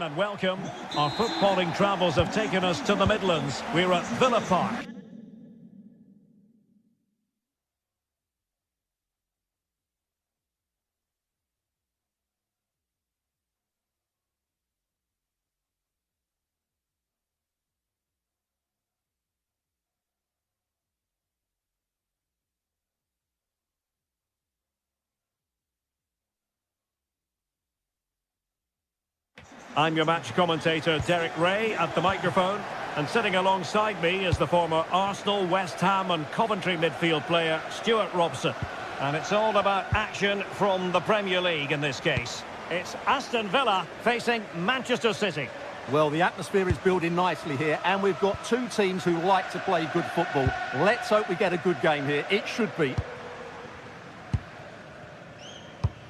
and welcome. Our footballing travels have taken us to the Midlands. We're at Villa Park. I'm your match commentator, Derek Ray, at the microphone. And sitting alongside me is the former Arsenal, West Ham and Coventry midfield player, Stuart Robson. And it's all about action from the Premier League in this case. It's Aston Villa facing Manchester City. Well, the atmosphere is building nicely here, and we've got two teams who like to play good football. Let's hope we get a good game here. It should be.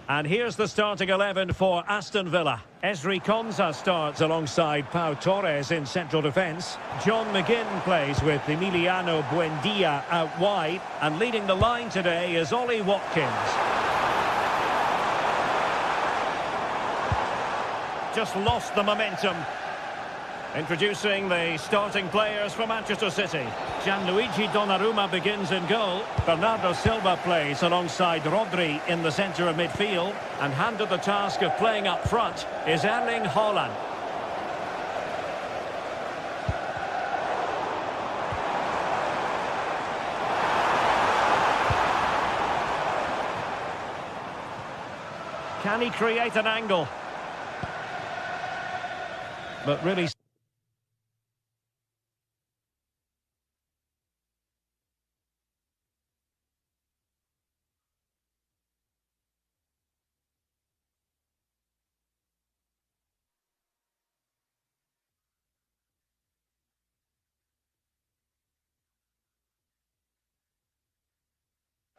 And here's the starting 11 for Aston Villa. Ezri Konsa starts alongside Pau Torres in central defence. John McGinn plays with Emiliano Buendia out wide. And leading the line today is Ollie Watkins. Just lost the momentum. Introducing the starting players for Manchester City. Gianluigi Donnarumma begins in goal. Bernardo Silva plays alongside Rodri in the centre of midfield. And handed the task of playing up front is Erling Haaland. Can he create an angle? But really...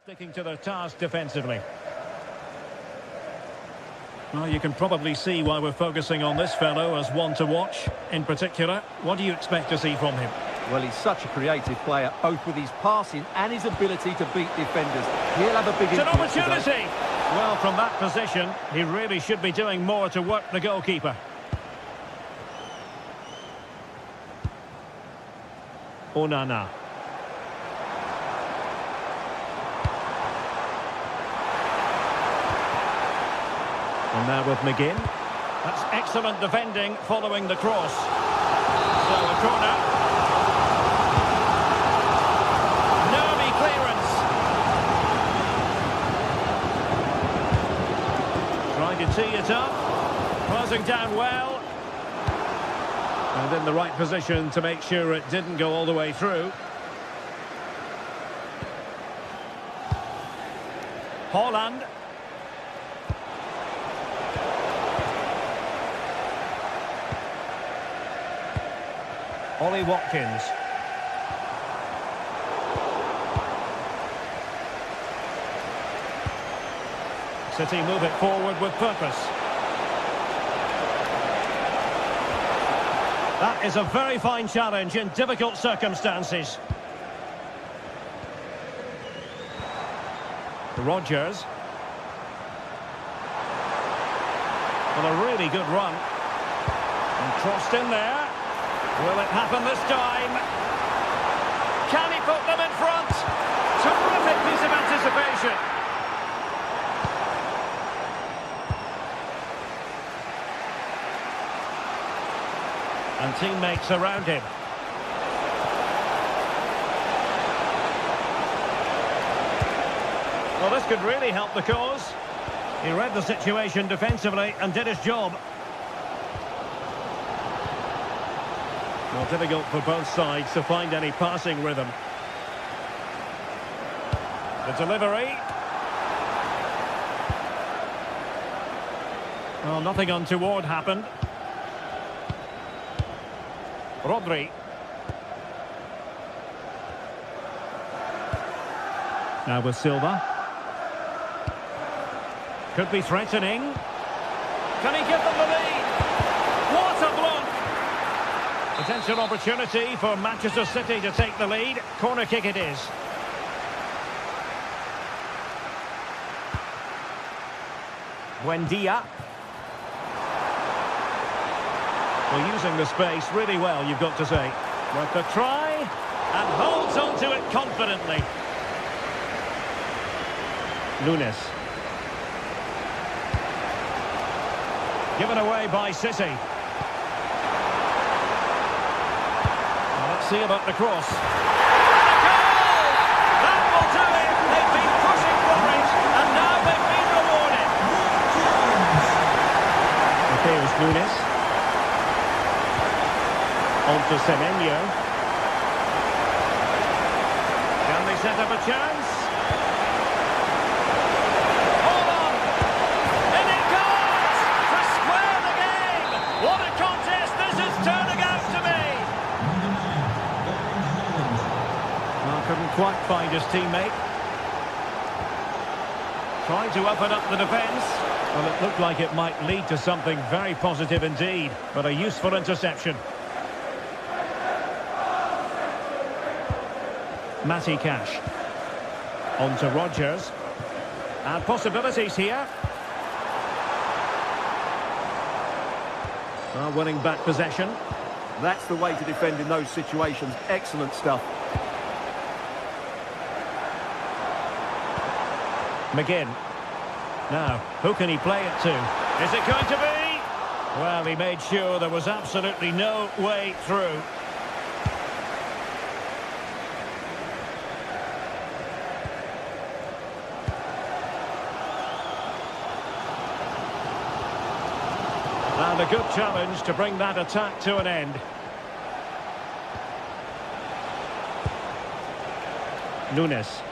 sticking to their task defensively. Well, you can probably see why we're focusing on this fellow as one to watch. In particular, what do you expect to see from him? Well, he's such a creative player, both with his passing and his ability to beat defenders. He'll have a big impact. It's an opportunity! Today. Well, from that position, he really should be doing more to work the goalkeeper. Onana. And now with McGinn. That's excellent defending following the cross. So a corner. Nervy clearance. Trying to tee it up. Closing down well. And in the right position to make sure it didn't go all the way through. Haaland. Ollie Watkins. City move it forward with purpose. That is a very fine challenge in difficult circumstances. Rodgers. Well, a really good run. And crossed in there. Will it happen this time? Can he put them in front? Terrific piece of anticipation. And teammates around him. Well, this could really help the cause. He read the situation defensively and did his job. Well, difficult for both sides to find any passing rhythm. The delivery. Well, nothing untoward happened. Rodri. Now with Silva. Could be threatening. Can he give them the lead? What a block! Potential opportunity for Manchester City to take the lead. Corner kick it is. Buendia. Well, using the space really well, you've got to say. Worth a try, and holds onto it confidently. Nunes. Given away by City. Well, let's see about the cross. And a goal! That will do it! They've been pushing for it, and now they've been rewarded. Okay, it's Nunes. On to Semenyo. Can they set up a chance? Hold on! And it goes! To square the game! What a contest this is turning out to be! Well, couldn't quite find his teammate. Trying to open up the defence. Well, it looked like it might lead to something very positive indeed, but a useful interception. Matty Cash. On to Rodgers. And possibilities here. Well, winning back possession. That's the way to defend in those situations. Excellent stuff. McGinn. Now, who can he play it to? Is it going to be? Well, he made sure there was absolutely no way through. And a good challenge to bring that attack to an end. Nunes.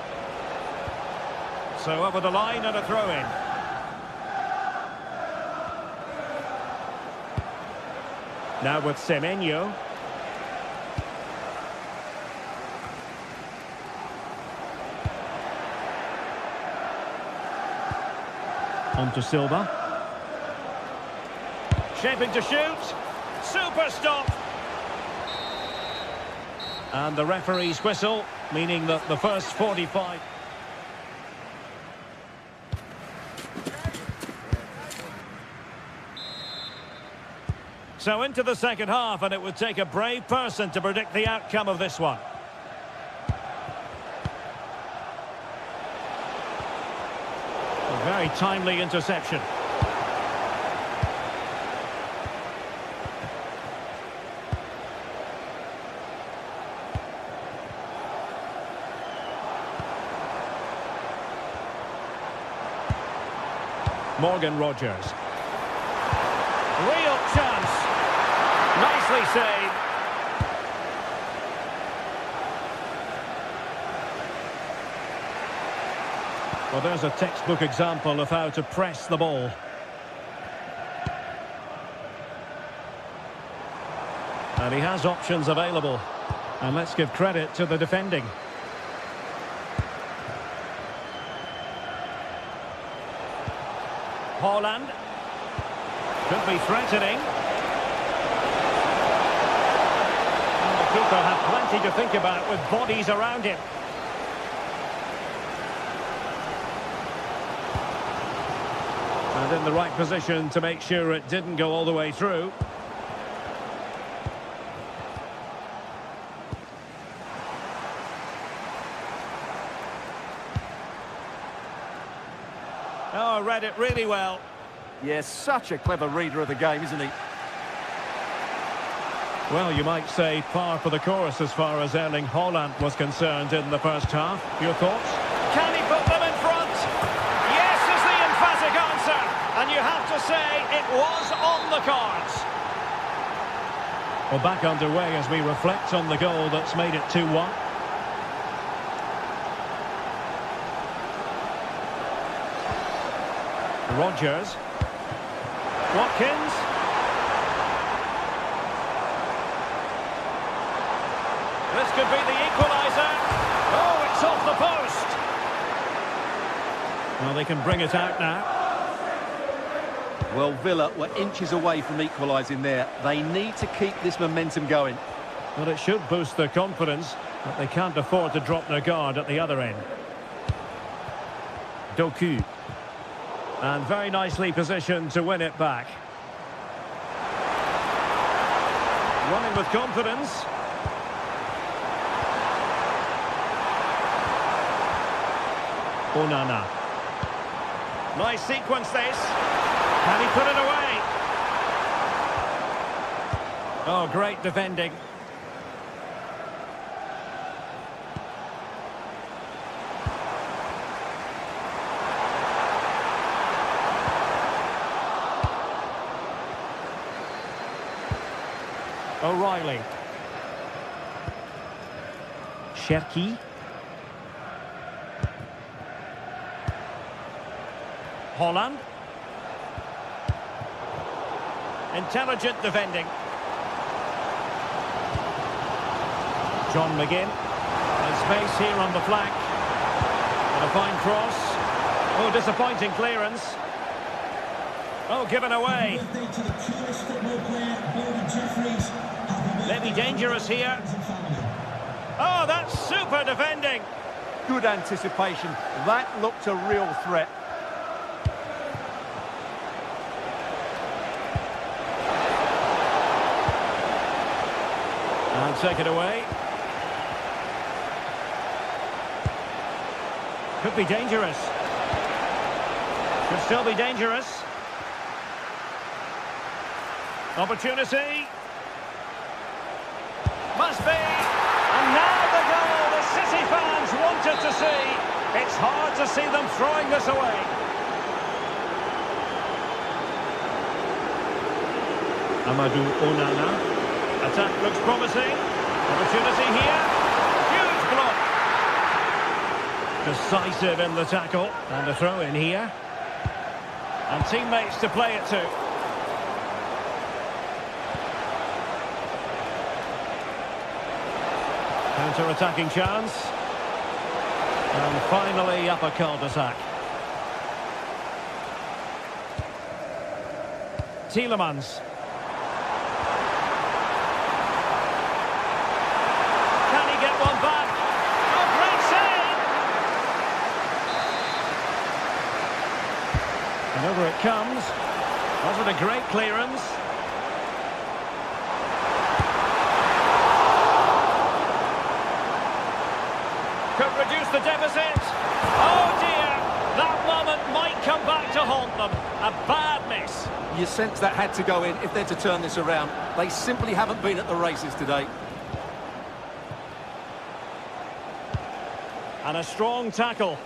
So over the line and a throw-in. Now with Semenyo. On to Silva. Shaping to shoot. Super stop. And the referee's whistle, meaning that the first 45... So into the second half, and it would take a brave person to predict the outcome of this one. A very timely interception. Morgan Rodgers. Real chance. Nicely saved. Well, there's a textbook example of how to press the ball. And he has options available. And let's give credit to the defending. Haaland. Could be threatening. And the keeper had plenty to think about with bodies around him. And in the right position to make sure it didn't go all the way through. Oh, read it really well. Yes, such a clever reader of the game, isn't he? Well, you might say par for the course as far as Erling Haaland was concerned in the first half. Your thoughts? Can he put them in front? Yes is the emphatic answer. And you have to say it was on the cards. Well, back underway as we reflect on the goal that's made it 2-1. Rodgers. Watkins. This could be the equaliser. Oh, it's off the post. Well, they can bring it out now. Well, Villa were inches away from equalising there. They need to keep this momentum going. Well, it should boost their confidence, but they can't afford to drop their guard at the other end. Doku. And very nicely positioned to win it back. running with confidence. Onana. Nice sequence this. Can he put it away? Oh, great defending. O'Reilly. Cherki. Holland. Intelligent defending. John McGinn. And space here on the flank. And a fine cross. Oh, disappointing clearance. Oh, given away. Maybe dangerous here. Oh, that's super defending. Good anticipation. That looked a real threat. And take it away. Could be dangerous. Could still be dangerous. Opportunity. Must be. And now the goal the City fans wanted to see. It's hard to see them throwing this away. Amadou Onana. Attack looks promising. Opportunity here. Huge block. Decisive in the tackle. And a throw in here. And teammates to play it to. Counter-attacking chance. And finally up a cul-de-sac. Tielemans. Can he get one back? Oh, great save! And over it comes. Wasn't a great clearance. Could reduce the deficit. Oh dear, that moment might come back to haunt them. A bad miss. You sense that had to go in if they're to turn this around. They simply haven't been at the races today. And a strong tackle.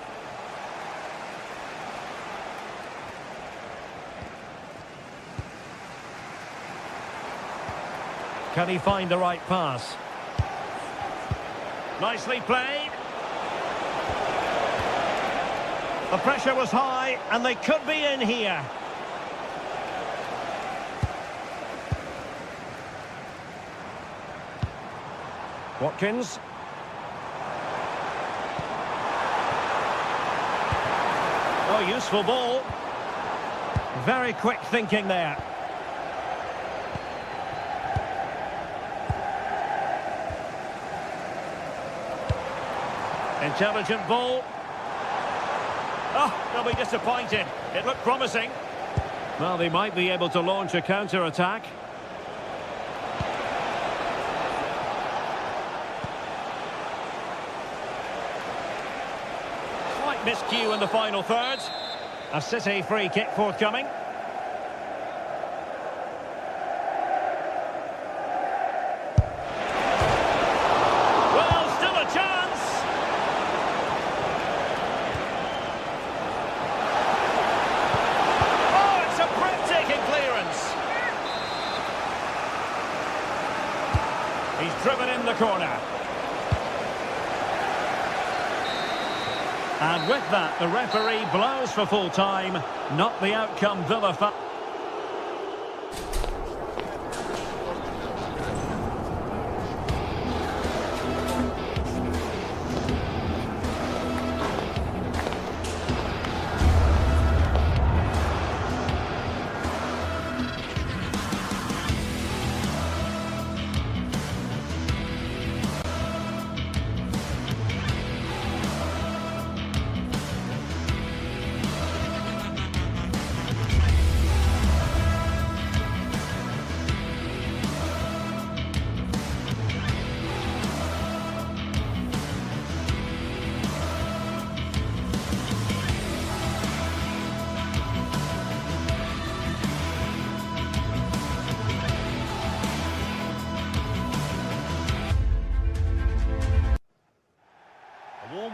Can he find the right pass? Nicely played. The pressure was high, and they could be in here. Watkins. Oh, useful ball. Very quick thinking there. Intelligent ball. Oh, they'll be disappointed. It looked promising. Well, they might be able to launch a counter-attack. Slight miscue in the final third. A City free kick forthcoming. He's driven in the corner. And with that, the referee blows for full time. Not the outcome Villa fans.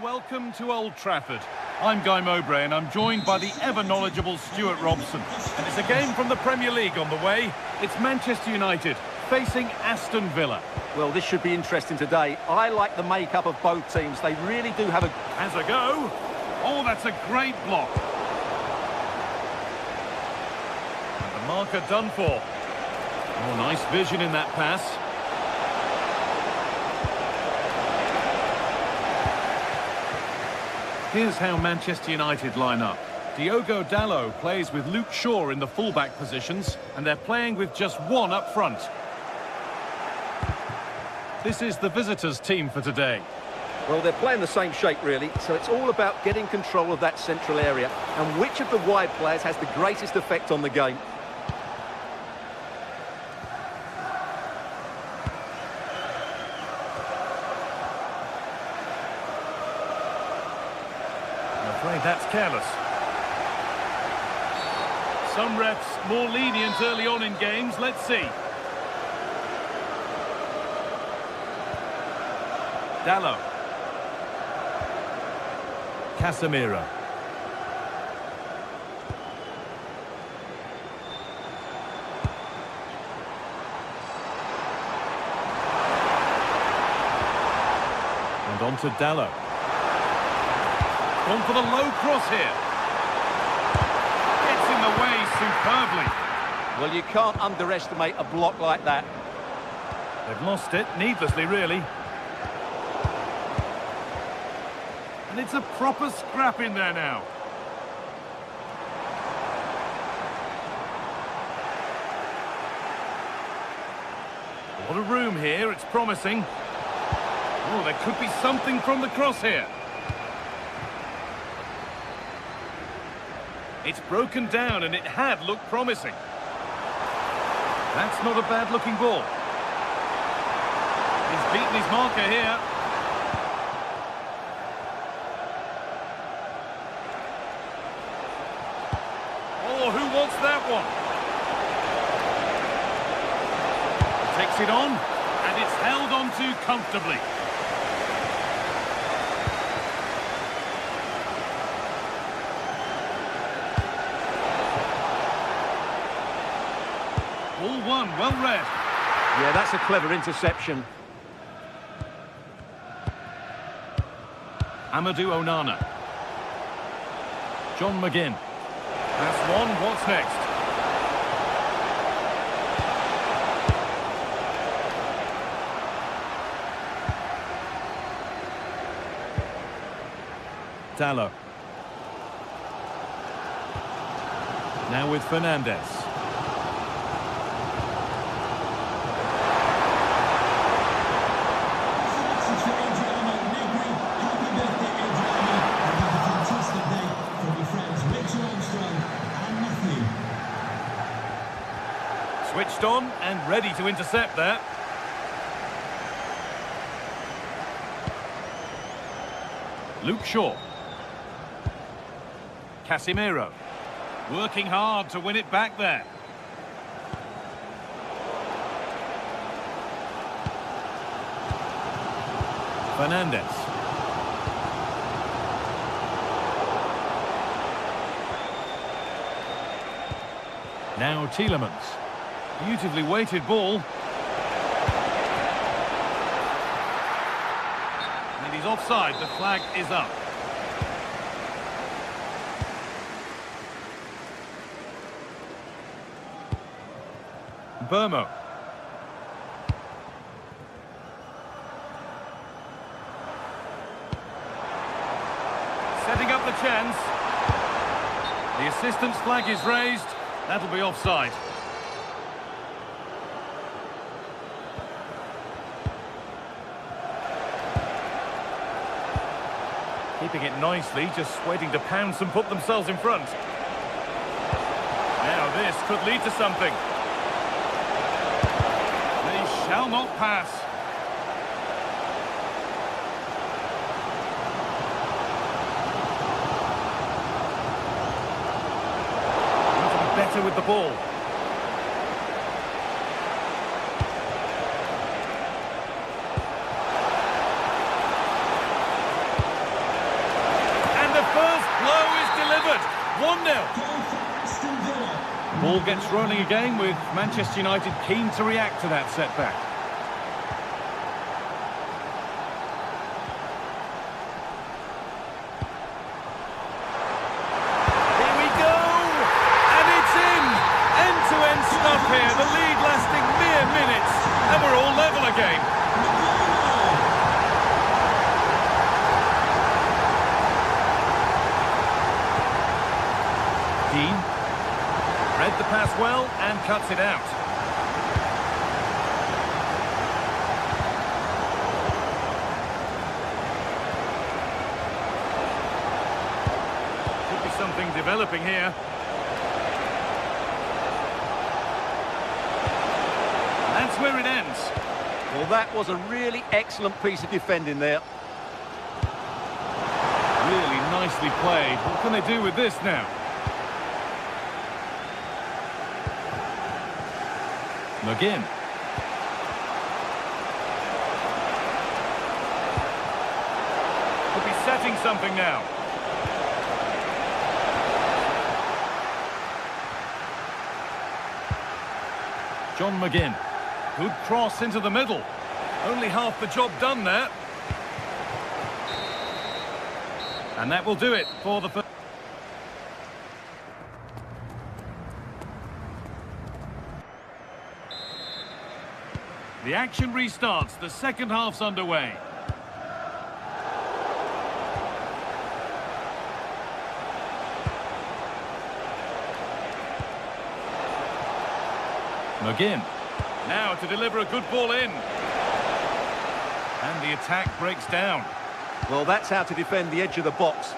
welcome to Old Trafford. I'm Guy Mowbray and I'm joined by the ever-knowledgeable Stuart Robson. And it's a game from the Premier League on the way. It's Manchester United facing Aston Villa. Well, this should be interesting today. I like the makeup of both teams. They really do have a... Has a go. Oh, that's a great block. And the marker done for. Oh, nice vision in that pass. Here's how Manchester United line up. Diogo Dalot plays with Luke Shaw in the fullback positions, and they're playing with just one up front. This is the visitors' team for today. Well, they're playing the same shape, really, so it's all about getting control of that central area and which of the wide players has the greatest effect on the game. I'm afraid that's careless. Some refs more lenient early on in games. Let's see. Dalot. Casemiro. And on to Dalot. Gone for the low cross here. Gets in the way superbly. Well, you can't underestimate a block like that. They've lost it, needlessly really. And it's a proper scrap in there now. A lot of room here, it's promising. Oh, there could be something from the cross here. It's broken down and it had looked promising. That's not a bad looking ball. He's beaten his marker here. Oh, who wants that one? Takes it on, and it's held on to comfortably. Ball one, well read. Yeah, that's a clever interception. Amadou Onana. John McGinn. That's one, what's next? Dalot. Now with Fernandez. Switched on and ready to intercept that. Luke Shaw. Casemiro. Working hard to win it back there. Fernandez. Now Tielemans. Beautifully weighted ball. And he's offside. The flag is up. Burmo. Setting up the chance. The assistant's flag is raised. That'll be offside. Keeping it nicely, just waiting to pounce and put themselves in front. Now this could lead to something. They shall not pass. Need to be better with the ball. 1-0. Ball gets rolling again with Manchester United keen to react to that setback. Here we go! And it's in! End-to-end stuff here. The lead lasting mere minutes. And we're all level again. Dean. Read the pass well and cuts it out. Could be something developing here. And that's where it ends. Well, that was a really excellent piece of defending there. Really nicely played. What can they do with this now? McGinn. Could be setting something now. John McGinn. Good cross into the middle. Only half the job done there. And that will do it for the first. The action restarts. The second half's underway. McGinn. Now to deliver a good ball in. And the attack breaks down. Well, that's how to defend the edge of the box.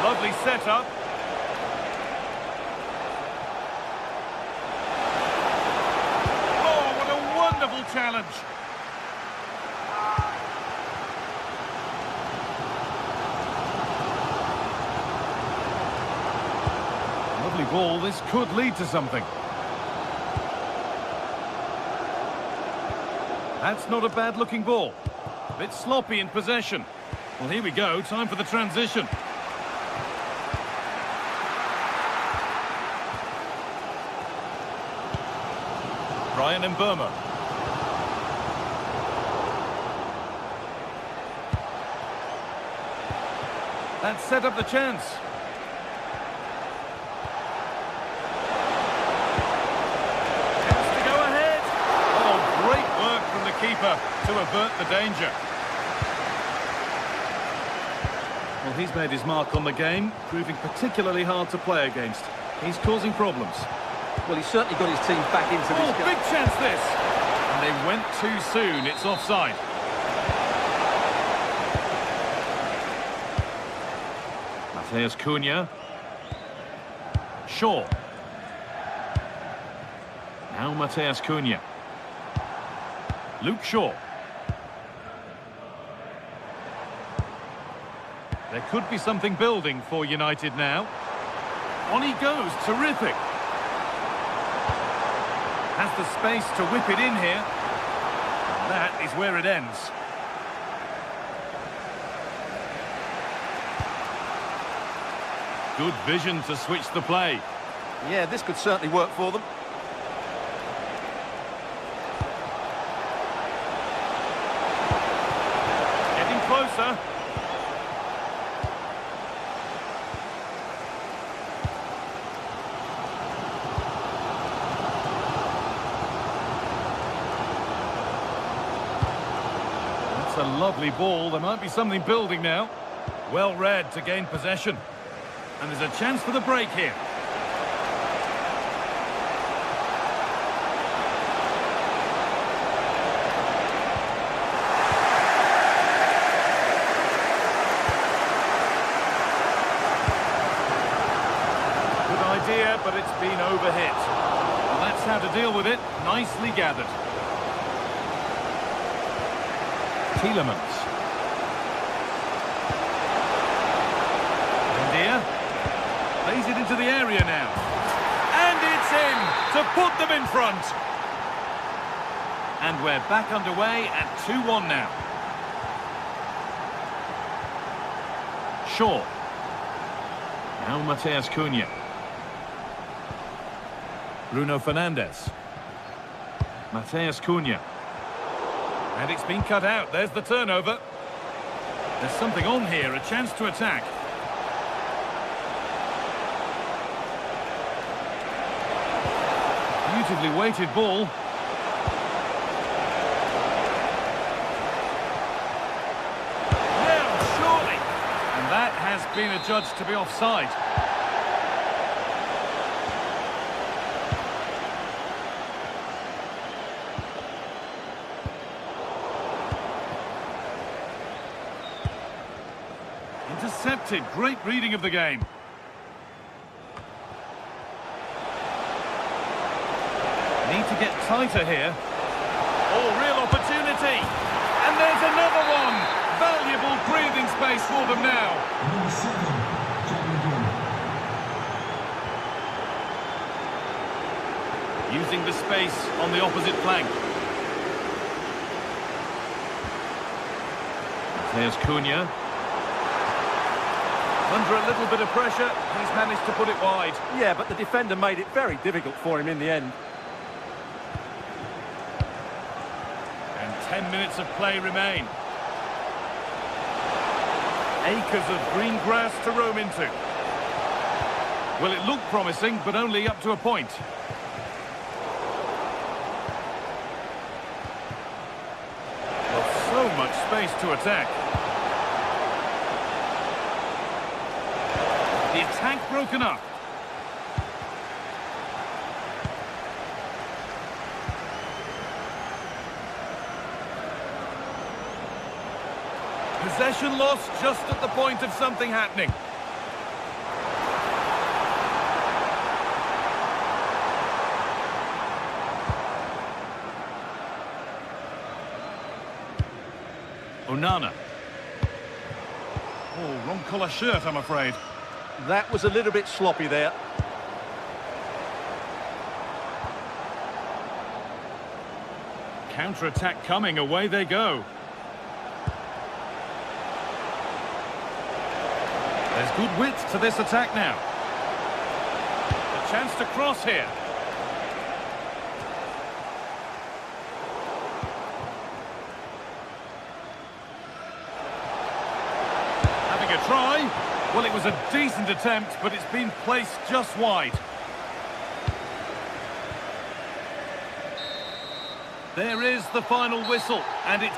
Lovely setup. Oh, what a wonderful challenge. Lovely ball. This could lead to something. That's not a bad-looking ball. A bit sloppy in possession. Well, here we go. Time for the transition. Ryan and Burma. That set up the chance. Chance to go ahead. Oh, great work from the keeper to avert the danger. Well, he's made his mark on the game, proving particularly hard to play against. He's causing problems. Well, he's certainly got his team back into this game. Big chance this! And they went too soon. It's offside. Mateus Cunha. Shaw. Now Mateus Cunha. Luke Shaw. There could be something building for United now. On he goes. Terrific. Has the space to whip it in here. And that is where it ends. Good vision to switch the play. Yeah, this could certainly work for them. Getting closer. A lovely ball. There might be something building now. Well read to gain possession. And there's a chance for the break here. Good idea, but it's been overhit. Well, that's how to deal with it. Nicely gathered. Tielemans. India plays it into the area now. It's in to put them in front. And we're back underway at 2-1 now. Shaw. Now Mateus Cunha. Bruno Fernandes. Mateus Cunha. And it's been cut out. There's the turnover. There's something on here, a chance to attack. Beautifully weighted ball. Now, surely. And that has been adjudged to be offside. Intercepted. Great reading of the game. Need to get tighter here. Oh, real opportunity. And there's another one. Valuable breathing space for them now. Using the space on the opposite flank. There's Cunha. Under a little bit of pressure, he's managed to put it wide. Yeah, but the defender made it very difficult for him in the end. And 10 minutes of play remain. Acres of green grass to roam into. Well, it looked promising, but only up to a point. Well, so much space to attack. The attack broken up. Possession lost just at the point of something happening. Onana. Oh, wrong colour shirt, I'm afraid. That was a little bit sloppy there. Counter-attack coming, away they go. There's good width to this attack now. A chance to cross here. Having a try. Well, it was a decent attempt, but it's been placed just wide. There is the final whistle, and it's...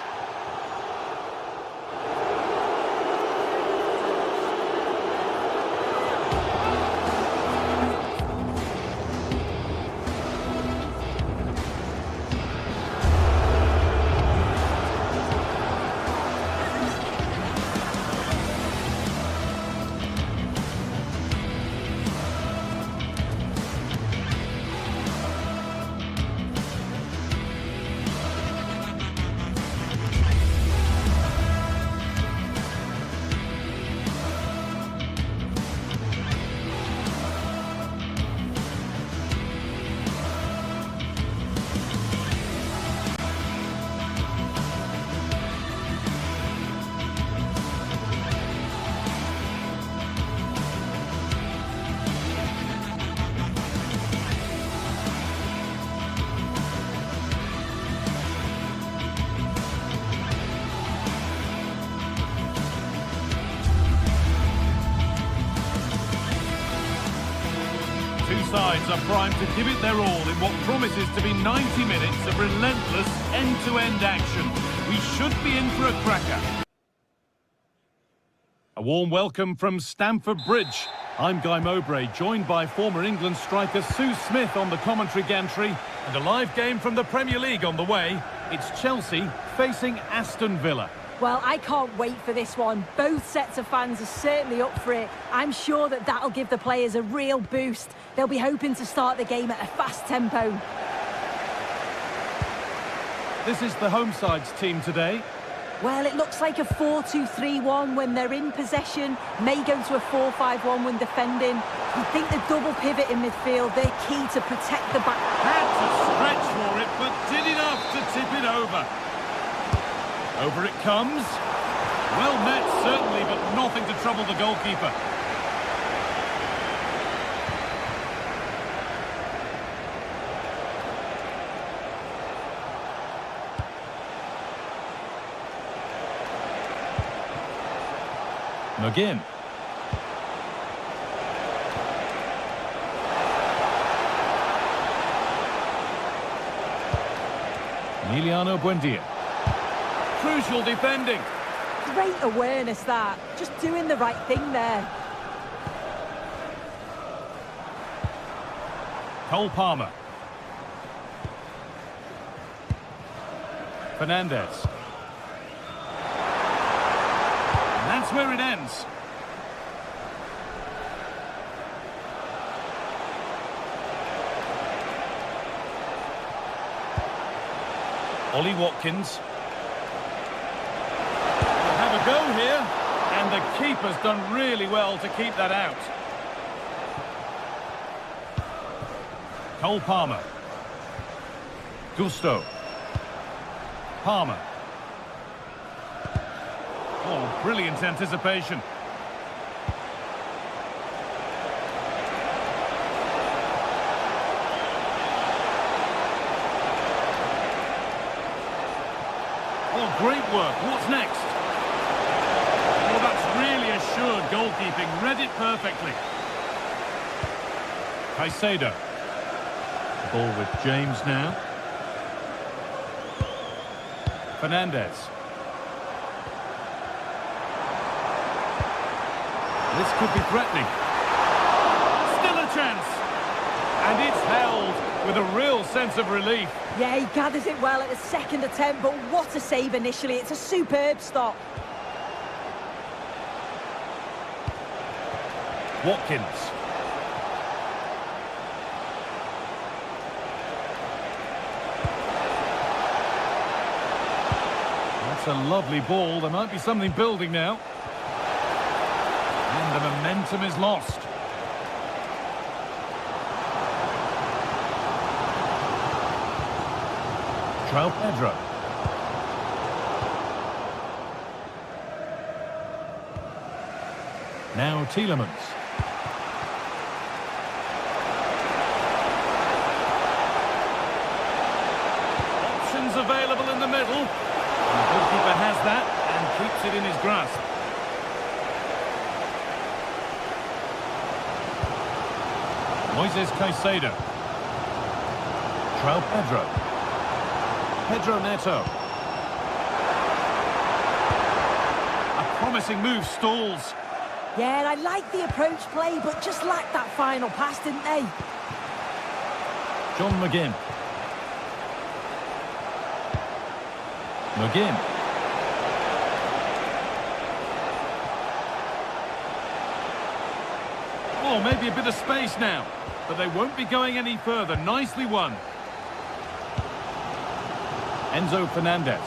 Two sides are primed to give it their all in what promises to be 90 minutes of relentless end-to-end action. We should be in for a cracker. A warm welcome from Stamford Bridge. I'm Guy Mowbray, joined by former England striker Sue Smith on the commentary gantry, and a live game from the Premier League on the way. It's Chelsea facing Aston Villa. Well, I can't wait for this one. Both sets of fans are certainly up for it. I'm sure that that'll give the players a real boost. They'll be hoping to start the game at a fast tempo. This is the home side's team today. Well, it looks like a 4-2-3-1 when they're in possession, may go to a 4-5-1 when defending. You think the double pivot in midfield, they're key to protect the back. Had to stretch for it, but did enough to tip it over. Over it comes. Well met, certainly, but nothing to trouble the goalkeeper. McGinn. Emiliano Buendia. Crucial defending. Great awareness, that. Just doing the right thing there. Cole Palmer. Fernandez. And that's where it ends. Ollie Watkins. They'll have a go here, and the keeper's done really well to keep that out. Cole Palmer. Gusto. Palmer. Oh, brilliant anticipation. Oh, great work. What's next? Oh, that's really assured goalkeeping. Read it perfectly. Caicedo. Ball with James now. Fernandez. This could be threatening. Still a chance. And it's held with a real sense of relief. Yeah, he gathers it well at the second attempt, but what a save initially. It's a superb stop. Watkins. That's a lovely ball. There might be something building now. And the momentum is lost. João Pedro. Now Tielemans. Options available in the middle. The goalkeeper has that and keeps it in his grasp. Moises Caicedo. João Pedro. Pedro Neto. A promising move stalls. Yeah, I like the approach play, but just lacked that final pass, didn't they? John McGinn. McGinn. Oh, maybe a bit of space now, but they won't be going any further. Nicely won. Enzo Fernandez.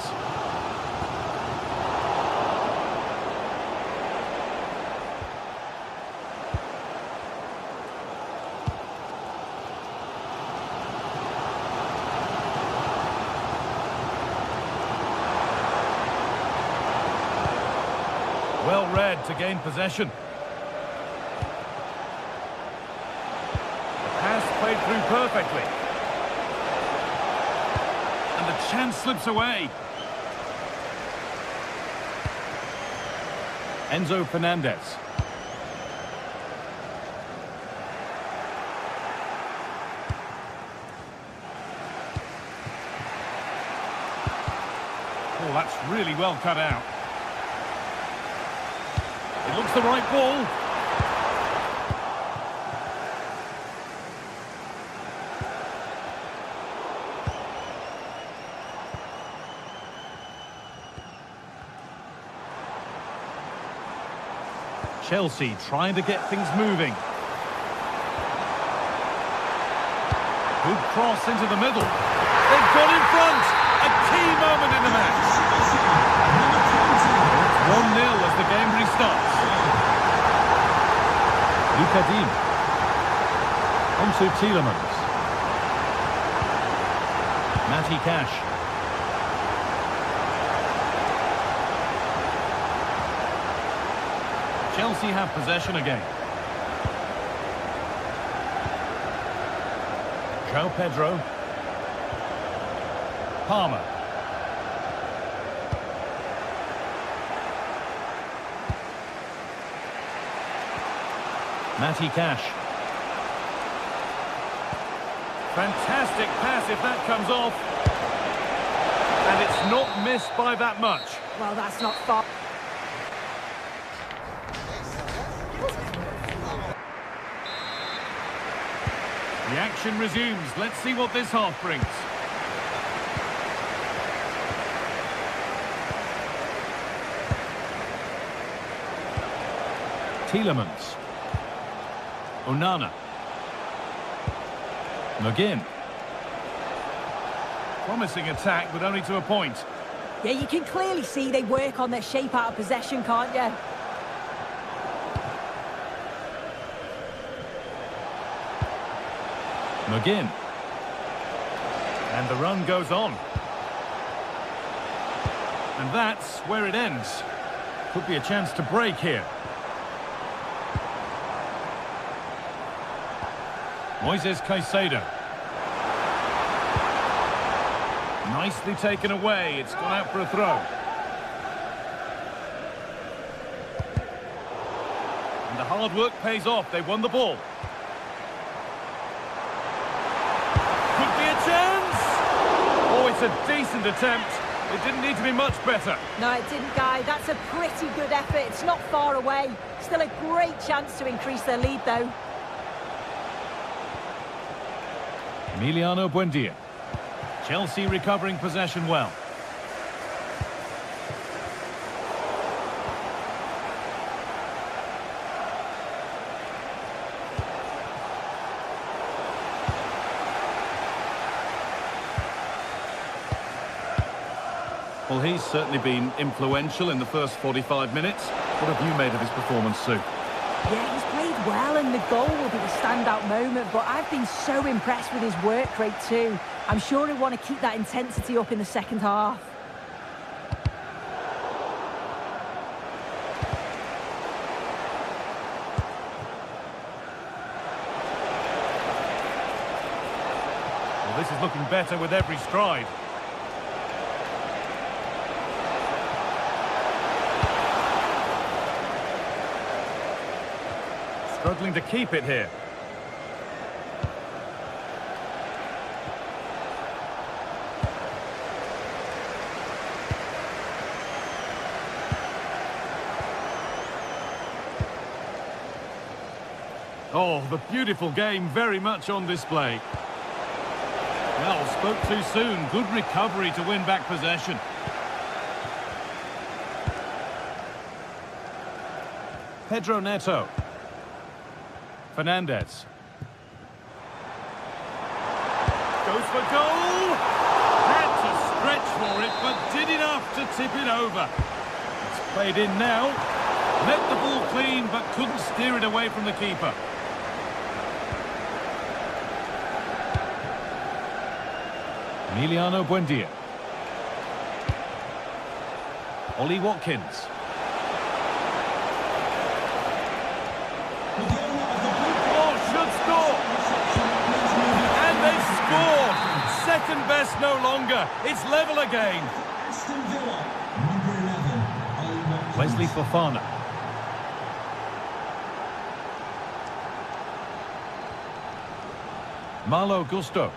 Well read to gain possession. The pass played through perfectly. And the chance slips away. Enzo Fernandez. Oh, that's really well cut out. It looks the right ball. Chelsea trying to get things moving. Good cross into the middle. They've got in front. A key moment in the match. Kadim. Onto Tielemans. Matty Cash. Chelsea have possession again. João Pedro. Palmer. Matty Cash. Fantastic pass if that comes off. And it's not missed by that much. Well, that's not far. The action resumes. Let's see what this half brings. Tielemans. Onana. McGinn. Promising attack, but only to a point. Yeah, you can clearly see they work on their shape out of possession, can't you? McGinn. And the run goes on. And that's where it ends. Could be a chance to break here. Moises Caicedo. Nicely taken away. It's gone out for a throw. And the hard work pays off. They won the ball. Could be a chance. Oh, it's a decent attempt. It didn't need to be much better. No, it didn't, Guy. That's a pretty good effort. It's not far away. Still a great chance to increase their lead, though. Emiliano Buendia. Chelsea recovering possession well. Well, he's certainly been influential in the first 45 minutes. What have you made of his performance, Sue? Yeah, he's played well and the goal will be the standout moment, but I've been so impressed with his work rate too. I'm sure he'll want to keep that intensity up in the second half. Well, this is looking better with every stride. Struggling to keep it here. Oh, the beautiful game very much on display. Well, spoke too soon. Good recovery to win back possession. Pedro Neto. Fernandez. Goes for goal! Had to stretch for it, but did enough to tip it over. It's played in now. Met the ball clean, but couldn't steer it away from the keeper. Emiliano Buendia. Ollie Watkins. Second best no longer. It's level again. Wesley Fofana. Malo Gusto.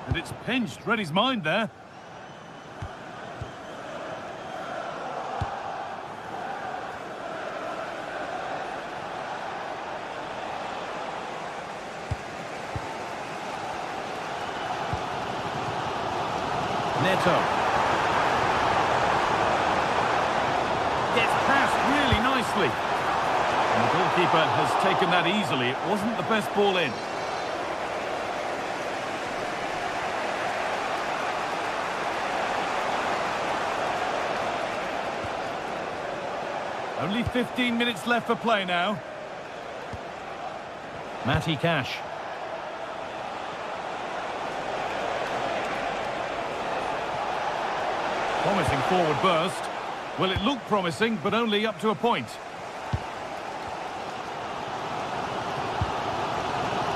And it's pinched. Read his mind there. Neto. Gets past really nicely. And the goalkeeper has taken that easily. It wasn't the best ball in. Only 15 minutes left for play now. Matty Cash. Promising forward burst. Well, it looked promising, but only up to a point.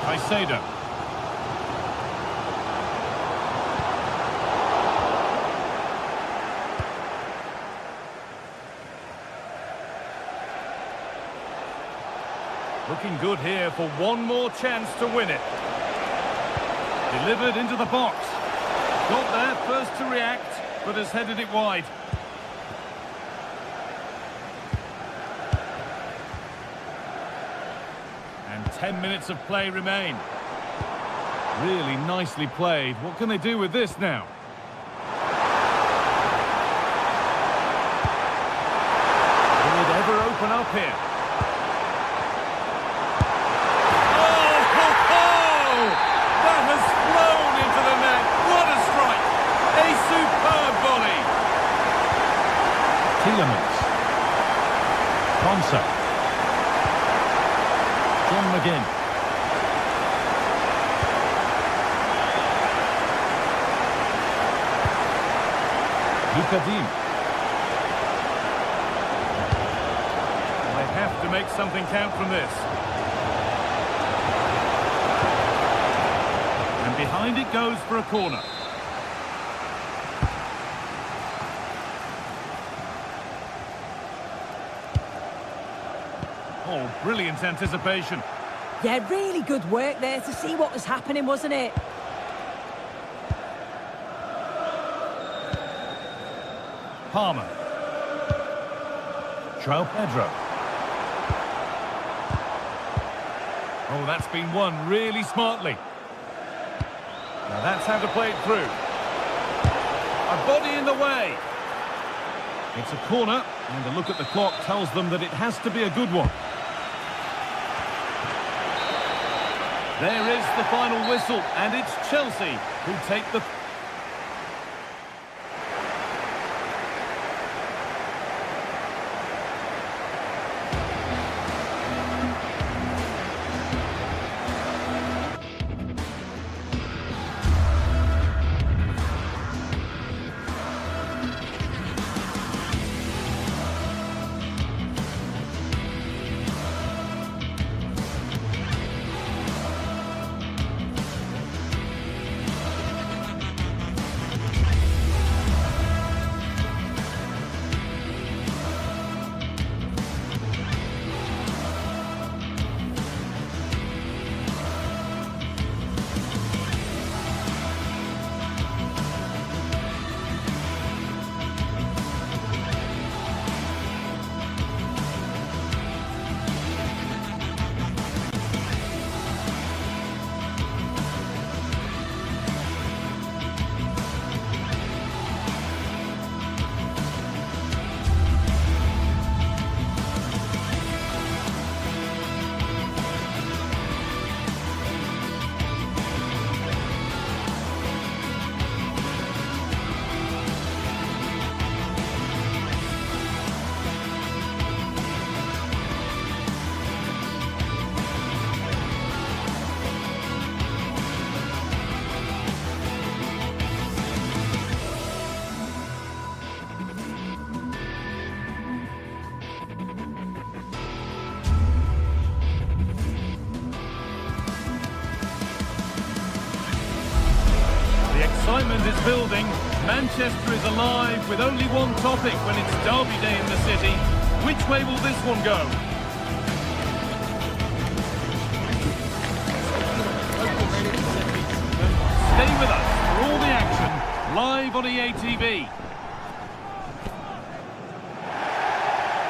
Caicedo. Looking good here for one more chance to win it. Delivered into the box. Got there first to react, but has headed it wide. And 10 minutes of play remain. Really nicely played. What can they do with this now? Will it ever open up here? That has flown into the net. What a strike! A superb volley. Tielemans. Ponsa. John McGinn. Lukadim. They have to make something count from this. Behind it goes for a corner. Oh, brilliant anticipation. Yeah, really good work there to see what was happening, wasn't it? Palmer. João Pedro. Oh, that's been won really smartly. Now that's how to play it through. A body in the way. It's a corner, and a look at the clock tells them that it has to be a good one. There is the final whistle, and it's Chelsea who take the... Excitement is building. Manchester is alive with only one topic when it's derby day in the city. Which way will this one go? Stay with us for all the action, live on EA TV.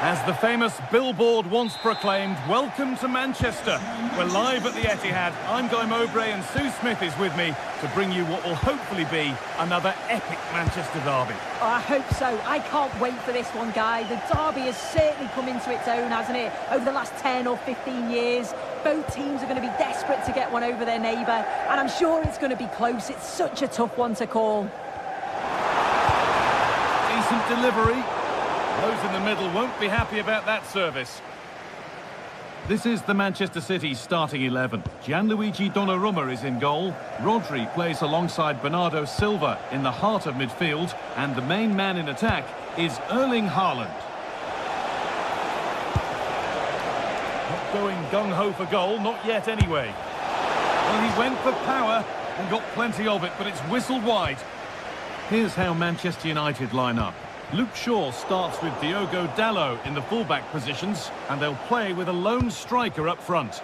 As the famous billboard once proclaimed, welcome to Manchester. We're live at the Etihad. I'm Guy Mowbray and Sue Smith is with me to bring you what will hopefully be another epic Manchester derby. Oh, I hope so. I can't wait for this one, Guy. The derby has certainly come into its own, hasn't it? Over the last 10 or 15 years, both teams are going to be desperate to get one over their neighbour, and I'm sure it's going to be close. It's such a tough one to call. Decent delivery. Those in the middle won't be happy about that service. This is the Manchester City starting 11. Gianluigi Donnarumma is in goal. Rodri plays alongside Bernardo Silva in the heart of midfield. And the main man in attack is Erling Haaland. Not going gung-ho for goal, not yet anyway. Well, he went for power and got plenty of it, but it's whistled wide. Here's how Manchester United line up. Luke Shaw starts with Diogo Dalot in the fullback positions, and they'll play with a lone striker up front.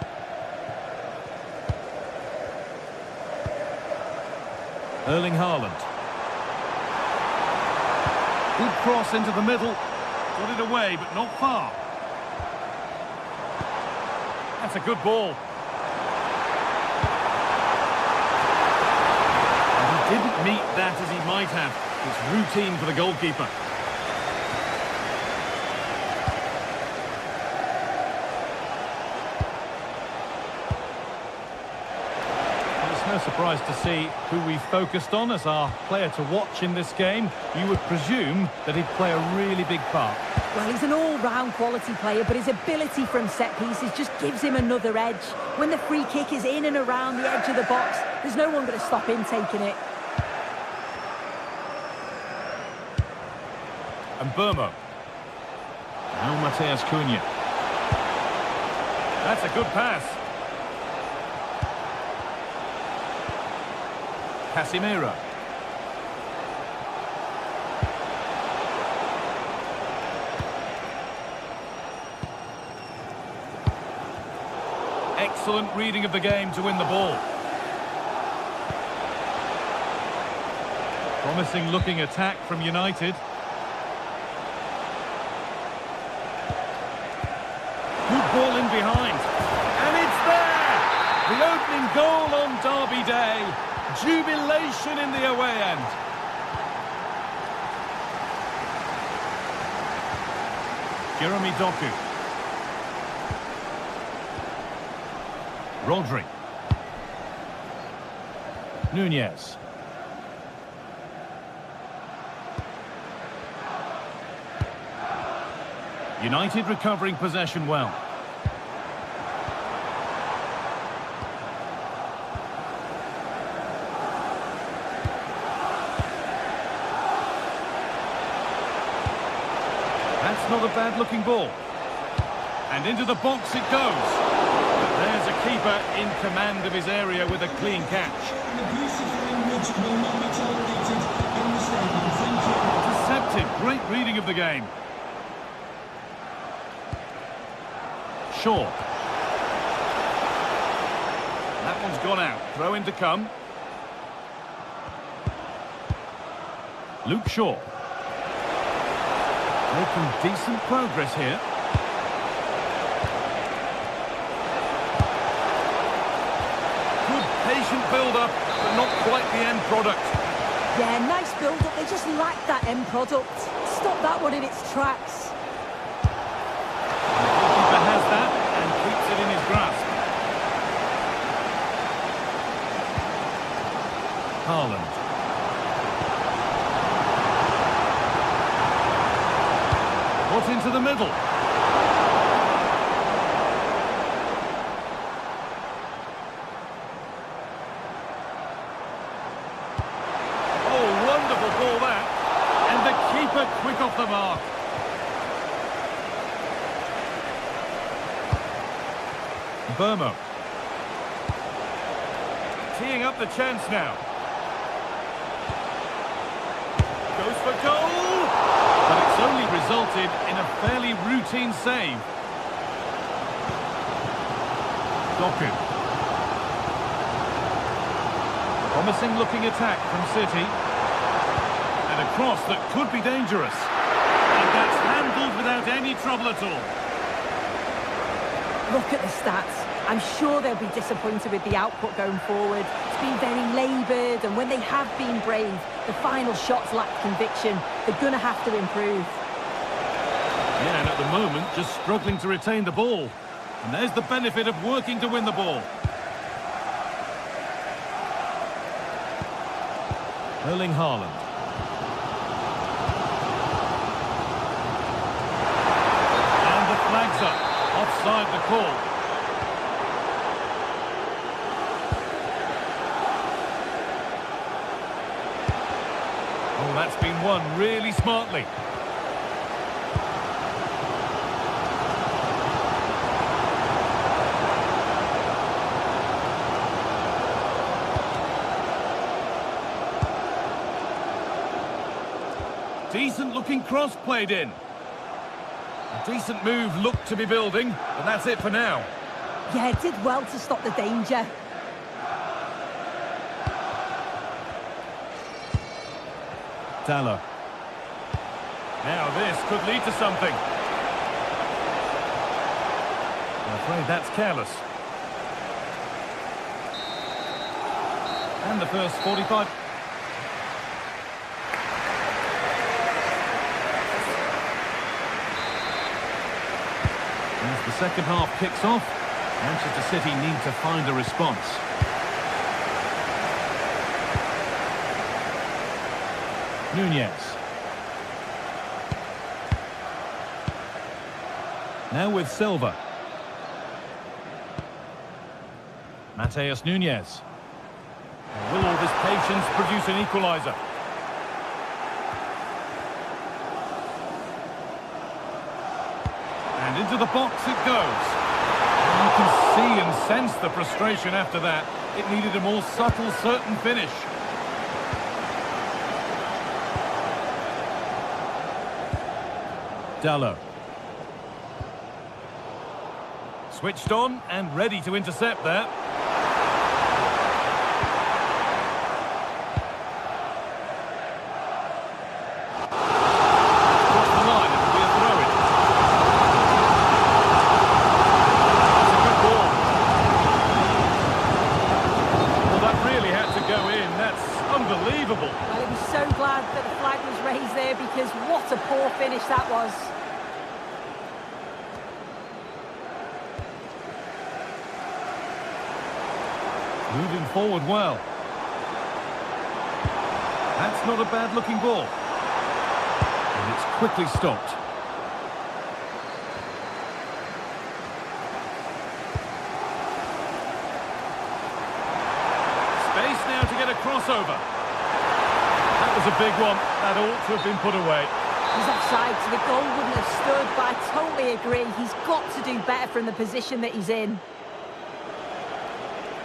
Erling Haaland. Good cross into the middle. Got it away, but not far. That's a good ball. And he didn't meet that as he might have. It's routine for the goalkeeper. No surprise to see who we focused on as our player to watch in this game. You would presume that he'd play a really big part. Well, he's an all-round quality player, but his ability from set pieces just gives him another edge. When the free kick is in and around the edge of the box, there's no one going to stop him taking it. And Burmo. Now Mateus Cunha. That's a good pass. Casemiro. Excellent reading of the game to win the ball. Promising looking attack from United. Good ball in behind. And it's there! The opening goal on Derby Day. Jubilation in the away end. Jeremy Doku. Rodri. Nunez. United recovering possession well. That's not a bad-looking ball. And into the box it goes. But there's a keeper in command of his area with a clean catch. Intercepted. Great reading of the game. Shaw. That one's gone out. Throw in to come. Luke Shaw. Making decent progress here. Good patient build-up, but not quite the end product. Yeah, nice build-up. They just lack that end product. Stop that one in its tracks. The goalkeeper has that and keeps it in his grasp. Haaland. Put into the middle. Oh, wonderful ball that. And the keeper quick off the mark. Burmo. Teeing up the chance now. Goes for goal! But it's only resulted in a fairly routine save. Doku. Promising looking attack from City. And a cross that could be dangerous. And that's handled without any trouble at all. Look at the stats. I'm sure they'll be disappointed with the output going forward. It's been very laboured, and when they have been brave, the final shots lack conviction. They're going to have to improve. Yeah, and at the moment, just struggling to retain the ball. And there's the benefit of working to win the ball. Erling Haaland. Oh, that's been won really smartly. Decent looking cross played in. A decent move looked to be building, but that's it for now. Yeah, it did well to stop the danger. Dallo. Now this could lead to something. I'm afraid that's careless. And the first 45... As the second half kicks off, Manchester City need to find a response. Nunez. Now with Silva. Mateus Nunez. Will all this patience produce an equaliser? And into the box it goes. And you can see and sense the frustration after that. It needed a more subtle, certain finish. Dallo. Switched on and ready to intercept there. Unbelievable. Well, he was so glad that the flag was raised there because what a poor finish that was. Moving forward well. That's not a bad looking ball. And it's quickly stopped. Space now to get a crossover. That was a big one. That ought to have been put away. He's offside, so the goal wouldn't have stood, but I totally agree. He's got to do better from the position that he's in.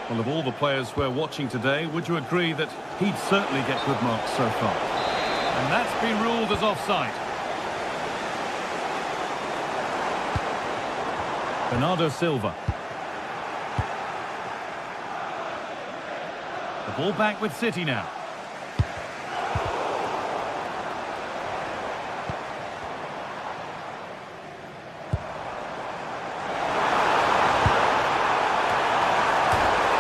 Well, of all the players we're watching today, would you agree that he'd certainly get good marks so far? And that's been ruled as offside. Bernardo Silva. The ball back with City now.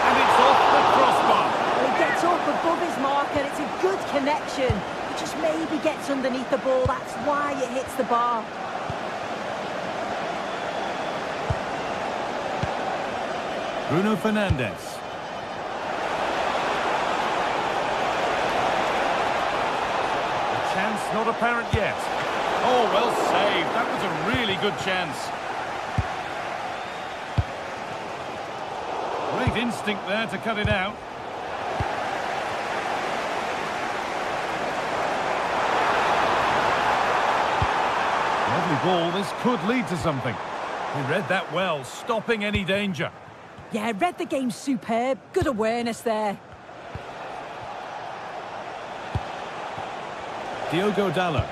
And it's off the crossbar. Well, he gets up above his marker. It's a good connection. He just maybe gets underneath the ball. That's why it hits the bar. Bruno Fernandes. Chance not apparent yet. Oh, well saved. That was a really good chance. Great instinct there to cut it out. Lovely ball. This could lead to something. He read that well, stopping any danger. Yeah, read the game superb. Good awareness there. Diogo Dallo.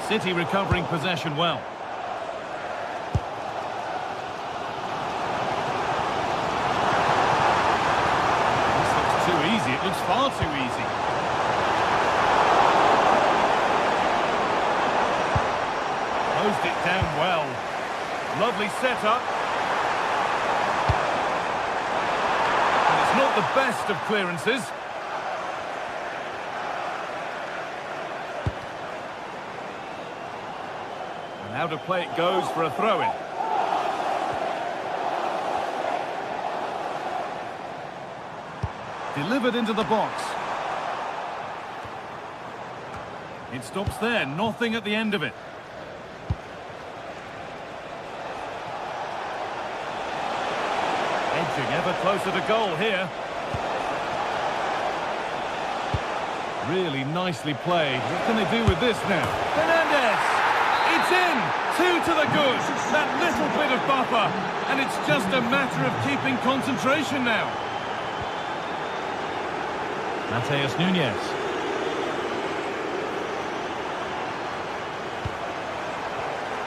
City recovering possession well. This looks too easy. It looks far too easy. Closed it down well. Lovely setup. And it's not the best of clearances. Out of play it goes for a throw-in. Delivered into the box. It stops there, nothing at the end of it. Edging ever closer to goal here. Really nicely played. What can they do with this now? Fernandez! It's in! 2 to the good! That little bit of buffer. And it's just a matter of keeping concentration now. Mateus Nunes.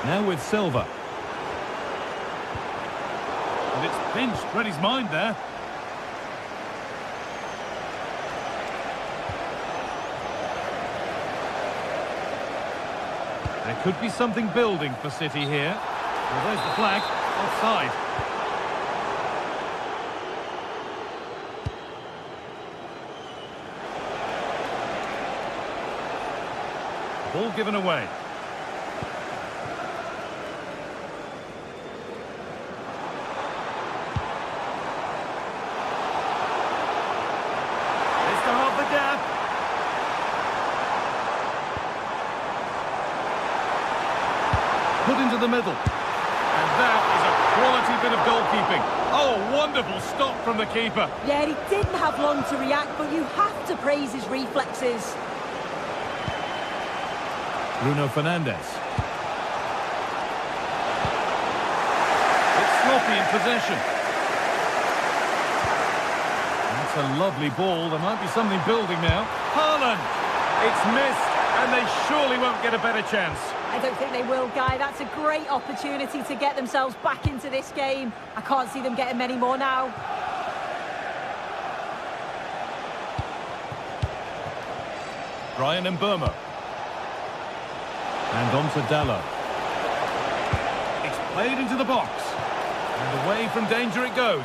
Now with Silva. And it's pinched, read his mind there. There could be something building for City here. Well, there's the flag. Offside. Ball given away. It's to half the gap. Put into the middle. And that is a quality bit of goalkeeping. Oh, wonderful stop from the keeper. Yeah, he didn't have long to react, but you have to praise his reflexes. Bruno Fernandes. It's sloppy in possession. That's a lovely ball. There might be something building now. Haaland! It's missed, and they surely won't get a better chance. I don't think they will, Guy. That's a great opportunity to get themselves back into this game. I can't see them getting many more now. Brian Mbeumo. And on to Dallo. It's played into the box. And away from danger it goes.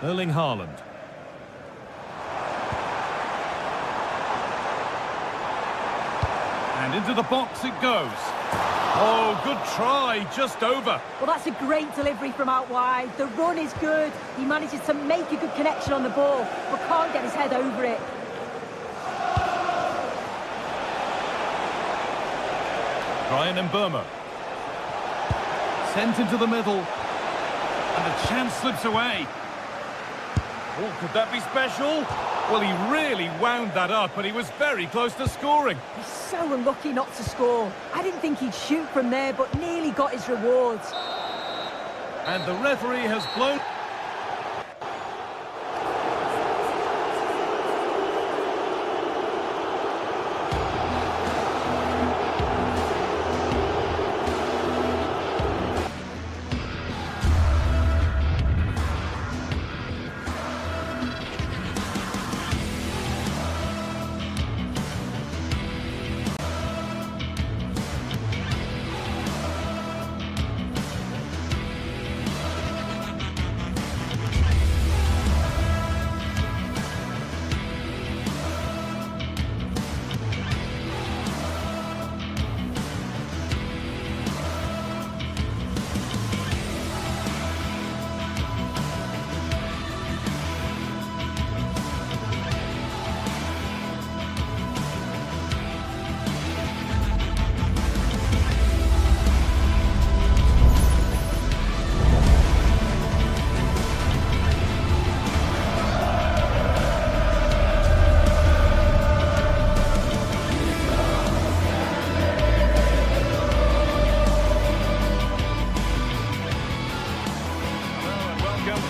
Erling Haaland. And into the box it goes. Oh, good try, just over. Well, that's a great delivery from out wide. The run is good. He manages to make a good connection on the ball, but can't get his head over it. Brian Mbeumo. Sent into the middle. And the chance slips away. Oh, could that be special? Well, he really wound that up, and he was very close to scoring. He's so unlucky not to score. I didn't think he'd shoot from there, but nearly got his rewards. And the referee has blown...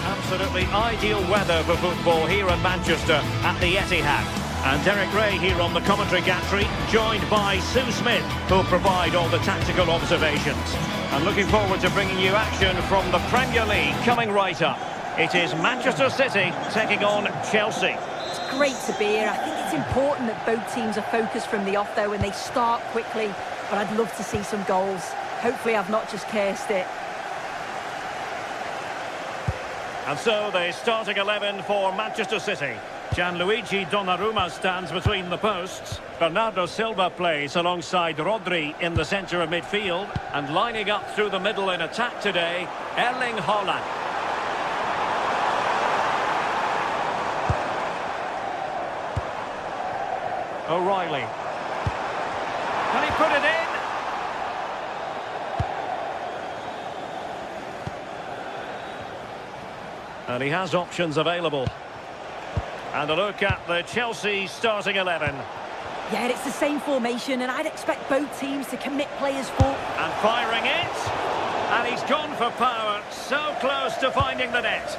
Absolutely ideal weather for football here in Manchester at the Etihad. And Derek Ray here on the commentary gantry, joined by Sue Smith, who'll provide all the tactical observations. And looking forward to bringing you action from the Premier League coming right up. It is Manchester City taking on Chelsea. It's great to be here. I think it's important that both teams are focused from the off, though, and they start quickly. But I'd love to see some goals. Hopefully I've not just cursed it. And so the starting 11 for Manchester City. Gianluigi Donnarumma stands between the posts. Bernardo Silva plays alongside Rodri in the centre of midfield. And lining up through the middle in attack today, Erling Haaland. O'Reilly. Can he put it in? And he has options available. And a look at the Chelsea starting 11. Yeah, it's the same formation, and I'd expect both teams to commit players forward. And firing it. And he's gone for power. So close to finding the net.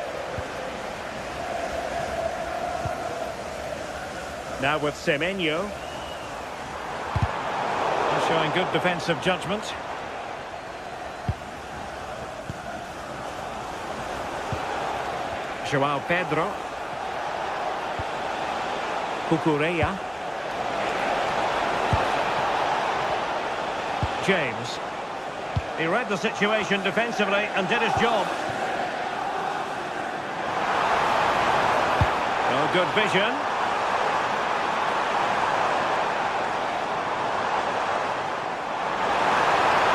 Now with Semenyo. He's showing good defensive judgment. João Pedro. Cucurella. James. He read the situation defensively and did his job. Oh, good vision.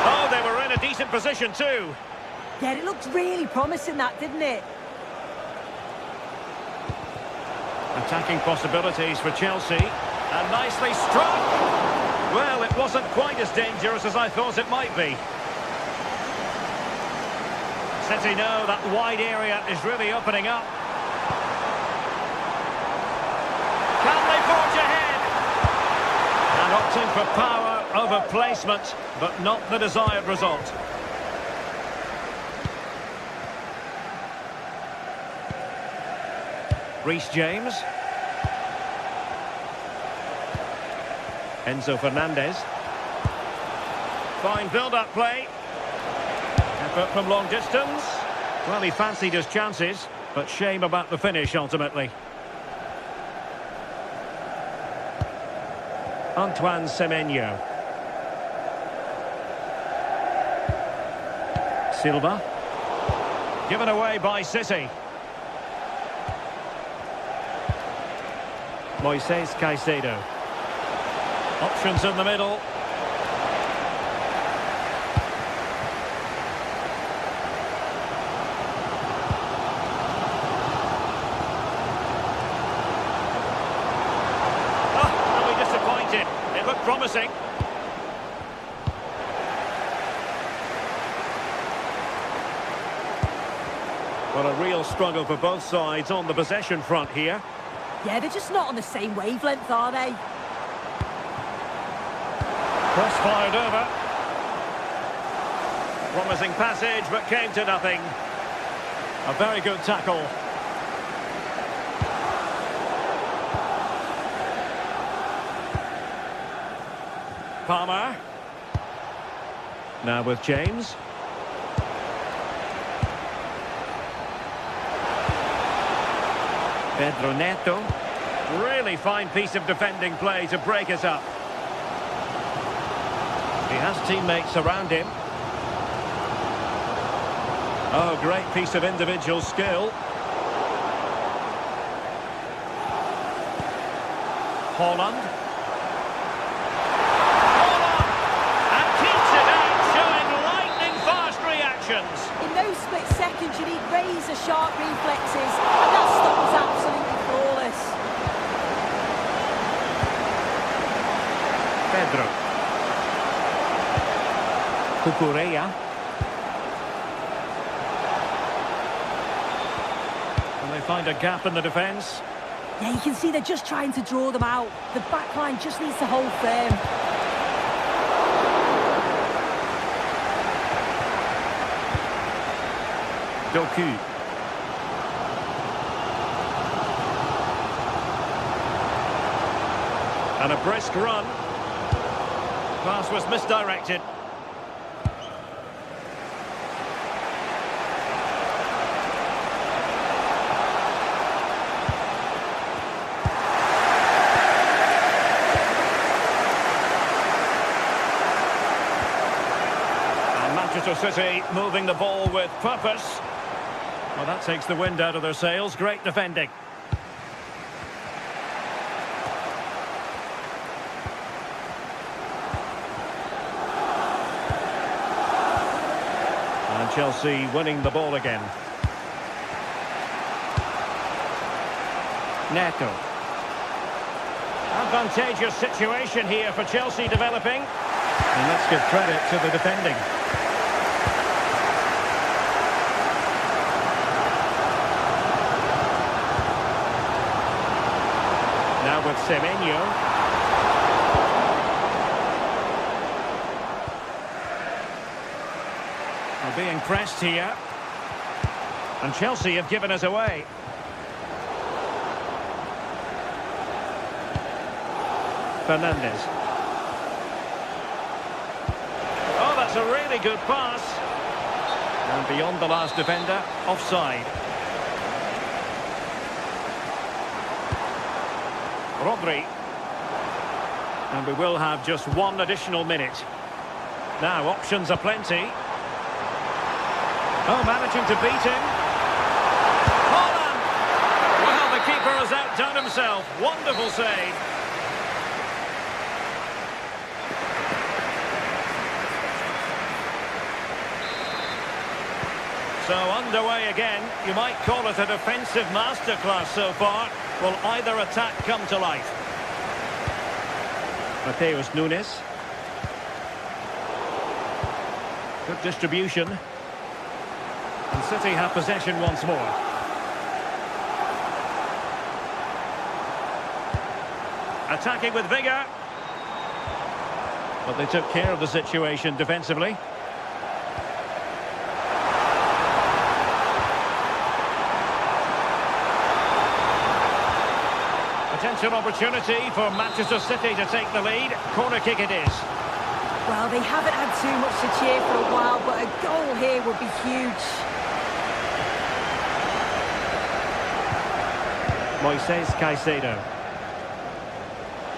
Oh, they were in a decent position too. Yeah, it looked really promising, that, didn't it? Attacking possibilities for Chelsea. And nicely struck. Well, it wasn't quite as dangerous as I thought it might be. City know that wide area is really opening up. Can they forge ahead? And opting for power over placement, but not the desired result. Reece James. Enzo Fernandez. Fine build-up play. Effort from long distance. Well, he fancied his chances, but shame about the finish ultimately. Antoine Semenyo. Silva. Given away by City. Moises Caicedo. Options in the middle. Really disappointed. It looked promising. Well, a real struggle for both sides on the possession front here. Yeah, they're just not on the same wavelength, are they? Cross fired over. Promising passage, but came to nothing. A very good tackle. Palmer. Now with James. Pedro Neto. Really fine piece of defending play to break us up. He has teammates around him. Oh, great piece of individual skill. Haaland. Haaland! And keeps it out, showing lightning-fast reactions. In those split seconds, you need razor-sharp reflexes, and that stop was absolutely flawless. Pedro. Cucurella. And they find a gap in the defence. Yeah, you can see they're just trying to draw them out. The back line just needs to hold firm. Doku. And a brisk run. Pass was misdirected. And Manchester City moving the ball with purpose. Well, that takes the wind out of their sails. Great defending. And Chelsea winning the ball again. Neto. Advantageous situation here for Chelsea developing. And let's give credit to the defending. with Semenyo. They're being pressed here. And Chelsea have given us away. Fernandes. Oh, that's a really good pass. And beyond the last defender, offside. Rodri. And we will have just one additional minute. Now, options are plenty. Oh, managing to beat him. Holland! Well, the keeper has outdone himself. Wonderful save. So underway again. You might call it a defensive masterclass so far. Will either attack come to life? Mateus Nunes. Good distribution. And City have possession once more. Attacking with vigour. But they took care of the situation defensively. Potential opportunity for Manchester City to take the lead. Corner kick it is. Well, they haven't had too much to cheer for a while, but a goal here would be huge. Moises Caicedo.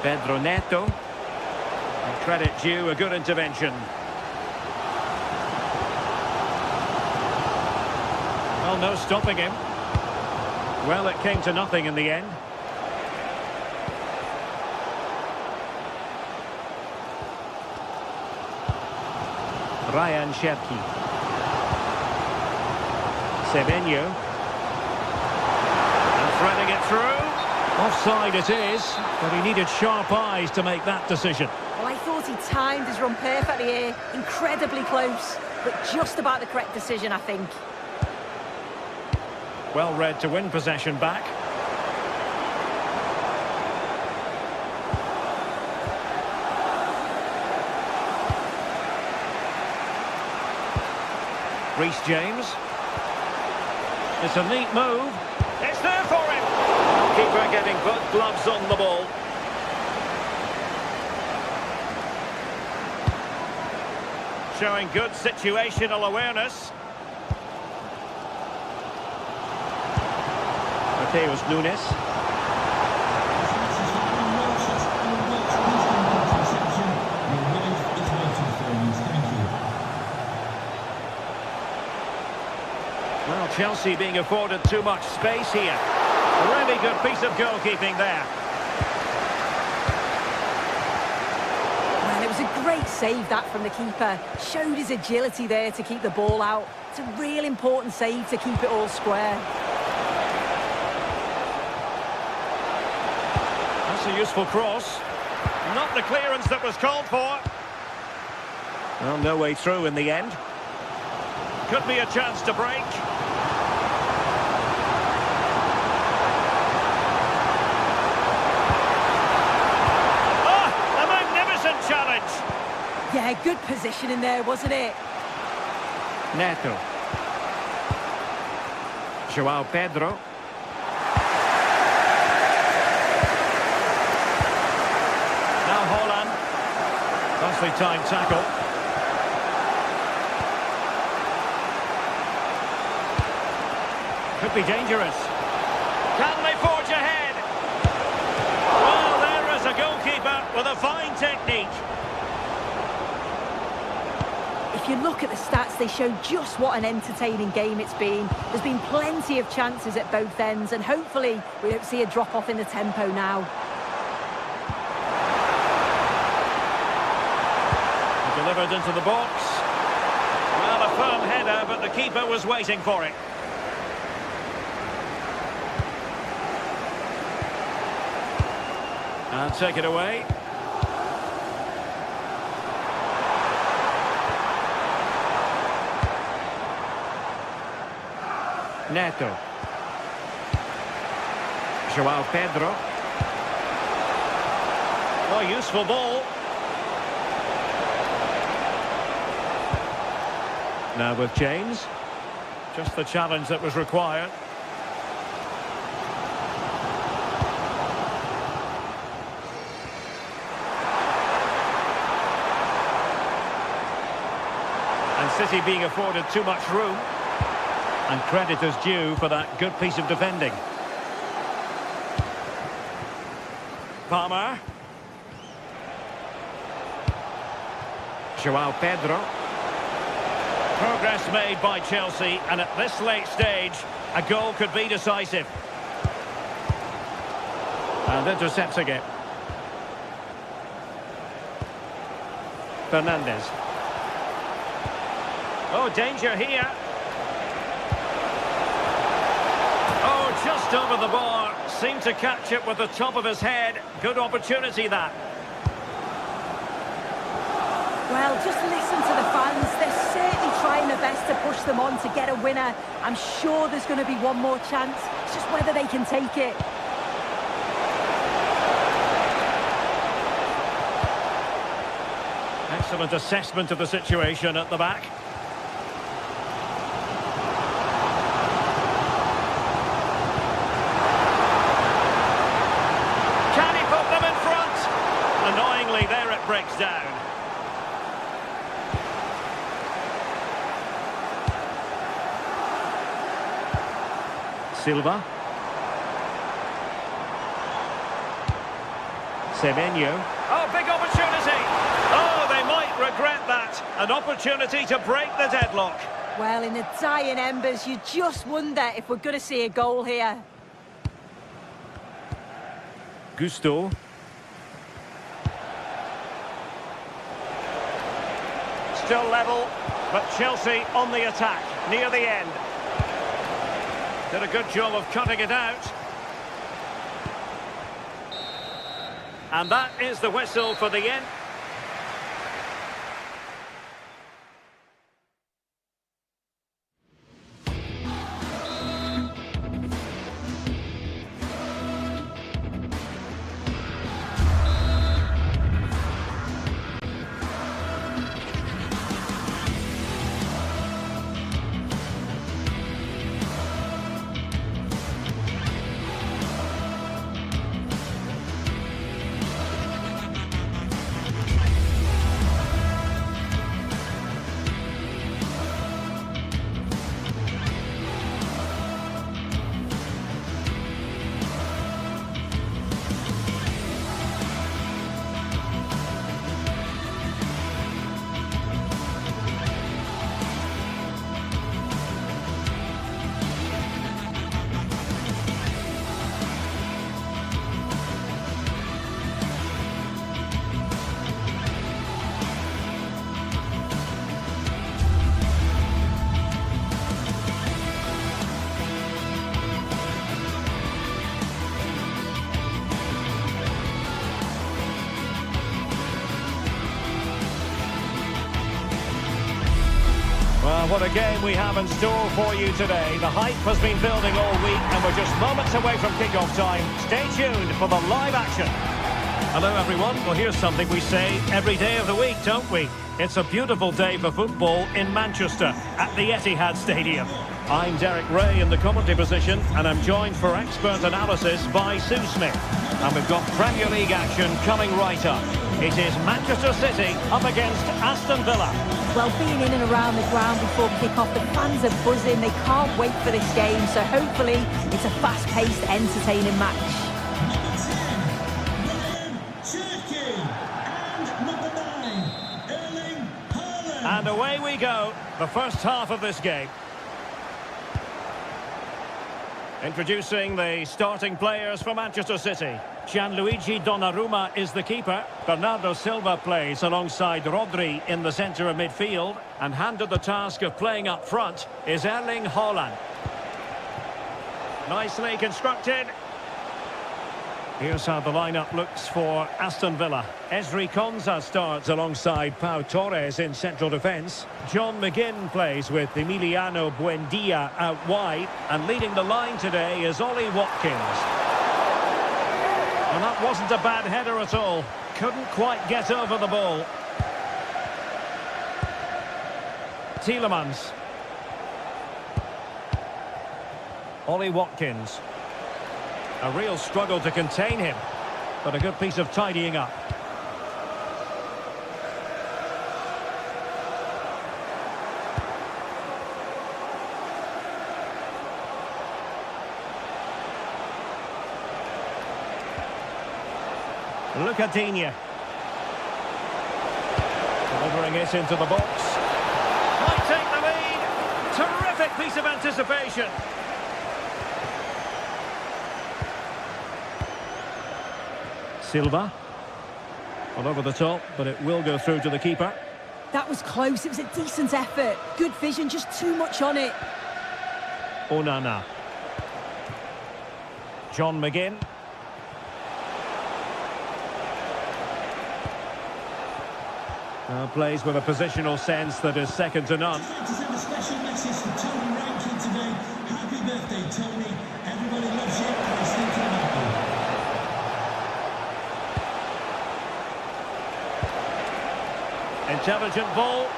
Pedro Neto. And credit due, a good intervention. Well, no stopping him. Well, it came to nothing in the end. Ryan Cherki. Semenyo. And threading it through. Offside it is, but he needed sharp eyes to make that decision. Well, I thought he timed his run perfectly here. Incredibly close, but just about the correct decision, I think. Well read to win possession back. Reece James. It's a neat move. It's there for him. Keeper getting both gloves on the ball. Showing good situational awareness. Mateus Nunes. Well, Chelsea being afforded too much space here. A really good piece of goalkeeping there. Well, it was a great save that from the keeper. Showed his agility there to keep the ball out. It's a real important save to keep it all square. That's a useful cross. Not the clearance that was called for. Well, no way through in the end. Could be a chance to break. Yeah, good position in there, wasn't it? Neto. João Pedro. Now Holland. Nicely timed tackle. Could be dangerous. Can they forge ahead? Well, there is a goalkeeper with a fine technique. If you look at the stats, they show just what an entertaining game it's been. There's been plenty of chances at both ends, and hopefully we don't see a drop-off in the tempo now. Delivered into the box. Well, a firm header, but the keeper was waiting for it. And take it away. Neto. João Pedro. Oh, useful ball. Now with James. Just the challenge that was required. And City being afforded too much room. And credit is due for that good piece of defending. Palmer. João Pedro. Progress made by Chelsea, and at this late stage, a goal could be decisive. And intercepting it. Fernandes. Oh, danger here. Oh, just over the bar. Seemed to catch it with the top of his head. Good opportunity, that. Well, just listen to the fans. They're certainly trying their best to push them on to get a winner. I'm sure there's going to be one more chance. It's just whether they can take it. Excellent assessment of the situation at the back. Can he put them in front? Annoyingly, there it breaks down. Silva. Semenyo. Oh, big opportunity. Oh, they might regret that. An opportunity to break the deadlock. Well, in the dying embers, you just wonder if we're going to see a goal here. Gusto. Still level, but Chelsea on the attack, near the end. Did a good job of cutting it out. And that is the whistle for the end. Well, what a game we have in store for you today. The hype has been building all week and we're just moments away from kick-off time. Stay tuned for the live action. Hello everyone. Well, here's something we say every day of the week, don't we? It's a beautiful day for football in Manchester at the Etihad Stadium. I'm Derek Ray in the commentary position and I'm joined for expert analysis by Sue Smith. And we've got Premier League action coming right up. It is Manchester City up against Aston Villa. Well, being in and around the ground before kick-off, the fans are buzzing. They can't wait for this game, so hopefully it's a fast-paced, entertaining match. And away we go, the first half of this game. Introducing the starting players for Manchester City. Gianluigi Donnarumma is the keeper. Bernardo Silva plays alongside Rodri in the centre of midfield. And handed the task of playing up front is Erling Haaland. Nicely constructed. Here's how the lineup looks for Aston Villa. Ezri Konsa starts alongside Pau Torres in central defence. John McGinn plays with Emiliano Buendia out wide. And leading the line today is Ollie Watkins. And that wasn't a bad header at all. Couldn't quite get over the ball. Tielemans. Ollie Watkins. A real struggle to contain him, but a good piece of tidying up. Lucadinha. Delivering it into the box. Might take the lead. Terrific piece of anticipation. Silva. All over the top, but it will go through to the keeper. That was close. It was a decent effort. Good vision, just too much on it. Onana. John McGinn. Plays with a positional sense that is second to none. I'd like to send a special message to Tony Rankin today. Happy birthday, Tony. Everybody loves you. And it's thinking about you. Intelligent ball.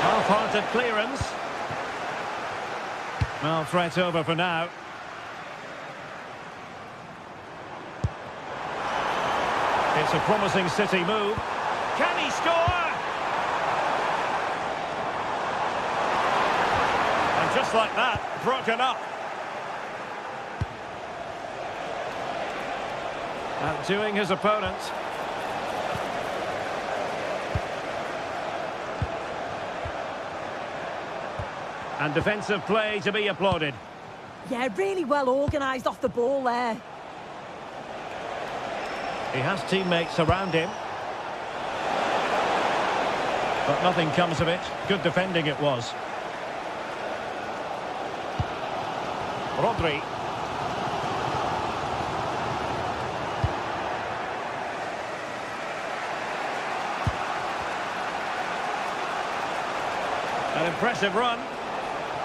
Half-hearted clearance. Well, threat over for now. It's a promising City move. Can he score? And just like that, broken up. Outdoing his opponent. And defensive play to be applauded. Yeah, really well organised off the ball there. He has teammates around him. But nothing comes of it. Good defending it was. Rodri. An impressive run.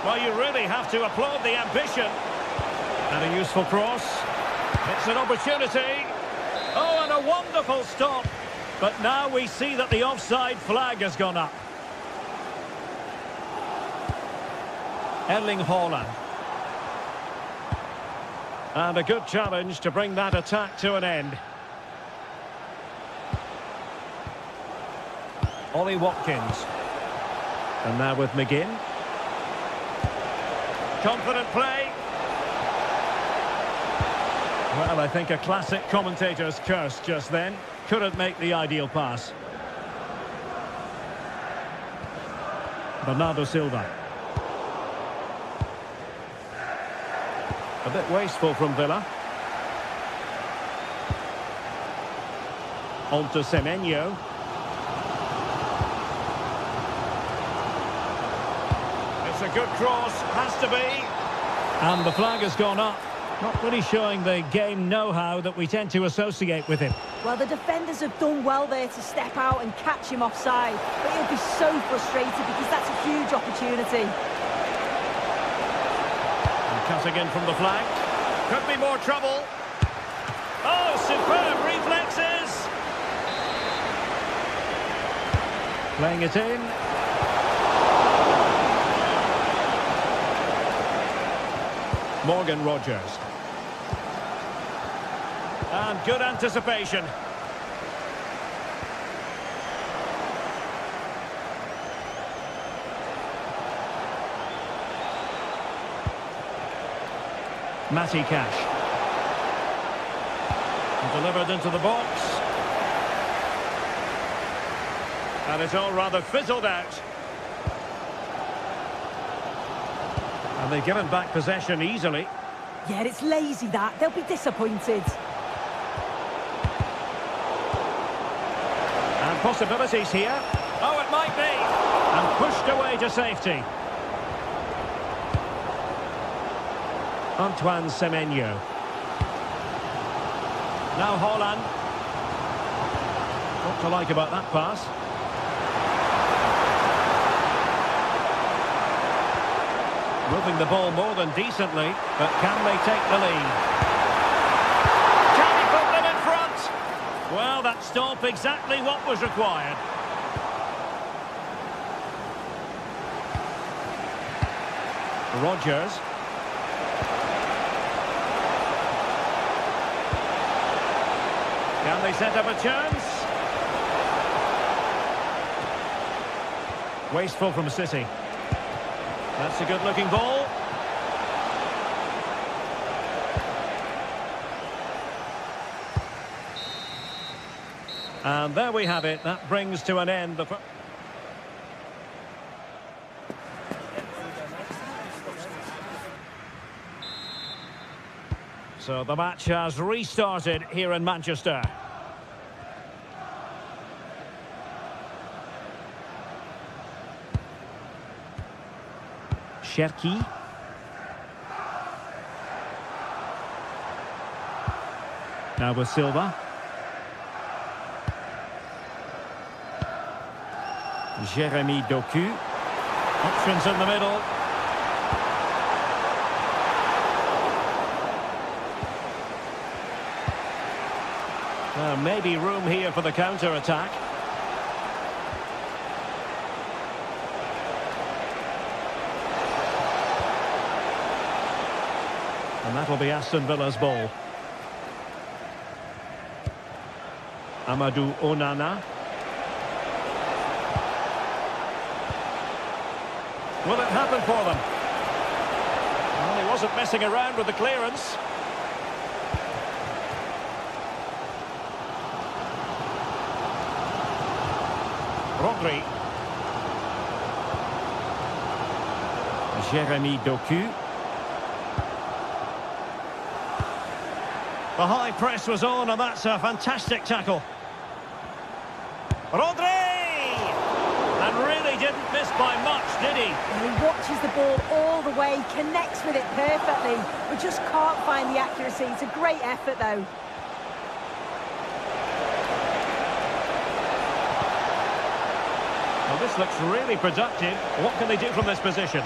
Well, you really have to applaud the ambition. And a useful cross. It's an opportunity. Oh, and a wonderful stop. But now we see that the offside flag has gone up. Erling Haaland. And a good challenge to bring that attack to an end. Ollie Watkins. And now with McGinn. Confident play. Well, I think a classic commentator's curse just then. Couldn't make the ideal pass. Bernardo Silva. A bit wasteful from Villa. On to Semenyo. It's a good cross, has to be. And the flag has gone up. Not really showing the game know-how that we tend to associate with him. Well, the defenders have done well there to step out and catch him offside. But he'll be so frustrated because that's a huge opportunity. And cutting in from the flank. Could be more trouble. Oh, superb reflexes! Playing it in. Morgan Rogers. And good anticipation. Matty Cash. Delivered into the box. And it's all rather fizzled out. And they've given back possession easily. Yeah, it's lazy that. They'll be disappointed. And possibilities here. Oh, it might be. And pushed away to safety. Antoine Semenyo. Now Haaland. What to like about that pass? Moving the ball more than decently, but can they take the lead? Can he put them in front? Well, that stop exactly what was required. Rodgers. Can they set up a chance? Wasteful from City. That's a good-looking ball. And there we have it. That brings to an end the... So the match has restarted here in Manchester. Cherki. Now with Silva. Jeremy Doku. Options in the middle. Maybe room here for the counter-attack. And that'll be Aston Villa's ball. Amadou Onana. Will it happen for them? Well, he wasn't messing around with the clearance. Rodri. Jeremy Doku. The high press was on, and that's a fantastic tackle. Rodri! And really didn't miss by much, did he? He watches the ball all the way, connects with it perfectly, but just can't find the accuracy. It's a great effort, though. Well, this looks really productive. What can they do from this position?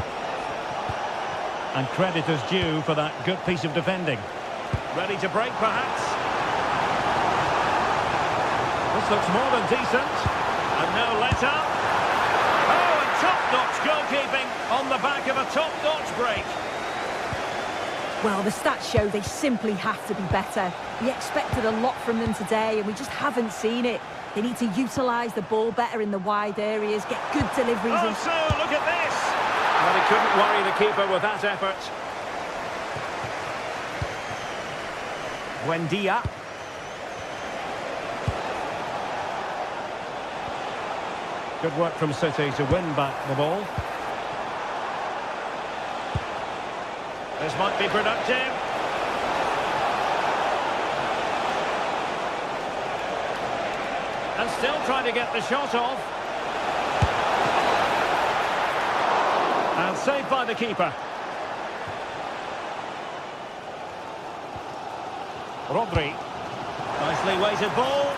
And credit is due for that good piece of defending. Ready to break, perhaps? This looks more than decent. And no let-up. Oh, and top-notch goalkeeping on the back of a top-notch break. Well, the stats show they simply have to be better. We expected a lot from them today, and we just haven't seen it. They need to utilise the ball better in the wide areas, get good deliveries. Oh, so look at this! Well, he couldn't worry the keeper with that effort. Buendia. Good work from City to win back the ball. This might be productive. And still trying to get the shot off. And saved by the keeper. Rodri. Nicely weighted ball.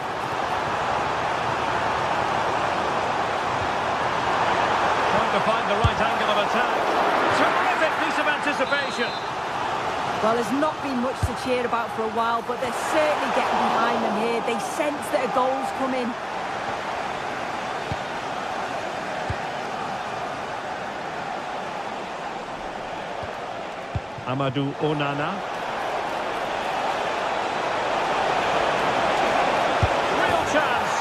Trying to find the right angle of attack. Terrific piece of anticipation. Well, there's not been much to cheer about for a while, but they're certainly getting behind them here. They sense that a goal's coming. Amadou Onana. Real chance.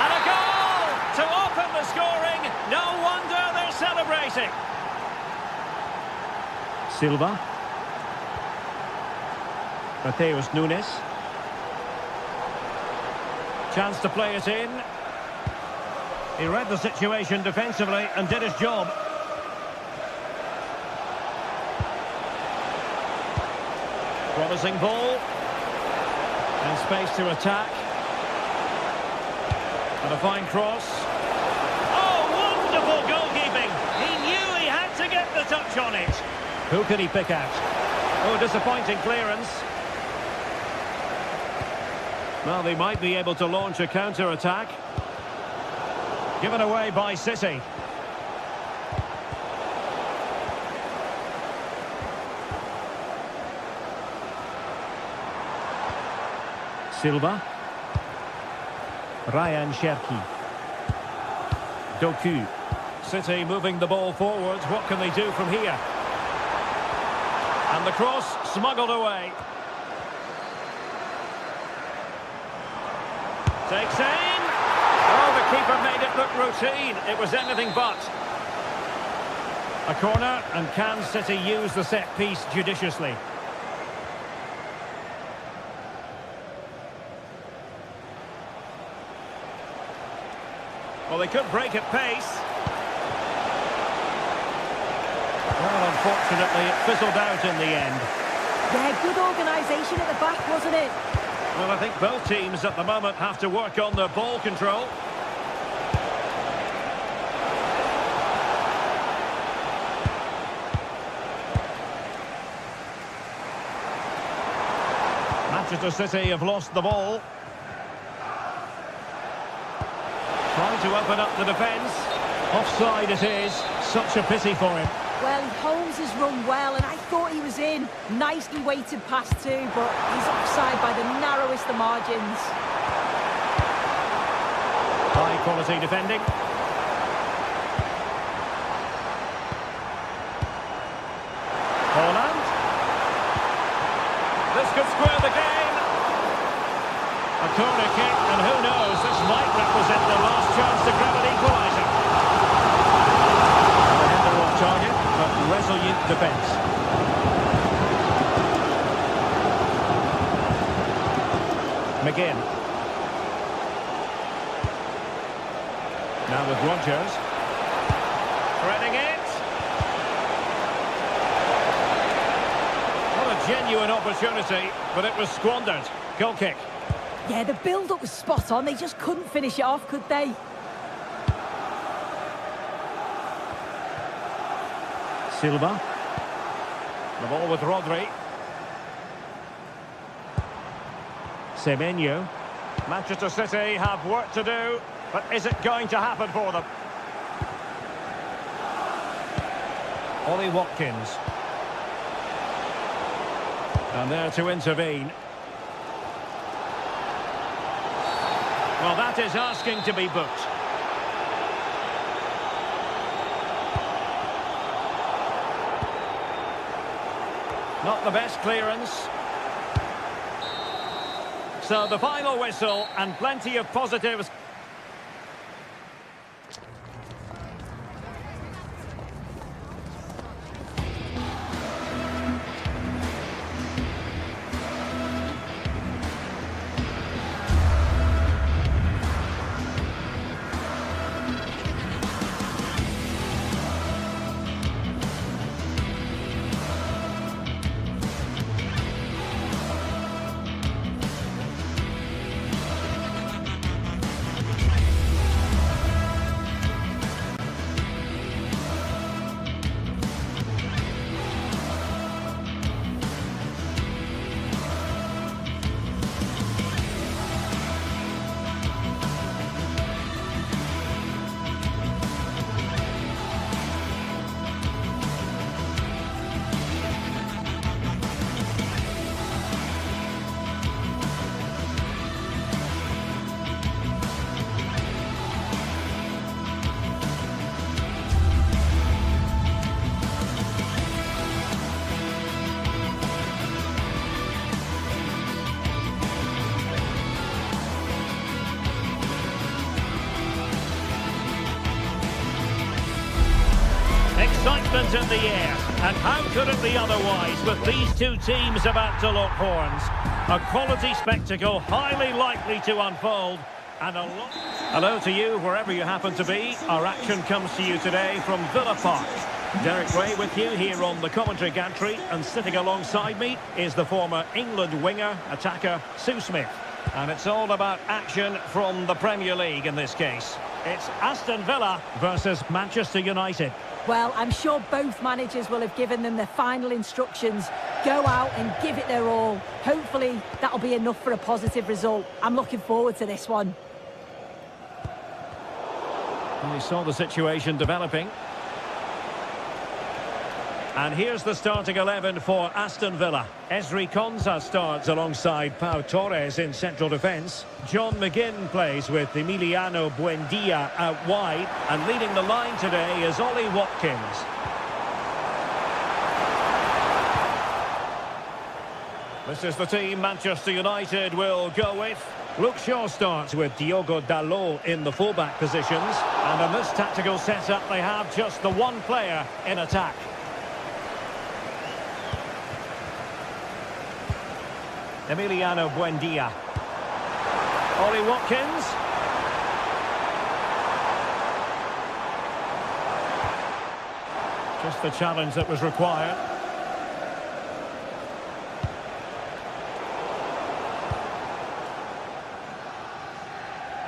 And a goal to open the scoring. No wonder they're celebrating. Silva. Mateus Nunes. Chance to play it in. He read the situation defensively and did his job. Promising ball. And space to attack. And a fine cross. Oh, wonderful goalkeeping. He knew he had to get the touch on it. Who can he pick out? Oh, disappointing clearance. Well, they might be able to launch a counter-attack. Given away by City. Silva. Ryan Cherki. Doku. City moving the ball forwards. What can they do from here? And the cross smuggled away. Takes aim. Oh, the keeper made it look routine. It was anything but. A corner, and can City use the set piece judiciously? Well, they could break at pace. Well, unfortunately, it fizzled out in the end. Yeah, good organisation at the back, wasn't it? Well, I think both teams at the moment have to work on their ball control. Manchester City have lost the ball. Trying to open up the defence. Offside it is. Such a pity for him. Well, Holmes has run well, and I thought he was in. Nicely weighted pass too, but he's offside by the narrowest of margins. High quality defending. Holland. This could square the game. A corner kick, and who knows, this might represent the last chance to grab an equaliser. The header off target, but resolute defence. McGinn. Now with Rodgers. Threading it. What a genuine opportunity, but it was squandered. Goal kick. Yeah, the build-up was spot on. They just couldn't finish it off, could they? Silva. The ball with Rodri. Semenyo. Manchester City have work to do, but is it going to happen for them? Ollie Watkins. And there to intervene. Well, that is asking to be booked. Not the best clearance. So the final whistle and plenty of positives. Excitement in the air, and how could it be otherwise with these two teams about to lock horns? A quality spectacle highly likely to unfold, and a lot... Hello to you wherever you happen to be. Our action comes to you today from Villa Park. Derek Ray with you here on the commentary gantry, and sitting alongside me is the former England winger, attacker, Sue Smith. And it's all about action from the Premier League in this case. It's Aston Villa versus Manchester United. Well, I'm sure both managers will have given them their final instructions. Go out and give it their all. Hopefully, that'll be enough for a positive result. I'm looking forward to this one. We saw the situation developing. And here's the starting 11 for Aston Villa. Ezri Konsa starts alongside Pau Torres in central defence. John McGinn plays with Emiliano Buendia out wide. And leading the line today is Ollie Watkins. This is the team Manchester United will go with. Luke Shaw starts with Diogo Dalot in the fullback positions. And in this tactical setup, they have just the one player in attack. Emiliano Buendia. Ollie Watkins. Just the challenge that was required.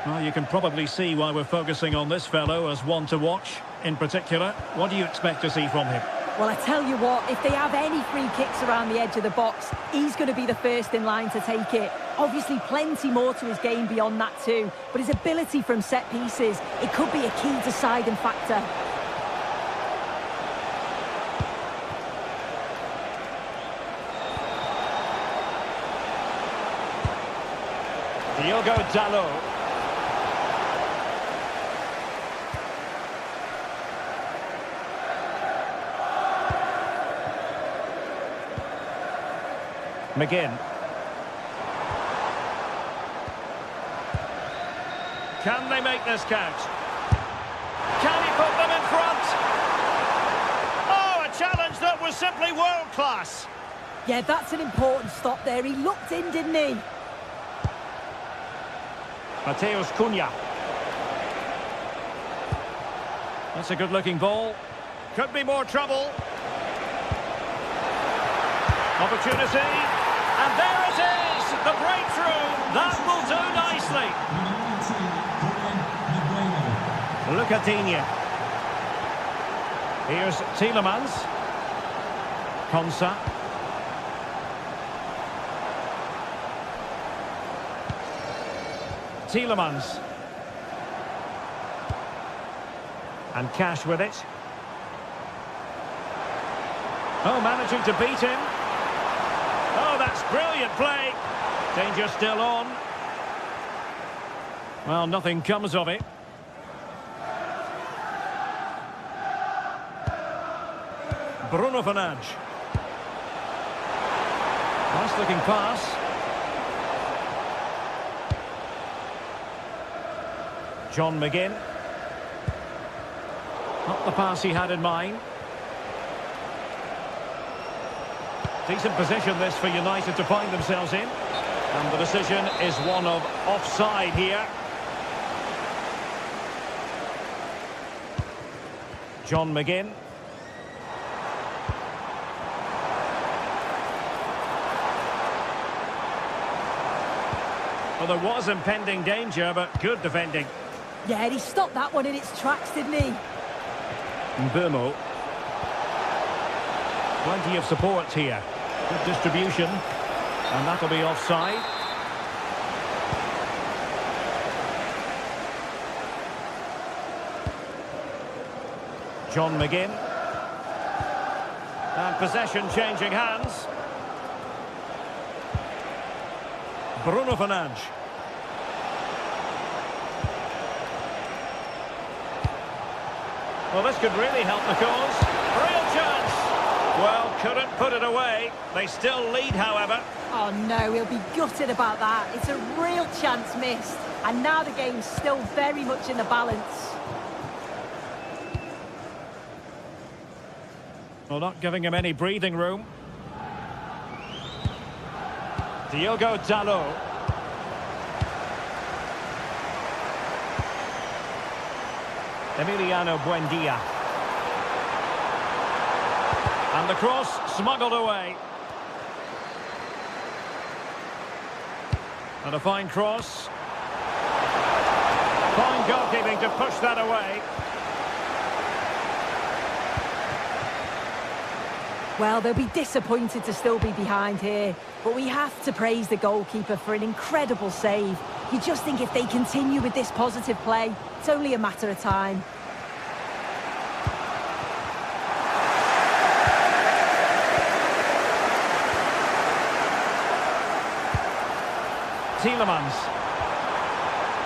Well, you can probably see why we're focusing on this fellow as one to watch. In particular, what do you expect to see from him? Well, I tell you what, if they have any free kicks around the edge of the box, he's going to be the first in line to take it. Obviously, plenty more to his game beyond that too, but his ability from set pieces, it could be a key deciding factor. Diogo Dalot. McGinn. Can they make this count? Can he put them in front? Oh, a challenge that was simply world class. Yeah, that's an important stop there. He looked in, didn't he? Mateus Cunha. That's a good-looking ball. Could be more trouble. Opportunity. And there it is! The breakthrough! That will do nicely. Lucadinha. Here's Tielemans. Konsa. Tielemans. And Cash with it. Oh, managing to beat him. Oh, that's brilliant play. Danger still on. Well, nothing comes of it. Bruno Fernandes. Nice looking pass. John McGinn. Not the pass he had in mind. Decent position this for United to find themselves in. And the decision is one of offside here. John McGinn. Well, there was impending danger, but good defending. Yeah, he stopped that one in its tracks, didn't he? Mbeumo. Plenty of support here. Good distribution. And that'll be offside. John McGinn. And possession changing hands. Bruno Fernandes. Well, this could really help the cause. Real chance. Well, couldn't put it away. They still lead, however. Oh, no, he'll be gutted about that. It's a real chance missed. And now the game's still very much in the balance. Well, not giving him any breathing room. Diogo Dalot. Emiliano Buendia. And the cross smuggled away. And a fine cross. Fine goalkeeping to push that away. Well, they'll be disappointed to still be behind here, but we have to praise the goalkeeper for an incredible save. You just think if they continue with this positive play, it's only a matter of time. Tielemans.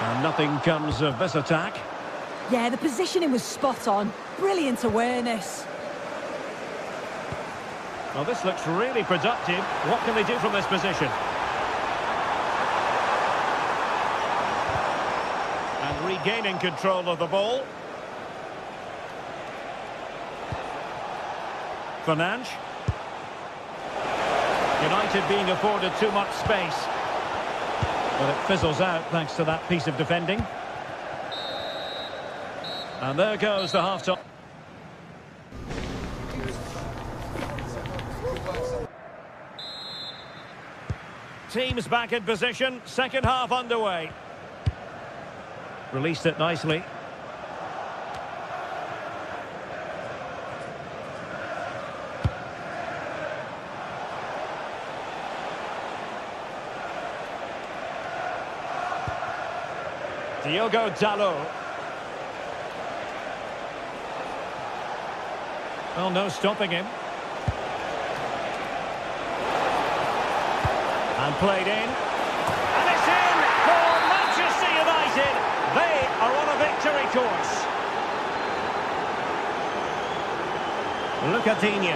And nothing comes of this attack. Yeah, the positioning was spot on. Brilliant awareness. Well, this looks really productive. What can they do from this position? And regaining control of the ball. Fernandes. United being afforded too much space. But it fizzles out thanks to that piece of defending. And there goes the half-time. Teams back in position, second half underway. Released it nicely. Diogo Dalot. Well, no stopping him. And played in. And it's in for Manchester United. They are on a victory course. Look at Digne.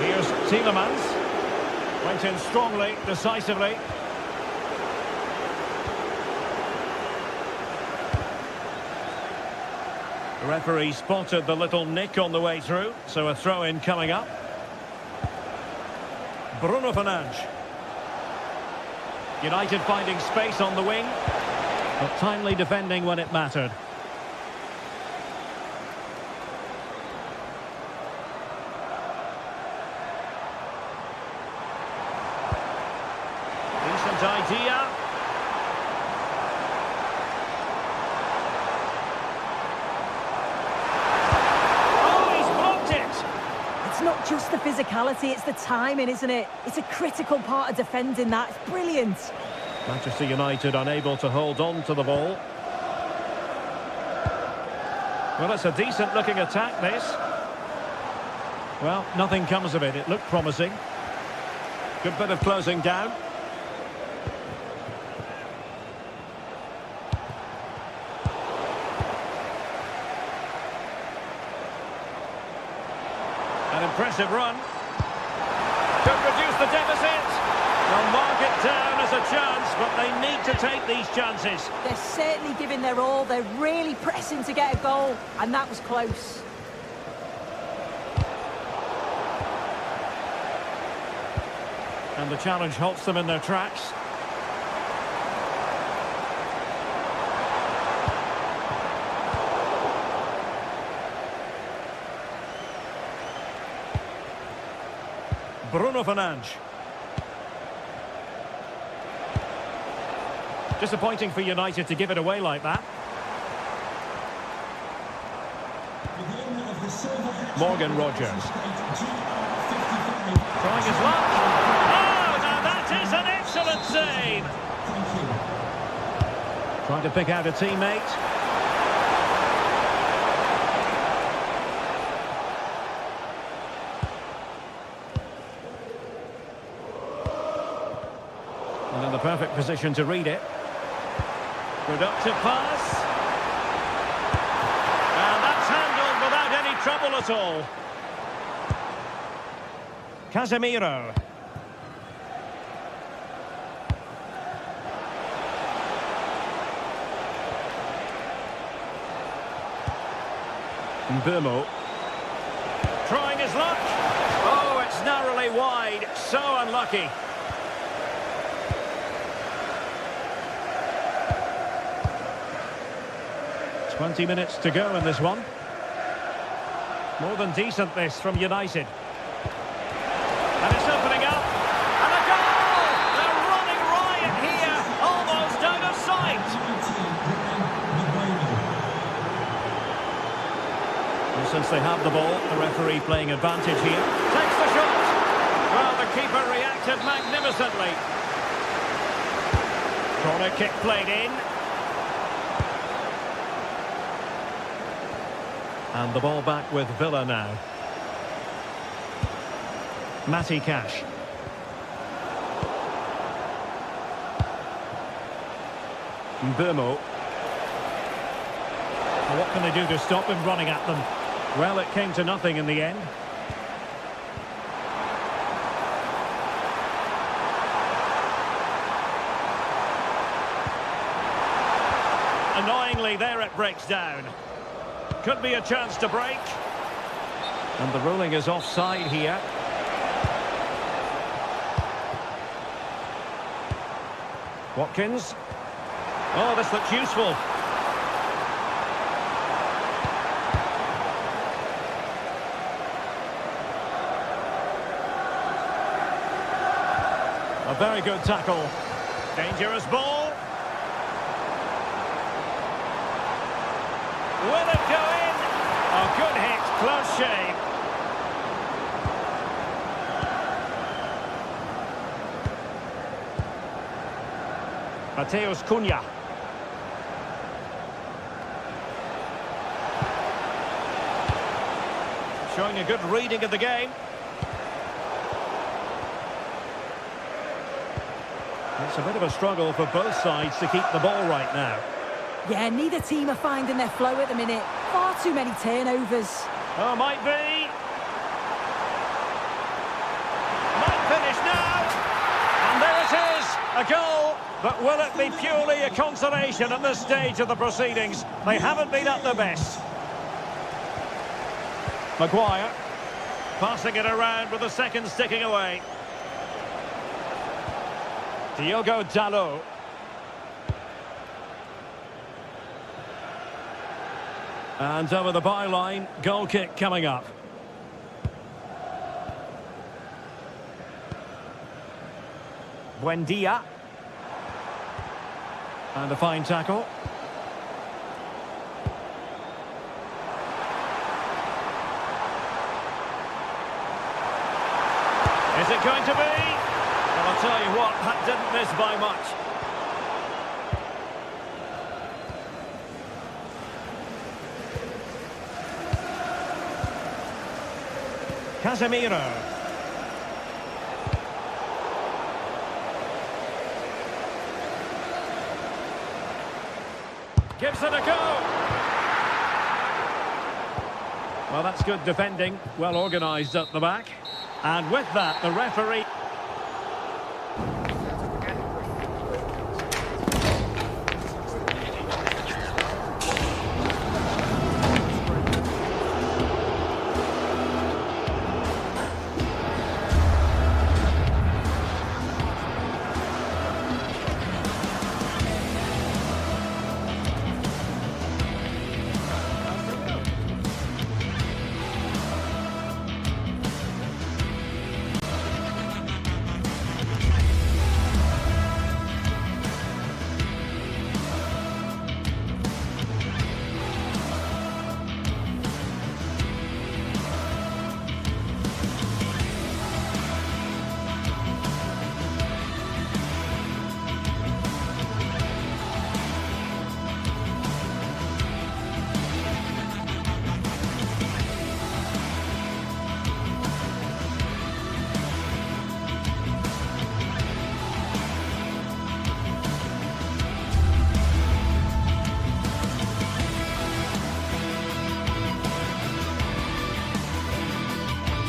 Here's Tielemans. Went in strongly, decisively. The referee spotted the little nick on the way through, so a throw-in coming up. Bruno Fernandes. United finding space on the wing, but timely defending when it mattered. Decent idea. It's not just the physicality, it's the timing, isn't it? It's a critical part of defending that. It's brilliant. Manchester United unable to hold on to the ball. Well, it's a decent-looking attack, this. Well, nothing comes of it. It looked promising. Good bit of closing down. An impressive run. Could reduce the deficit. They'll mark it down as a chance, but they need to take these chances. They're certainly giving their all. They're really pressing to get a goal, and that was close. And the challenge halts them in their tracks. Bruno Fernandes. Disappointing for United to give it away like that. Morgan Rogers. Trying his luck. Oh, now that is an excellent save. Trying to pick out a teammate. And in the perfect position to read it. Productive pass. And that's handled without any trouble at all. Casemiro. Mbeumo. Trying his luck. Oh, it's narrowly wide. So unlucky. "20 minutes to go in this one. More than decent, this, from United. And it's opening up. And a goal! They're running riot here, almost out of sight. And since they have the ball, the referee playing advantage here. Takes the shot. Well, the keeper reacted magnificently. Corner kick played in. And the ball back with Villa now. Matty Cash. Mbumo. What can they do to stop him running at them? Well, it came to nothing in the end. Annoyingly, there it breaks down. Could be a chance to break. And the ruling is offside here. Watkins. Oh, this looks useful. A very good tackle. Dangerous ball. Will it go in? A good hit, close shave. Mateus Cunha. Showing a good reading of the game. It's a bit of a struggle for both sides to keep the ball right now. Yeah, neither team are finding their flow at the minute. Far too many turnovers. Oh, might be. Might finish now. And there it is, a goal. But will it be purely a consolation at this stage of the proceedings? They haven't been at their best. Maguire passing it around with the seconds ticking away. Diogo Dalot. And over the byline, goal kick coming up. Buendia. And a fine tackle. Is it going to be? Well, I'll tell you what, that didn't miss by much. Casemiro. Gives it a go. Well, that's good defending. Well organised at the back. And with that, the referee...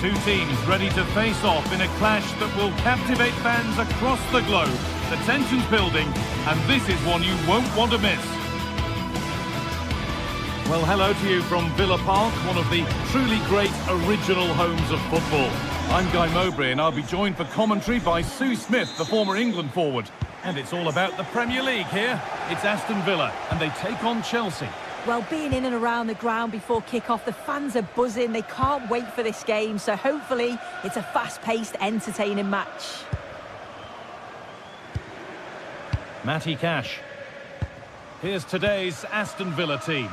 Two teams ready to face off in a clash that will captivate fans across the globe. The tension's building, and this is one you won't want to miss. Well, hello to you from Villa Park, one of the truly great original homes of football. I'm Guy Mowbray, and I'll be joined for commentary by Sue Smith, the former England forward. And it's all about the Premier League here. It's Aston Villa, and they take on Chelsea. Well, being in and around the ground before kick-off, the fans are buzzing. They can't wait for this game, so hopefully it's a fast-paced, entertaining match. Matty Cash. Here's today's Aston Villa team.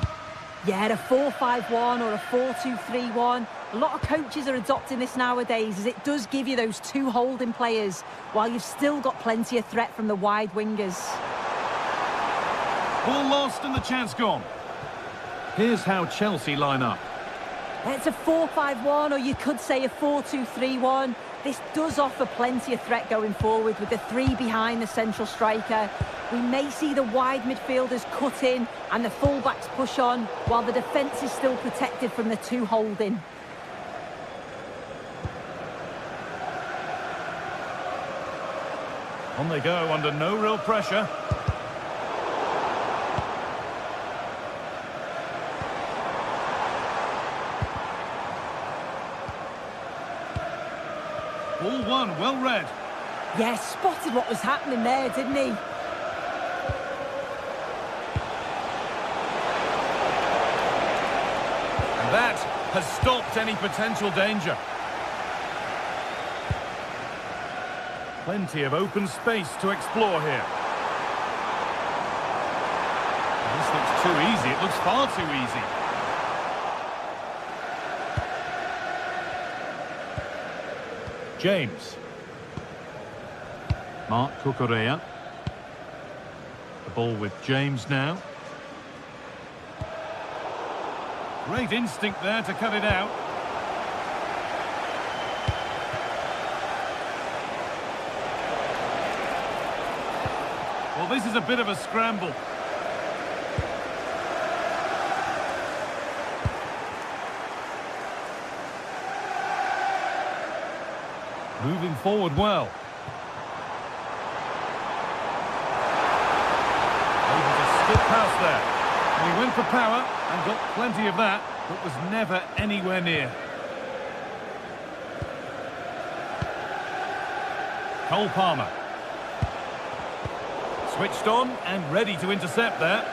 Yeah, a 4-5-1 or a 4-2-3-1. A lot of coaches are adopting this nowadays, as it does give you those two holding players, while you've still got plenty of threat from the wide wingers. Ball lost and the chance gone. Here's how Chelsea line up. It's a 4-5-1, or you could say a 4-2-3-1. this does offer plenty of threat going forward with the three behind the central striker. We may see the wide midfielders cut in and the full-backs push on, while the defence is still protected from the two holding. On they go under no real pressure. Ball one, well read. Yeah, spotted what was happening there, didn't he? And that has stopped any potential danger. Plenty of open space to explore here. This looks too easy. It looks far too easy. James. Mark Cucurella. The ball with James now. Great instinct there to cut it out. Well, this is a bit of a scramble. Moving forward well. Able to skip past there. He went for power and got plenty of that, but was never anywhere near. Cole Palmer. Switched on and ready to intercept there.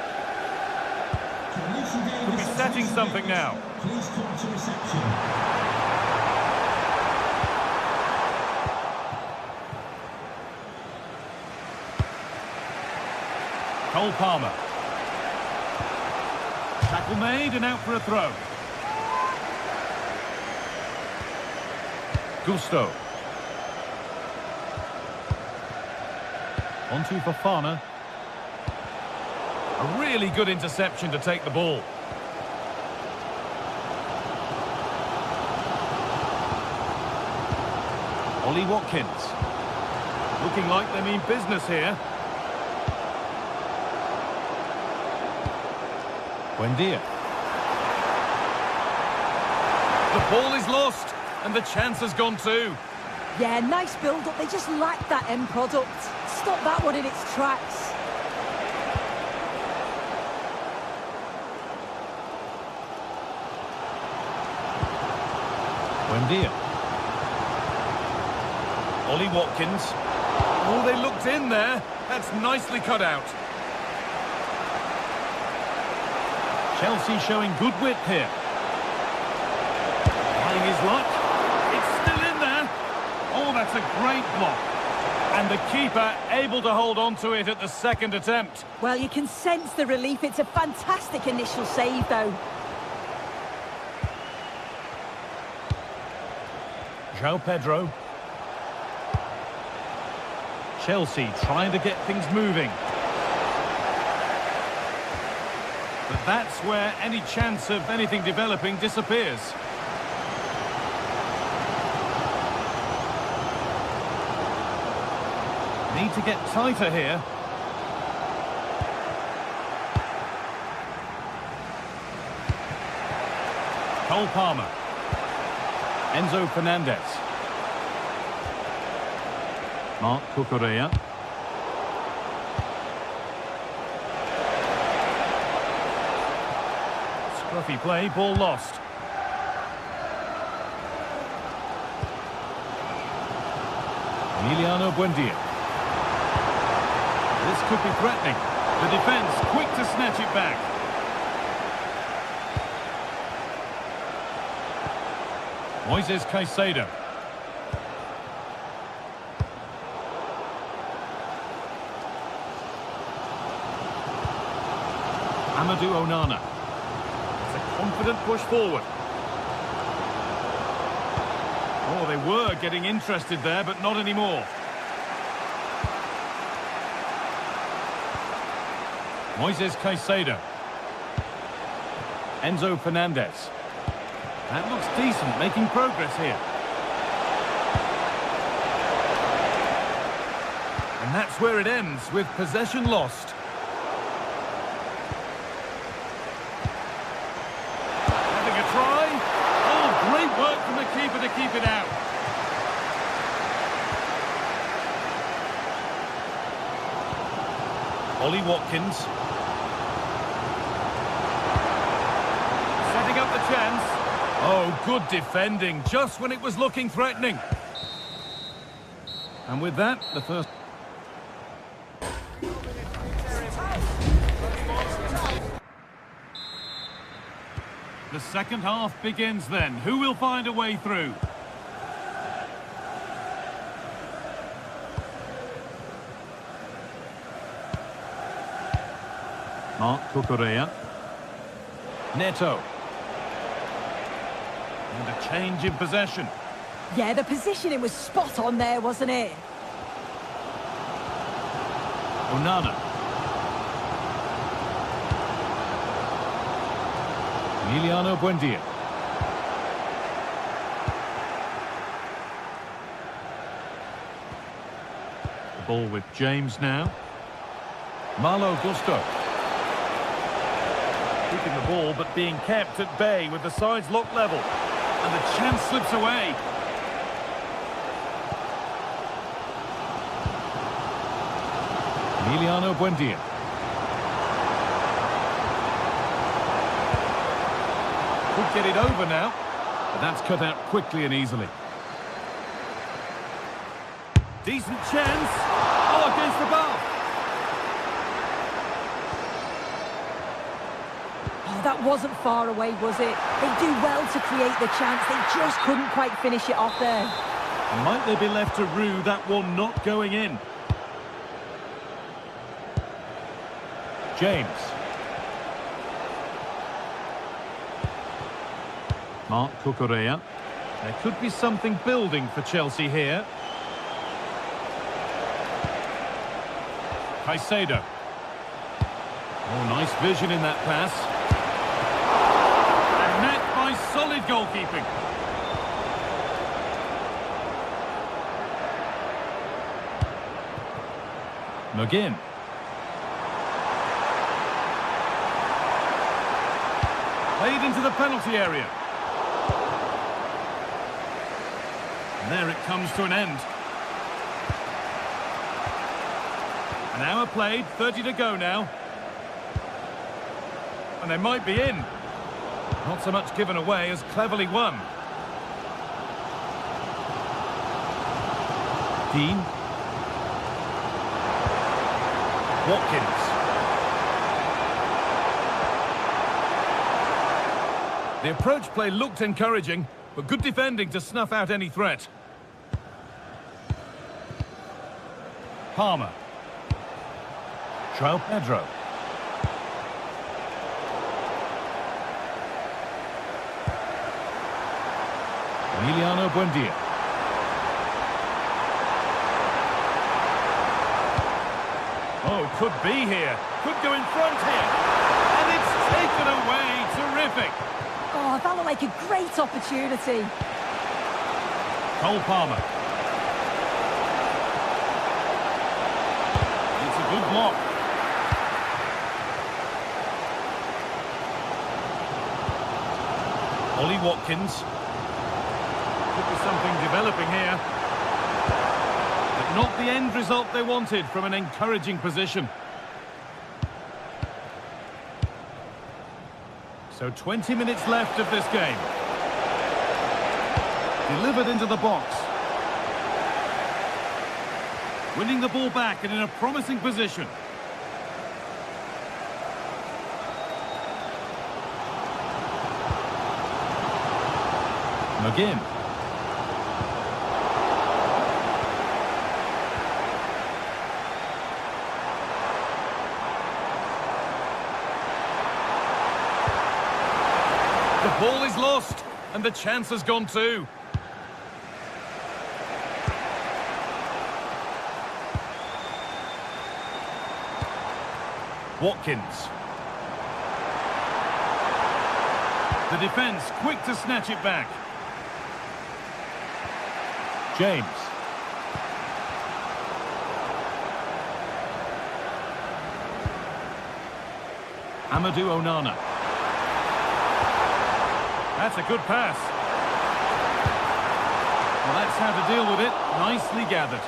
Could be setting something now. Please come to reception. Cole Palmer. Tackle made and out for a throw. Gusto. On to Fofana. A really good interception to take the ball. Ollie Watkins. Looking like they mean business here. Buendia. The ball is lost, and the chance has gone too. Yeah, nice build-up. They just lack that end product. Stop that one in its tracks. Buendia. Ollie Watkins. Oh, they looked in there. That's nicely cut out. Chelsea showing good width here. Trying his luck. It's still in there. Oh, that's a great block. And the keeper able to hold on to it at the second attempt. Well, you can sense the relief. It's a fantastic initial save, though. João Pedro. Chelsea trying to get things moving. But that's where any chance of anything developing disappears. Need to get tighter here. Cole Palmer. Enzo Fernandez. Mark Cucurella. Scruffy play, ball lost. Emiliano Buendia. This could be threatening. The defence quick to snatch it back. Moises Caicedo. Amadou Onana. It's a confident push forward. Oh, they were getting interested there, but not anymore. Moises Caicedo. Enzo Fernandez. That looks decent, making progress here. And that's where it ends, with possession lost. Having a try. Oh, great work from the keeper to keep it out. Ollie Watkins. Setting up the chance. Oh, good defending, just when it was looking threatening. And with that, the first... The second half begins then. Who will find a way through? Mark Cucurella. Neto. And a change in possession. Yeah, the positioning was spot on there, wasn't it? Onana. Emiliano Buendia. The ball with James now. Malo Gusto. Keeping the ball, but being kept at bay with the sides locked level. And the chance slips away. Emiliano Buendia. Could get it over now, but that's cut out quickly and easily. Decent chance. Oh, against the bar. Oh, that wasn't far away, was it? They do well to create the chance. They just couldn't quite finish it off there. Might they be left to rue that one not going in? James. Mark Cucurella. There could be something building for Chelsea here. Caicedo. Oh, nice vision in that pass. And met by solid goalkeeping. McGinn. Played into the penalty area. And there it comes to an end. An hour played, 30 to go now. And they might be in. Not so much given away as cleverly won. Dean. Watkins. The approach play looked encouraging, but good defending to snuff out any threat. Palmer. João Pedro. Emiliano Buendia. Oh, could be here. Could go in front here. And it's taken away. Terrific. Oh, that looked like a great opportunity. Cole Palmer. It's a good block. Ollie Watkins. Could be something developing here. But not the end result they wanted from an encouraging position. So 20 minutes left of this game. Delivered into the box. Winning the ball back and in a promising position. McGinn. The ball is lost, and the chance has gone too. Watkins. The defence quick to snatch it back. James. Amadou Onana. That's a good pass. Well, that's how to deal with it. Nicely gathered.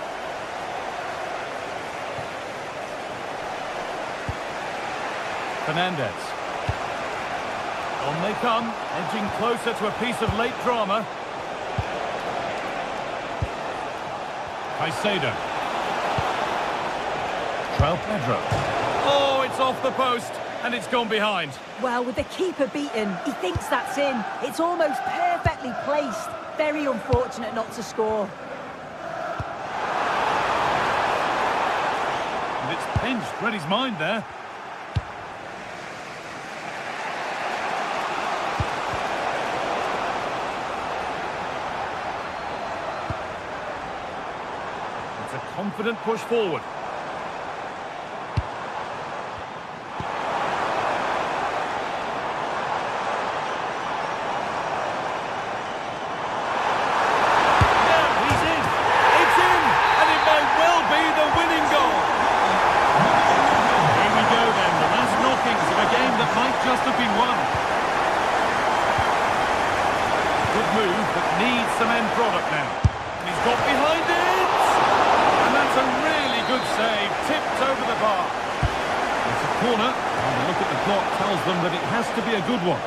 Fernandez. On they come, edging closer to a piece of late drama. Caicedo. João Pedro. Oh, it's off the post, and it's gone behind. Well, with the keeper beaten, he thinks that's in. It's almost perfectly placed. Very unfortunate not to score. And it's pinched, read his mind there. It's a confident push forward. Just have been won. Good move, but needs some end product now. And he's got behind it! And that's a really good save, tipped over the bar. It's a corner, and the look at the clock tells them that it has to be a good one.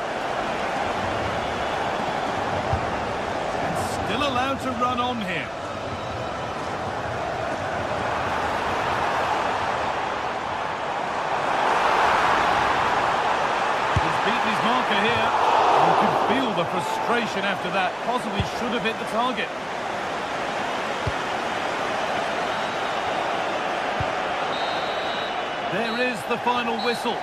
And still allowed to run on here. Beaten his marker here. You can feel the frustration after that. Possibly should have hit the target. There is the final whistle.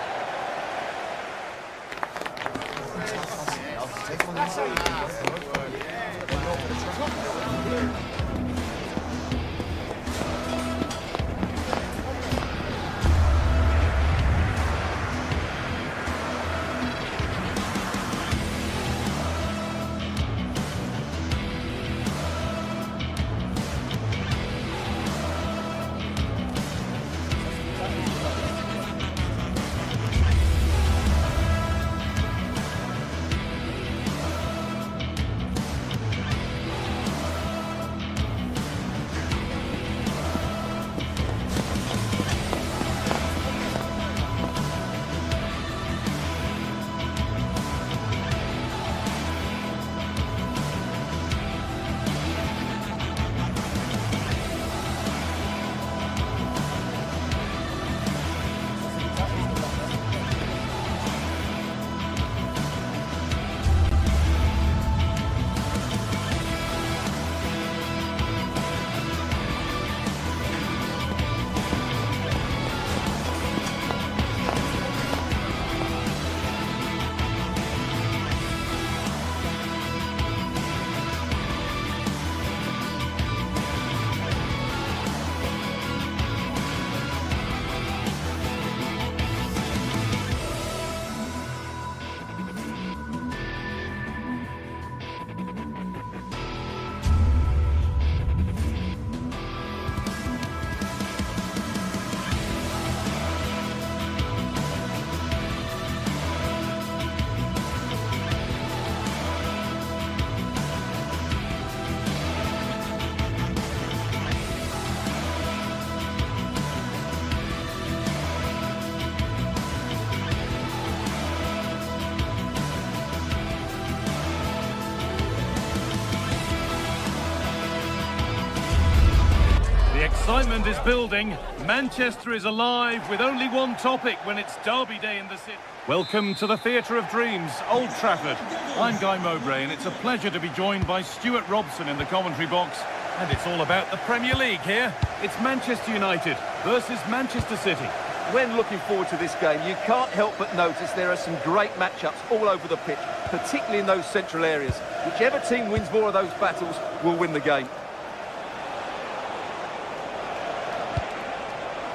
Excitement is building. Manchester is alive with only one topic when it's Derby Day in the city. Welcome to the Theatre of Dreams, Old Trafford. I'm Guy Mowbray, and it's a pleasure to be joined by Stuart Robson in the commentary box. And it's all about the Premier League here. It's Manchester United versus Manchester City. When looking forward to this game, you can't help but notice there are some great matchups all over the pitch, particularly in those central areas. Whichever team wins more of those battles will win the game.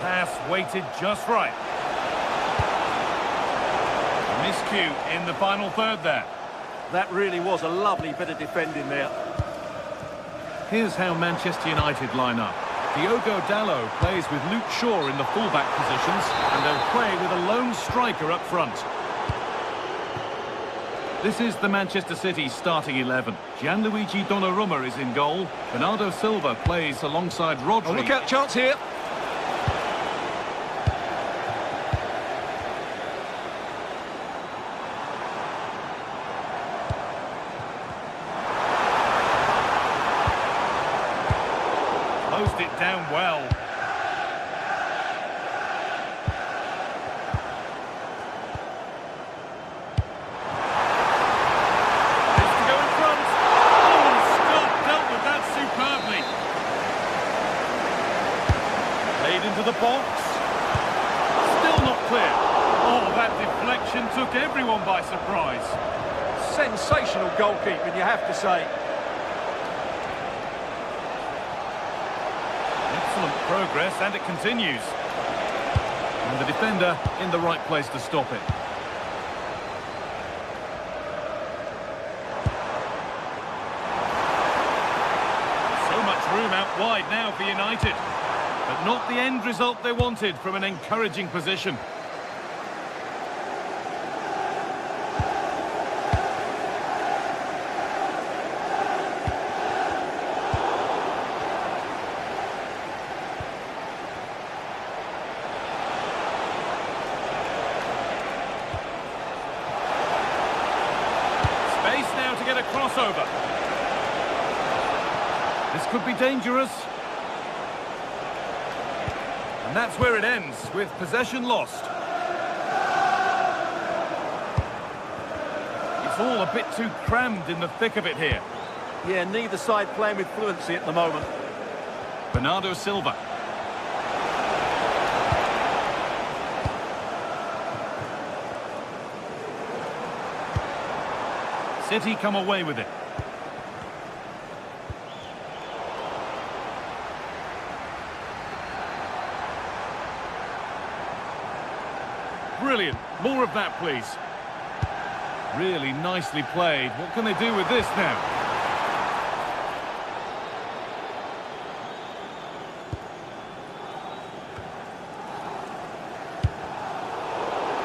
Pass weighted just right. Miscue in the final third there. That really was a lovely bit of defending there. Here's how Manchester United line up. Diogo Dalot plays with Luke Shaw in the fullback positions, and they'll play with a lone striker up front. This is the Manchester City starting 11. Gianluigi Donnarumma is in goal. Bernardo Silva plays alongside Rodri. Oh, look out, chance here. Closed it down well. Into the box. Still not clear. Oh, that deflection took everyone by surprise. Sensational goalkeeping, you have to say. Excellent progress, and it continues. And the defender in the right place to stop it. So much room out wide now for United. But not the end result they wanted from an encouraging position. Space now to get a crossover. This could be dangerous. And that's where it ends, with possession lost. It's all a bit too crammed in the thick of it here. Yeah, neither side playing with fluency at the moment. Bernardo Silva. City come away with it. Brilliant. More of that, please. Really nicely played. What can they do with this now?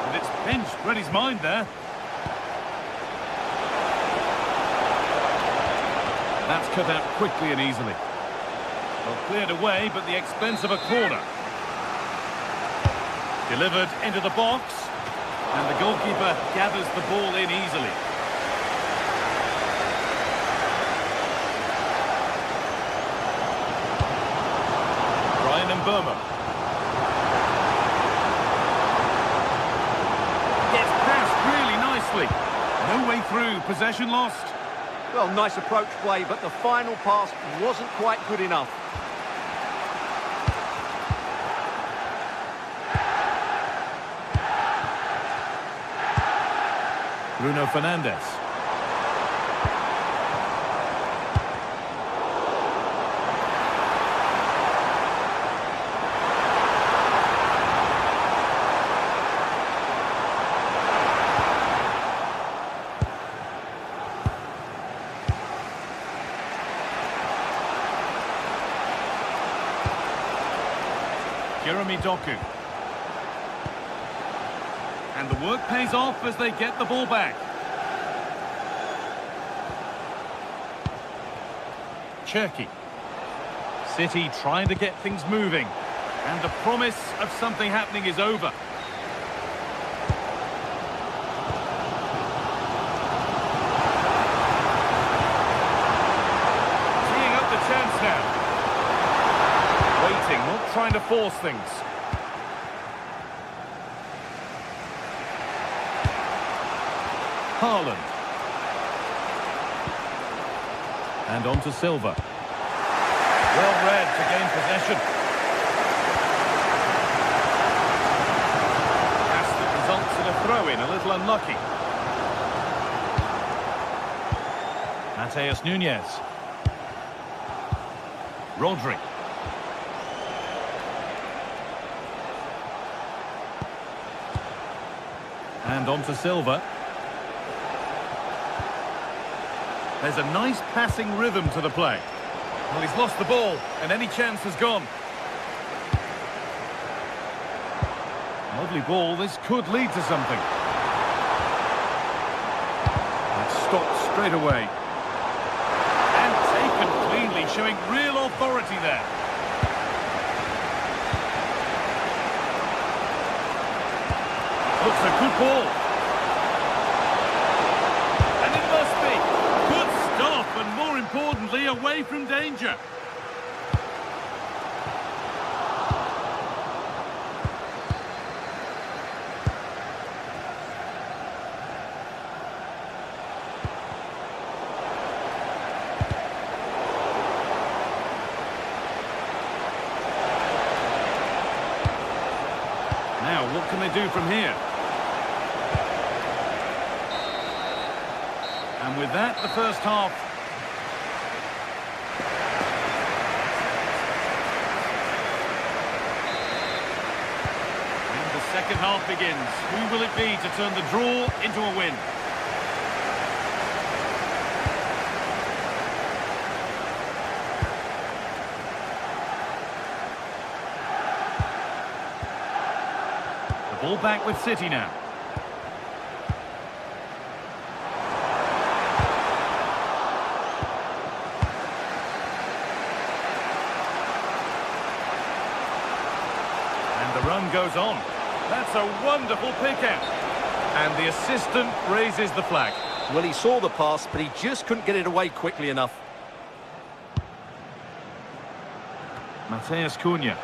And it's pinched. Read his mind there. That's cut out quickly and easily. Well, cleared away, but the expense of a corner. Delivered into the box, and the goalkeeper gathers the ball in easily. Brian Mbeumo. Gets past really nicely. No way through, possession lost. Well, nice approach play, but the final pass wasn't quite good enough. Bruno Fernandes. Jeremy Doku. And the work pays off as they get the ball back. Cherki. City trying to get things moving. And the promise of something happening is over. Teeing up the chance now. Waiting, not trying to force things. Haaland. And on to Silva. Well read to gain possession. That's the results in a throw-in, a little unlucky. Mateus Nunes. Rodri. And on to Silva. There's a nice passing rhythm to the play. Well, he's lost the ball, and any chance has gone. Lovely ball, this could lead to something. It's stopped straight away. And taken cleanly, showing real authority there. Looks a good ball. And it must be. Good stop, and more importantly, away from danger. Now, what can they do from here? And with that, the first half. And the second half begins. Who will it be to turn the draw into a win? The ball back with City now. The run goes on. That's a wonderful pick out. And the assistant raises the flag. Well, he saw the pass, but he just couldn't get it away quickly enough. Mateus Cunha.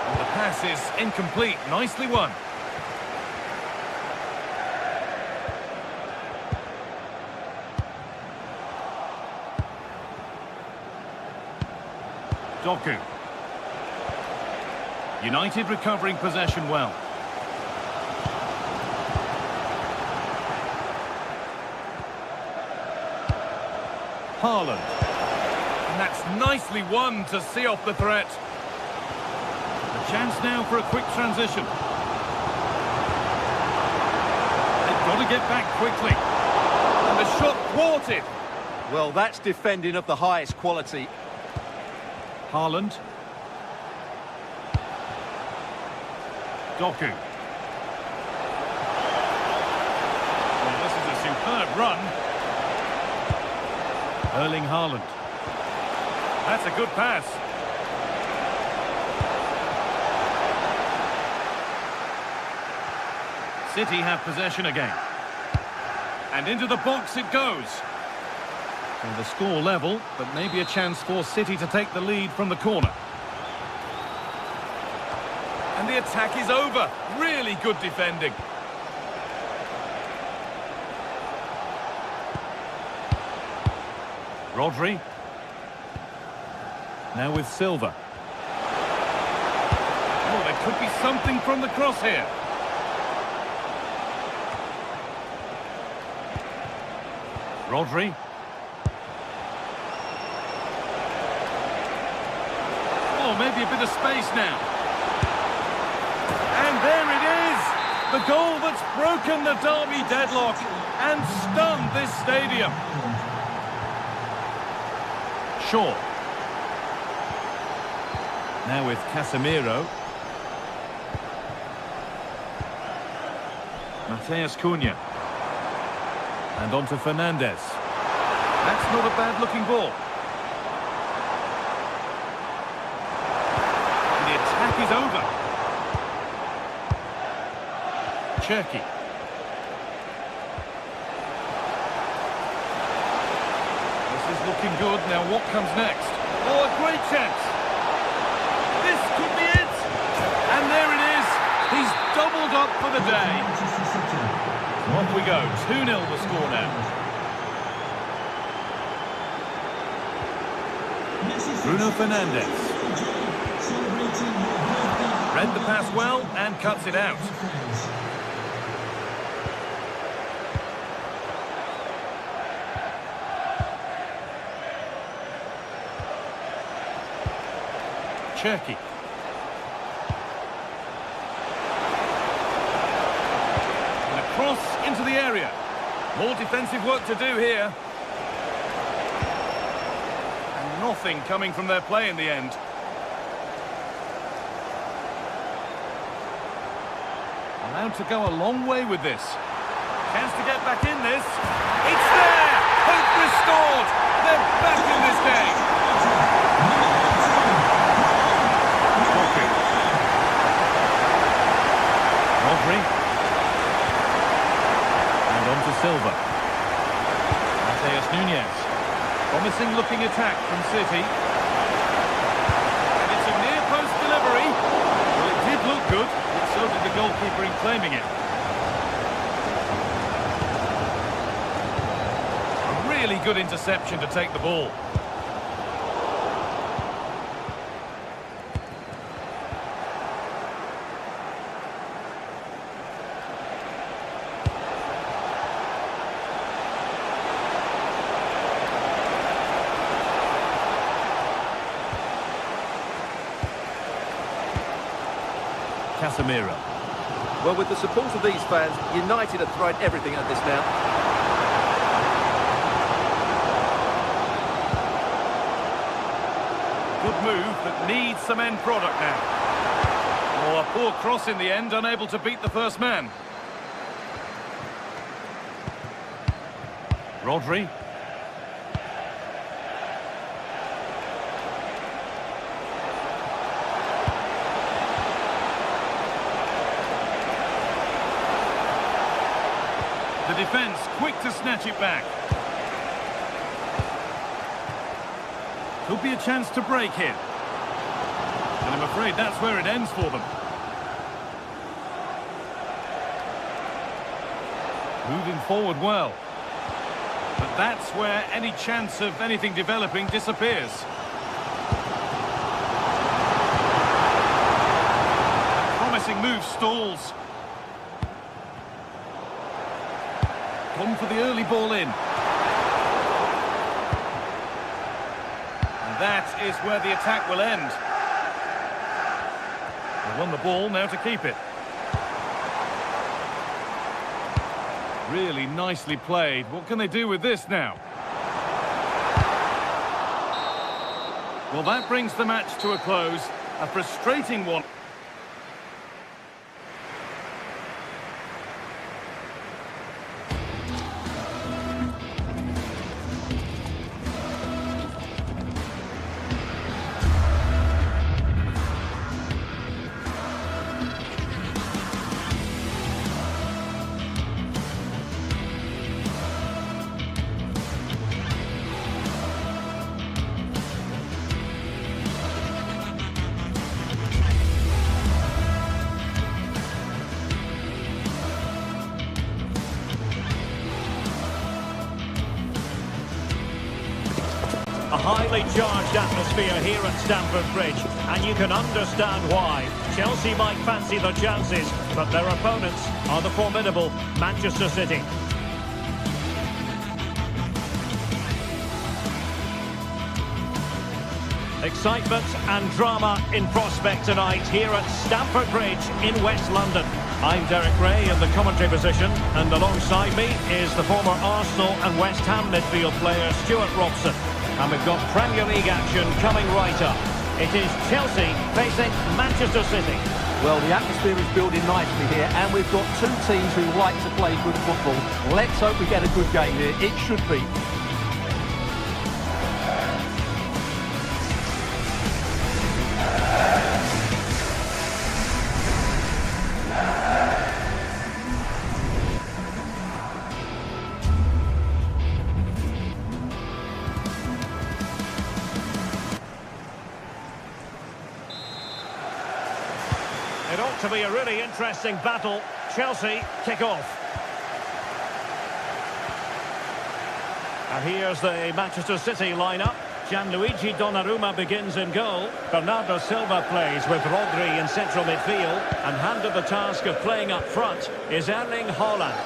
And the pass is incomplete. Nicely won. Doku. United recovering possession well. Haaland. And that's nicely won to see off the threat. A chance now for a quick transition. They've got to get back quickly. And the shot thwarted. Well, that's defending of the highest quality. Haaland. Doku. Well, this is a superb run. Erling Haaland. That's a good pass. City have possession again. And into the box it goes. Well, the score level, but maybe a chance for City to take the lead from the corner. And the attack is over. Really good defending. Rodri. Now with Silva. Oh, there could be something from the cross here. Rodri. Oh, maybe a bit of space now. And there it is! The goal that's broken the derby deadlock and stunned this stadium. Shaw. Now with Casemiro. Mateus Cunha. And on to Fernandes. That's not a bad-looking ball. And the attack is over. Cherki. This is looking good. Now what comes next? Oh, a great chance. This could be it. And there it is. He's doubled up for the day. Off we go. 2-0 the score now. Bruno Fernandes. Read the pass well and cuts it out. Cherki. And a cross into the area. More defensive work to do here. Nothing coming from their play in the end. Allowed to go a long way with this. Chance to get back in this. It's there! Hope restored! They're back in this game! Rodri. And on to Silva. Mateus Nunes. Promising looking attack from City. And it's a near post delivery. Well, it did look good, but so did the goalkeeper in claiming it. A really good interception to take the ball. Casemiro. Well, with the support of these fans, United are throwing everything at this now. Good move, but needs some end product now. Oh, a poor cross in the end, unable to beat the first man. Rodri. The defence quick to snatch it back. Could be a chance to break here. And I'm afraid that's where it ends for them. Moving forward well. But that's where any chance of anything developing disappears. A promising move stalls. Gone for the early ball in. And that is where the attack will end. They won the ball, now to keep it. Really nicely played. What can they do with this now? Well, that brings the match to a close. A frustrating one. A highly charged atmosphere here at Stamford Bridge, and you can understand why. Chelsea might fancy their chances, but their opponents are the formidable Manchester City. Excitement and drama in prospect tonight here at Stamford Bridge in West London. I'm Derek Ray in the commentary position, and alongside me is the former Arsenal and West Ham midfield player Stuart Robson. And we've got Premier League action coming right up. It is Chelsea facing Manchester City. Well, the atmosphere is building nicely here, and we've got two teams who like to play good football. Let's hope we get a good game here. It should be. It ought to be a really interesting battle. Chelsea kick off. And here's the Manchester City lineup. Gianluigi Donnarumma begins in goal. Bernardo Silva plays with Rodri in central midfield. And handed the task of playing up front is Erling Haaland.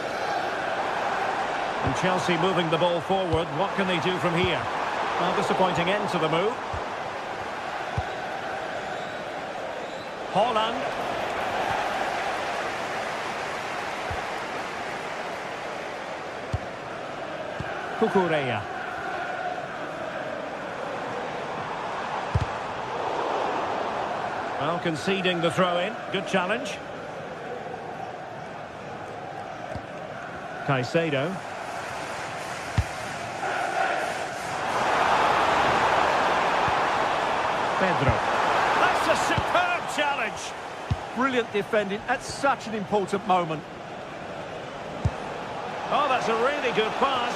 And Chelsea moving the ball forward. What can they do from here? Well, disappointing end to the move. Haaland. Cucurella. Now conceding the throw-in. Good challenge. Caicedo. Pedro. That's a superb challenge. Brilliant defending at such an important moment. Oh, that's a really good pass.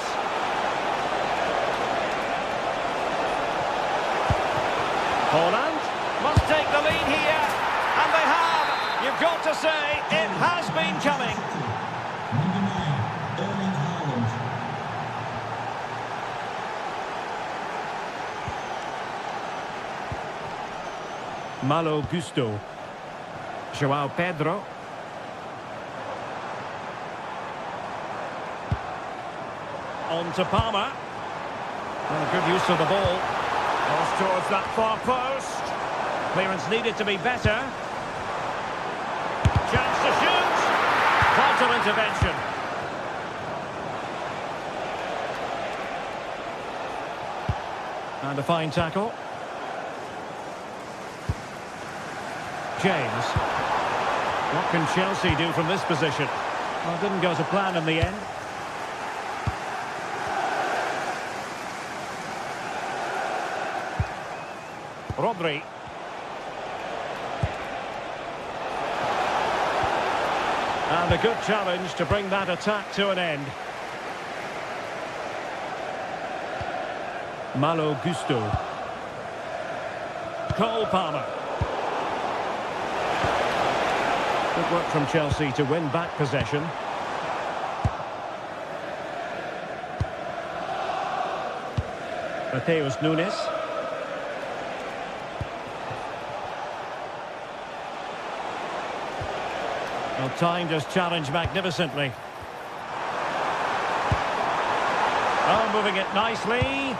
Holland must take the lead here. And they have. You've got to say, it has been coming. Number 9, Erling Haaland. Malo Gusto. Joao Pedro. On to Palmer. Well, good use of the ball. Cross towards that far post. Clearance needed to be better. Chance to shoot. Vital intervention. And a fine tackle. James. What can Chelsea do from this position? Well, it didn't go to plan in the end. Rodri. And a good challenge to bring that attack to an end. Malo Gusto. Cole Palmer. Good work from Chelsea to win back possession. Mateus Nunes. Well, timed his challenge magnificently. Oh, moving it nicely.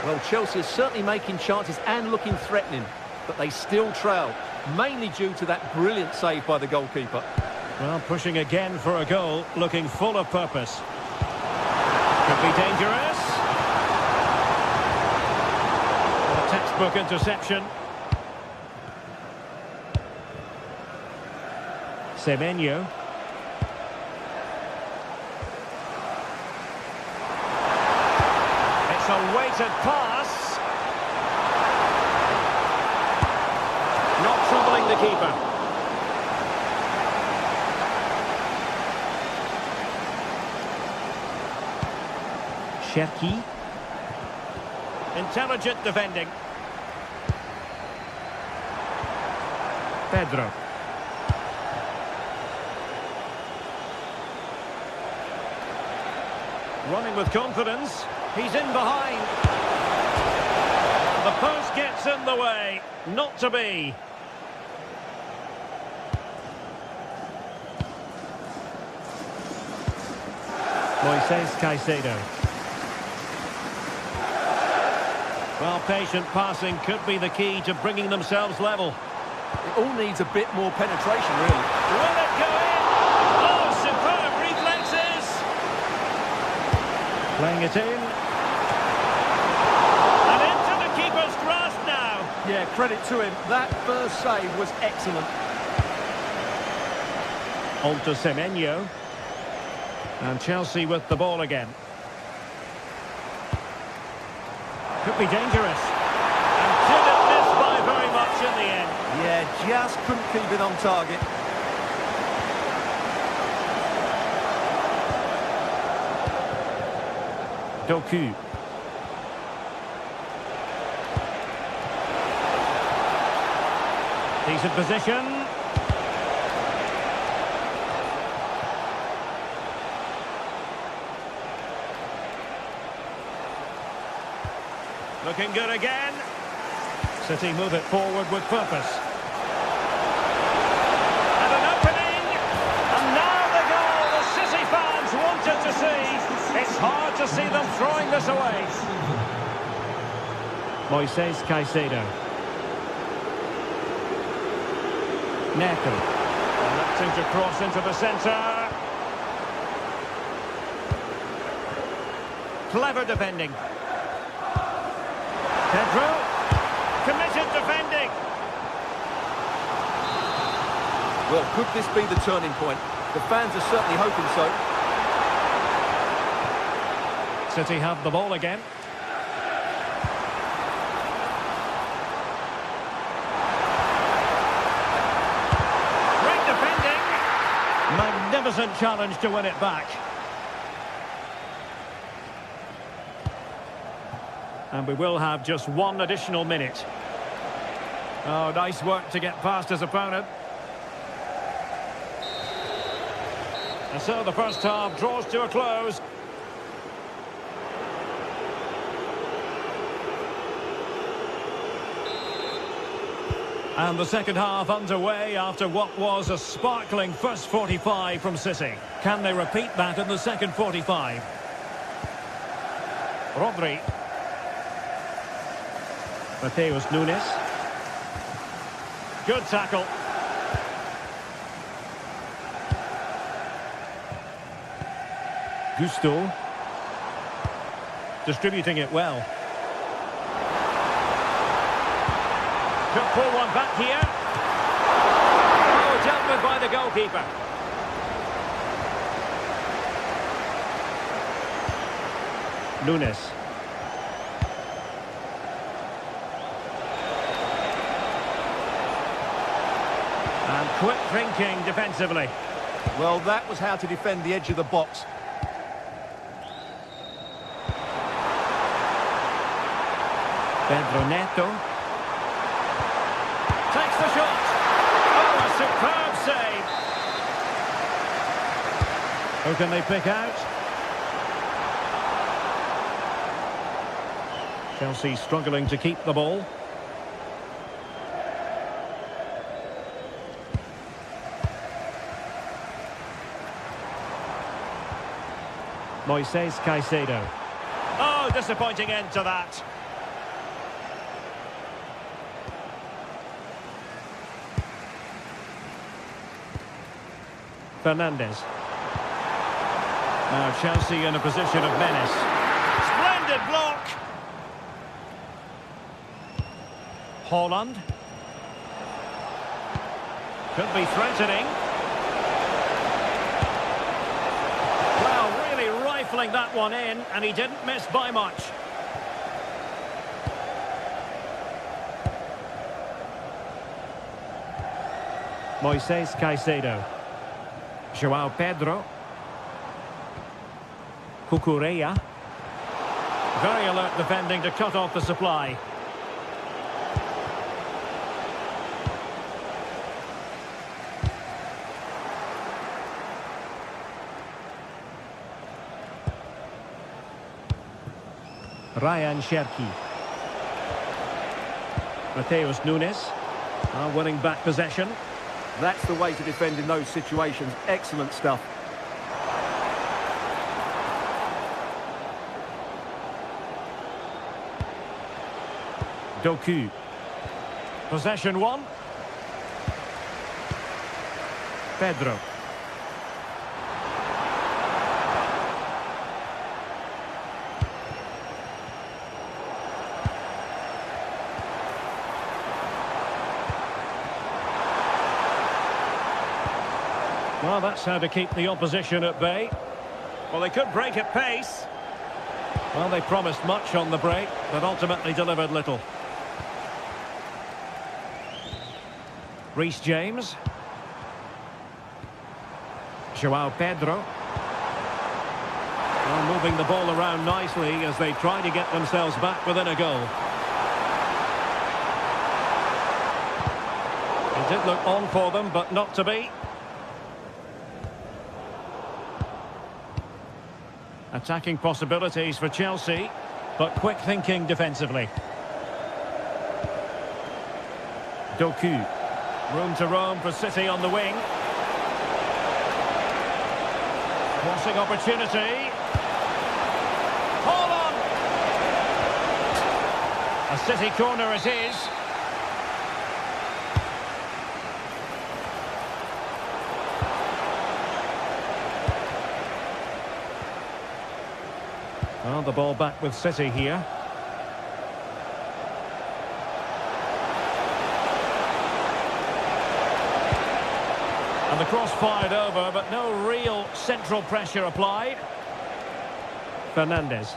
Well, Chelsea is certainly making chances and looking threatening, but they still trail, mainly due to that brilliant save by the goalkeeper. Well, pushing again for a goal, looking full of purpose. Could be dangerous. A textbook interception. Semenyo. It's a weighted pass. Not troubling the keeper. Cherki. Intelligent defending. Pedro. Running with confidence. He's in behind. The post gets in the way. Not to be. Moises Caicedo. Well, patient passing could be the key to bringing themselves level. It all needs a bit more penetration, really. Will it go in? Oh, superb reflexes! Playing it in. And into the keeper's grasp now. Yeah, credit to him. That first save was excellent. On to Semenyo. And Chelsea with the ball again. Could be dangerous. And didn't miss by very much in the end. Yeah, just couldn't keep it on target. Doku. Decent position. Looking good again. City move it forward with purpose. And an opening. And now the goal the City fans wanted to see. It's hard to see them throwing this away. Moises Caicedo. Neto. Seems to cross into the centre. Clever defending. Pedro. Committed defending. Well, could this be the turning point? The fans are certainly hoping so. City have the ball again. Great defending. Magnificent challenge to win it back. And we will have just one additional minute. Oh, nice work to get past his opponent. And so the first half draws to a close. And the second half underway after what was a sparkling first 45 from City. Can they repeat that in the second 45? Rodri. Mateus Nunes. Good tackle. Gusto. Distributing it well. Could pull one back here. Oh, dealt with by the goalkeeper. Nunes. And quick thinking defensively. Well, that was how to defend the edge of the box. Pedro Neto. Takes the shot. Oh, a superb save. Who can they pick out? Chelsea struggling to keep the ball. Moises Caicedo. Oh, disappointing end to that. Fernandes. Now Chelsea in a position of menace. Splendid block. Haaland. Could be threatening. Well, really rifling that one in, and he didn't miss by much. Moises Caicedo. João Pedro. Cucurella. Very alert defending to cut off the supply. Ryan Cherki. Mateus Nunes. Winning back possession. That's the way to defend in those situations. Excellent stuff. Doku. Possession one. Pedro. Well, that's how to keep the opposition at bay. Well, they could break at pace. Well, they promised much on the break, but ultimately delivered little. Reece James. João Pedro. Well, moving the ball around nicely as they try to get themselves back within a goal. It did look on for them, but not to be. Attacking possibilities for Chelsea, but quick thinking defensively. Doku. Room to roam for City on the wing. Crossing opportunity. Haaland! A City corner it is. Well, the ball back with City here. And the cross fired over, but no real central pressure applied. Fernandes.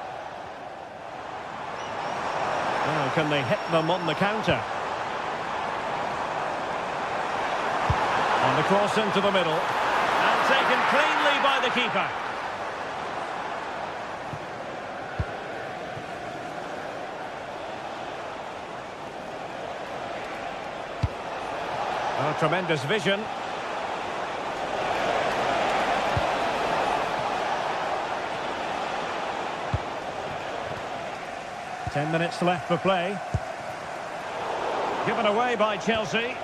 Now, can they hit them on the counter? And the cross into the middle. And taken cleanly by the keeper. Oh, tremendous vision. Ten minutes left for play. Given away by Chelsea.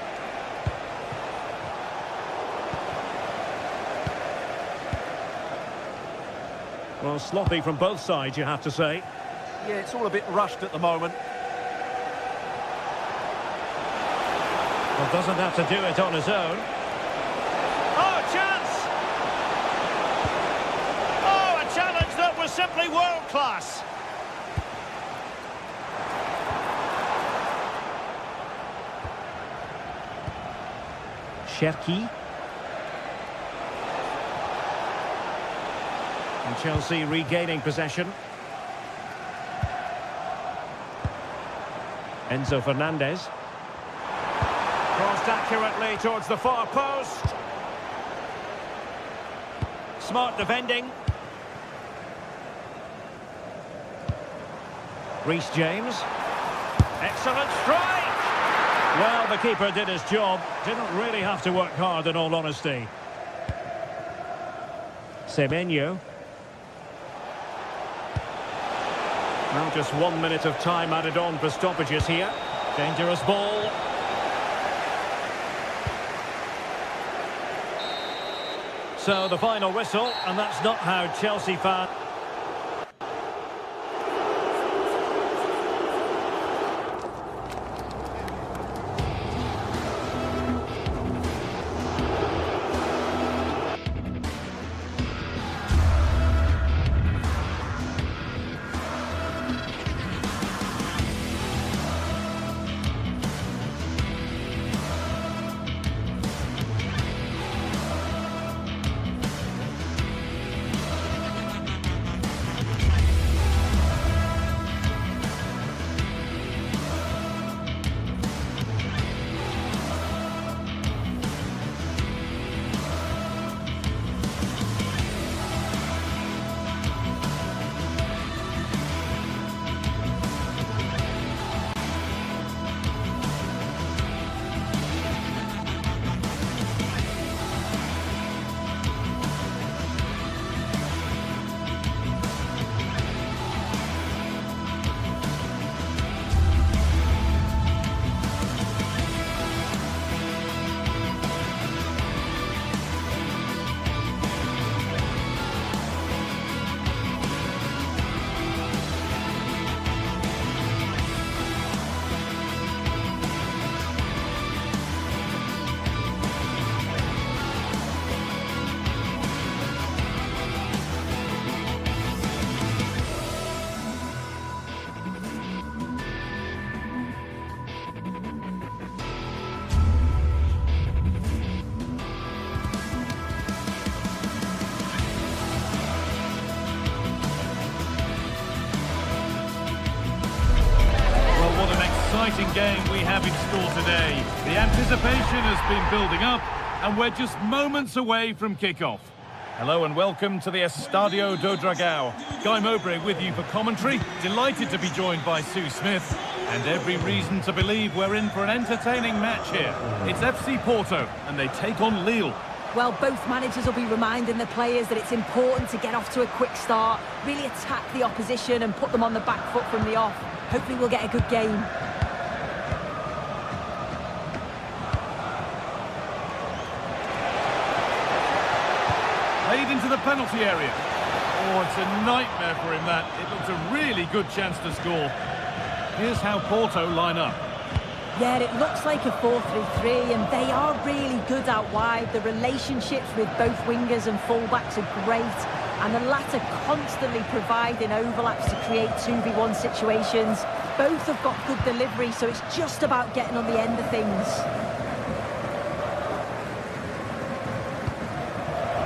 Well, sloppy from both sides, you have to say. Yeah, it's all a bit rushed at the moment. Well, doesn't have to do it on his own. Oh, chance! Oh, a challenge that was simply world-class. Cherki. And Chelsea regaining possession. Enzo Fernandez. Crossed accurately towards the far post. Smart defending. Reece James. Excellent strike! Well, the keeper did his job. Didn't really have to work hard, in all honesty. Semenyo. Now just 1 minute of time added on for stoppages here. Dangerous ball. So the final whistle, and that's not how Chelsea fans... Exciting game we have in store today. The anticipation has been building up and we're just moments away from kickoff. Hello and welcome to the Estadio do Dragão. Guy Mowbray with you for commentary. Delighted to be joined by Sue Smith. And every reason to believe we're in for an entertaining match here. It's FC Porto and they take on Lille. Well, both managers will be reminding the players that it's important to get off to a quick start, really attack the opposition and put them on the back foot from the off. Hopefully we'll get a good game. Played into the penalty area. Oh, it's a nightmare for him, that. It looks a really good chance to score. Here's how Porto line up. Yeah, it looks like a 4-3-3, and they are really good out wide. The relationships with both wingers and fullbacks are great. and the latter constantly providing overlaps to create 2v1 situations. Both have got good delivery, so it's just about getting on the end of things.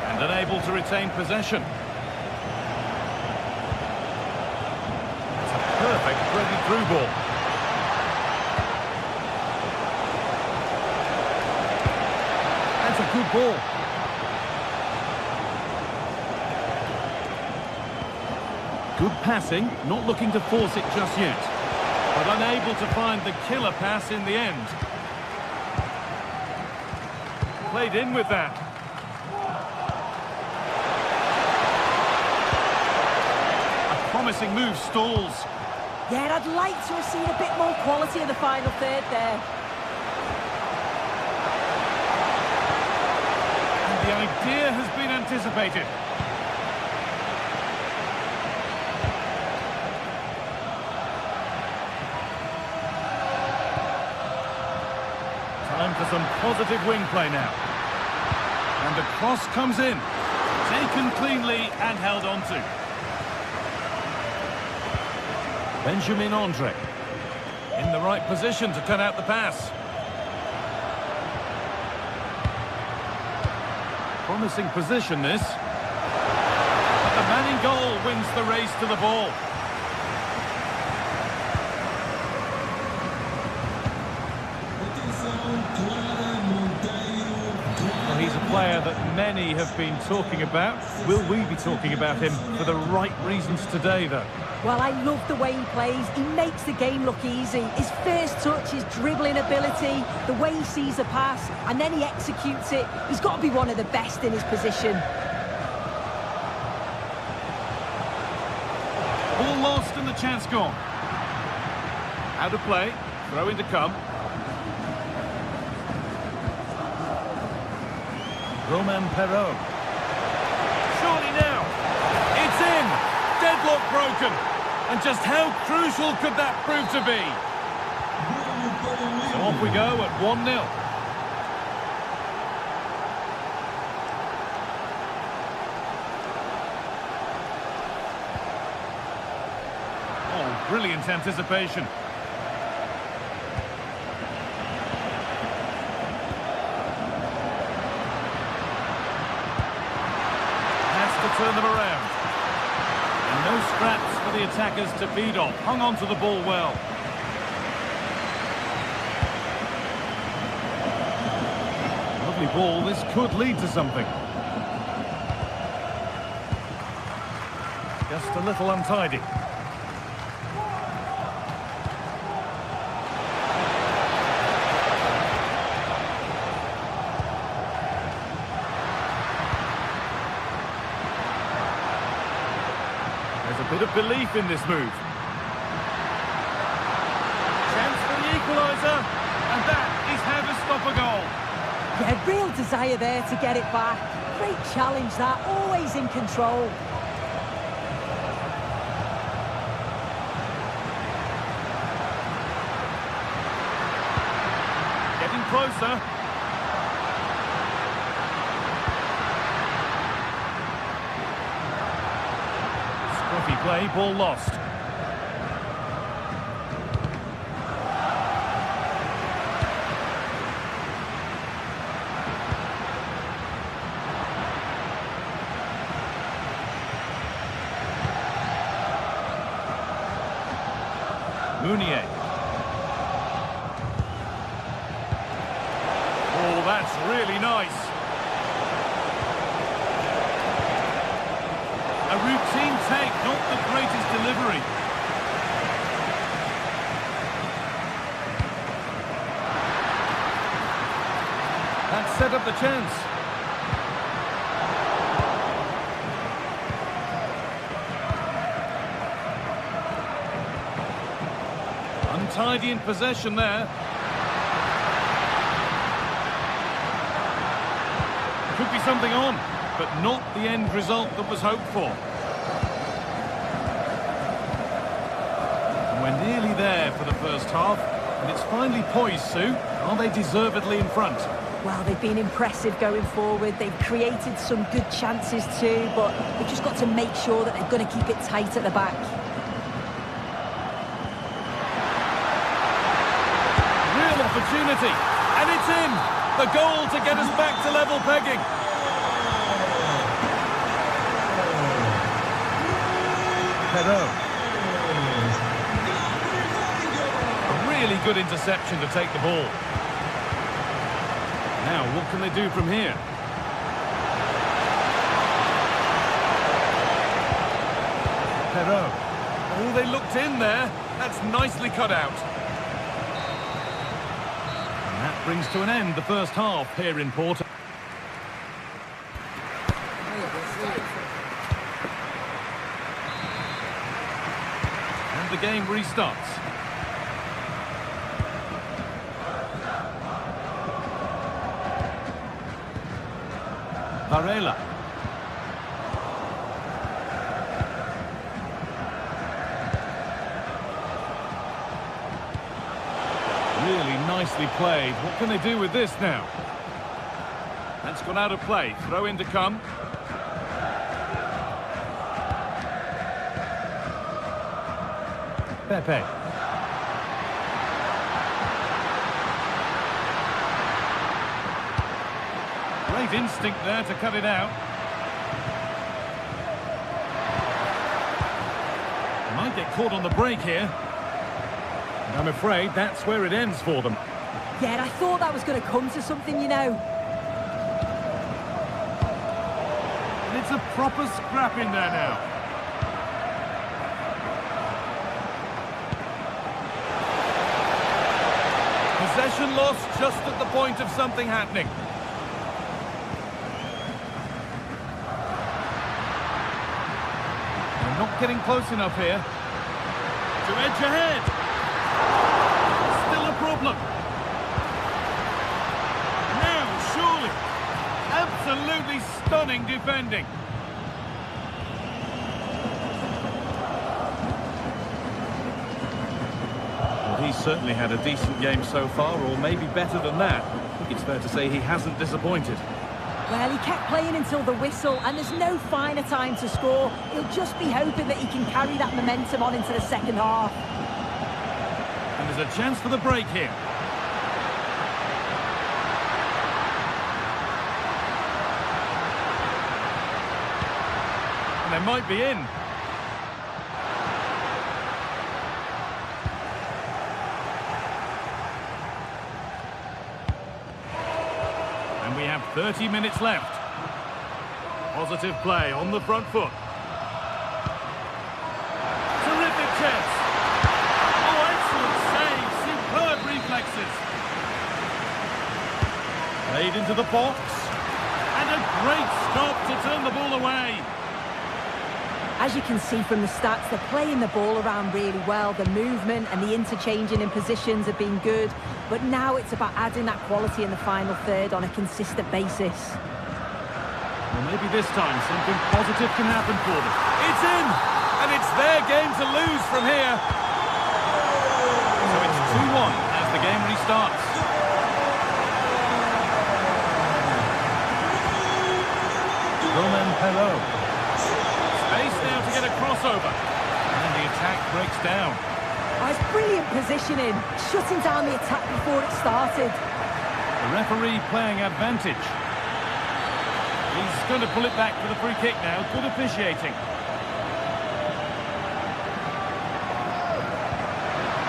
And unable to retain possession. It's a perfect threaded through ball. That's a good ball. Good passing, not looking to force it just yet, but unable to find the killer pass in the end. Played in with that. A promising move stalls. Yeah, I'd like to have seen a bit more quality in the final third there. And the idea has been anticipated. Time for some positive wing play now. And the cross comes in. Taken cleanly and held on to. Benjamin Andre. In the right position to cut out the pass. Promising position this. But the man in goal wins the race to the ball. Well, he's a player that many have been talking about. Will we be talking about him for the right reasons today, though? Well, I love the way he plays. He makes the game look easy. His first touch, his dribbling ability, the way he sees a pass, and then he executes it. He's got to be one of the best in his position. Ball lost and the chance gone. Out of play, throw in to come. Romain Perrault. Surely now. It's in. Deadlock broken. And just how crucial could that prove to be? So off we go at 1-0. Oh, brilliant anticipation. Has to turn them around. And no scraps for the attackers to feed off. Hung on to the ball well. Lovely ball. This could lead to something. Just a little untidy. There's a bit of belief in this move. Chance for the equaliser, and that is how to stop a goal. Yeah, real desire there to get it back. Great challenge that, always in control. Getting closer. Scruffy play, ball lost. Mounier. Oh, that's really nice. A routine take, not the greatest delivery. That set up the chance. Untidy in possession there. Could be something on, but not the end result that was hoped for. And we're nearly there for the first half, and it's finally poised, Sue. Are they deservedly in front? Well, they've been impressive going forward. They've created some good chances too, but they've just got to make sure that they're going to keep it tight at the back. Real opportunity, and it's in! The goal to get us back to level pegging. Perot. A really good interception to take the ball. Now, what can they do from here? Perot. Oh, they looked in there. That's nicely cut out. And that brings to an end the first half here in Porto. And the game restarts. Varela. Really nicely played. What can they do with this now? That's gone out of play. Throw in to come. Pepe. Great instinct there to cut it out. Might get caught on the break here. And I'm afraid that's where it ends for them. Yeah, I thought that was going to come to something, you know. And it's a proper scrap in there now. Possession lost just at the point of something happening. Not getting close enough here to edge ahead. Still a problem. Now, surely. Absolutely stunning defending. Well, he's certainly had a decent game so far, or maybe better than that. I think it's fair to say he hasn't disappointed. Well, he kept playing until the whistle, and there's no finer time to score. He'll just be hoping that he can carry that momentum on into the second half. And there's a chance for the break here. And they might be in. We have 30 minutes left. Positive play on the front foot. Terrific chance. Oh, excellent save. Superb reflexes. Played into the box. And a great stop to turn the ball away. As you can see from the stats, they're playing the ball around really well. The movement and the interchanging in positions have been good. But now it's about adding that quality in the final third on a consistent basis. Well, maybe this time something positive can happen for them. It's in! And it's their game to lose from here. So it's 2-1 as the game restarts. Romain Perot. Space now to get a crossover. And the attack breaks down. Oh, it's brilliant positioning, shutting down the attack before it started. The referee playing advantage. He's going to pull it back for the free kick now. Good officiating.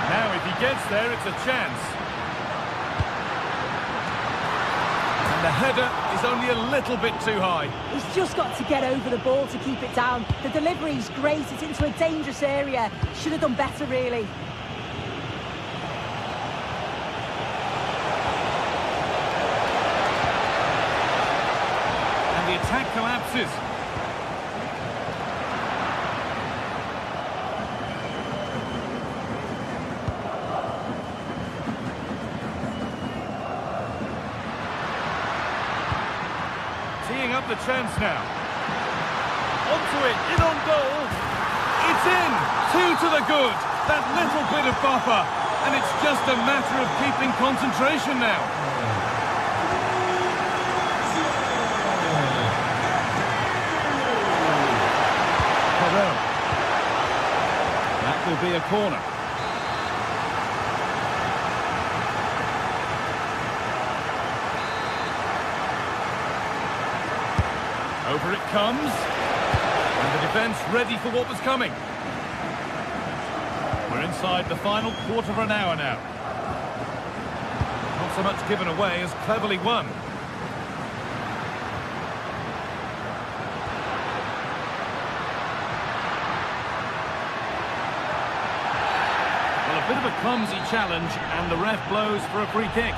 Now, if he gets there, it's a chance. And the header is only a little bit too high. He's just got to get over the ball to keep it down. The delivery's great. It's into a dangerous area. Should have done better, really. And the attack collapses. Teeing up the chance now. Onto it, in on goal. It's in! 2 to the good. That little bit of buffer. And it's just a matter of keeping concentration now. be a corner. Over it comes. And the defence ready for what was coming. We're inside the final quarter of an hour now. Not so much given away as cleverly won. Well, a bit of a clumsy challenge, and the ref blows for a free kick.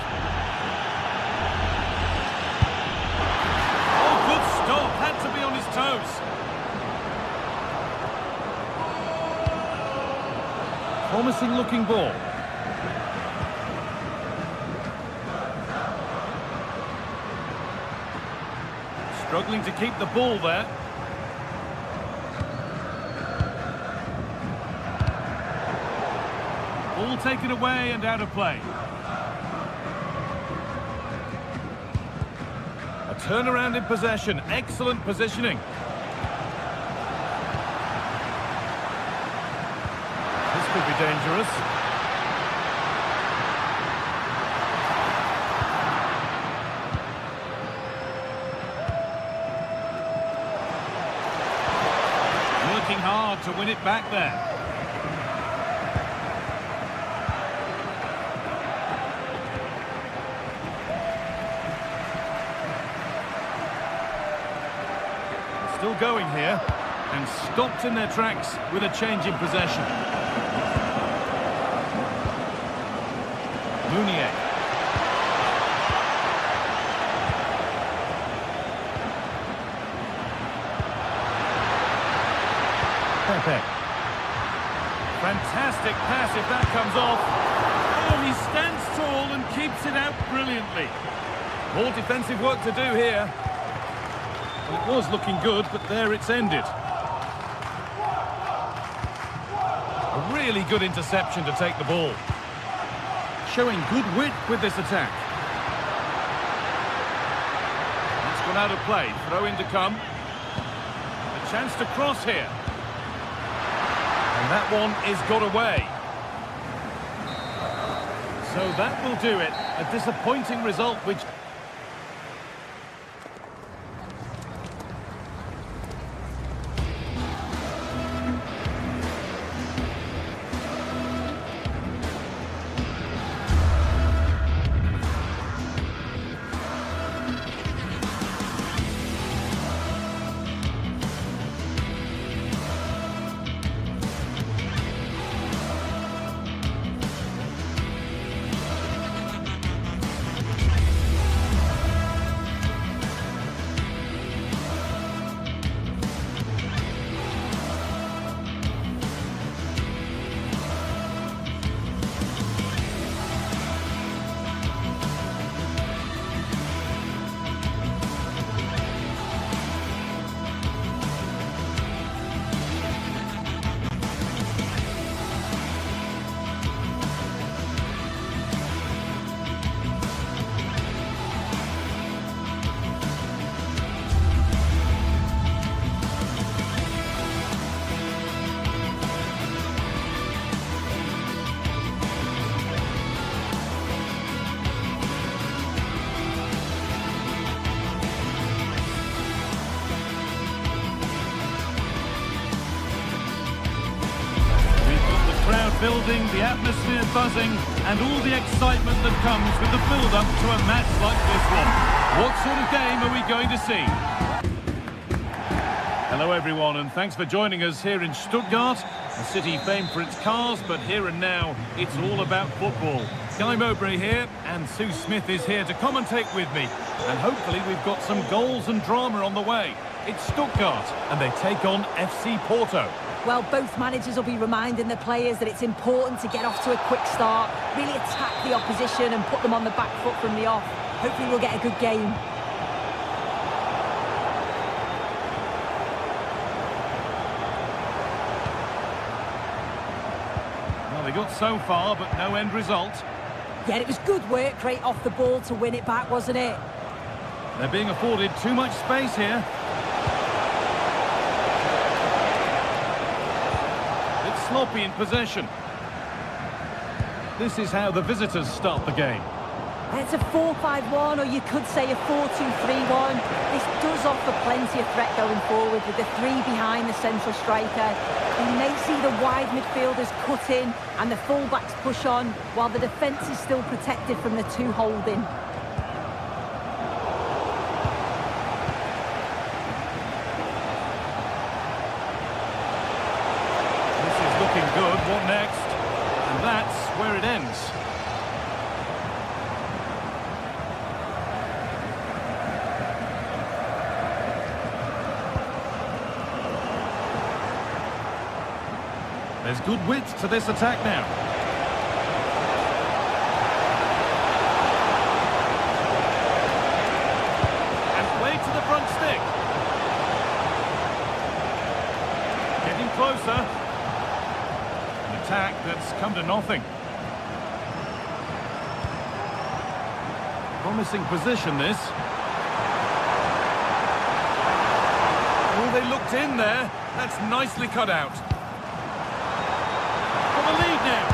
Oh, good stop. Had to be on his toes. Promising looking ball. Struggling to keep the ball there. Ball taken away and out of play. A turnaround in possession. Excellent positioning. Could be dangerous. Working hard to win it back there. Still going here, and stopped in their tracks with a change in possession. Mounier. Pepe. Fantastic pass if that comes off. Oh, he stands tall and keeps it out brilliantly. More defensive work to do here. Well, it was looking good, but there it's ended. A really good interception to take the ball. Showing good width with this attack. It's gone out of play. Throw in to come. A chance to cross here. And that one is got away. So that will do it. A disappointing result which... Building, the atmosphere buzzing, and all the excitement that comes with the build-up to a match like this one. What sort of game are we going to see? Hello everyone, and thanks for joining us here in Stuttgart, a city famed for its cars, but here and now, it's all about football. Guy Mowbray here, and Sue Smith is here to commentate with me, and hopefully we've got some goals and drama on the way. It's Stuttgart, and they take on FC Porto. Well, both managers will be reminding the players that it's important to get off to a quick start, really attack the opposition and put them on the back foot from the off. Hopefully we'll get a good game. Well, they got so far, but no end result. Yeah, it was good work right off the ball to win it back, wasn't it? They're being afforded too much space here. sloppy in possession. This is how the visitors start the game. It's a 4-5-1, or you could say a 4-2-3-1. This does offer plenty of threat going forward with the three behind the central striker. You may see the wide midfielders cut in and the full-backs push on, while the defence is still protected from the two holding. This is looking good. What next? And that's where it ends. There's good width to this attack now. And play to the front stick. Getting closer. An attack that's come to nothing. Promising position, this. Oh, they looked in there. That's nicely cut out. The lead now.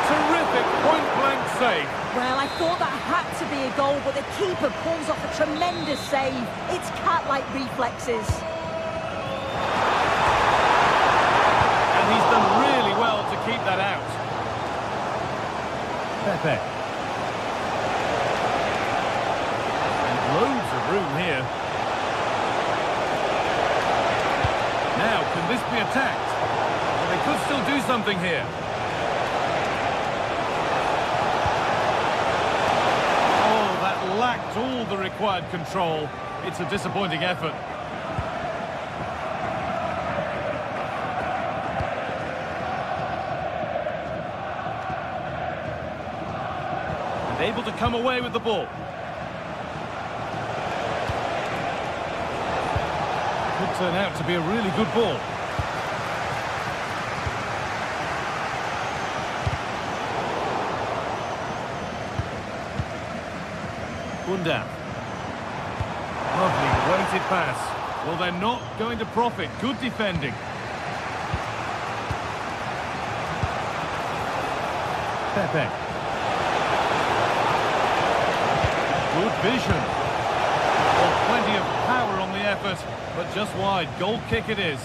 Terrific point-blank save. Well, I thought that had to be a goal, but the keeper pulls off a tremendous save. It's cat-like reflexes. And he's done really well to keep that out. Pepe. And loads of room here. Now, can this be attacked? Well, they could still do something here. Lacked all the required control. It's a disappointing effort. And able to come away with the ball. Could turn out to be a really good ball. Down. Lovely weighted pass. Well, they're not going to profit. Good defending. Pepe. Good vision. Well, plenty of power on the effort, but just wide. Goal kick it is.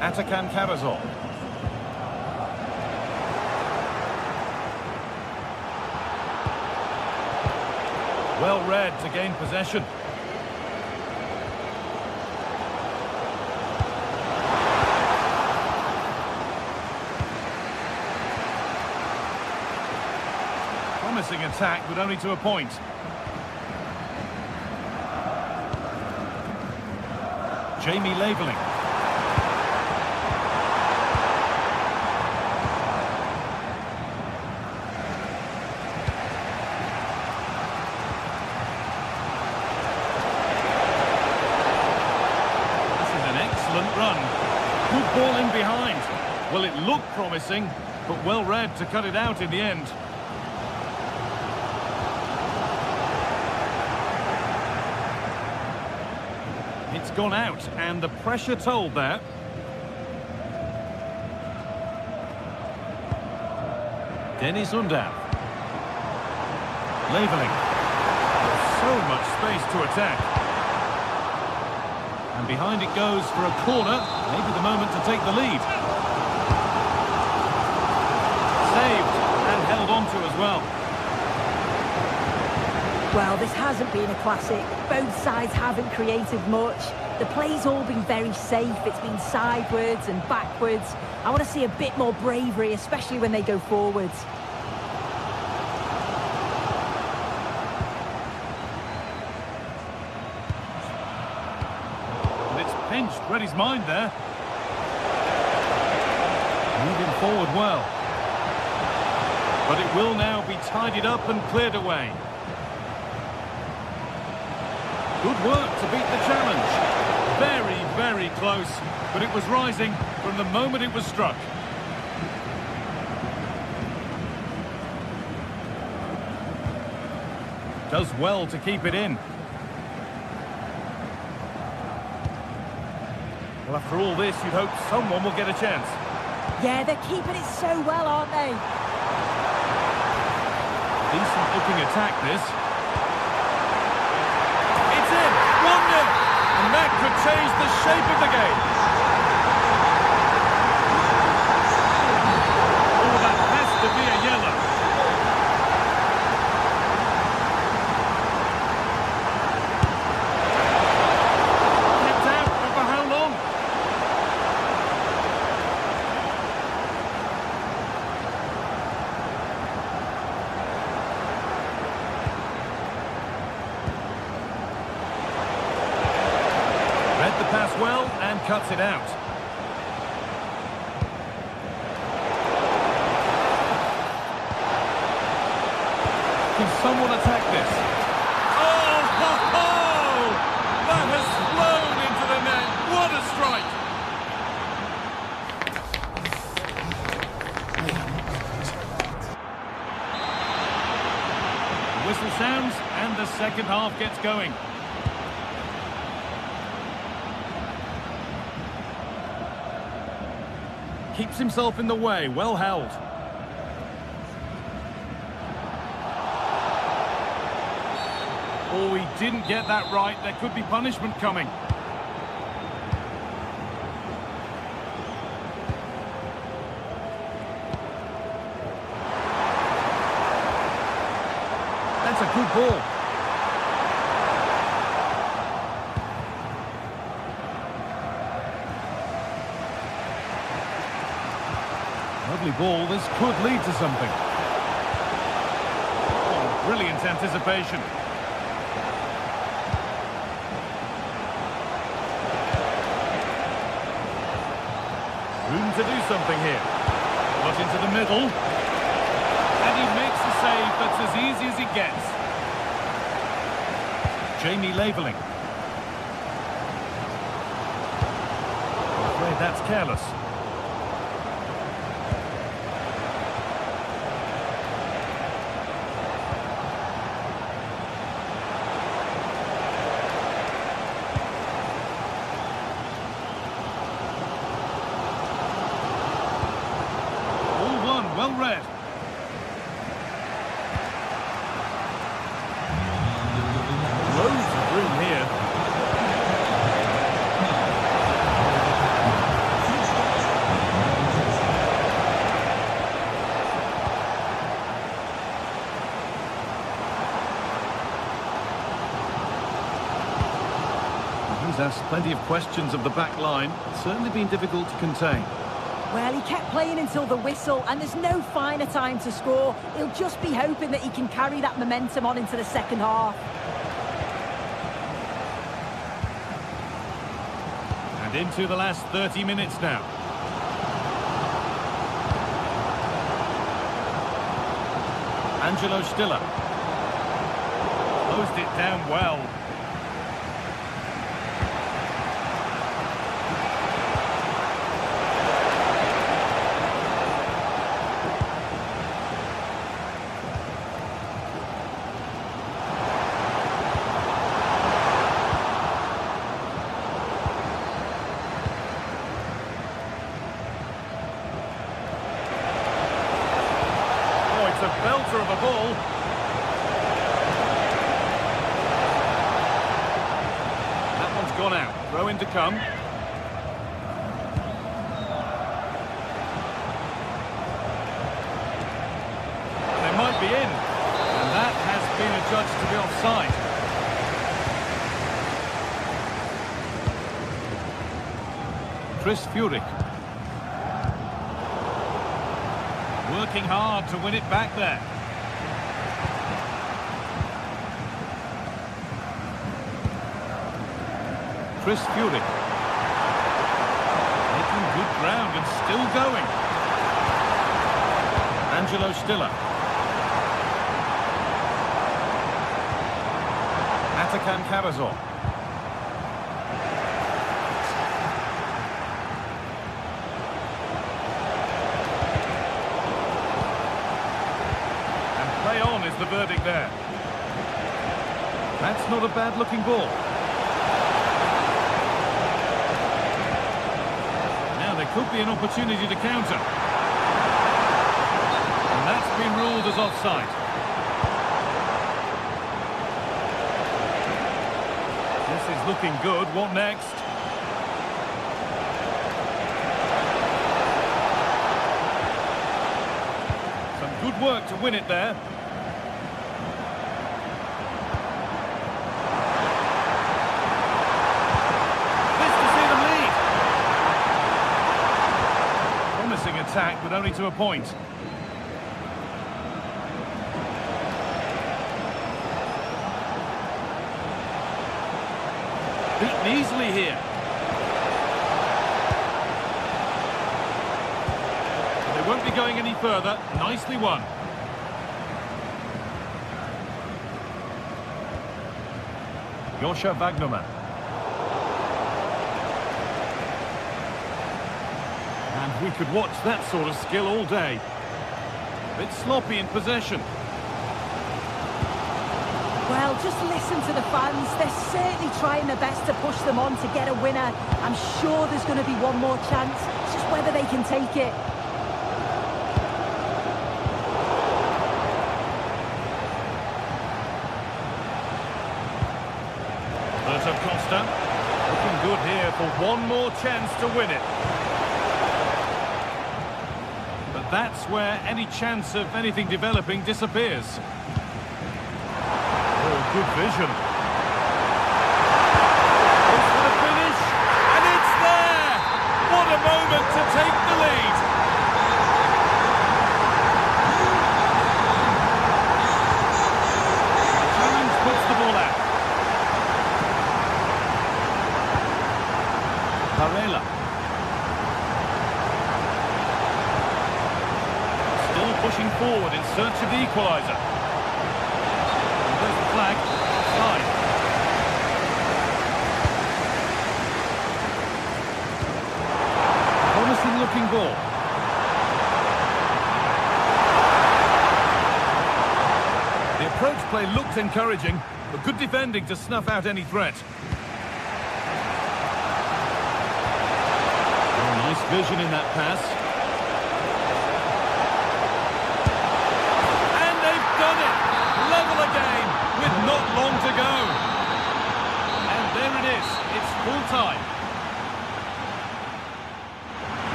Atakan Karazor. Well read to gain possession. Promising attack, but only to a point. Jamie Labeling. Good ball in behind. Well, it looked promising, but well read to cut it out in the end. It's gone out, and the pressure told there. Dennis Undav. Labeling. So much space to attack. And behind it goes for a corner. Maybe the moment to take the lead. Saved and held on to as well. Well, this hasn't been a classic. Both sides haven't created much. The play's all been very safe. It's been sidewards and backwards. I want to see a bit more bravery, especially when they go forwards. Pinched, read his mind there. Moving forward well. But it will now be tidied up and cleared away. Good work to beat the challenge. Very, very close, but it was rising from the moment it was struck. Does well to keep it in. Well, after all this, you'd hope someone will get a chance. Yeah, they're keeping it so well, aren't they? Decent looking attack, this. It's in! 1-0! And that could change the shape of the game. Oh, that has to be a yellow. Kept out, but for how long? Read the pass well and cuts it out. Can someone attack this? Oh, ho, ho! That has flown into the net. What a strike! The whistle sounds and the second half gets going. Keeps himself in the way, well held. Oh, he didn't get that right. There could be punishment coming. That's a good ball. Lovely ball. This could lead to something. Oh, brilliant anticipation. Room to do something here. Got into the middle. And he makes a save that's as easy as it gets. Jamie labelling. I'm afraid that's careless. Well read. Loads of room here. He's asked plenty of questions of the back line. It's certainly been difficult to contain. Well, he kept playing until the whistle, and there's no finer time to score. He'll just be hoping that he can carry that momentum on into the second half. And into the last 30 minutes now. Angelo Stiller. Closed it down well. It's a belter of a ball. That one's gone out. Throw in to come. They might be in. And that has been adjudged to be offside. Chris Furyk. Working hard to win it back there. Chris Furyk. Making good ground and still going. Angelo Stiller. Atakan Karasor. Play on is the verdict there. That's not a bad looking ball. could be an opportunity to counter. And that's been ruled as offside. This is looking good. What next? Some good work to win it there. Attack, but only to a point. Beaten easily here. They won't be going any further. Nicely won. Joscha Wagnerman. And we could watch that sort of skill all day. A bit sloppy in possession. Well, just listen to the fans. They're certainly trying their best to push them on to get a winner. I'm sure there's going to be one more chance. It's just whether they can take it. Costa. Looking good here for one more chance to win it. That's where any chance of anything developing disappears. Oh, good vision. Goes for the finish, and it's there! What a moment to take the lead! Challenge puts the ball out. Varela. Pushing forward in search of the equaliser. And there's the flag. Offside. Promising looking ball. The approach play looked encouraging, but good defending to snuff out any threat. Oh, nice vision in that pass. Game with not long to go. And there it is. It's full time.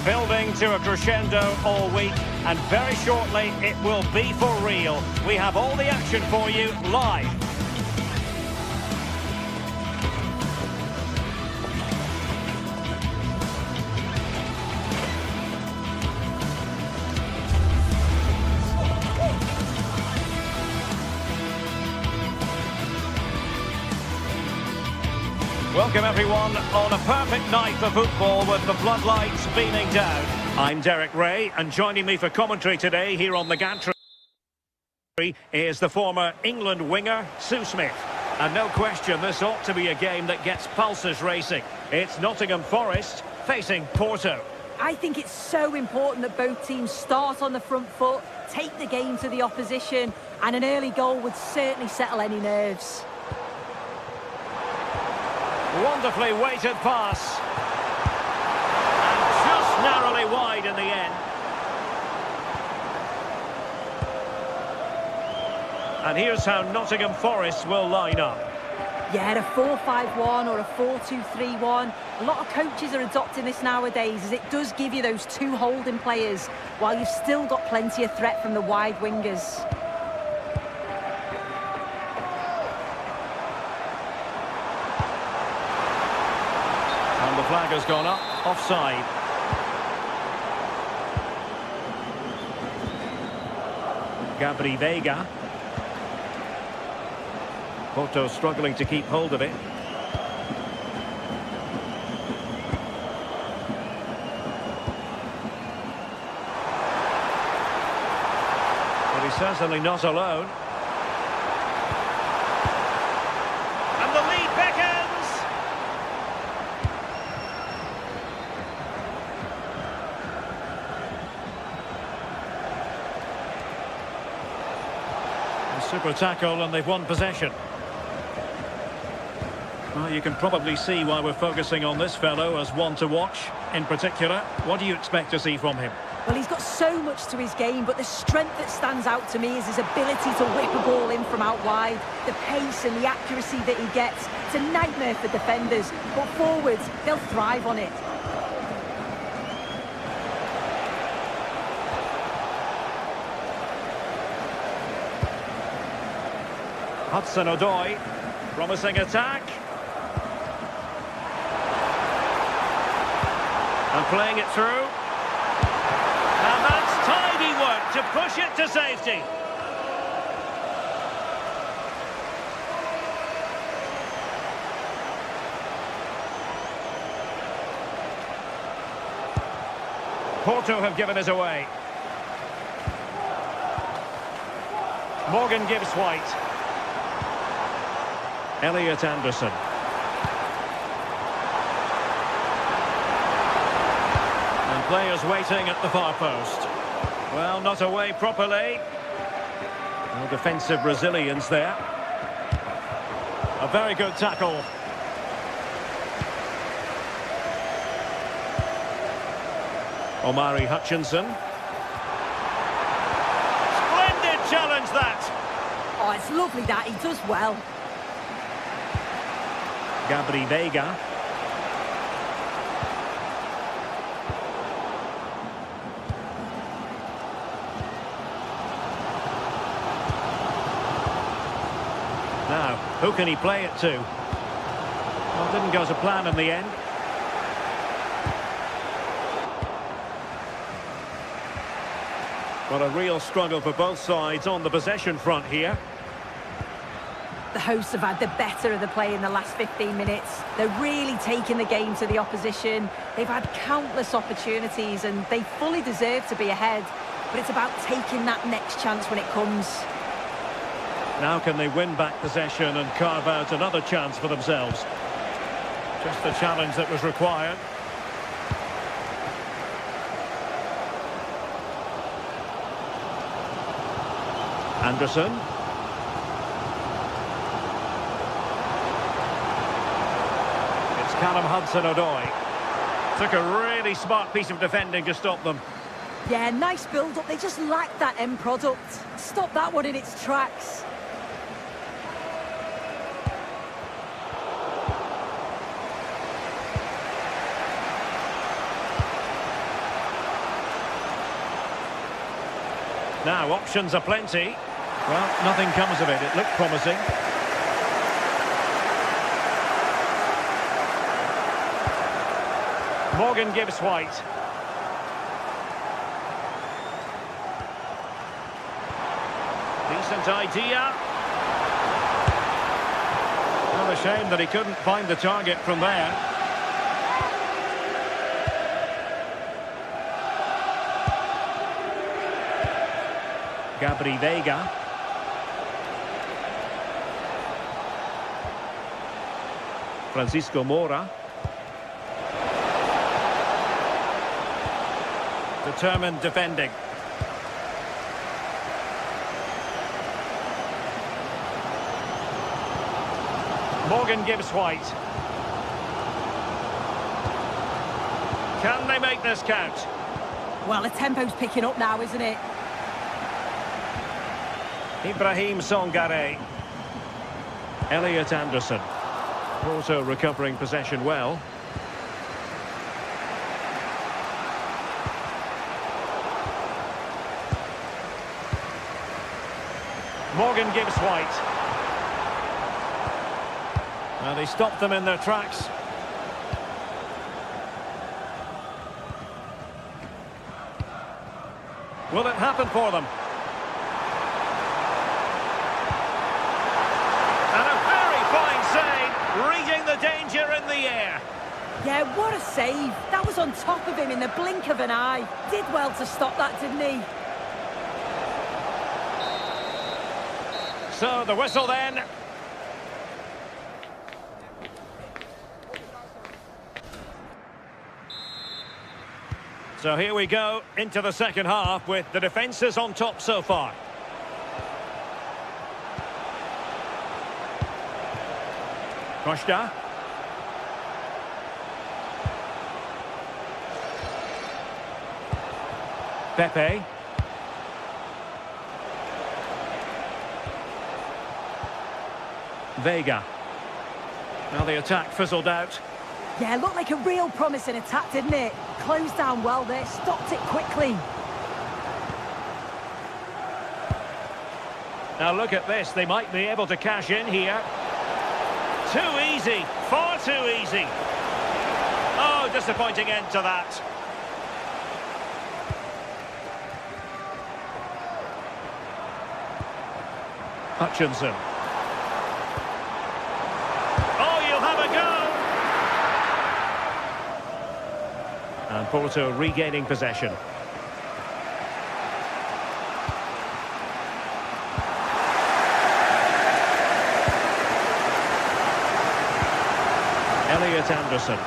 Building to a crescendo all week, and very shortly it will be for real. We have all the action for you live. Welcome everyone on a perfect night for football with the floodlights beaming down. I'm Derek Ray, and joining me for commentary today here on the gantry is the former England winger, Sue Smith. And no question, this ought to be a game that gets pulses racing. It's Nottingham Forest facing Porto. I think it's so important that both teams start on the front foot, take the game to the opposition, and an early goal would certainly settle any nerves. Wonderfully weighted pass. And just narrowly wide in the end. And here's how Nottingham Forest will line up. Yeah, a 4-5-1 or a 4-2-3-1. A lot of coaches are adopting this nowadays, as it does give you those two holding players, while you've still got plenty of threat from the wide wingers. And the flag has gone up. Offside. Gabri Veiga. Porto struggling to keep hold of it. But he's certainly not alone. And the lead beckons! A super tackle and they've won possession. Well, you can probably see why we're focusing on this fellow as one to watch. In particular, what do you expect to see from him? Well, he's got so much to his game, but the strength that stands out to me is his ability to whip a ball in from out wide. The pace and the accuracy that he gets. It's a nightmare for defenders, but forwards, they'll thrive on it. Hudson-Odoi, promising attack. And playing it through. And that's tidy work to push it to safety. Porto have given it away. Morgan gives White. Elliot Anderson. And players waiting at the far post. Well, not away properly. No defensive resilience there. A very good tackle. Omari Hutchinson. Splendid challenge that. Oh, it's lovely that. He does well. Gabri Veiga. Now, who can he play it to? Well, didn't go to plan in the end. But a real struggle for both sides on the possession front here. The hosts have had the better of the play in the last 15 minutes. They're really taking the game to the opposition. They've had countless opportunities and they fully deserve to be ahead. But it's about taking that next chance when it comes. Now can they win back possession and carve out another chance for themselves? Just the challenge that was required. Anderson. It's Callum Hudson-Odoi. Took a really smart piece of defending to stop them. Yeah, nice build-up. They just lack that end product. Stop that one in its tracks. Now, options are plenty. Well, nothing comes of it. It looked promising. Morgan gives White. Decent idea. Well, a shame that he couldn't find the target from there. Gabri Veiga. Francisco Moura. Determined defending. Morgan gives White. Can they make this count? Well, the tempo's picking up now, isn't it? Ibrahim Songare. Elliot Anderson. Porto recovering possession well. Morgan gives White. And he stopped them in their tracks. Will it happen for them? And a very fine save, reading the danger in the air. Yeah, what a save. That was on top of him in the blink of an eye. Did well to stop that, didn't he? So the whistle then. So here we go into the second half with the defences on top so far. Costa. Pepe. Vega. Now the attack fizzled out. Yeah, looked like a real promising attack, didn't it? Closed down well there, stopped it quickly. Now look at this, they might be able to cash in here. Too easy, far too easy. Oh, disappointing end to that. Hutchinson. Oh, you'll have a go. And Porto regaining possession. Elliot Anderson.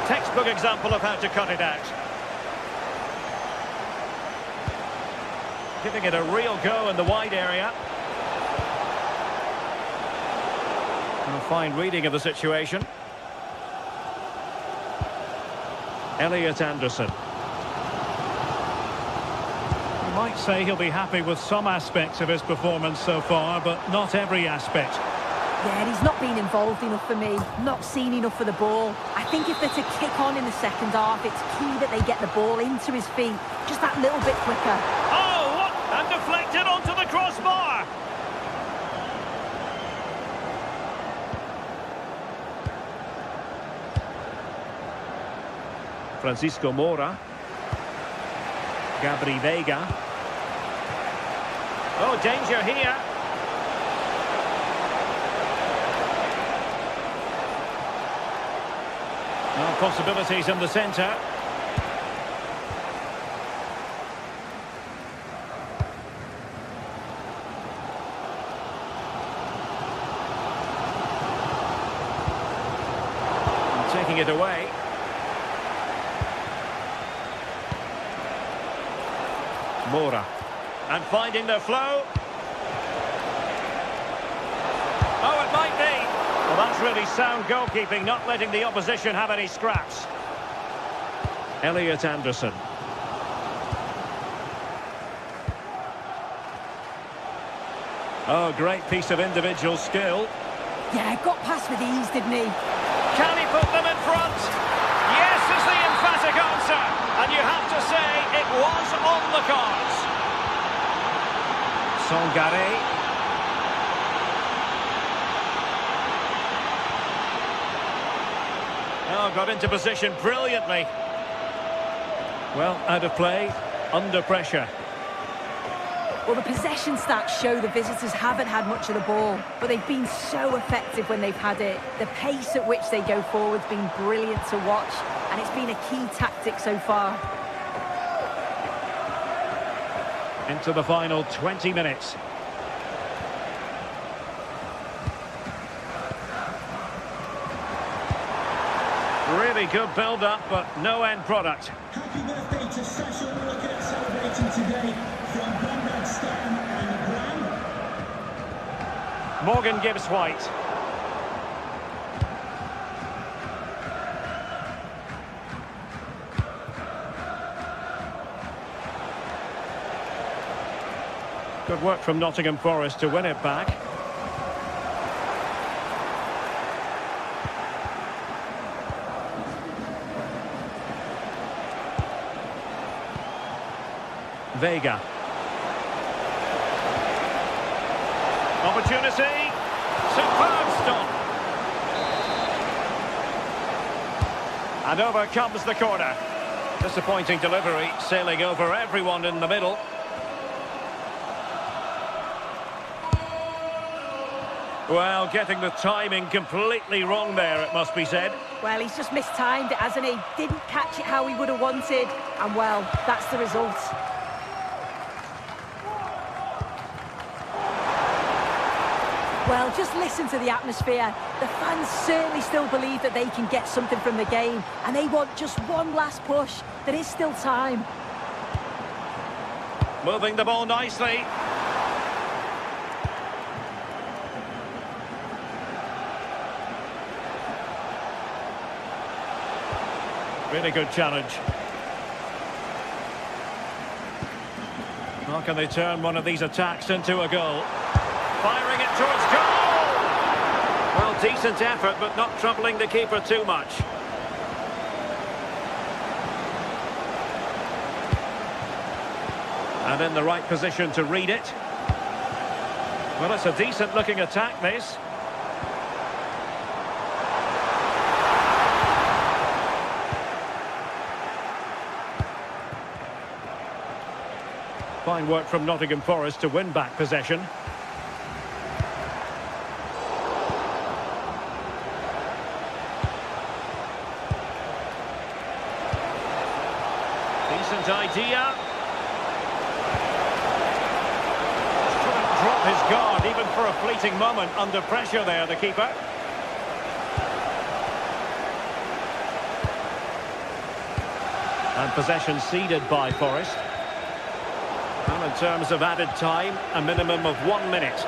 Textbook example of how to cut it out. Giving it a real go in the wide area. A fine reading of the situation. Elliot Anderson. You might say he'll be happy with some aspects of his performance so far, but not every aspect. Yeah, he's not been involved enough for me, not seen enough for the ball. I think if they're to kick on in the second half, it's key that they get the ball into his feet, just that little bit quicker. Oh, what? And deflected onto the crossbar. Francisco Mora. Gabri Vega. Oh, danger here. No possibilities in the centre. And taking it away. Mora. And finding the flow. Oh, it might be. Well, that's really sound goalkeeping, not letting the opposition have any scraps. Elliot Anderson. Oh, great piece of individual skill. Yeah, got past with ease, didn't he? Can he put them in front? Yes is the emphatic answer. And you have to say it was on the cards. Songare. Oh, got into position brilliantly. Well, out of play, under pressure. Well, the possession stats show the visitors haven't had much of the ball, but they've been so effective when they've had it. The pace at which they go forward's been brilliant to watch, and it's been a key tactic so far. Into the final 20 minutes. Really good build-up, but no end product. Happy birthday to Sasha Walker, celebrating today from Grandad Stan and Gran. Morgan Gibbs-White. Good work from Nottingham Forest to win it back. Vega. Opportunity. Superb stop. And over comes the corner. Disappointing delivery, sailing over everyone in the middle. Well, getting the timing completely wrong there, it must be said. Well, he's just mistimed it, hasn't he? Didn't catch it how he would have wanted. And, well, that's the result. Well, just listen to the atmosphere. The fans certainly still believe that they can get something from the game, and they want just one last push. There is still time. Moving the ball nicely. Really good challenge. How can they turn one of these attacks into a goal? Firing it towards goal! Well, decent effort, but not troubling the keeper too much. And in the right position to read it. Well, it's a decent-looking attack, this. Fine work from Nottingham Forest to win back possession. Decent idea. Shouldn't drop his guard even for a fleeting moment. Under pressure there, the keeper. And possession ceded by Forest. Well, in terms of added time, a minimum of 1 minute.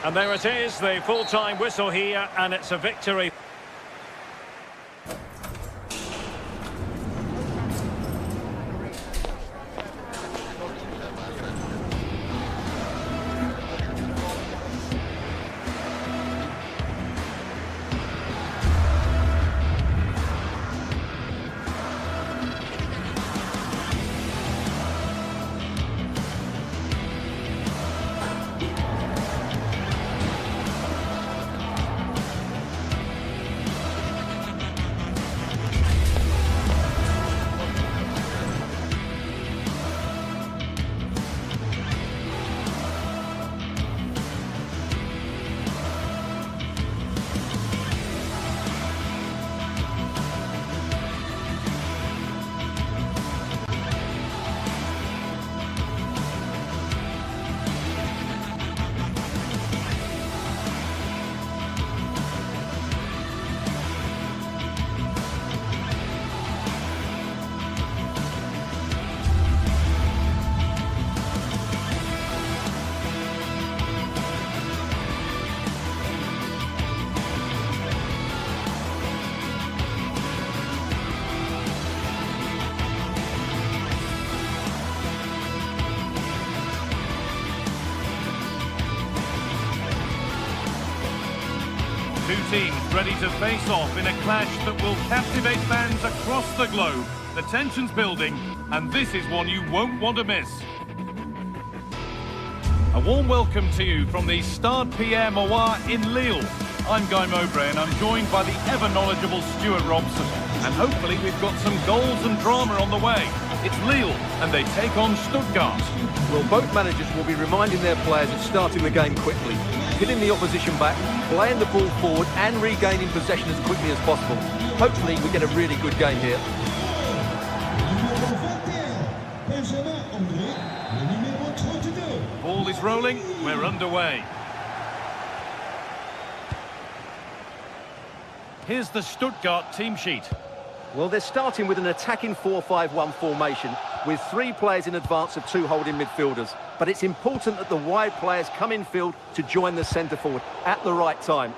And there it is, the full-time whistle here, and it's a victory. Two teams ready to face off in a clash that will captivate fans across the globe. The tension's building, and this is one you won't want to miss. A warm welcome to you from the Stade Pierre Mauroy in Lille. I'm Guy Mowbray, and I'm joined by the ever-knowledgeable Stuart Robson. And hopefully we've got some goals and drama on the way. It's Lille, and they take on Stuttgart. Well, both managers will be reminding their players of starting the game quickly, hitting the opposition back, playing the ball forward and regaining possession as quickly as possible. Hopefully we get a really good game here. Ball is rolling, we're underway. Here's the Stuttgart team sheet. Well, they're starting with an attacking 4-5-1 formation with 3 players in advance of 2 holding midfielders. But it's important that the wide players come in field to join the centre forward at the right time.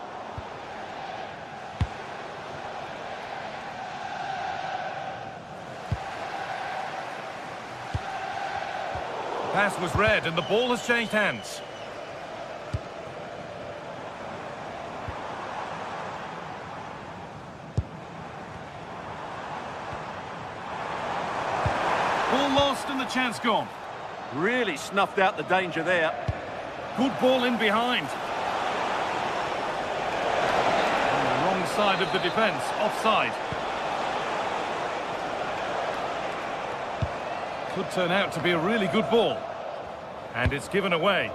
Pass was read and the ball has changed hands. Ball lost and the chance gone. Really snuffed out the danger there. Good ball in behind. On the wrong side of the defence, offside. Could turn out to be a really good ball. And it's given away.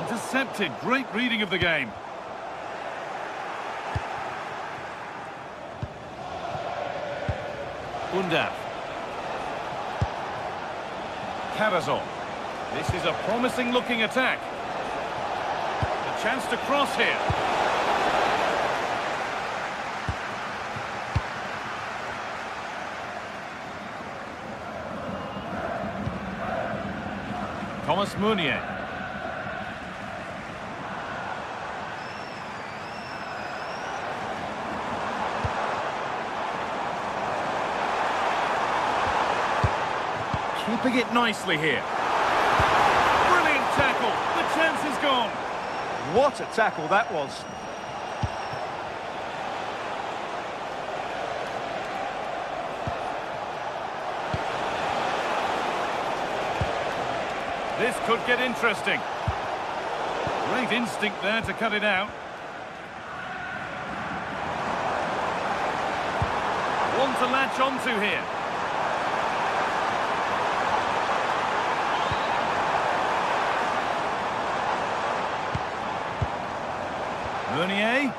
Intercepted. Great reading of the game. Undav. Karazor. This is a promising looking attack. A chance to cross here. Thomas Meunier. Keeping it nicely here. Brilliant tackle. The chance is gone. What a tackle that was. This could get interesting. Great instinct there to cut it out. One to latch onto here. Meunier.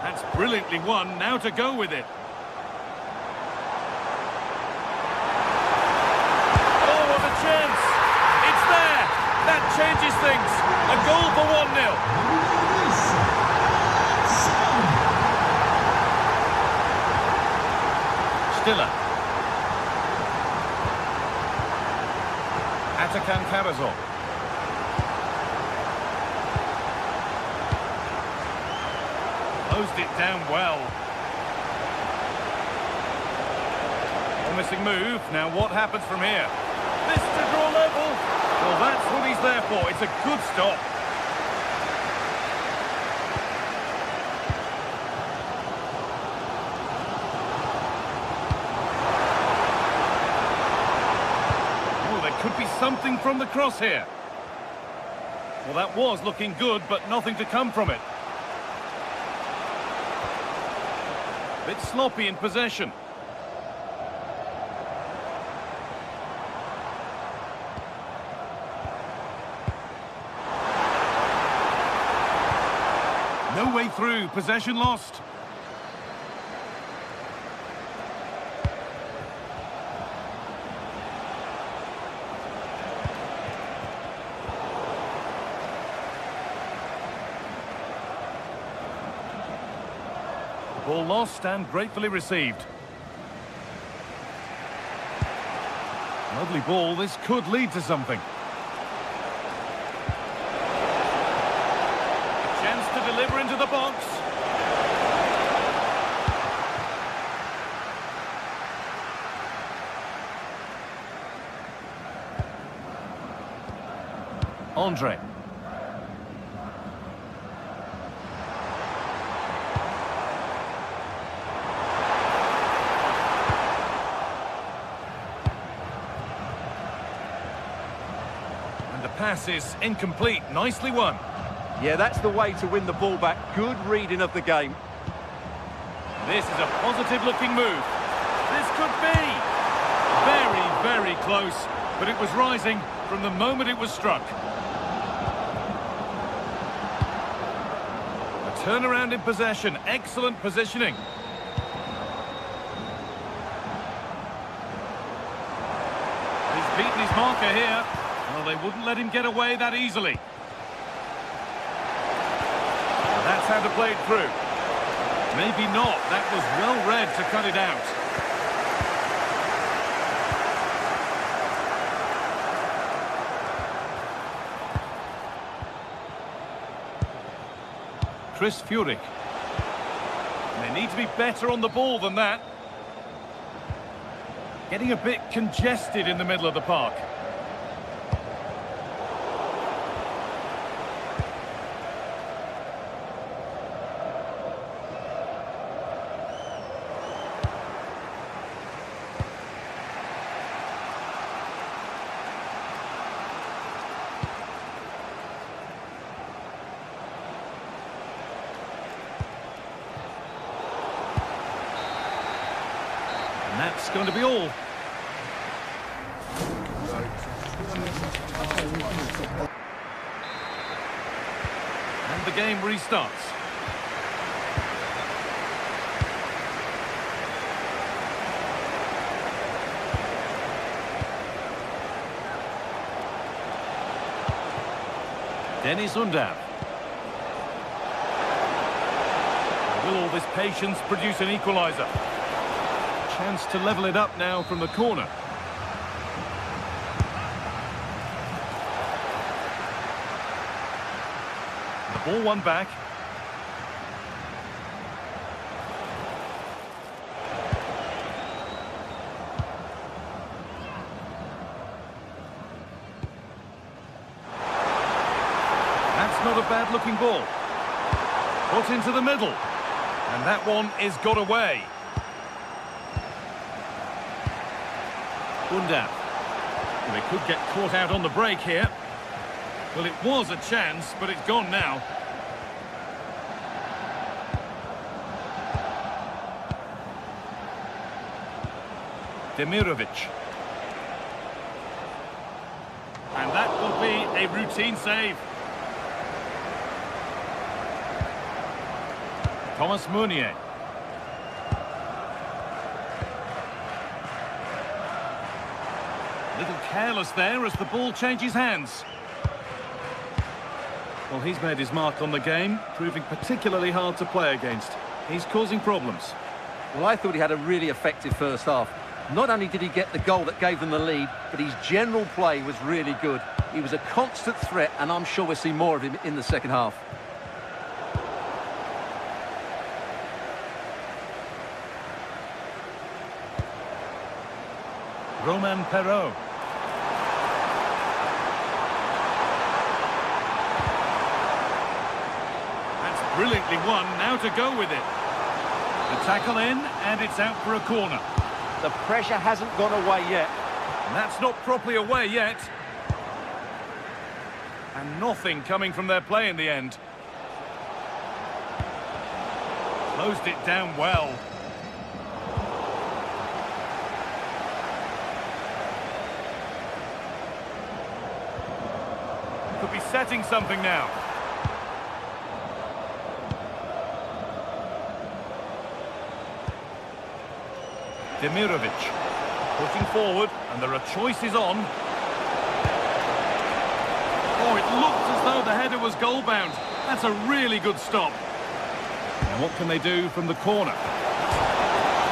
That's brilliantly won. Now to go with it. Oh, what a chance! It's there! That changes things. A goal for 1-0. Stiller. Atakan Karazor. Closed it down well. Promising move. Now what happens from here? This to draw level. Well, that's what he's there for. It's a good stop. Oh, there could be something from the cross here. Well, that was looking good, but nothing to come from it. Bit sloppy in possession. No way through, possession lost. Ball lost and gratefully received. Lovely ball, this could lead to something. A chance to deliver into the box. Andre. Pass is incomplete. Nicely won. Yeah, that's the way to win the ball back. Good reading of the game. This is a positive looking move. This could be very, very close, but it was rising from the moment it was struck. A turnaround in possession. Excellent positioning. He's beaten his marker here. Well, they wouldn't let him get away that easily. Well, that's how to play it through. Maybe not. That was well read to cut it out. Chris Furyk. They need to be better on the ball than that. Getting a bit congested in the middle of the park. that's going to be all. And the game restarts. Dennis Undav. Will all this patience produce an equaliser? Chance to level it up now from the corner. The ball won back. That's not a bad looking ball. Put into the middle. And that one is got away. Undav. They could get caught out on the break here. Well, it was a chance, but it's gone now. Demirovic. And that will be a routine save. Thomas Meunier. Little careless there as the ball changes hands. Well, he's made his mark on the game, proving particularly hard to play against. He's causing problems. Well, I thought he had a really effective first half. Not only did he get the goal that gave them the lead, but his general play was really good. He was a constant threat, and I'm sure we'll see more of him in the second half. Romain Perraud. That's brilliantly won, now to go with it. The tackle in, and it's out for a corner. The pressure hasn't gone away yet. And that's not properly away yet. And nothing coming from their play in the end. Closed it down well. Could be setting something now. Demirovic pushing forward, and there are choices on. Oh, it looked as though the header was goal-bound. That's a really good stop. And what can they do from the corner?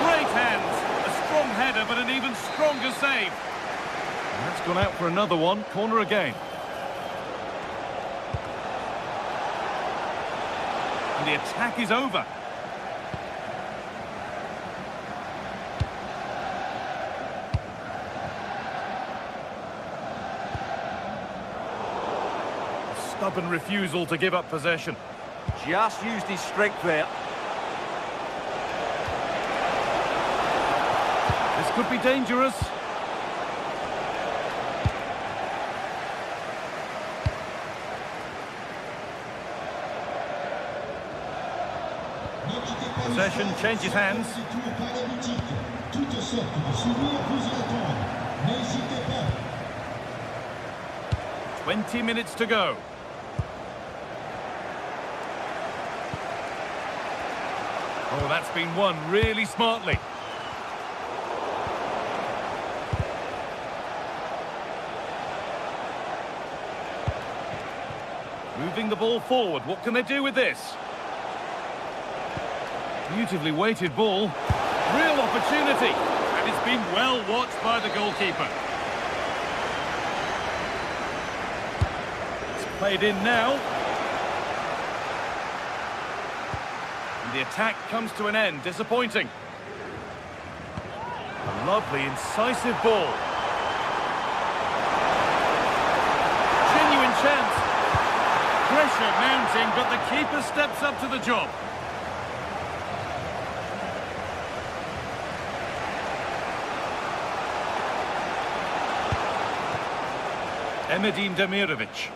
Great hands! A strong header, but an even stronger save. And that's gone out for another one. Corner again. And the attack is over. Stubborn refusal to give up possession. Just used his strength there. This could be dangerous. Possession changes hands. 20 minutes to go. Oh, that's been won really smartly. Moving the ball forward. What can they do with this? Beautifully weighted ball. Real opportunity. And it's been well watched by the goalkeeper. It's played in now. The attack comes to an end. Disappointing. A lovely, incisive ball. Genuine chance. Pressure mounting, but the keeper steps up to the job. Emedin Demirovic.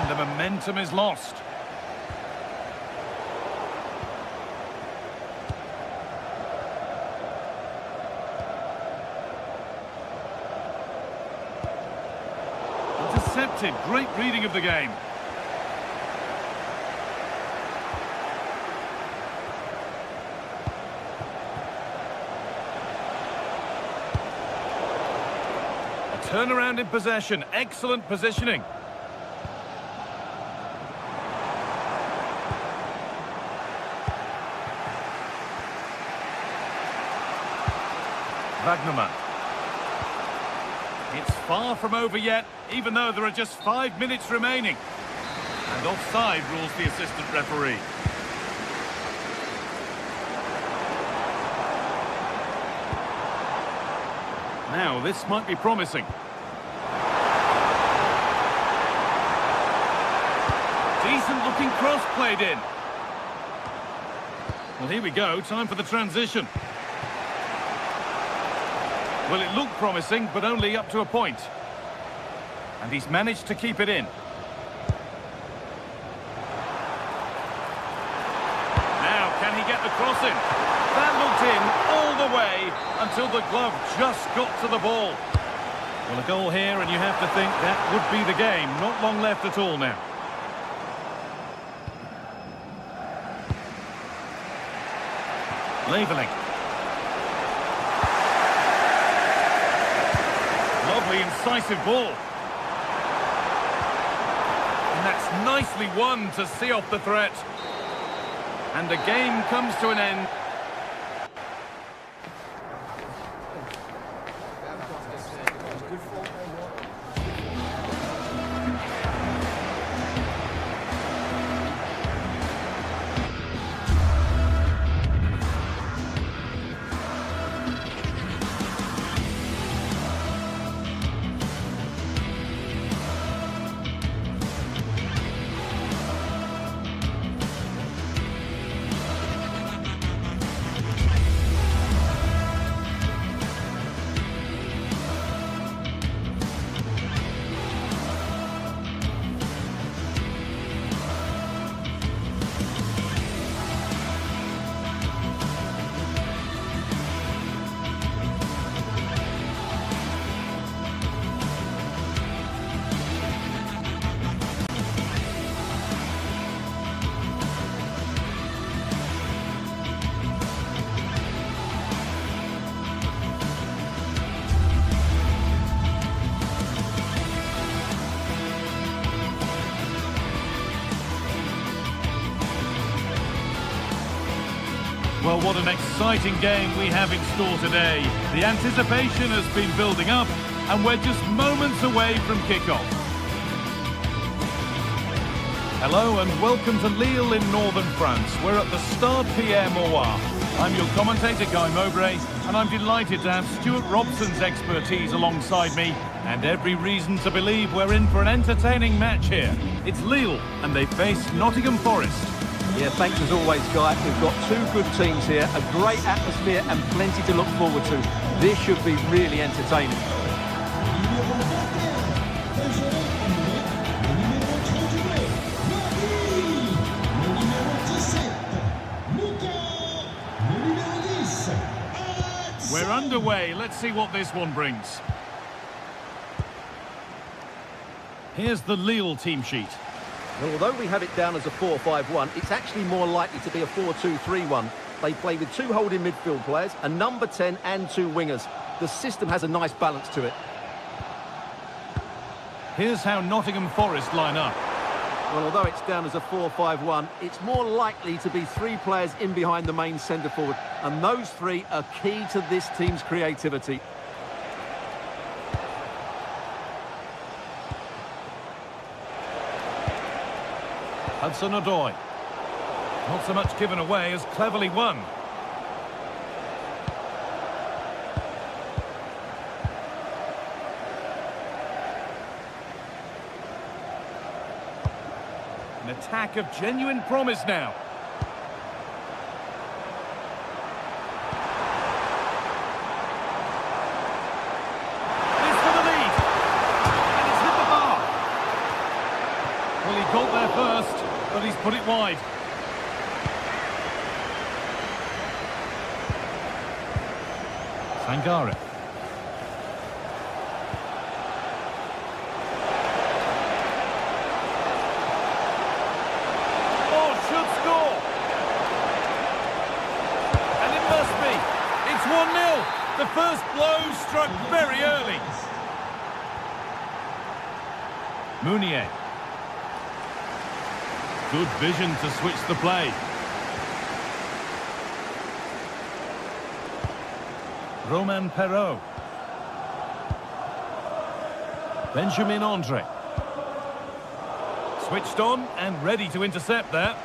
The momentum is lost. intercepted. Great reading of the game. A turnaround in possession. Excellent positioning. Wagnerman. It's far from over yet, even though there are just 5 minutes remaining. And offside rules the assistant referee. Now, this might be promising. Decent looking cross played in. Well, here we go, time for the transition. Well, it looked promising, but only up to a point. And he's managed to keep it in. Now, can he get the cross in? That looked in all the way until the glove just got to the ball. Well, a goal here, and you have to think that would be the game. Not long left at all now. Leveling. Lovely, incisive ball. And that's nicely won to see off the threat. And the game comes to an end. Well, what an exciting game we have in store today. The anticipation has been building up, and we're just moments away from kickoff. Hello and welcome to Lille in northern France. We're at the Stade Pierre-Mauroy. I'm your commentator, Guy Mowbray, and I'm delighted to have Stuart Robson's expertise alongside me, and every reason to believe we're in for an entertaining match here. It's Lille, and they face Nottingham Forest. Yeah, thanks as always, Guy. We've got two good teams here, a great atmosphere and plenty to look forward to. This should be really entertaining. We're underway. Let's see what this one brings. Here's the Lille team sheet. Well, although we have it down as a 4-5-1, it's actually more likely to be a 4-2-3-1. They play with two holding midfield players, a number 10 and two wingers. The system has a nice balance to it. Here's how Nottingham Forest line up. Well, although it's down as a 4-5-1, it's more likely to be three players in behind the main centre forward. And those three are key to this team's creativity. Hudson-Odoi. Not so much given away as cleverly won. An attack of genuine promise now. This for the lead. And it's hit the bar. Well, he got there first, but he's put it wide. Sangare. 1-0. The first blow struck very early. Mounier. Good vision to switch the play. Romain Perrault. Benjamin Andre. Switched on and ready to intercept that.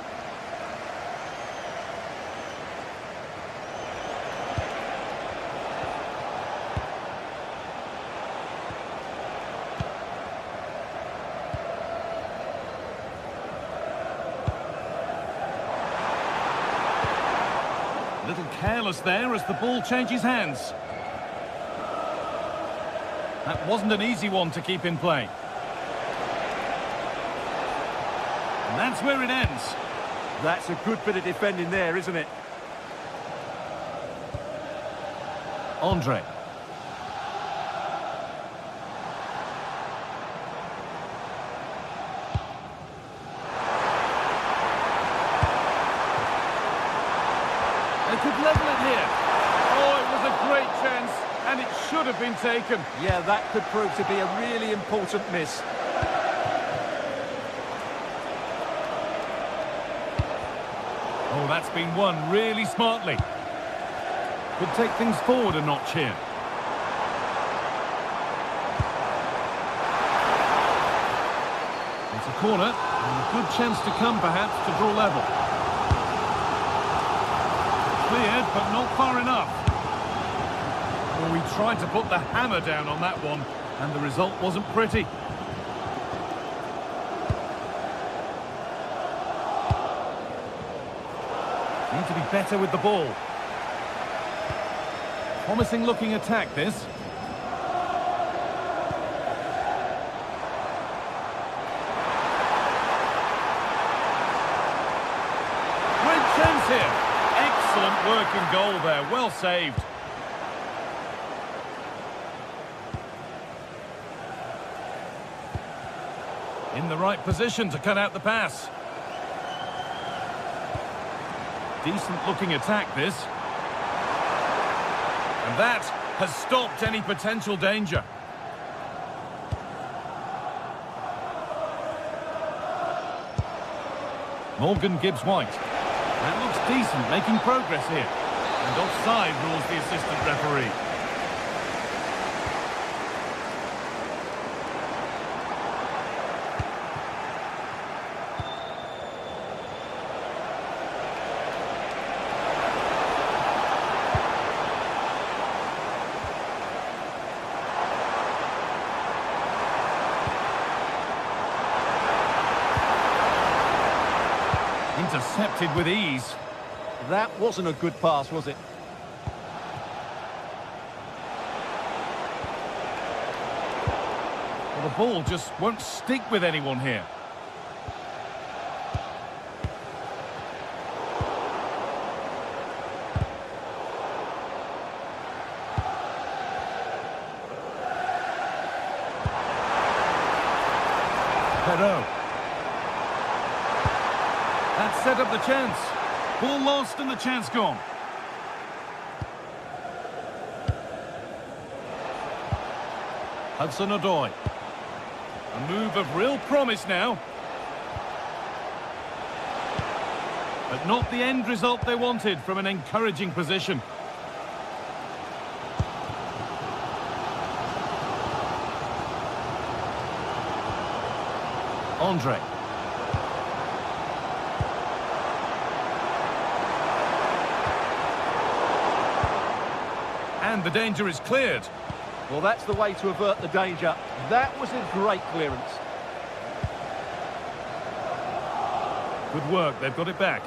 A little careless there as the ball changes hands. That wasn't an easy one to keep in play. And that's where it ends. That's a good bit of defending there, isn't it? Andre. They could level it here. Oh, it was a great chance, and it should have been taken. Yeah, that could prove to be a really important miss. Oh, that's been won really smartly. Could take things forward a notch here. It's a corner, and a good chance to come, perhaps, to draw level. Cleared, but not far enough. Well, we tried to put the hammer down on that one, and the result wasn't pretty. Need to be better with the ball. Promising looking attack, this. Great chance here. Excellent work in goal there. Well saved. In the right position to cut out the pass. Decent looking attack, this. And that has stopped any potential danger. Morgan Gibbs-White. That looks decent, making progress here. And offside rules the assistant referee. Intercepted with ease. That wasn't a good pass, was it? Well, the ball just won't stick with anyone here. Perrault. That set up the chance. Ball lost and the chance gone. Hudson-Odoi. A move of real promise now. But not the end result they wanted from an encouraging position. Andre. And the danger is cleared. Well, that's the way to avert the danger. That was a great clearance. Good work, they've got it back.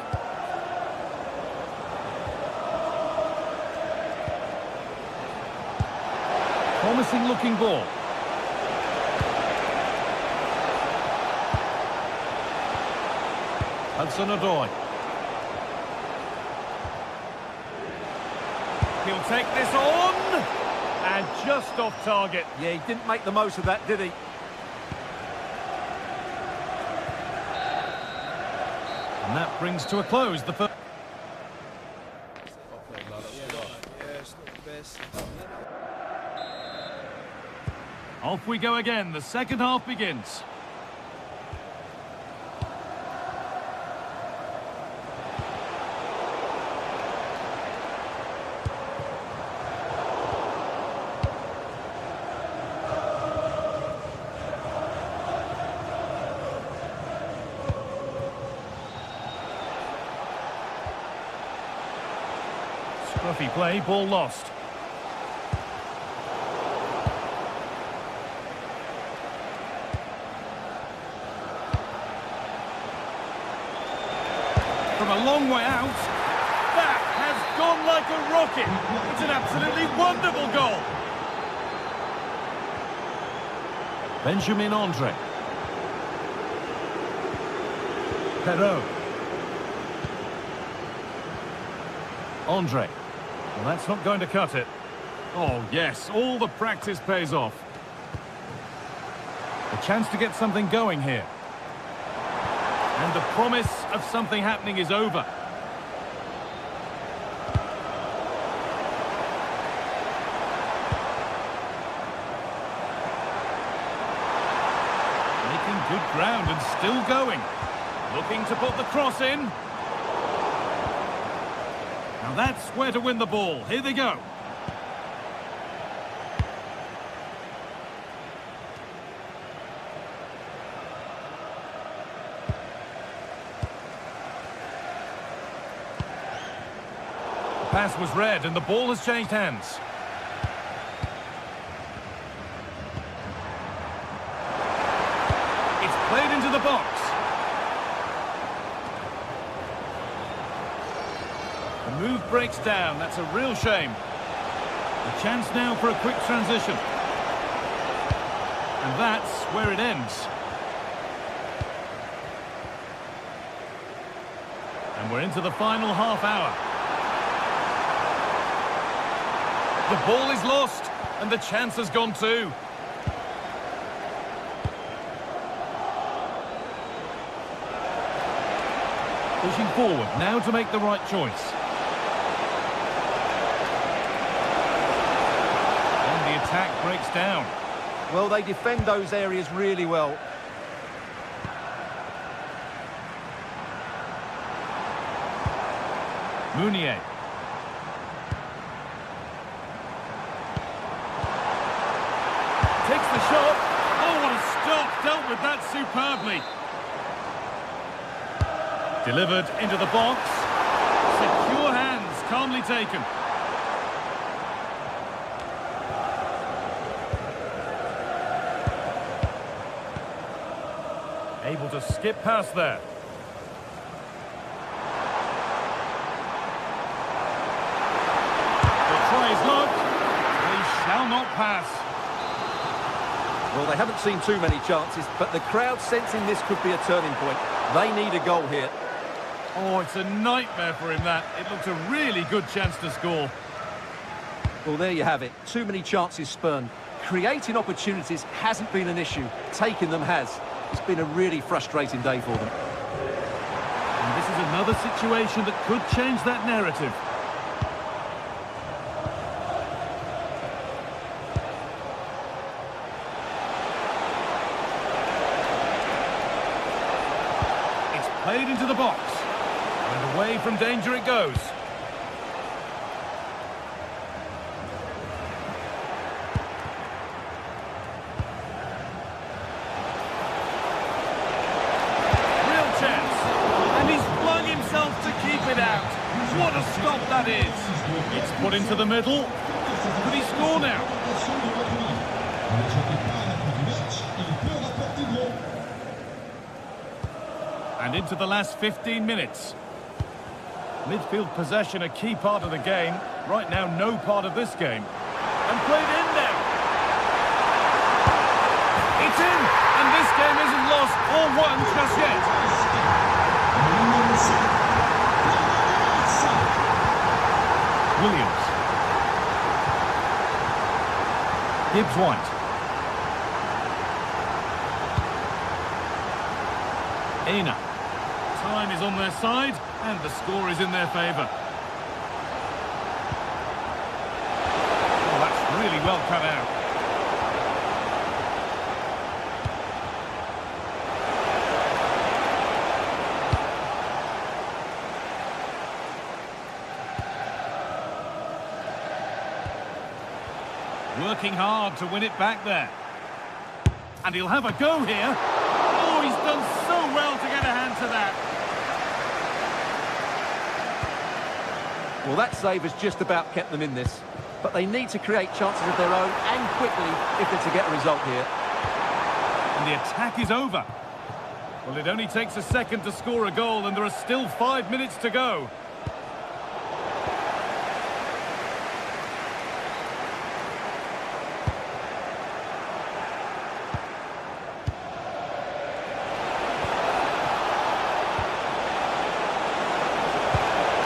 Promising looking ball. Hudson-Odoi. He'll take this on, and just off target. Yeah, he didn't make the most of that, did he? And that brings to a close the first. this. Off we go again. The second half begins. Scruffy play, ball lost. From a long way out, that has gone like a rocket. It's an absolutely wonderful goal. Benjamin Andre. Perrault. Andre. Well, that's not going to cut it. Oh, yes, all the practice pays off. A chance to get something going here. And the promise of something happening is over. Making good ground and still going. Looking to put the cross in. Now that's where to win the ball. Here they go. The pass was read and the ball has changed hands. It's played into the box. The move breaks down. That's a real shame. A chance now for a quick transition. And that's where it ends. And we're into the final half hour. The ball is lost, and the chance has gone too. Pushing forward, now to make the right choice. And the attack breaks down. Well, they defend those areas really well. Mounier. Takes the shot. Oh, what a stop. Dealt with that superbly. Delivered into the box. Secure hands, calmly taken. Able to skip past there. The try is looked. They shall not pass. Well, they haven't seen too many chances, but the crowd sensing this could be a turning point. They need a goal here. Oh, it's a nightmare for him, that. It looked a really good chance to score. Well, there you have it. Too many chances spurned. Creating opportunities hasn't been an issue. Taking them has. It's been a really frustrating day for them. And this is another situation that could change that narrative. It's played into the box. And away from danger it goes. Real chance. And he's flung himself to keep it out. What a stop that is. It's put into the middle. Could he score now? And into the last 15 minutes. Midfield possession a key part of the game. Right now, no part of this game. And played in now. It's in! And this game isn't lost or won just yet. Williams. Gibbs-White. Aina. Time is on their side, and the score is in their favour. well cut out. Working hard to win it back there. And he'll have a go here. Oh, he's done so well to get a hand to that. Well, that save has just about kept them in this. But they need to create chances of their own, and quickly, if they're to get a result here. And the attack is over. Well, it only takes a second to score a goal, and there are still 5 minutes to go.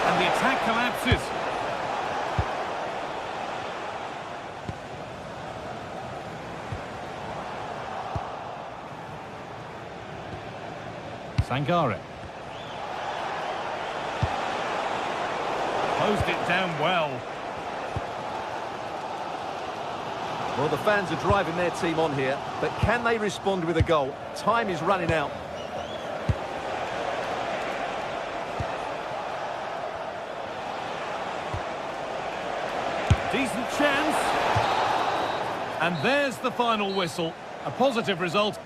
And the attack collapses. Sangare. Closed it down well. Well, the fans are driving their team on here, but can they respond with a goal? Time is running out. Decent chance. And there's the final whistle. A positive result.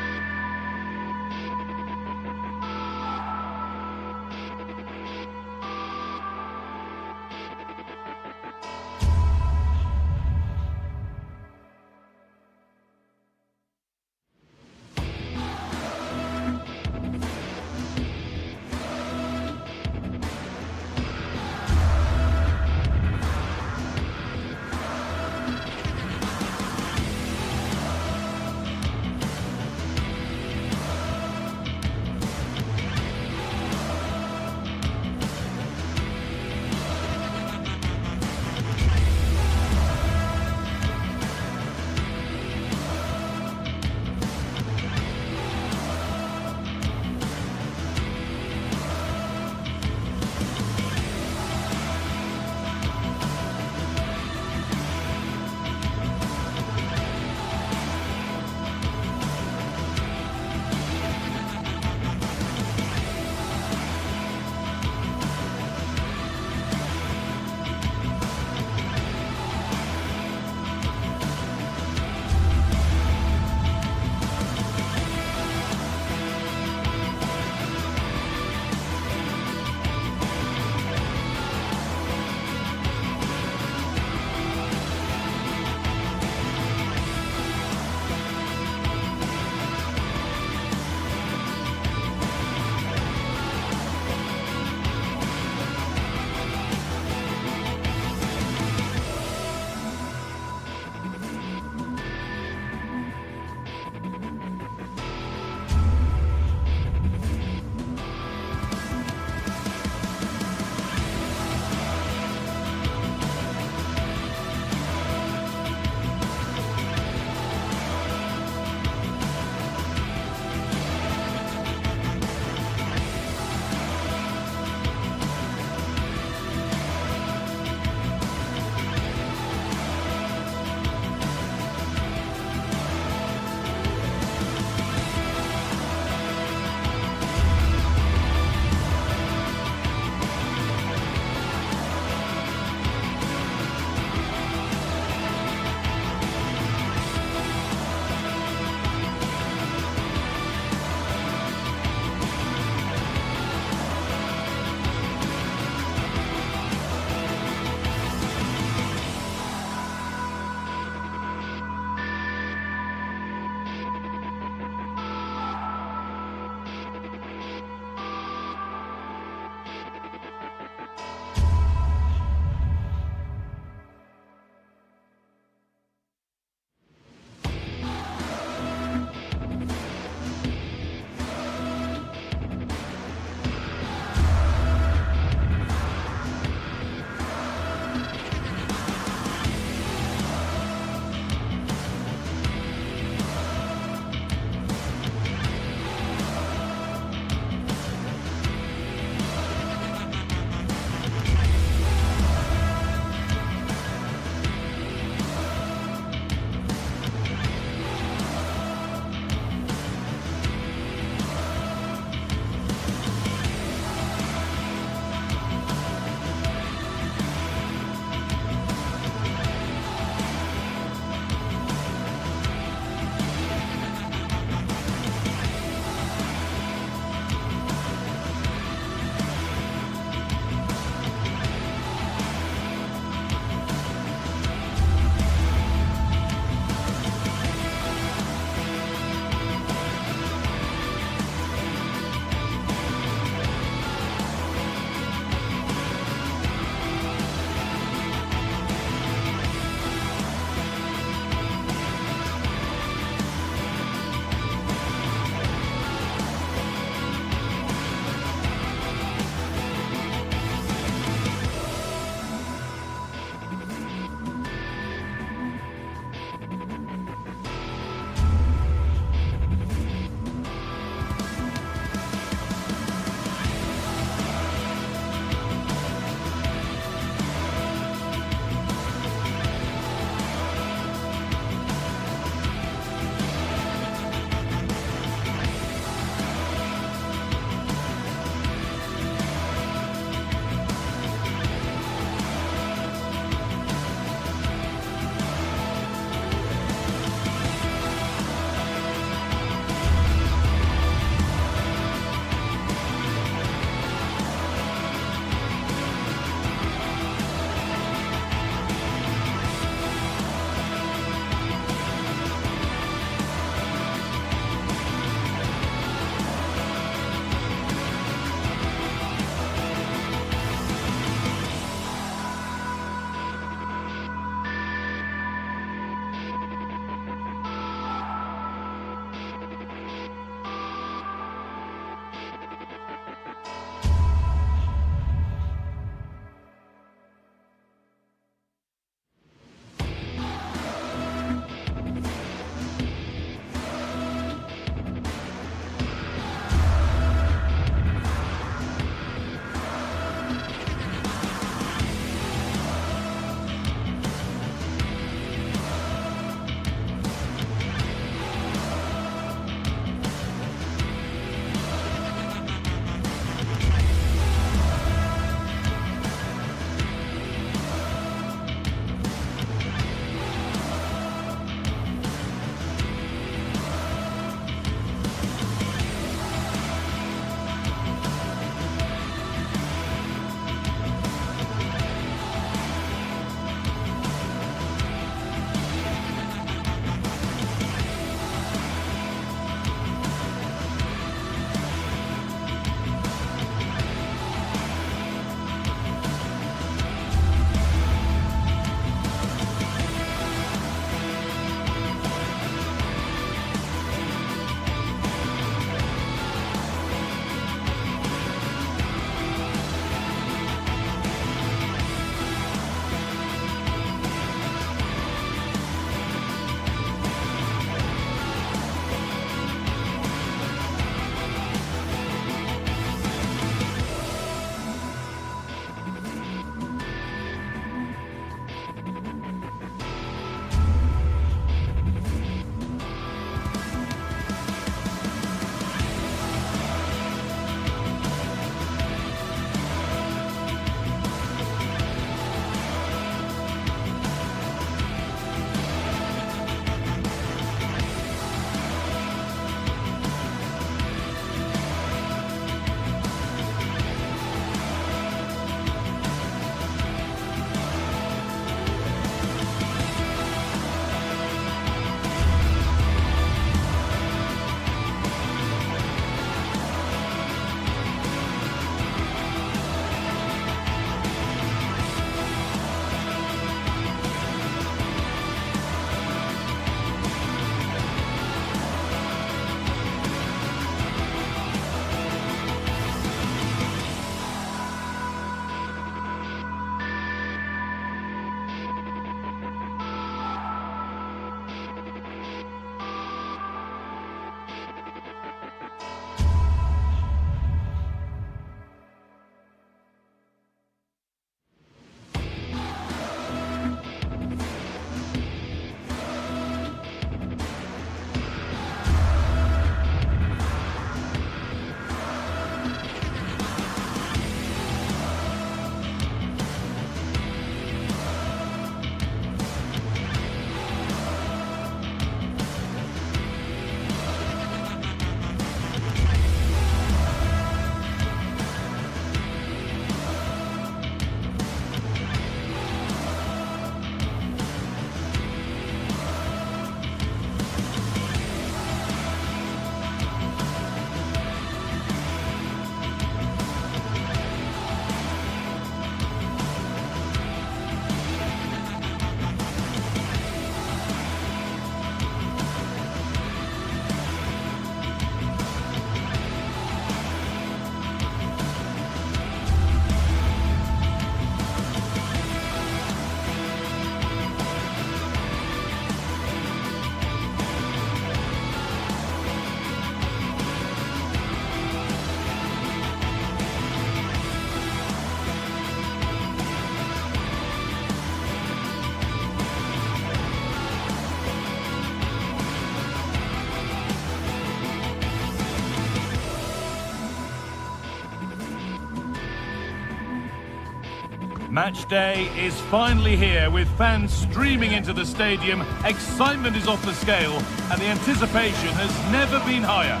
Match day is finally here with fans streaming into the stadium. Excitement is off the scale and the anticipation has never been higher.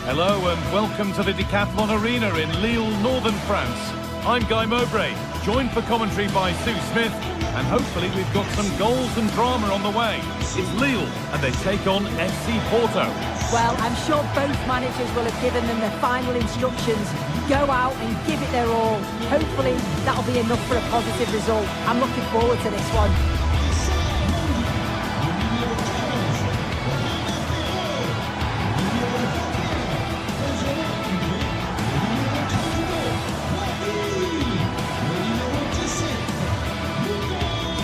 Hello and welcome to the Decathlon Arena in Lille, northern France. I'm Guy Mowbray, joined for commentary by Sue Smith, and hopefully we've got some goals and drama on the way. It's Lille and they take on FC Porto. Well, I'm sure both managers will have given them their final instructions. Go out and give it their all. Hopefully that'll be enough for a positive result. I'm looking forward to this one.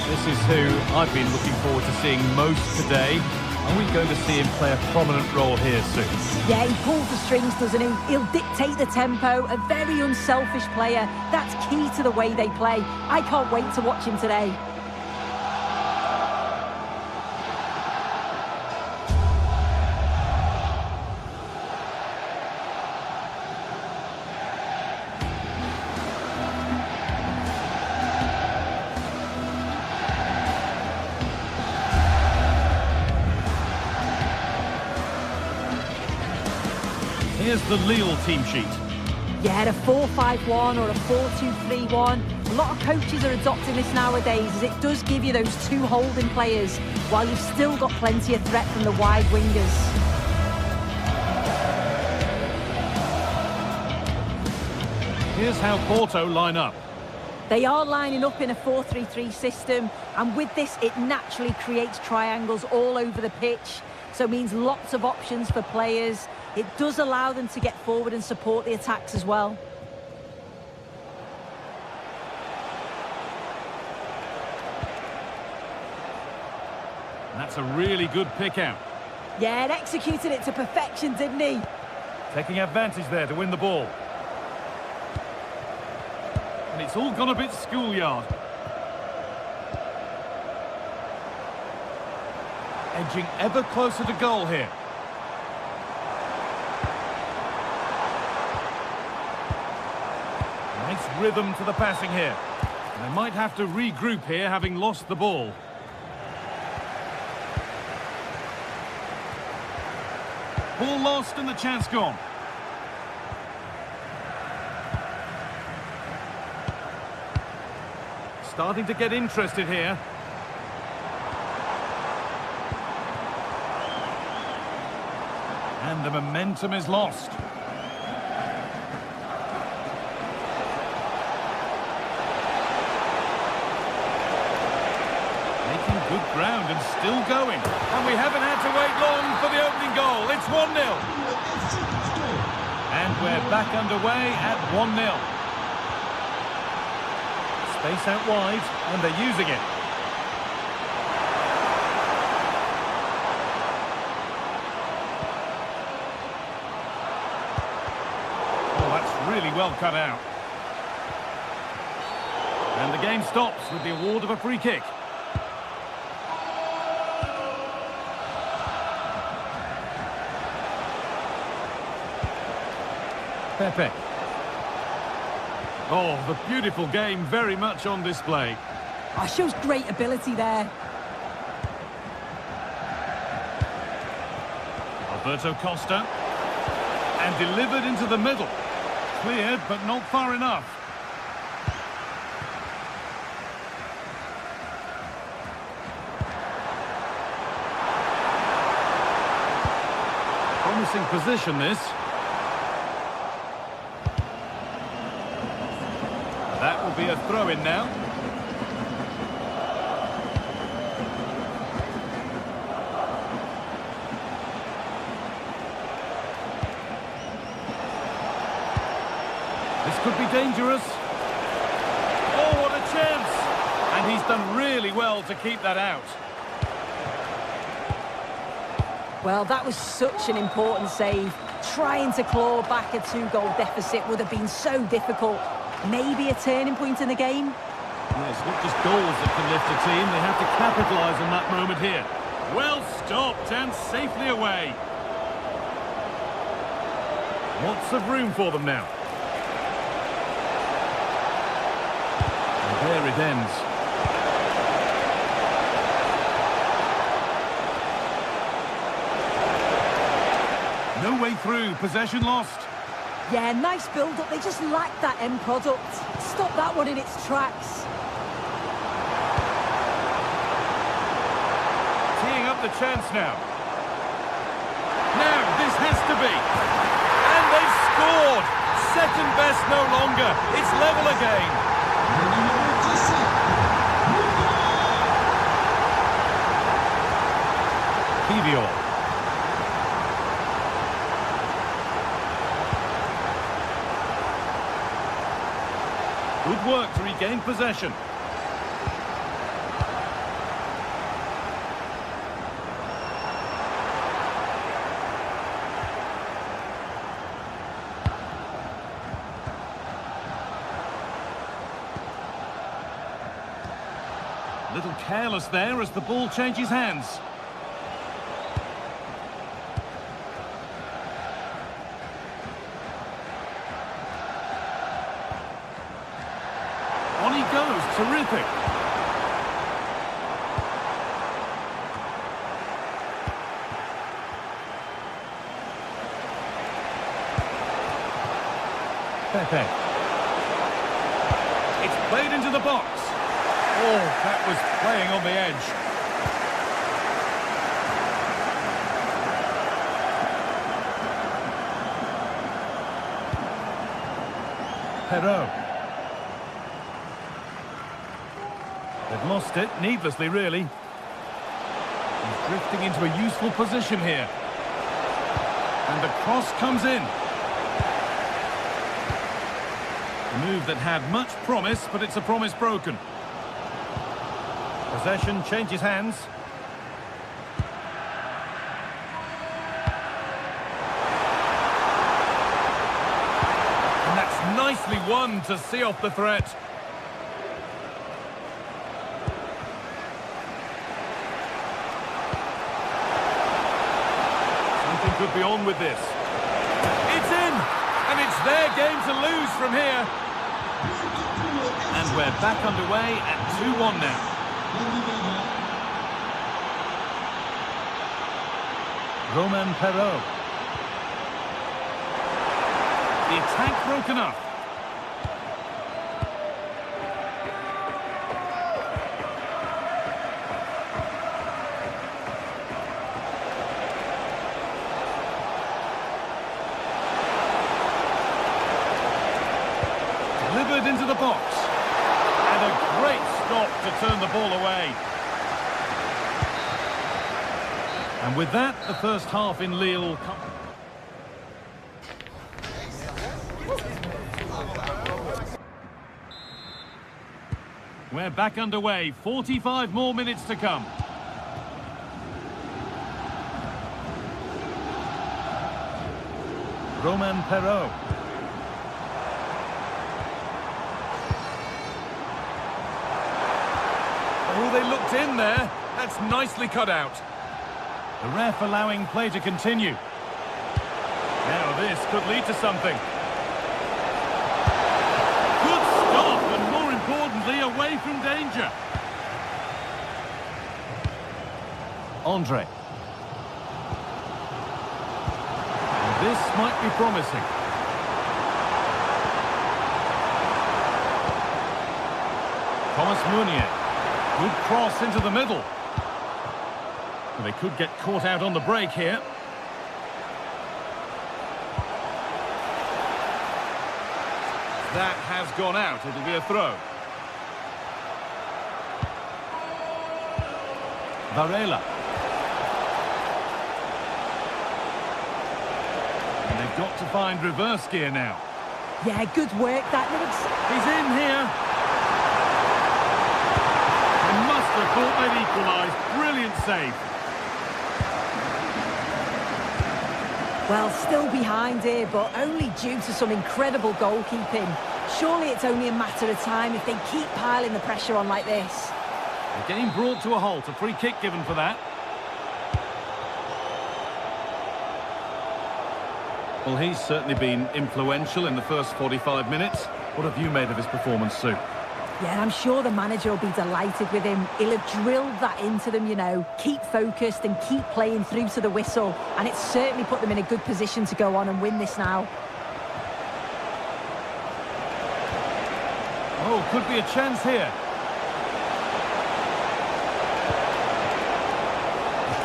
This is who I've been looking forward to seeing most today. Are we going to see him play a prominent role here soon? Yeah, he pulls the strings, doesn't he? He'll dictate the tempo, a very unselfish player. That's key to the way they play. I can't wait to watch him today. Here's the Lille team sheet. Yeah, a 4-5-1 or a 4-2-3-1. A lot of coaches are adopting this nowadays as it does give you those two holding players while you've still got plenty of threat from the wide wingers. Here's how Porto line up. They are lining up in a 4-3-3 system, and with this it naturally creates triangles all over the pitch, so it means lots of options for players. It does allow them to get forward and support the attacks as well. That's a really good pick out. Yeah, and executed it to perfection, didn't he? Taking advantage there to win the ball. And it's all gone a bit schoolyard. Edging ever closer to goal here. Nice rhythm to the passing here. And they might have to regroup here, having lost the ball. Ball lost and the chance gone. Starting to get interested here. And the momentum is lost. Making good ground and still going. And we haven't had to wait long for the opening goal. It's 1-0. And we're back underway at 1-0. Space out wide, and they're using it. Oh, that's really well cut out. And the game stops with the award of a free kick. Pepe. Oh, the beautiful game very much on display. Oh, shows great ability there. Alberto Costa. And delivered into the middle. Cleared, but not far enough. Promising position, this. That will be a throw-in now. This could be dangerous. Oh, what a chance! And he's done really well to keep that out. Well, that was such an important save. Trying to claw back a 2-goal deficit would have been so difficult. Maybe a turning point in the game. Yeah, it's not just goals that can lift a team. They have to capitalise on that moment here. Well stopped and safely away. Lots of room for them now. it ends. No way through, possession lost. Yeah, nice build-up. They just lack that end product. Stop that one in its tracks. Teeing up the chance now. Now, this has to be. And they've scored! Second best no longer. It's level again. Kivior. Good work to regain possession. A little careless there as the ball changes hands. On he goes, terrific. Pepe. It's played into the box. Oh, that was playing on the edge. Perot. They've lost it, needlessly, really. He's drifting into a useful position here. And the cross comes in. A move that had much promise, but it's a promise broken. Possession changes hands. And that's nicely won to see off the threat. Something could be on with this. It's in! And it's their game to lose from here. And we're back underway at 2-1 now. Romain Perot. The attack broken up. Delivered into the box. And a great stop to turn the ball away. And with that, the first half in Lille. We're back underway. 45 more minutes to come. Romain Perot. Oh, they looked in there. That's nicely cut out. The ref allowing play to continue. Now this could lead to something. Good stop, and more importantly, away from danger. Andre. And this might be promising. Thomas Meunier. Good cross into the middle. They could get caught out on the break here. That has gone out. It'll be a throw. Varela. And they've got to find reverse gear now. Yeah, good work. That looks... He's in here. They must have thought they'd equalise. Brilliant save. Well, still behind here, but only due to some incredible goalkeeping. Surely it's only a matter of time if they keep piling the pressure on like this. The game brought to a halt. A free kick given for that. Well, he's certainly been influential in the first 45 minutes. What have you made of his performance, Sue? Yeah, and I'm sure the manager will be delighted with him. He'll have drilled that into them, you know. Keep focused and keep playing through to the whistle. And it's certainly put them in a good position to go on and win this now. Oh, could be a chance here.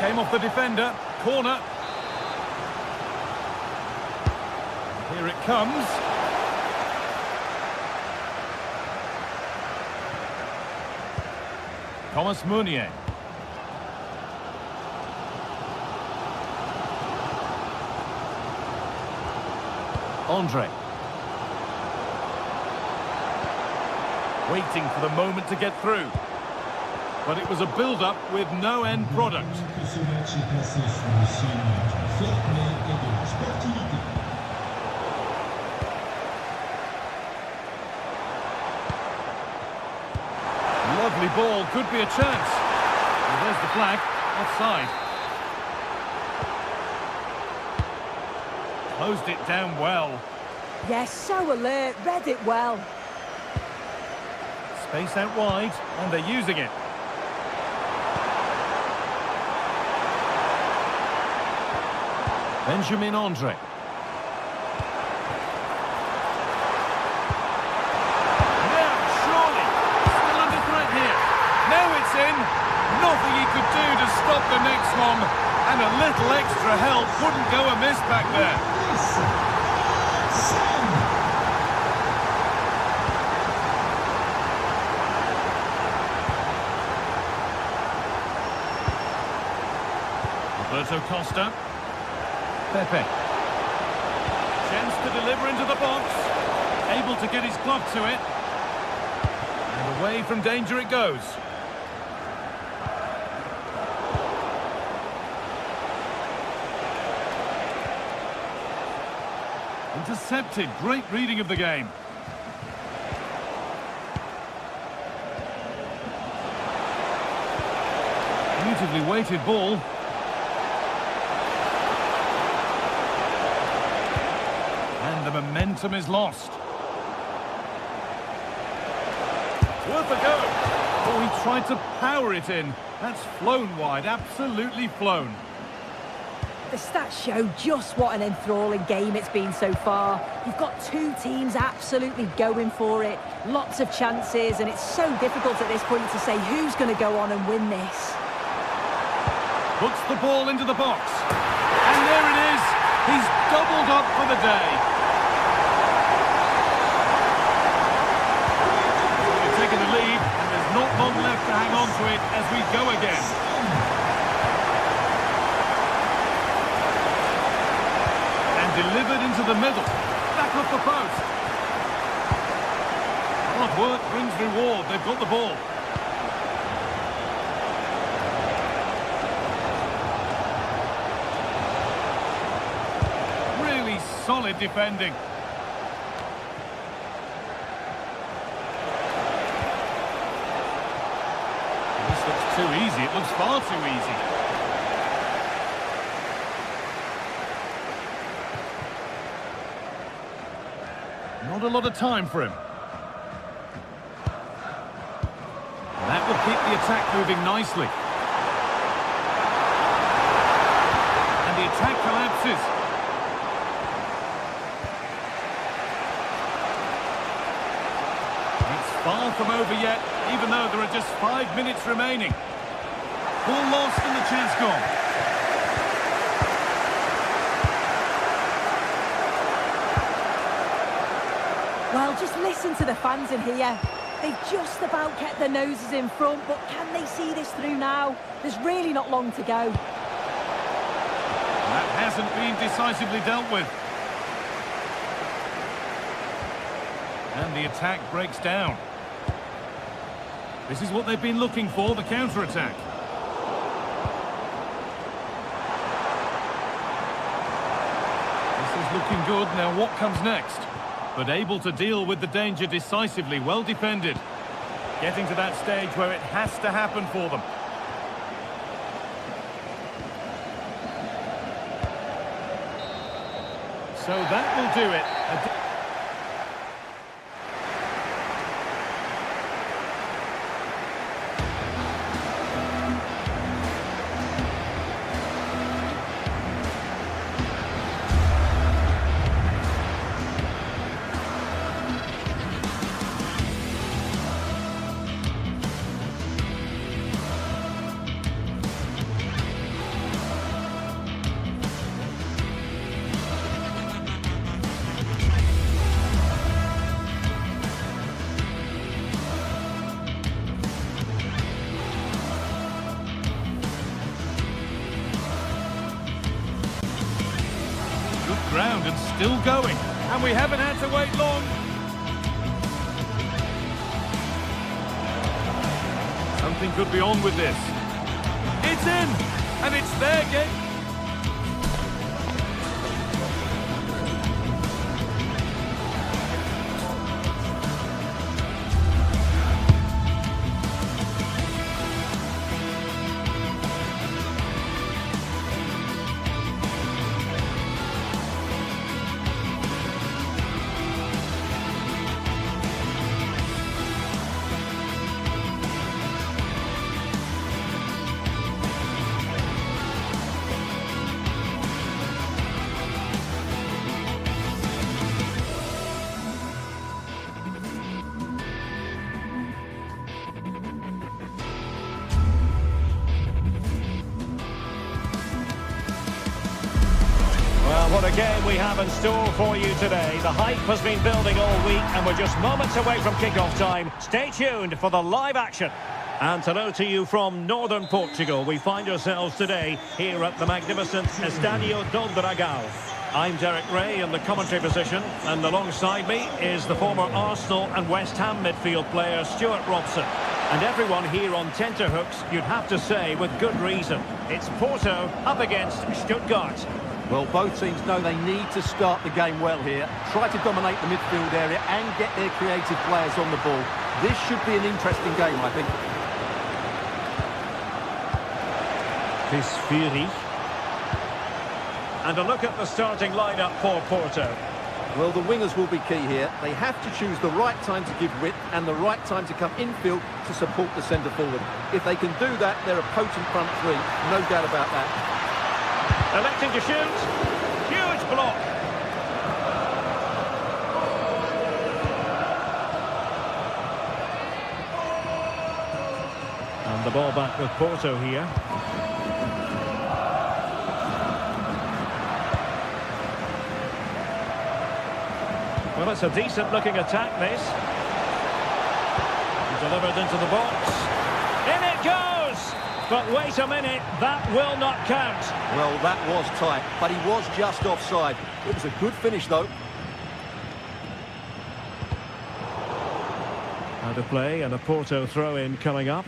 Came off the defender. Corner. Here it comes. Thomas Meunier. Andre. Waiting for the moment to get through. But it was a build-up with no end product. Lovely ball, could be a chance. Well, there's the flag, offside. Closed it down well. Yes, so alert, read it well. Space out wide, and they're using it. Benjamin Andre. Now, surely, still under threat here. Now it's in. Nothing he could do to stop the next one. And a little extra help wouldn't go amiss back there. Roberto Costa. Pepe. Chance to deliver into the box. Able to get his glove to it. And away from danger it goes. Intercepted. Great reading of the game. Beautifully weighted ball. And the momentum is lost. Worth a go. Oh, he tried to power it in. That's flown wide. Absolutely flown. The stats show just what an enthralling game it's been so far. You've got two teams absolutely going for it. Lots of chances, and it's so difficult at this point to say who's going to go on and win this. Puts the ball into the box. And there it is. He's doubled up for the day. They're taking the lead, and there's not long left to hang on to it as we go again. Delivered into the middle. Back off the post. Hard work brings reward. They've got the ball. Really solid defending. This looks too easy. It looks far too easy. Not a lot of time for him. That will keep the attack moving nicely. And the attack collapses. It's far from over yet, even though there are just 5 minutes remaining. Ball lost and the chance gone. Well, just listen to the fans in here. They've just about kept their noses in front, but can they see this through now? There's really not long to go. That hasn't been decisively dealt with. And the attack breaks down. This is what they've been looking for, the counter-attack. This is looking good. Now what comes next? But able to deal with the danger decisively, well defended. Getting to that stage where it has to happen for them. So that will do it. ground and still going. And we haven't had to wait long. Something could be on with this. It's in! And it's their game. Well, what a game we have in store for you today. The hype has been building all week and we're just moments away from kick-off time. Stay tuned for the live action. And hello to you from northern Portugal. We find ourselves today here at the magnificent Estádio do Dragão. I'm Derek Ray in the commentary position, and alongside me is the former Arsenal and West Ham midfield player Stuart Robson. And everyone here on tenterhooks, you'd have to say with good reason. It's Porto up against Stuttgart. Well, both teams know they need to start the game well here, try to dominate the midfield area and get their creative players on the ball. This should be an interesting game, I think. This Fury. And a look at the starting lineup for Porto. Well, the wingers will be key here. They have to choose the right time to give width and the right time to come infield to support the centre forward. If they can do that, they're a potent front three, no doubt about that. Electing to shoot. Huge block. And the ball back with Porto here. Well, it's a decent-looking attack, this. Delivered into the box. In it goes! But wait a minute, that will not count. Well, that was tight, but he was just offside. It was a good finish, though. Out of play and a Porto throw-in coming up.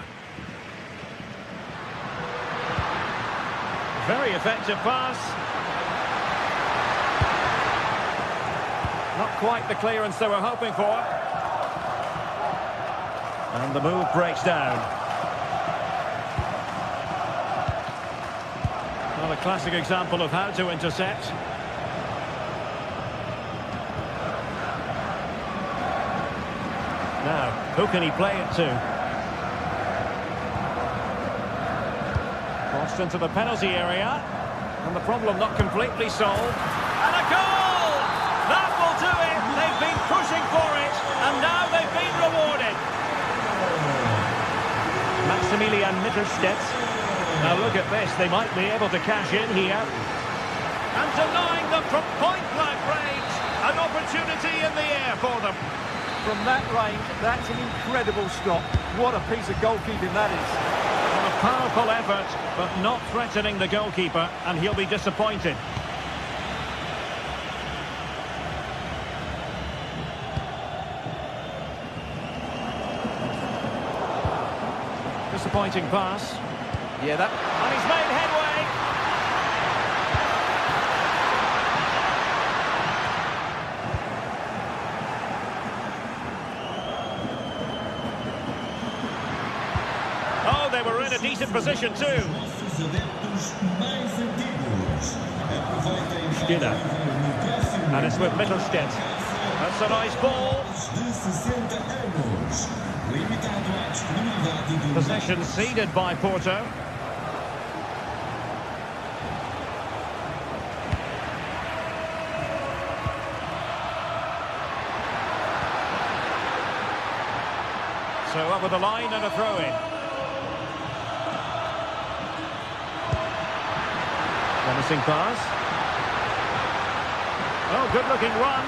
Very effective pass. Not quite the clearance they were hoping for. And the move breaks down. Well, a classic example of how to intercept. Now, who can he play it to? Crossed into the penalty area. And the problem not completely solved. And a goal! That will do it! They've been pushing for it, and now they've been rewarded. Maximilian Mittelstädt. Now look at this, they might be able to cash in here. And denying them from point-blank range. An opportunity in the air for them. From that range, that's an incredible stop. What a piece of goalkeeping that is. Well, a powerful effort, but not threatening the goalkeeper, and he'll be disappointed. Disappointing pass. Yeah, that... And he's made headway. Oh, they were in a decent position too. Skinner. And it's with Mittelstädt. That's a nice ball. Possession ceded by Porto. So over the line and a throw-in. Promising pass. Oh, good-looking run.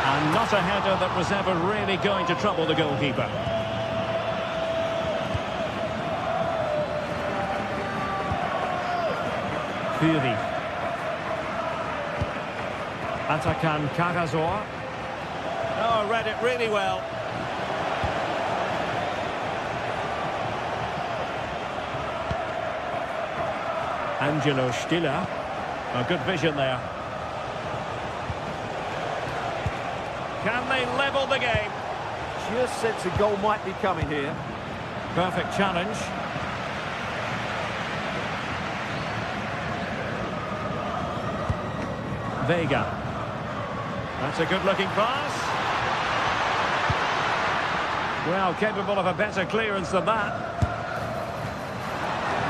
And not a header that was ever really going to trouble the goalkeeper. Fury. Atakan Karazor. Oh, read it really well. Angelo Stiller. A good vision there. Can they level the game? Just sense a goal might be coming here. Perfect challenge. Vega. That's a good-looking pass. Well, capable of a better clearance than that.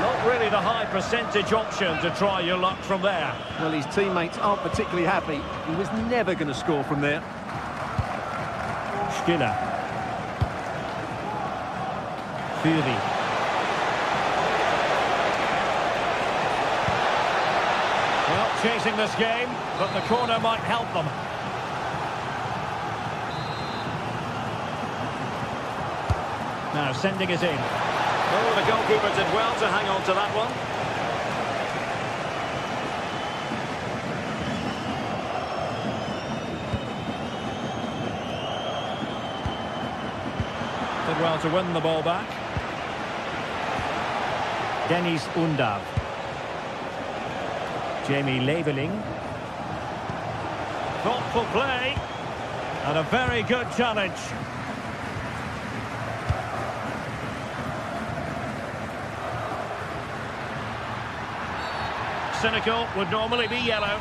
Not really the high percentage option to try your luck from there. Well, his teammates aren't particularly happy. He was never going to score from there. Stiller. Fury. Well, chasing this game, but the corner might help them. Now sending it in. Oh, the goalkeeper did well to hang on to that one. Did well to win the ball back. Dennis Undav. Jamie Leveling. Thoughtful play. And a very good challenge. Cynical would normally be yellow.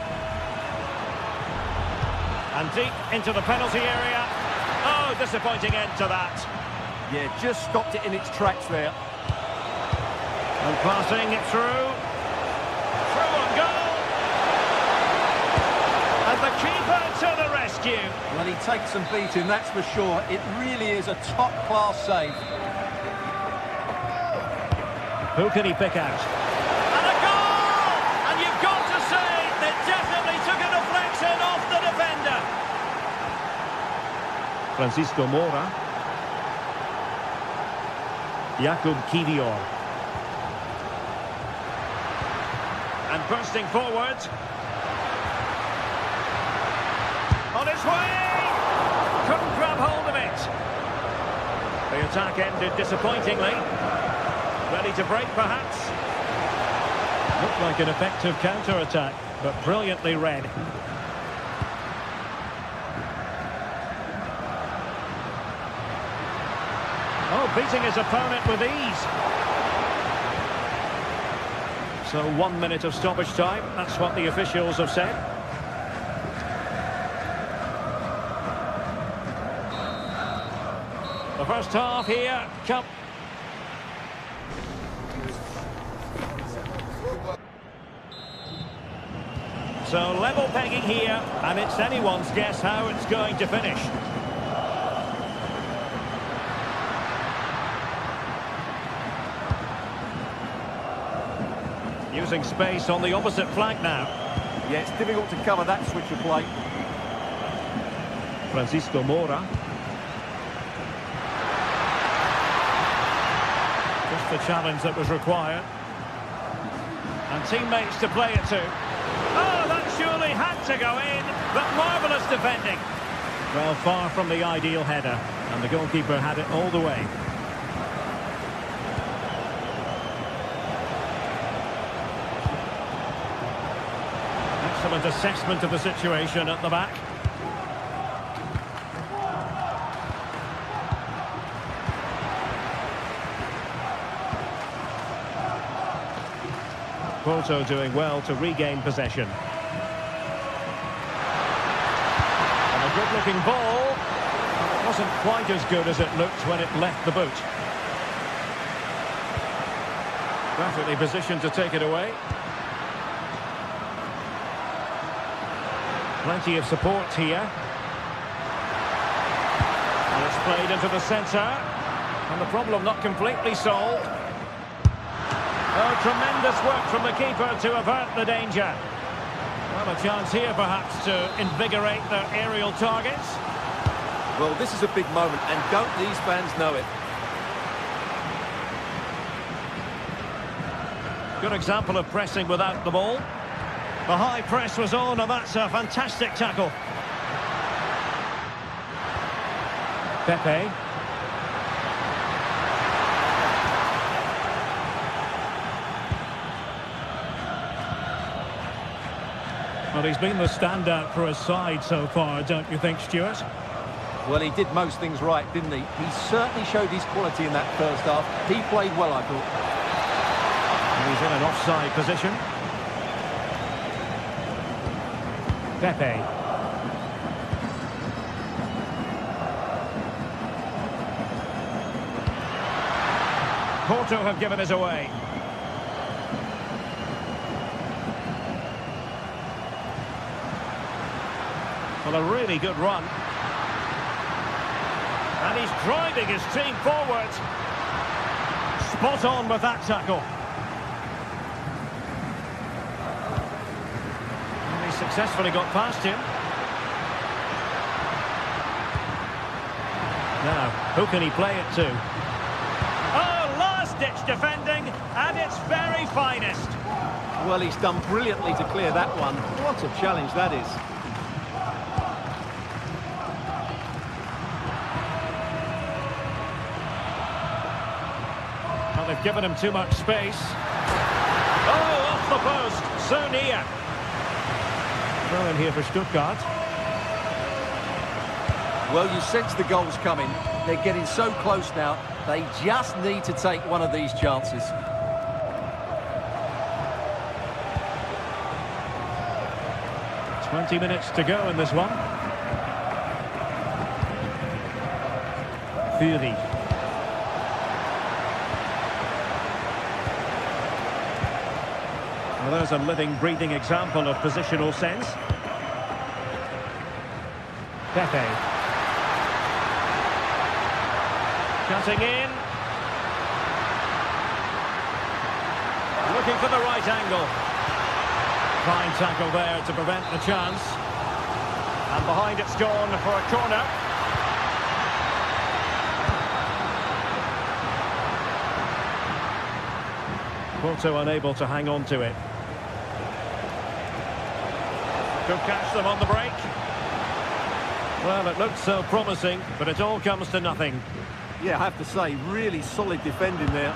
And deep into the penalty area. Oh, disappointing end to that. Yeah, just stopped it in its tracks there. And passing it through. Through on goal. And the keeper to the rescue. Well, he takes some beating, that's for sure. It really is a top-class save. Who can he pick out? And a goal! And you've got to say, they definitely took a deflection off the defender. Francisco Mora. Jakub Kivior. And bursting forward. On its way! Couldn't grab hold of it. The attack ended disappointingly. Ready to break, perhaps? Looked like an effective counter-attack, but brilliantly read. Oh, beating his opponent with ease. So 1 minute of stoppage time, that's what the officials have said. The first half here, come. So level pegging here, and it's anyone's guess how it's going to finish. Using space on the opposite flank now. Yeah, it's difficult to cover that switch of play. Francisco Mora. Just the challenge that was required. And teammates to play it to. Oh, that surely had to go in, but marvellous defending. Well, far from the ideal header, and the goalkeeper had it all the way. Excellent assessment of the situation at the back. Porto doing well to regain possession. And a good-looking ball. It wasn't quite as good as it looked when it left the boot. Perfectly positioned to take it away. Plenty of support here. And it's played into the centre. And the problem not completely solved. Oh, tremendous work from the keeper to avert the danger. Well, a chance here perhaps to invigorate their aerial targets. Well, this is a big moment, and don't these fans know it? Good example of pressing without the ball. The high press was on, and that's a fantastic tackle. Pepe. Well, he's been the standout for his side so far, don't you think, Stuart? Well, he did most things right, didn't he? He certainly showed his quality in that first half. He played well, I thought. He's in an offside position. Pepe. Porto have given us away. Well, a really good run. And he's driving his team forward. Spot on with that tackle. And he successfully got past him. Now, who can he play it to? Oh, last-ditch defending at its very finest. Well, he's done brilliantly to clear that one. What a challenge that is. Well, they've given him too much space. Oh, off the post, so near. Throw in here for Stuttgart. Well, you sense the goals coming. They're getting so close now. They just need to take one of these chances. "20 minutes to go in this one. Fury. Well, there's a living, breathing example of positional sense. Pepe. Cutting in. Looking for the right angle. Fine tackle there to prevent the chance. And behind it's gone for a corner. Porto unable to hang on to it. Could catch them on the break. Well, it looked so promising, but it all comes to nothing. Yeah, I have to say, really solid defending there.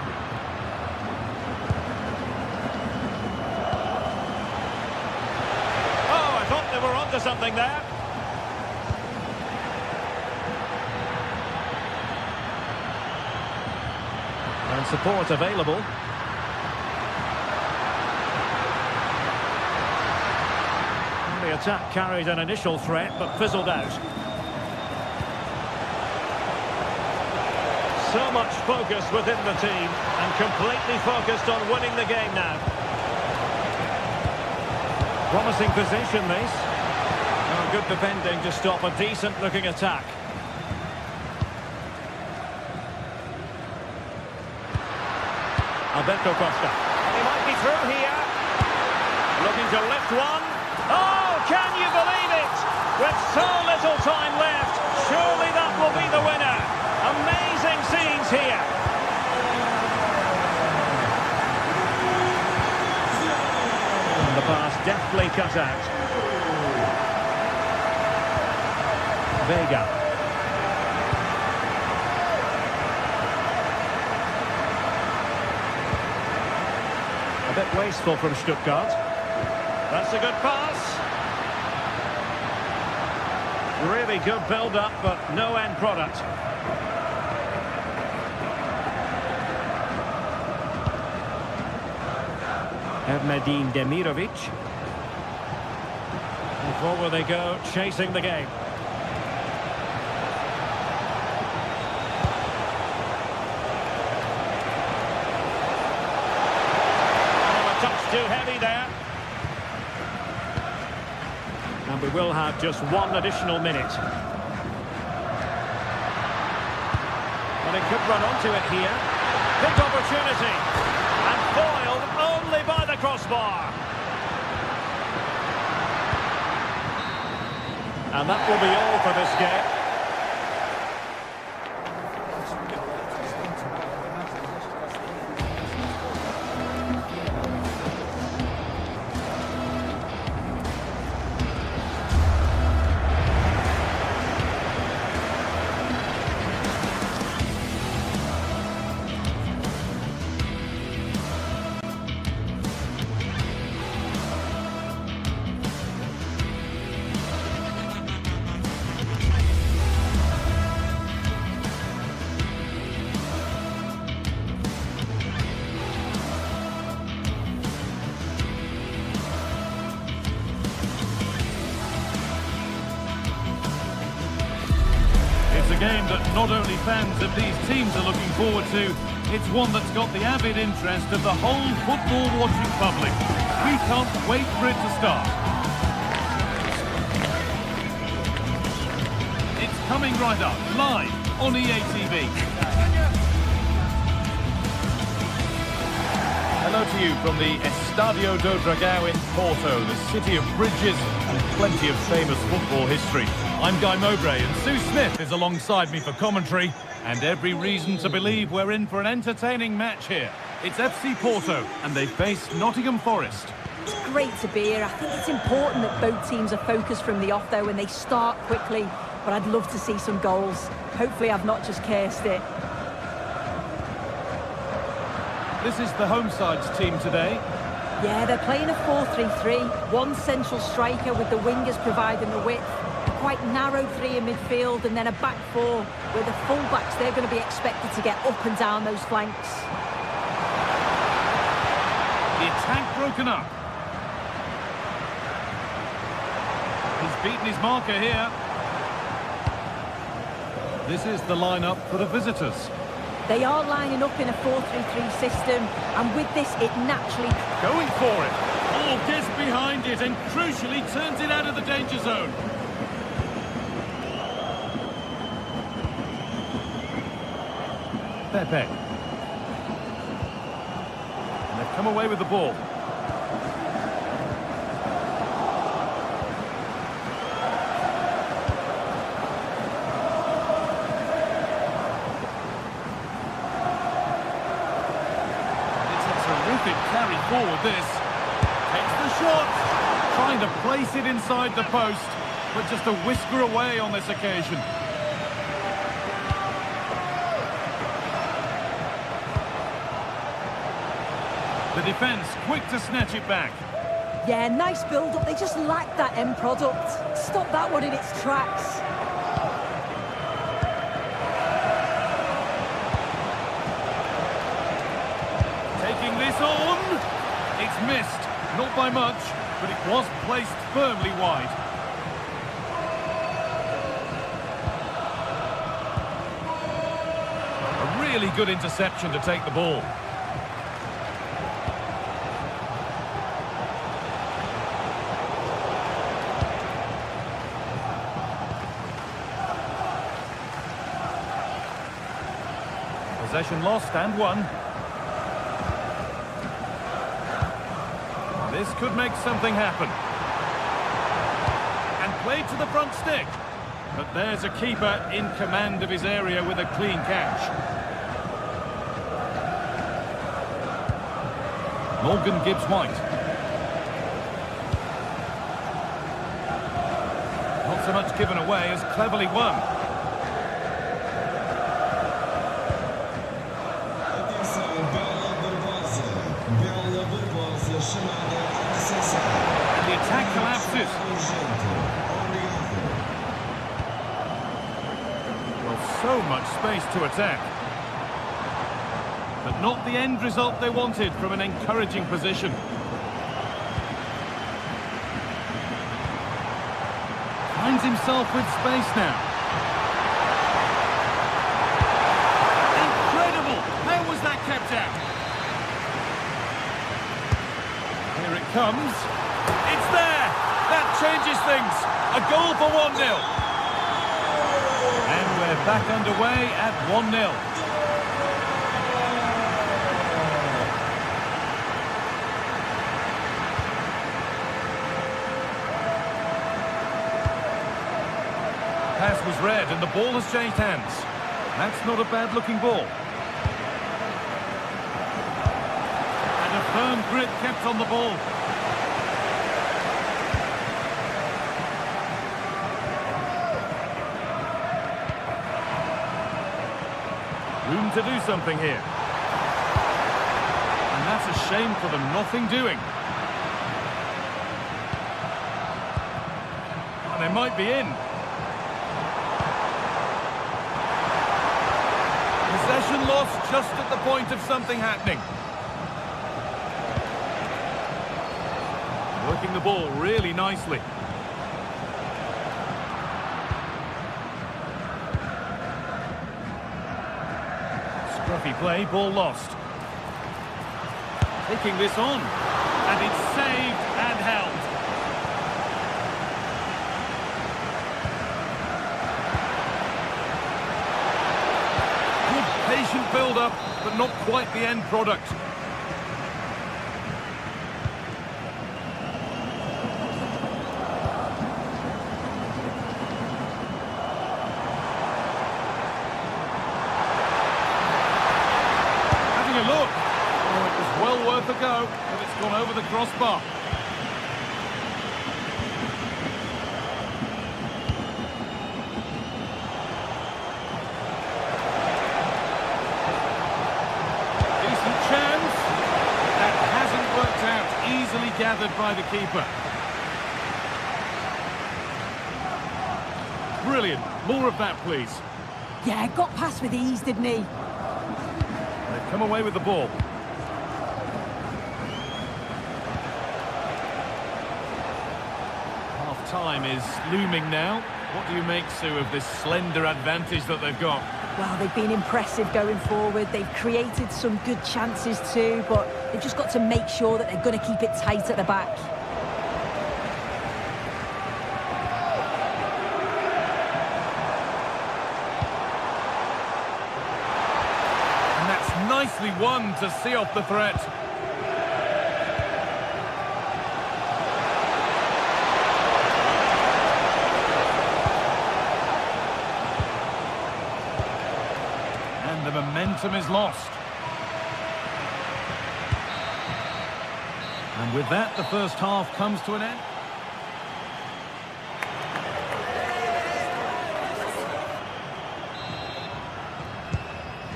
Oh, I thought they were onto something there. And support available. The attack carried an initial threat, but fizzled out. So much focus within the team, and completely focused on winning the game now. Promising position, this. Oh, good defending to stop a decent-looking attack. Alberto Costa. He might be through here. Looking to lift one. Oh, can you believe it? With so little time left, surely that will be the winner. Amazing scenes here. And the pass deftly cut out. Vega. A bit wasteful from Stuttgart. That's a good pass. Really good build-up, but no end product. Ermedin Demirovic. And forward they go, chasing the game. Oh, a touch too heavy there. And we will have just one additional minute. Well, it could run onto it here. Big opportunity. And foiled only by the crossbar. And that will be all for this game. not only fans of these teams are looking forward to, it's one that's got the avid interest of the whole football-watching public. We can't wait for it to start. It's coming right up, live on EA TV. Hello to you from the Estadio do Dragão in Porto, the city of bridges and plenty of famous football history. I'm Guy Mowbray and Sue Smith is alongside me for commentary, and every reason to believe we're in for an entertaining match here. It's FC Porto and they face Nottingham Forest. It's great to be here. I think it's important that both teams are focused from the off though and they start quickly, but I'd love to see some goals. Hopefully I've not just cursed it. This is the home side's team today. Yeah, they're playing a 4-3-3. One central striker with the wingers providing the width. A quite narrow three in midfield and then a back four where the full-backs, they're going to be expected to get up and down those flanks. The attack broken up. He's beaten his marker here. This is the lineup for the visitors. They are lining up in a 4-3-3 system, and with this, it naturally... Going for it. Oh, gets behind it and crucially turns it out of the danger zone. Pepe. And they've come away with the ball. Carry forward this. Takes the shot. Trying to place it inside the post, but just a whisker away on this occasion. The defence quick to snatch it back. Yeah, nice build-up. They just lack that end product. Stop that one in its tracks. Taking this on. It's missed. Not by much, but it was placed firmly wide. A really good interception to take the ball. Possession lost and won. This could make something happen. And played to the front stick. But there's a keeper in command of his area with a clean catch. Morgan Gibbs-White. Not so much given away as cleverly won. And the attack collapses. Well, so much space to attack. But not the end result they wanted from an encouraging position. Finds himself with space now. Incredible! How was that kept out? Here it comes. It's there! That changes things. A goal for 1-0. And we're back underway at 1-0. Pass was read and the ball has changed hands. That's not a bad-looking ball. And a firm grip kept on the ball. Room to do something here. And that's a shame for them, nothing doing. And they might be in. Possession lost just at the point of something happening. Working the ball really nicely. Scruffy play, ball lost. Taking this on. And it's saved and held. Good patient build-up, but not quite the end product. Having a look. Oh, it was well worth a go, but it's gone over the crossbar. Decent chance. That hasn't worked out. Easily gathered by the keeper. Brilliant. More of that, please. Yeah, got past with ease, didn't he? They've come away with the ball. Half-time is looming now. What do you make, Sue, of this slender advantage that they've got? Well, they've been impressive going forward. They've created some good chances too, but they've just got to make sure that they're going to keep it tight at the back. And that's nicely won to see off the threat. And the momentum is lost. And with that, the first half comes to an end.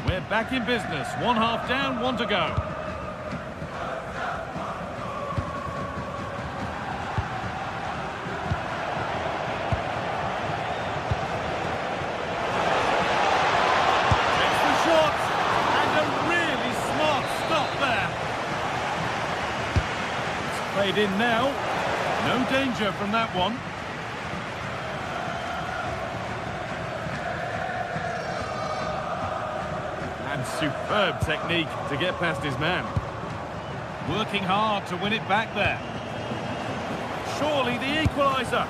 We're back in business. One half down, one to go. Takes the shot, and a really smart stop there. It's played in now. No danger from that one. And superb technique to get past his man. Working hard to win it back there. Surely the equaliser.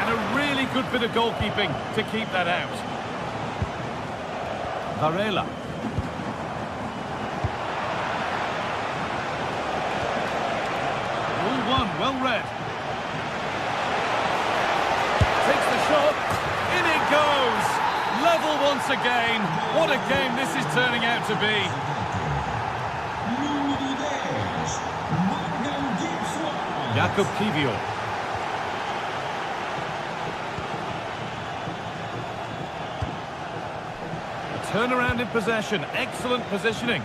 And a really good bit of goalkeeping to keep that out. Varela. All one, well read. Takes the shot. In it goes. Level once again. What a game this is turning out to be. Jakub Kiwior. A turnaround in possession. Excellent positioning.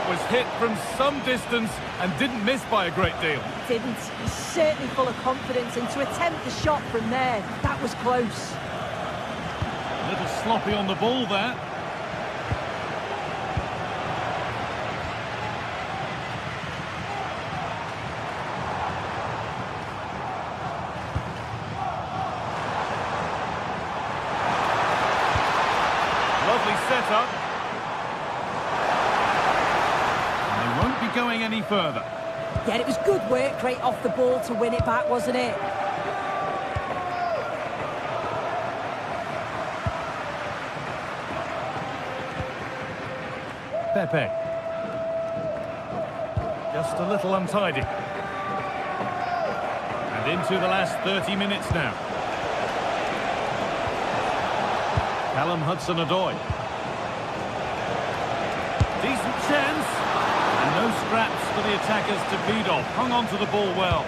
Was hit from some distance and didn't miss by a great deal. Didn't. He's certainly full of confidence, and to attempt the shot from there, that was close. A little sloppy on the ball there. Lovely setup. Going any further. Yeah, it was good work right off the ball to win it back, wasn't it? Pepe. Just a little untidy. And into the last 30 minutes now. Callum Hudson-Odoi. Decent chance. No scraps for the attackers to feed off. Hung on to the ball well.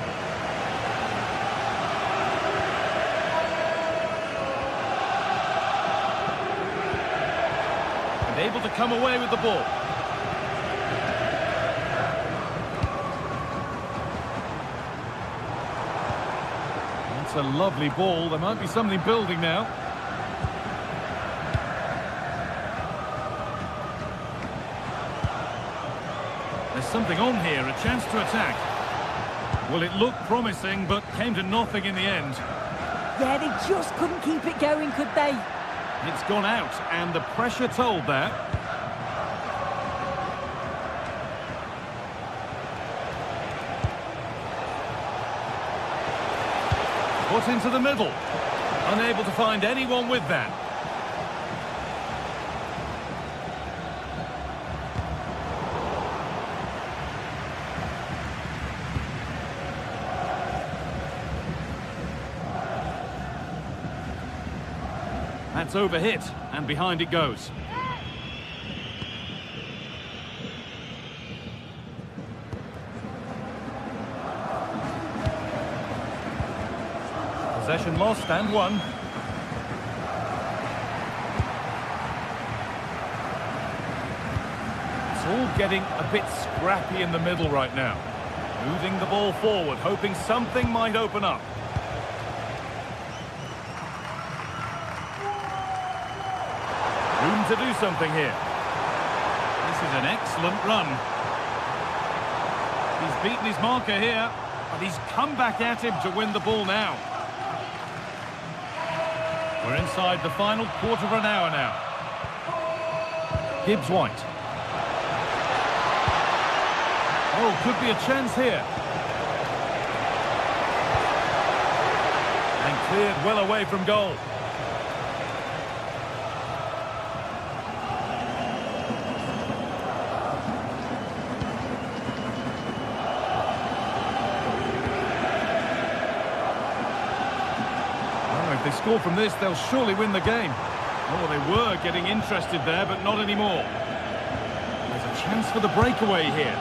And able to come away with the ball. That's a lovely ball. There might be something building now. There's something on here, a chance to attack. Well, it looked promising, but came to nothing in the end. Yeah, they just couldn't keep it going, could they? It's gone out, and the pressure told there. Put into the middle. Unable to find anyone with that. That's overhit, and behind it goes. Possession lost and won. It's all getting a bit scrappy in the middle right now. Moving the ball forward, hoping something might open up. Room to do something here. This is an excellent run. He's beaten his marker here, but he's come back at him to win the ball now. We're inside the final quarter of an hour now. Gibbs-White. Oh, could be a chance here. And cleared well away from goal. If they score from this, they'll surely win the game. Oh, they were getting interested there, but not anymore. There's a chance for the breakaway here.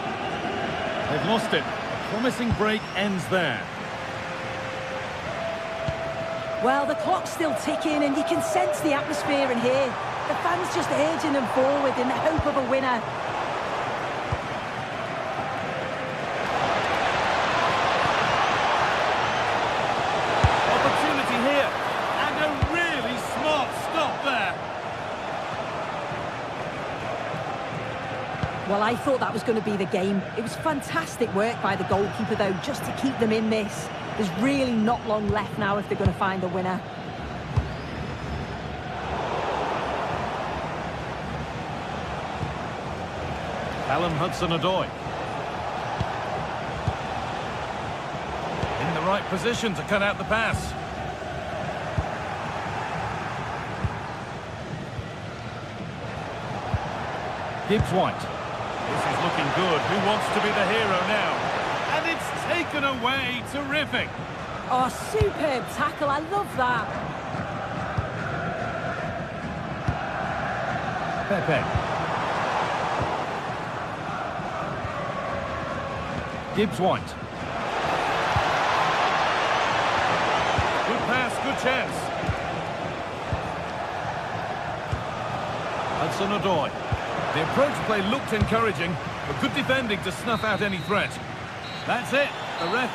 They've lost it. A promising break ends there. Well, the clock's still ticking, and you can sense the atmosphere in here. The fans just urging them forward in the hope of a winner. Well, I thought that was going to be the game. It was fantastic work by the goalkeeper, though, just to keep them in this. There's really not long left now if they're going to find a winner. Callum Hudson-Odoi. In the right position to cut out the pass. Gibbs-White. This is looking good. Who wants to be the hero now? And it's taken away. Terrific. Oh, superb tackle. I love that. Pepe. Gibbs-White. Good pass, good chance. Hudson-Odoi. The approach play looked encouraging, but good defending to snuff out any threat. That's it. The ref...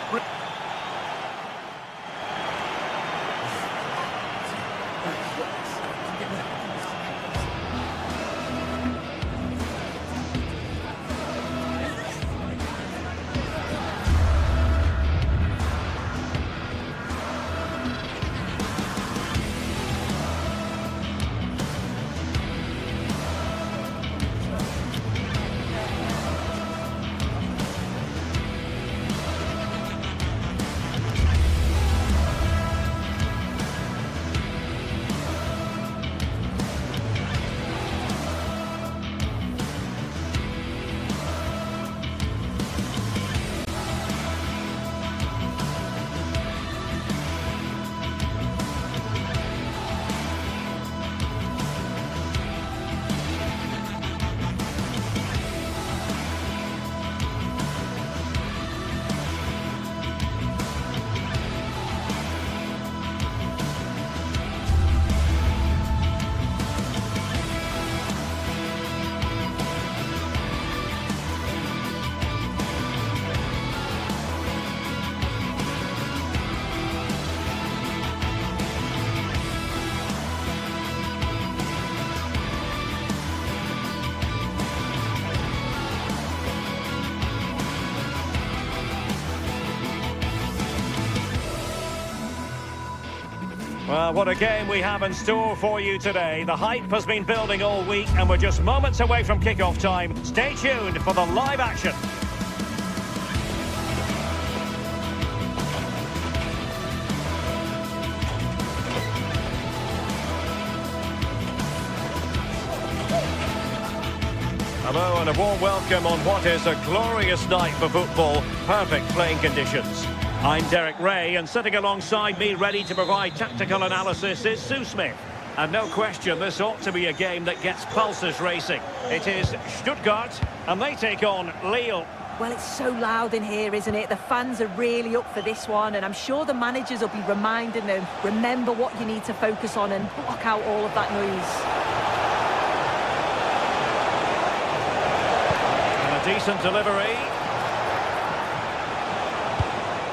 Well, what a game we have in store for you today. The hype has been building all week and we're just moments away from kick-off time. Stay tuned for the live action. Hello and a warm welcome on what is a glorious night for football. Perfect playing conditions. I'm Derek Ray, and sitting alongside me ready to provide tactical analysis is Sue Smith. And no question, this ought to be a game that gets pulses racing. It is Stuttgart, and they take on Lille. Well, it's so loud in here, isn't it? The fans are really up for this one, and I'm sure the managers will be reminding them, remember what you need to focus on and block out all of that noise. Decent delivery.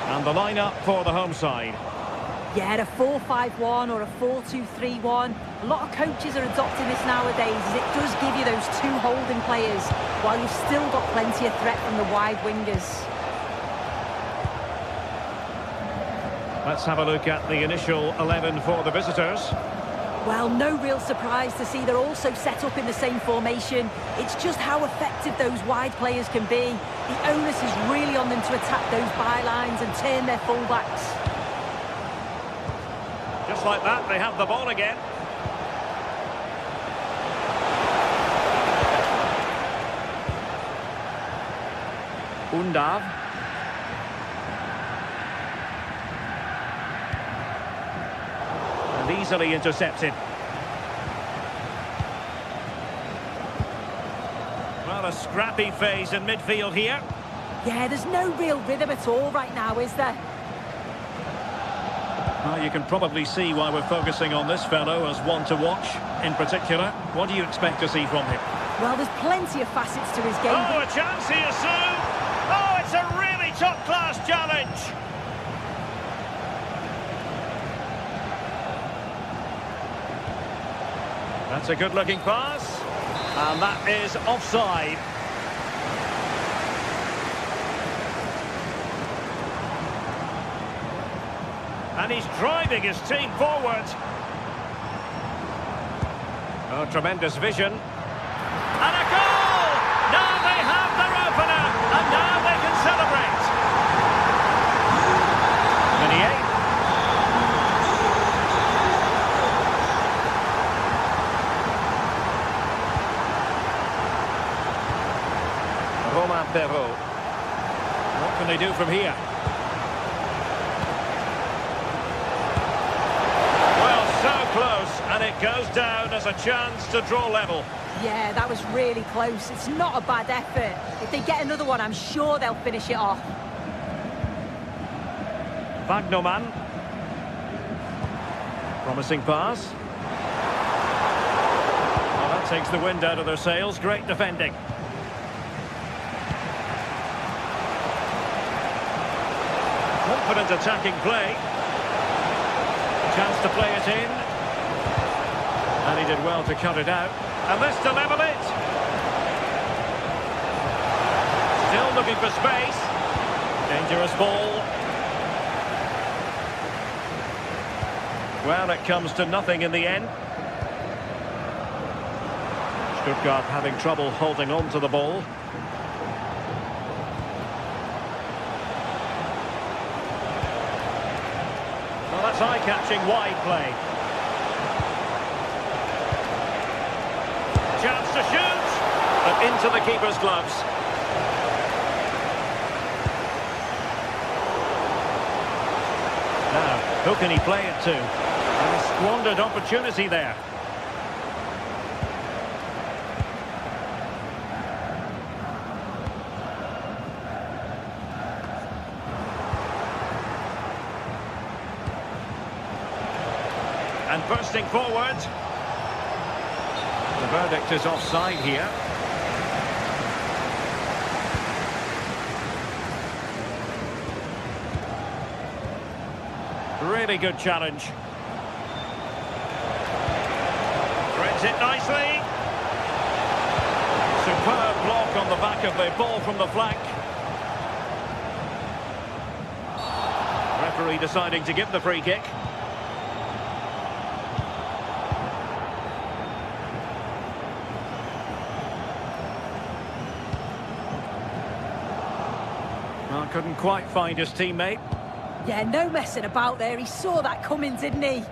And the lineup for the home side. Yeah, a 4-5-1 or a 4-2-3-1. A lot of coaches are adopting this nowadays, as it does give you those two holding players, while you've still got plenty of threat from the wide wingers. Let's have a look at the initial 11 for the visitors. Well, no real surprise to see they're also set up in the same formation. It's just how effective those wide players can be. The onus is really on them to attack those bylines and turn their fullbacks. Just like that, they have the ball again. Undav. Easily intercepted. Well, a scrappy phase in midfield here. Yeah, there's no real rhythm at all right now, is there? Well, you can probably see why we're focusing on this fellow as one to watch in particular. What do you expect to see from him? Well, there's plenty of facets to his game. Oh, a chance here, Sue! Oh, it's a really top-class challenge! That's a good-looking pass, and that is offside. And he's driving his team forward. Oh, tremendous vision. And a goal! Now they have their opener, and now they can celebrate. Meunier. What can they do from here? Well, so close, and it goes down as a chance to draw level. Yeah, that was really close. It's not a bad effort. If they get another one, I'm sure they'll finish it off. Wagnerman. Promising pass. Well, that takes the wind out of their sails. Great defending. Confident attacking play. Chance to play it in. And he did well to cut it out. And this to level it. Still looking for space. Dangerous ball. Well, it comes to nothing in the end. Stuttgart having trouble holding on to the ball. Well, that's eye-catching wide play. Chance to shoot, but into the keeper's gloves. Now, who can he play it to? And a squandered opportunity there. And bursting forward. The verdict is offside here. Really good challenge. Threads it nicely. Superb block on the back of the ball from the flank. Referee deciding to give the free kick. Couldn't quite find his teammate. Yeah, no messing about there. He saw that coming, didn't he? And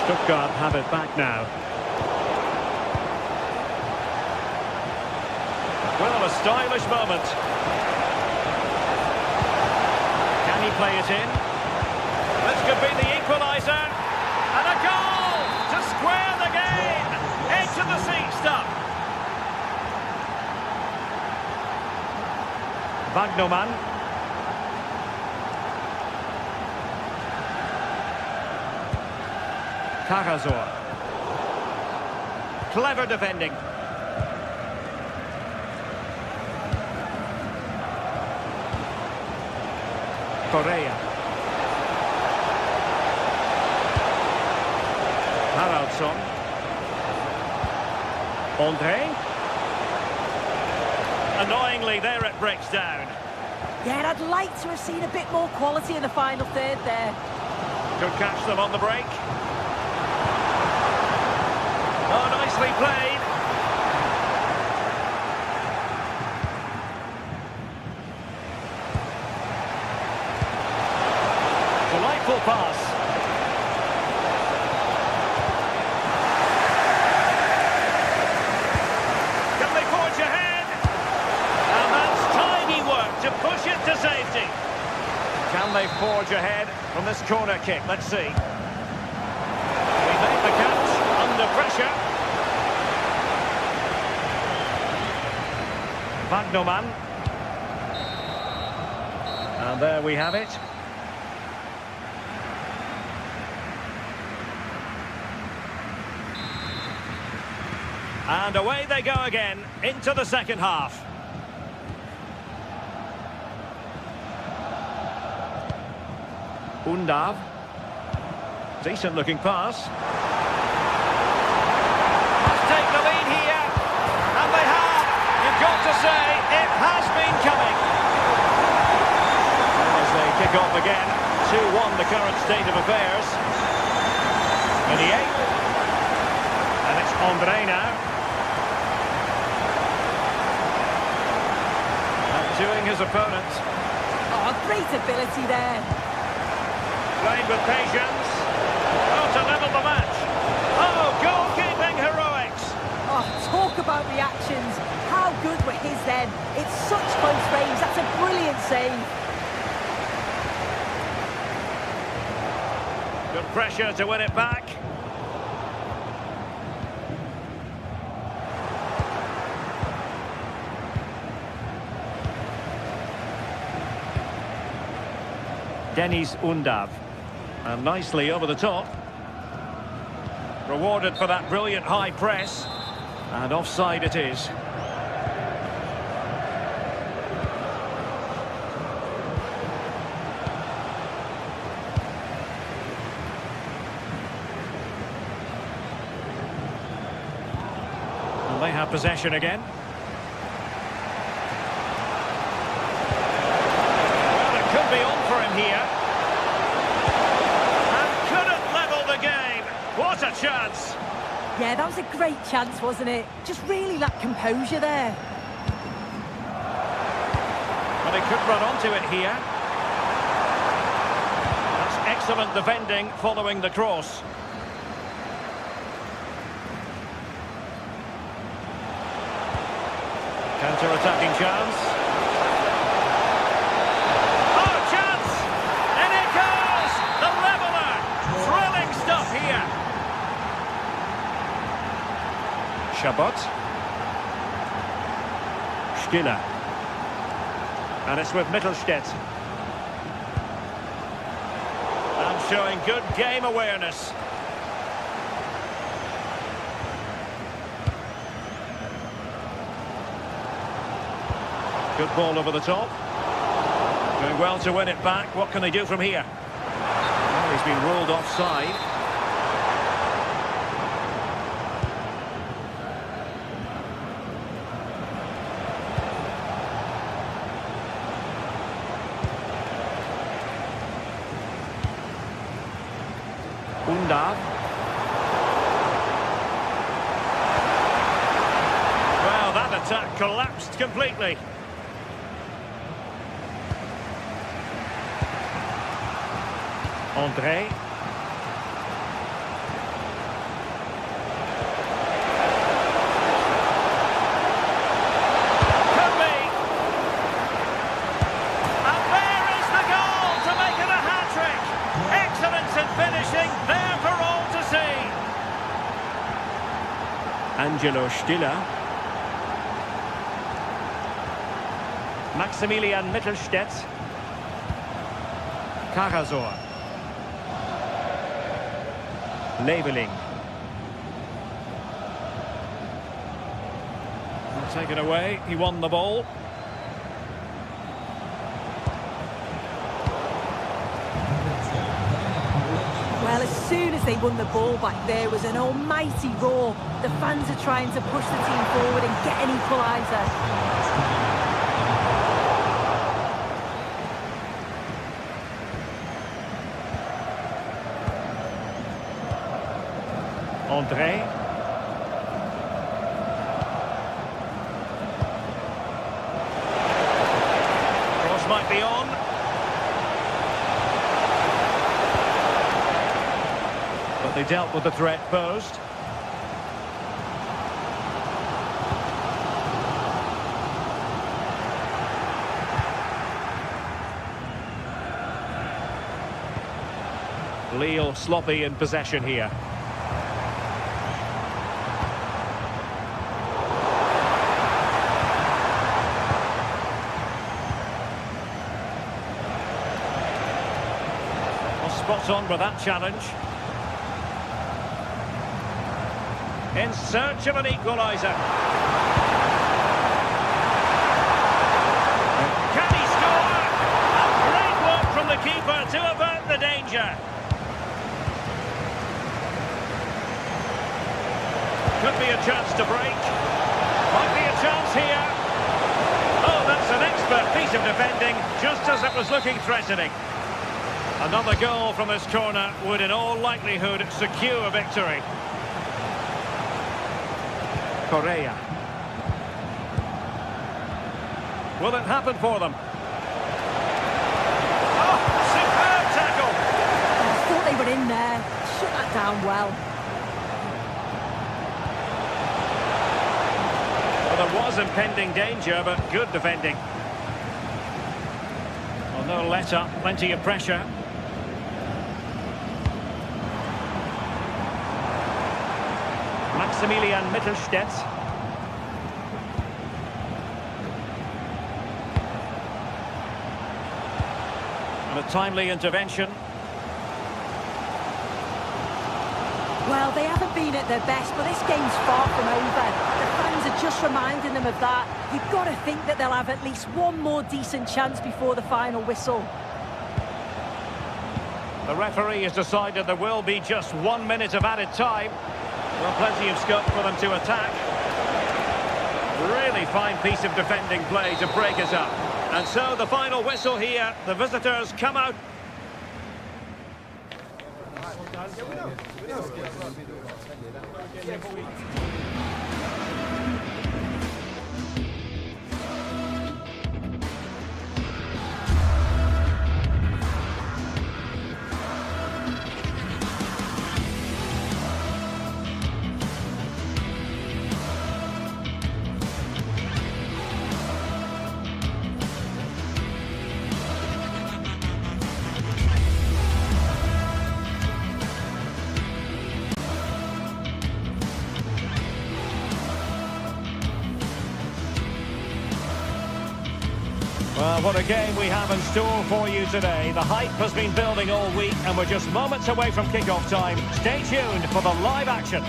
Stuttgart have it back now. Well, a stylish moment. Can he play it in? This could be the equaliser. And a goal to square the game. Edge of the seat stuff. Wagnerman. Karasor. Clever defending. Correa. Haraldsson. Andre. Annoyingly, there it breaks down. Yeah, and I'd like to have seen a bit more quality in the final third there. Could catch them on the break. Oh, nicely played. Delightful pass. Can they forge ahead? And that's tiny work to push it to safety. Can they forge ahead from this corner kick? Let's see. We make the catch under pressure. Wagnerman. And there we have it. And away they go again, into the second half. Undav. Decent looking pass. Must take the lead here. And they have. You've got to say, it has been coming. As they kick off again, 2-1 the current state of affairs. Meunier. And it's Andre now. Doing his opponent. Oh, great ability there. Played with patience. Oh, to level the match. Oh, goalkeeping heroics. Oh, talk about reactions. How good were his then? It's such close range. That's a brilliant save. Good pressure to win it back. Dennis Undav. And nicely over the top. Rewarded for that brilliant high press. And offside it is. And they have possession again. Could be on for him here. And couldn't level the game. What a chance. Yeah, that was a great chance, wasn't it? Just really lacked composure there. But he could run onto it here. That's excellent defending following the cross. Counter-attacking chance. Shabot. Stiller. And it's with Mittelstädt. And showing good game awareness. Good ball over the top. Doing well to win it back. What can they do from here? Well, he's been ruled offside. Undav. attack collapsed completely. André. Could be. And there is the goal to make it a hat-trick. Excellence in finishing, there for all to see. Angelo Stiller. Maximilian Mittelstädt. Karasor. Leveling. Taken away, he won the ball. Well, as soon as they won the ball back, there was an almighty roar. The fans are trying to push the team forward and get an equaliser. André. Cross might be on. But they dealt with the threat posed. Lille sloppy in possession here. Spot on with that challenge. In search of an equaliser. Can he score? A great work from the keeper to avert the danger. Could be a chance to break. Might be a chance here. Oh, that's an expert piece of defending, just as it was looking threatening. Another goal from this corner would in all likelihood secure victory. Correa. Will it happen for them? Oh, superb tackle! I thought they were in there. Shut that down well. Well, there was impending danger, but good defending. Well, no let-up, plenty of pressure. Maximilian Mittelstädt. And a timely intervention. Well, they haven't been at their best, but this game's far from over. The fans are just reminding them of that. You've got to think that they'll have at least one more decent chance before the final whistle. The referee has decided there will be just 1 minute of added time. Well, plenty of scope for them to attack. Really fine piece of defending play to break us up. And so the final whistle here. The visitors come out. Well, what a game we have in store for you today. The hype has been building all week and we're just moments away from kick-off time. Stay tuned for the live action.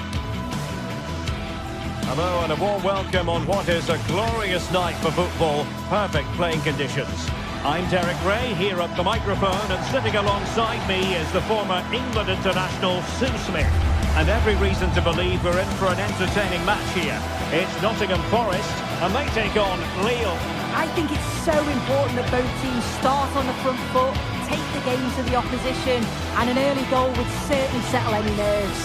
Hello and a warm welcome on what is a glorious night for football. Perfect playing conditions. I'm Derek Ray here at the microphone, and sitting alongside me is the former England international Sue Smith. And every reason to believe we're in for an entertaining match here. It's Nottingham Forest and they take on Lille. I think it's so important that both teams start on the front foot, take the game to the opposition, and an early goal would certainly settle any nerves.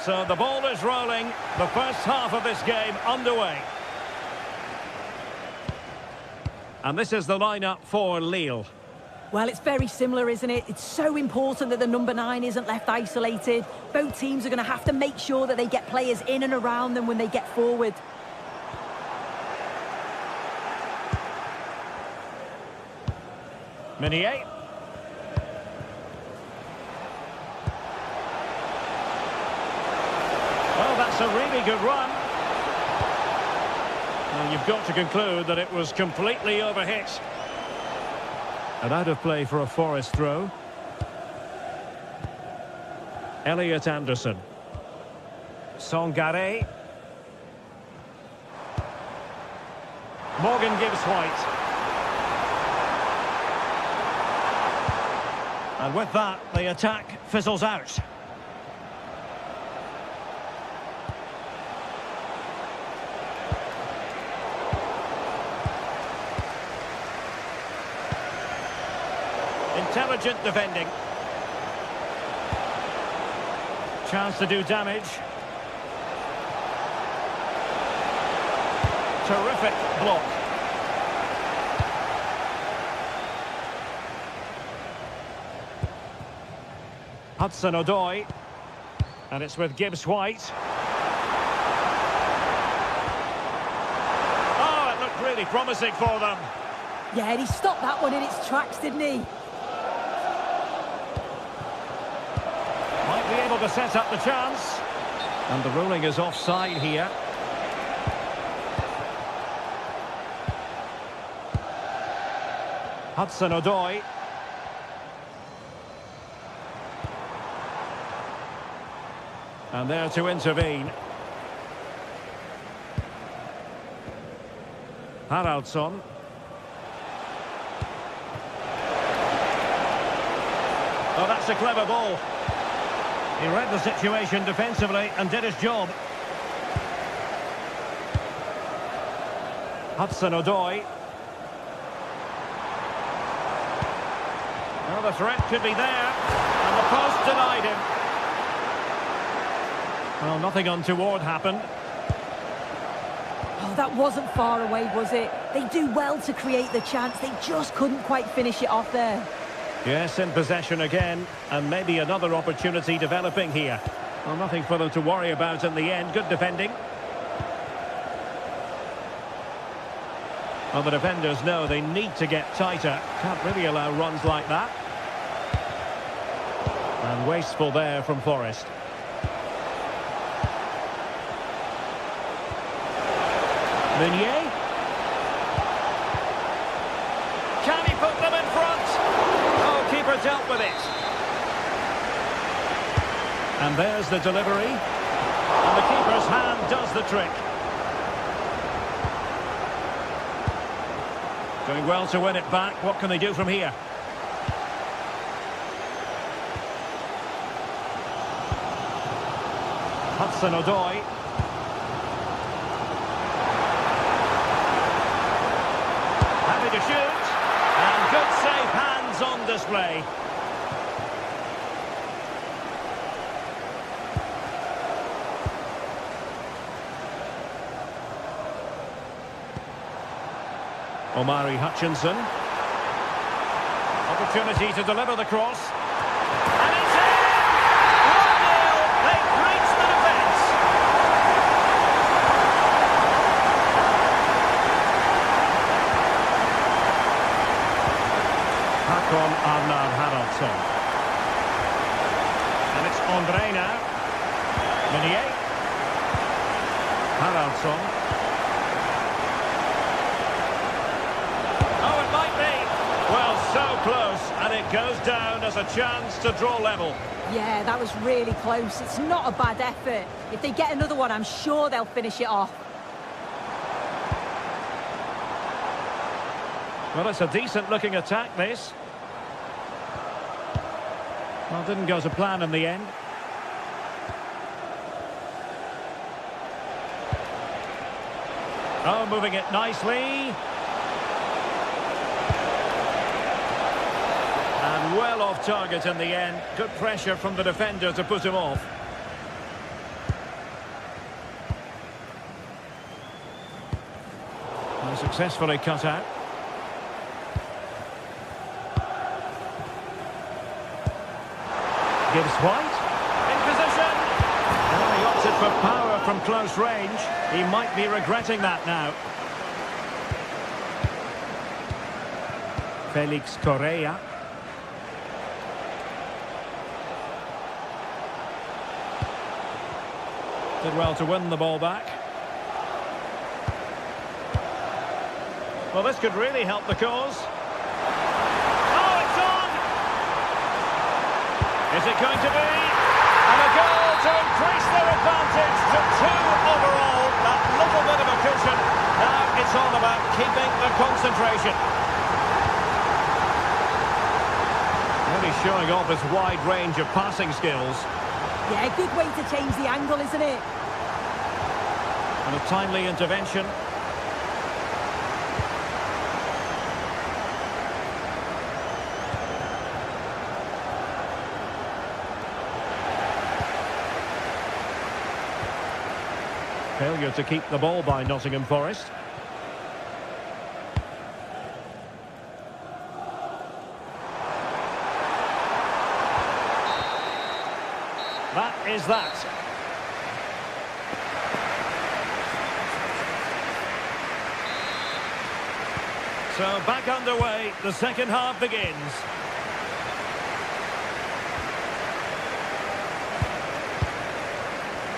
So the ball is rolling. The first half of this game underway. And this is the lineup for Lille. Well, it's very similar, isn't it? It's so important that the number 9 isn't left isolated. Both teams are going to have to make sure that they get players in and around them when they get forward. Meunier. Well, that's a really good run. Well, you've got to conclude that it was completely overhit. And out of play for a Forest throw. Elliot Anderson. Sangare. Morgan Gibbs White. And with that, the attack fizzles out. Intelligent defending. Chance to do damage. Terrific block. Hudson-Odoi. And it's with Gibbs White. Oh, it looked really promising for them. Yeah, and he stopped that one in its tracks, didn't he? Might be able to set up the chance. And the ruling is offside here. Hudson-Odoi. And there to intervene. Haraldsson. Oh, that's a clever ball. He read the situation defensively and did his job. Hudson-Odoi. Well, the threat could be there. And the post denied him. Well, nothing untoward happened. Oh, that wasn't far away, was it? They do well to create the chance. They just couldn't quite finish it off there. Yes, in possession again, and maybe another opportunity developing here. Well, nothing for them to worry about in the end. Good defending. Well, the defenders know they need to get tighter. Can't really allow runs like that. And wasteful there from Forest. Meunier. Can he put them in front? Oh, keeper dealt with it. And there's the delivery. And the keeper's hand does the trick. Doing well to win it back. What can they do from here? Hudson-Odoi. Happy to shoot. And good safe hands on display. Omari Hutchinson. Opportunity to deliver the cross. And it's in! 1-0! They breach the defence! Hakon Arnar Haraldsson. And it's André now. Meunier. Haraldsson. Well, so close, and it goes down as a chance to draw level. Yeah, that was really close. It's not a bad effort. If they get another one, I'm sure they'll finish it off. Well, it's a decent-looking attack, this. Well, didn't go to plan in the end. Oh, moving it nicely. And well off target in the end. Good pressure from the defender to put him off. Successfully cut out. Gives White. In position. Oh, he opted for power from close range. He might be regretting that now. Felix Correa. Did well to win the ball back. Well, this could really help the cause. Oh, it's on! Is it going to be? And a goal to increase their advantage to 2 overall. That little bit of a cushion. Now it's all about keeping the concentration. Really showing off his wide range of passing skills. Yeah, good way to change the angle, isn't it? And a timely intervention. Failure to keep the ball by Nottingham Forest. That is that. So back underway, the second half begins.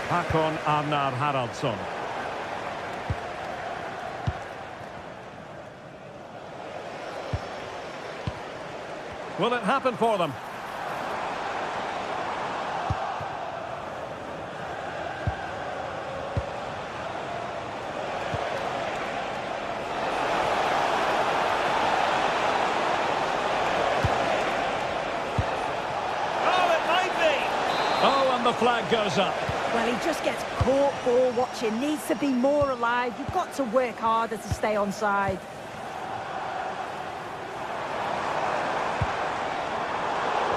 Håkon Arnar Haraldsson. Will it happen for them? Oh, it might be! Oh, and the flag goes up. Well, he just gets caught ball watching. Needs to be more alive. You've got to work harder to stay onside.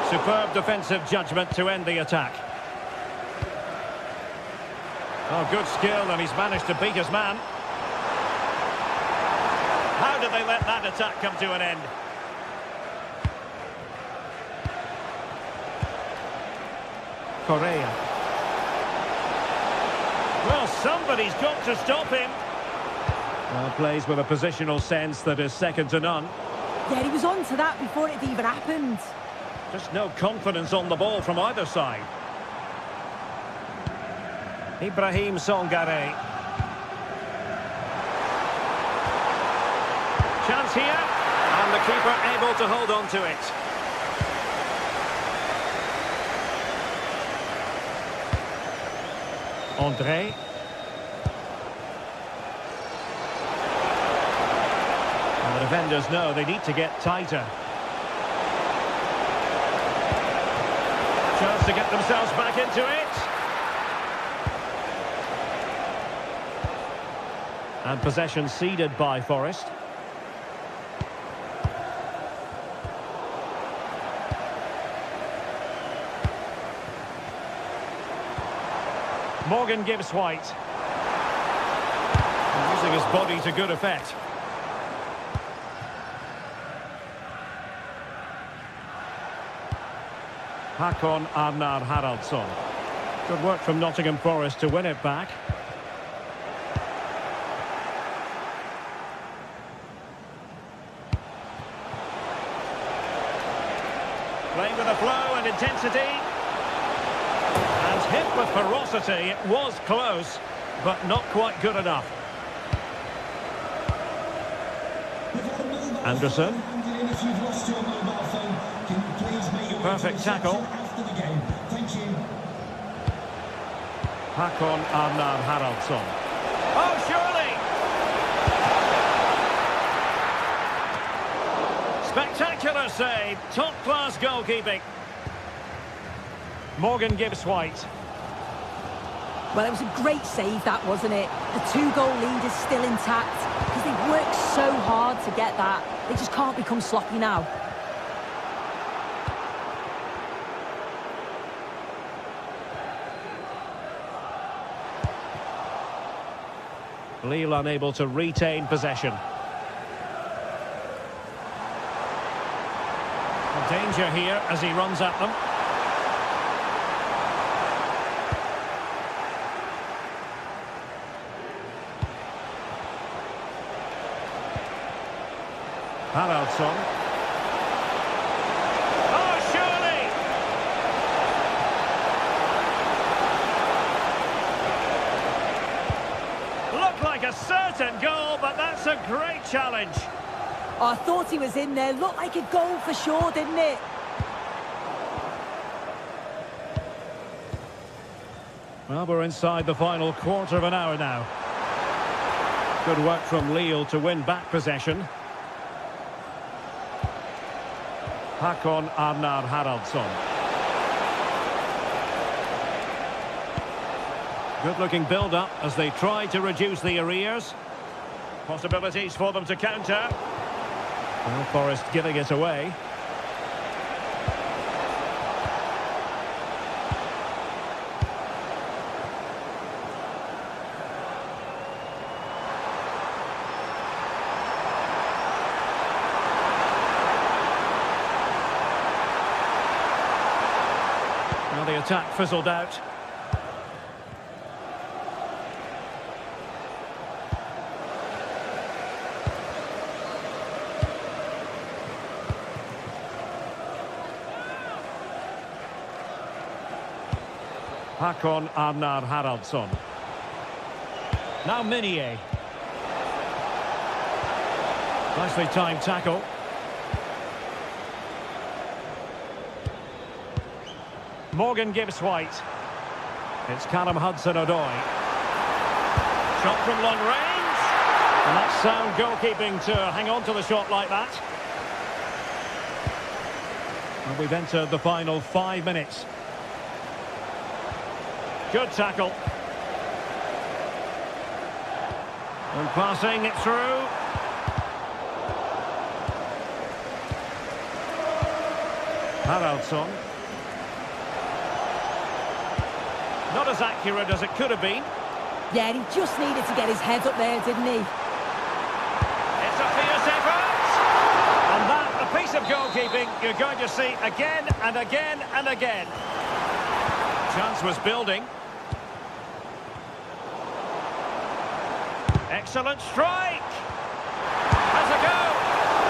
Superb defensive judgment to end the attack. Oh, good skill, and he's managed to beat his man. How did they let that attack come to an end? Correa. Well, somebody's got to stop him. Well, plays with a positional sense that is second to none. Yeah, he was on to that before it even happened. Just no confidence on the ball from either side. Ibrahim Songare. Chance here. And the keeper able to hold on to it. André. And the defenders know they need to get tighter. Chance to get themselves back into it. And possession ceded by Forest. Morgan gives White. And using his body to good effect. Håkon Arnar Haraldsson. Good work from Nottingham Forest to win it back. Playing with a flow and intensity. And hit with ferocity. It was close, but not quite good enough. Anderson. Perfect tackle. Håkon Arnar Haraldsson. Oh, surely! Spectacular save. Top-class goalkeeping. Morgan gives White. Well, it was a great save, that, wasn't it? The 2-goal lead is still intact because they've worked so hard to get that. They just can't become sloppy now. Lille unable to retain possession. danger here as he runs at them. Haraldsson. Oh, surely! Looked like a certain goal, but that's a great challenge. I thought he was in there. Looked like a goal for sure, didn't it? Well, we're inside the final quarter of an hour now. Good work from Lille to win back possession. Håkon Arnar Haraldsson. Good-looking build-up as they try to reduce the arrears. Possibilities for them to counter. Well, Forest giving it away. Now the attack fizzled out. Håkon Arnar Haraldsson. Now Minier. Nicely timed tackle. Morgan Gibbs-White. It's Callum Hudson-Odoi. Shot from long range. And that's sound goalkeeping to hang on to the shot like that. And we've entered the final 5 minutes. Good tackle. And passing it through. Haraldsson. Not as accurate as it could have been. Yeah, he just needed to get his head up there, didn't he? It's a fierce effort. And that, a piece of goalkeeping you're going to see again and again and again. Chance was building. Excellent strike! Has a go!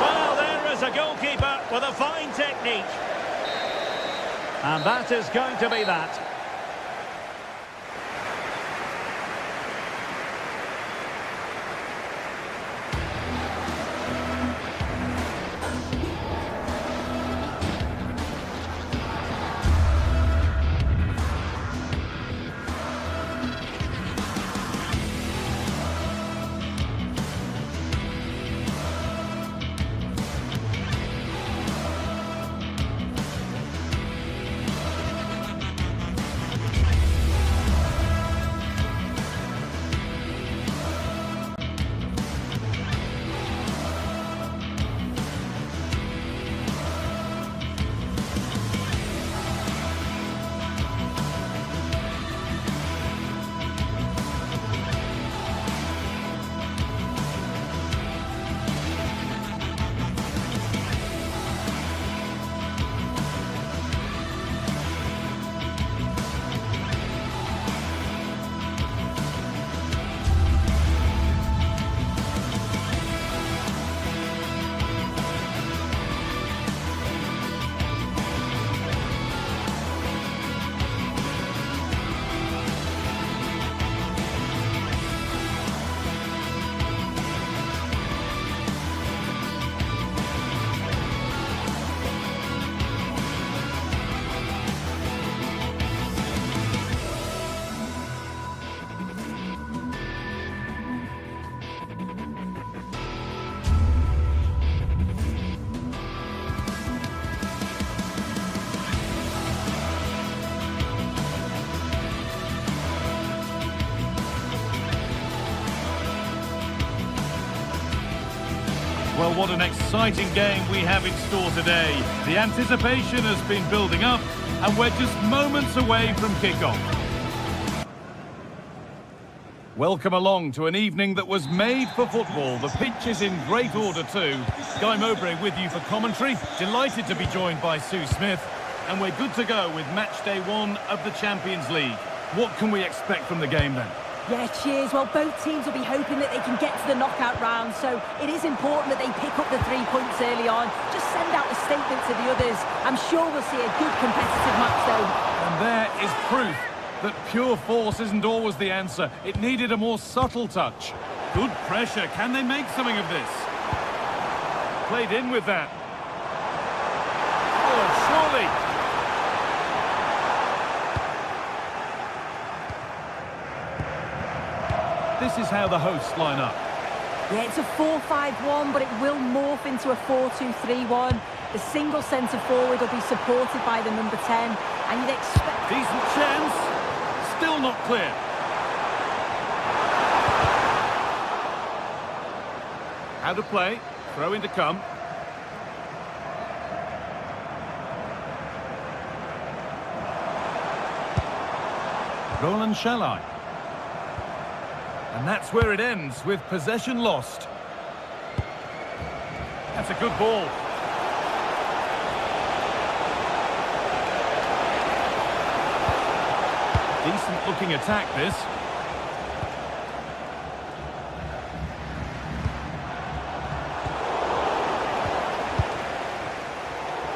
Well, there is a goalkeeper with a fine technique. And that is going to be that. Well, what an exciting game we have in store today. The anticipation has been building up, and we're just moments away from kickoff. Welcome along to an evening that was made for football. The pitch is in great order too. Guy Mowbray with you for commentary. Delighted to be joined by Sue Smith. And we're good to go with match day 1 of the Champions League. What can we expect from the game then? Yeah, cheers. Well, both teams will be hoping that they can get to the knockout round, so it is important that they pick up the 3 points early on. Just send out a statement to the others. I'm sure we'll see a good competitive match, though. And there is proof that pure force isn't always the answer. It needed a more subtle touch. Good pressure. Can they make something of this? Played in with that. Oh, surely. This is how the hosts line up. Yeah, it's a 4-5-1, but it will morph into a 4-2-3-1. The single centre-forward will be supported by the number 10, and you'd expect... Decent chance. Still not clear. How to play. Throw in to come. Roland Shalai. And that's where it ends, with possession lost. That's a good ball. Decent looking attack, this.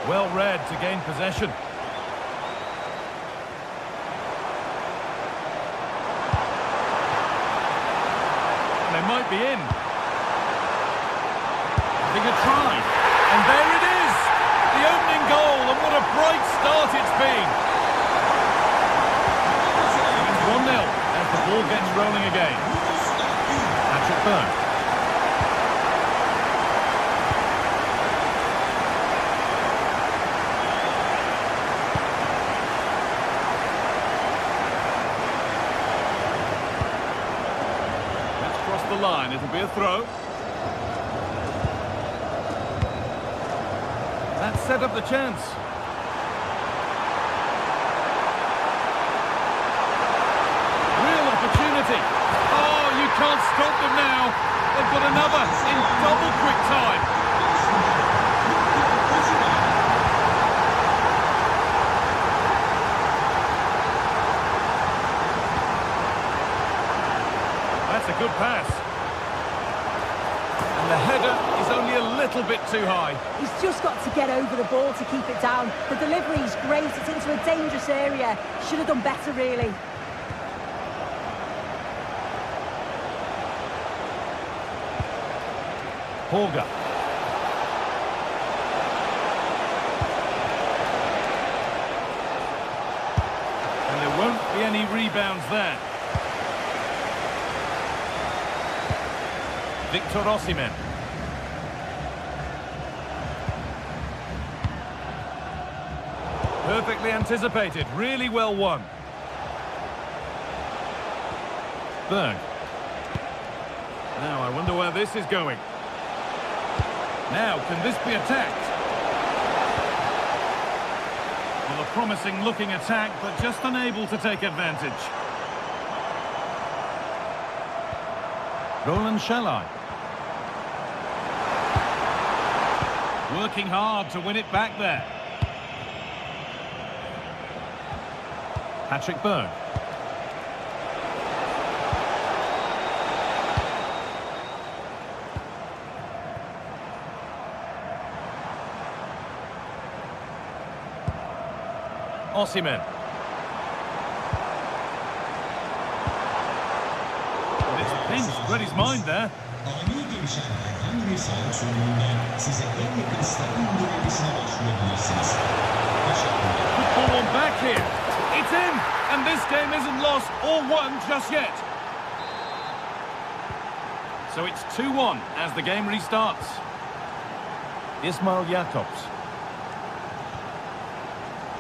Well read to gain possession. They might be in. Having a try. And there it is! The opening goal, and what a bright start it's been. 1-0 as the ball gets rolling again. Patrick Byrne. The line, it'll be a throw. That set up the chance. Real opportunity. Oh, you can't stop them now. They've got another in double quick time. That's a good pass. And the header is only a little bit too high. He's just got to get over the ball to keep it down. The delivery's great. It's into a dangerous area. Should have done better, really. Horga. And there won't be any rebounds there. Victor Osimhen. Perfectly anticipated, really well won. Berg. Now I wonder where this is going. Now, can this be attacked? Well, a promising looking attack, but just unable to take advantage. Roland Shalai. Working hard to win it back there. Patrick Byrne. Osimhen. And it's pinched, read his mind there. Good ball on back here. It's in, and this game isn't lost or won just yet. So it's 2-1 as the game restarts. Ismail Jakobs.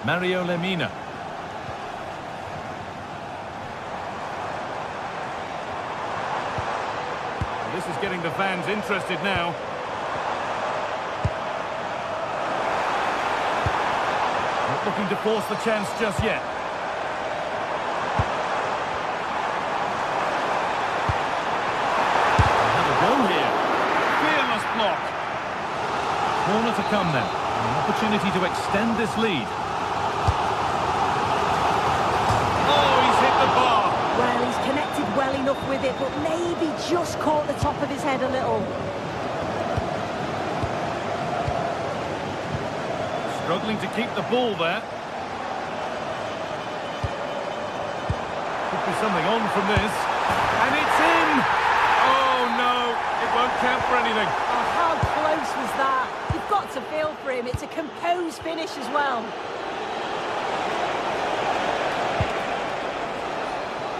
Mario Lemina. This is getting the fans interested now. Not looking to force the chance just yet. to come then. An opportunity to extend this lead. Oh, he's hit the bar. Well, he's connected well enough with it, but maybe just caught the top of his head a little. Struggling to keep the ball there. Could be something on from this. And it's in! Oh, no. It won't count for anything. Oh, how close was that? You've got to feel for him. It's a composed finish as well.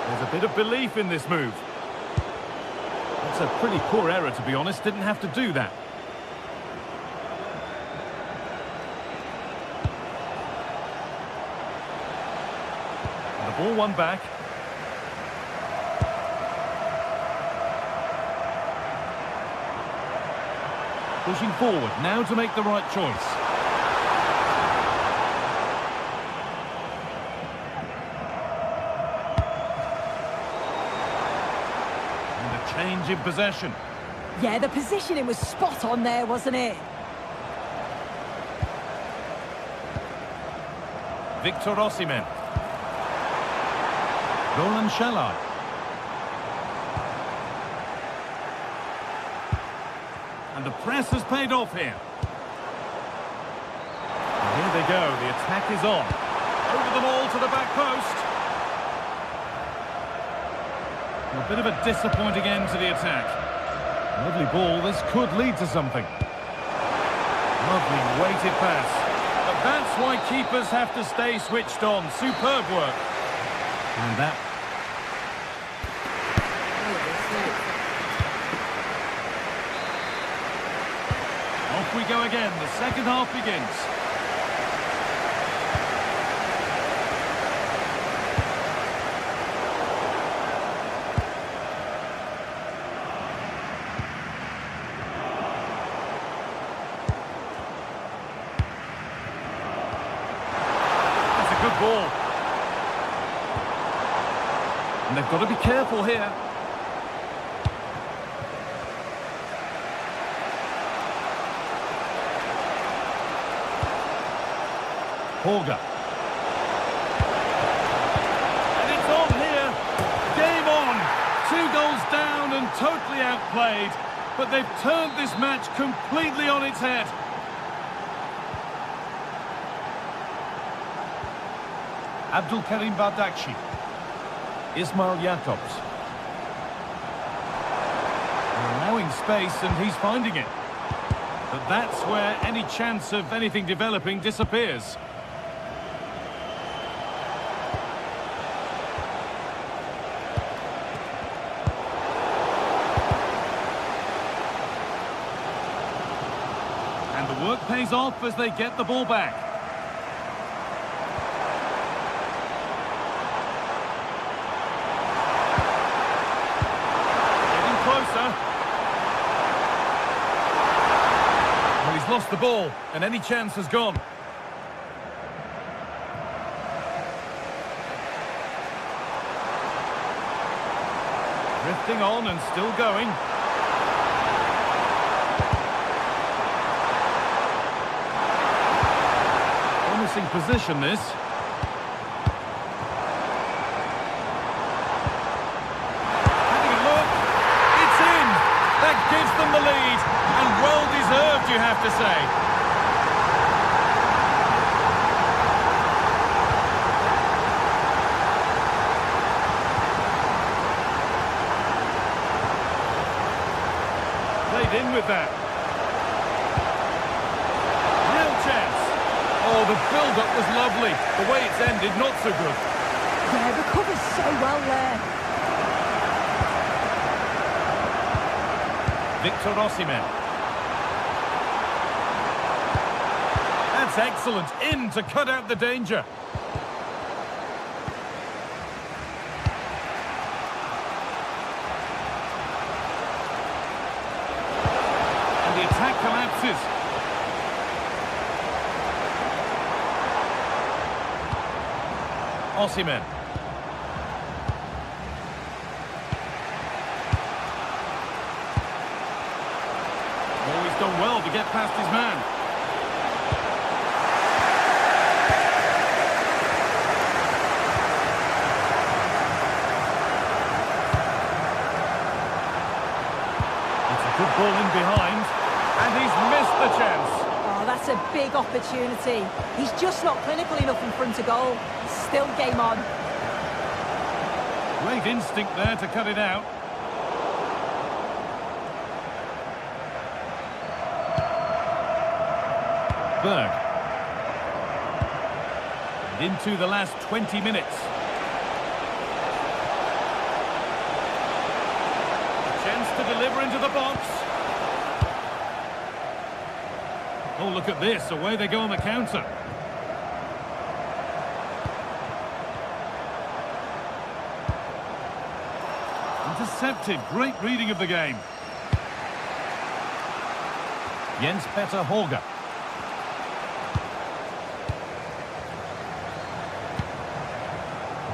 There's a bit of belief in this move. That's a pretty poor error, to be honest. Didn't have to do that. And the ball won back. Pushing forward, now to make the right choice. And a change in possession. Yeah, the positioning was spot on there, wasn't it? Victor Osimhen. Roland Shalai. And the press has paid off here. And here they go, the attack is on. Over the ball to the back post. And a bit of a disappointing end to the attack. Lovely ball, this could lead to something. Lovely weighted pass. But that's why keepers have to stay switched on. Superb work. And that... Off we go again, the second half begins. That's a good ball. And they've got to be careful here. Holger. And it's on here. Game on. 2 goals down and totally outplayed. But they've turned this match completely on its head. Abdul Karim Bardakci. Ismail Jakobs. Allowing space and he's finding it. But that's where any chance of anything developing disappears. And the work pays off as they get the ball back. Getting closer. Well, he's lost the ball, and any chance has gone. Drifting on and still going. Promising position, this. Having a look. It's in. That gives them the lead. And well deserved, you have to say. Played in with that. Real chance. Oh, the build-up was lovely. The way it's ended, not so good. Yeah, recovers so well there. Victor Osimhen. That's excellent. In to cut out the danger. And the attack collapses. Osimhen. Oh, he's done well to get past his man. Ball in behind, and he's missed the chance. Oh, that's a big opportunity. He's just not clinical enough in front of goal. Still game on. Great instinct there to cut it out. Berg. And into the last 20 minutes. A chance to deliver into the box. Oh, look at this. Away they go on the counter. Intercepted. Great reading of the game. Jens Petter Holger.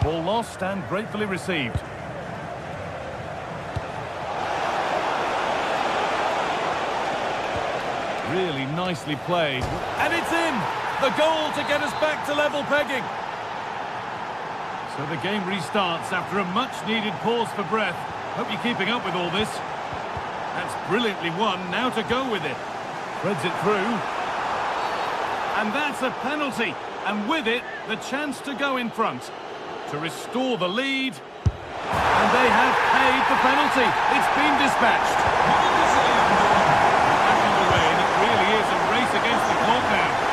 Ball lost and gratefully received. Really nicely played. And it's in! The goal to get us back to level pegging. So the game restarts after a much-needed pause for breath. Hope you're keeping up with all this. That's brilliantly won. Now to go with it. Threads it through. And that's a penalty. And with it, the chance to go in front. To restore the lead. And they have paid the penalty. It's been dispatched. Back underway, and it really is a race against the clock now.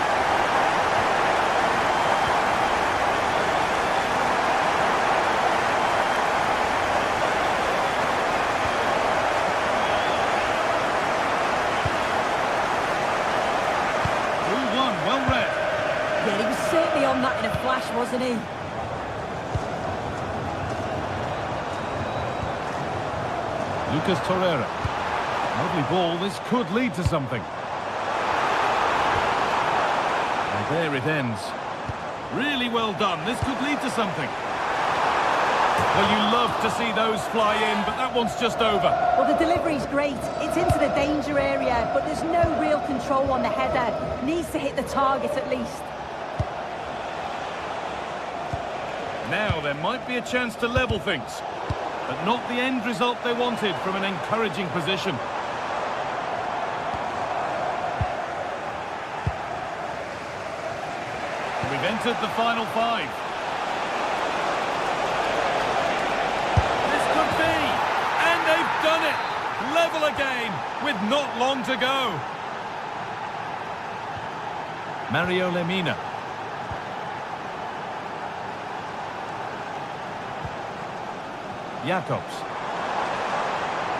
Well read. Yeah, he was certainly on that in a flash, wasn't he? Lucas Torreira. Lovely ball. This could lead to something. And there it ends. Really well done. This could lead to something. Well, you love to see those fly in, but that one's just over. Well, the delivery's great. It's into the danger area, but there's no real control on the header. Needs to hit the target at least. Now there might be a chance to level things, but not the end result they wanted from an encouraging position. We've entered the final 5. They've done it! Level again, with not long to go. Mario Lemina. Jacobs.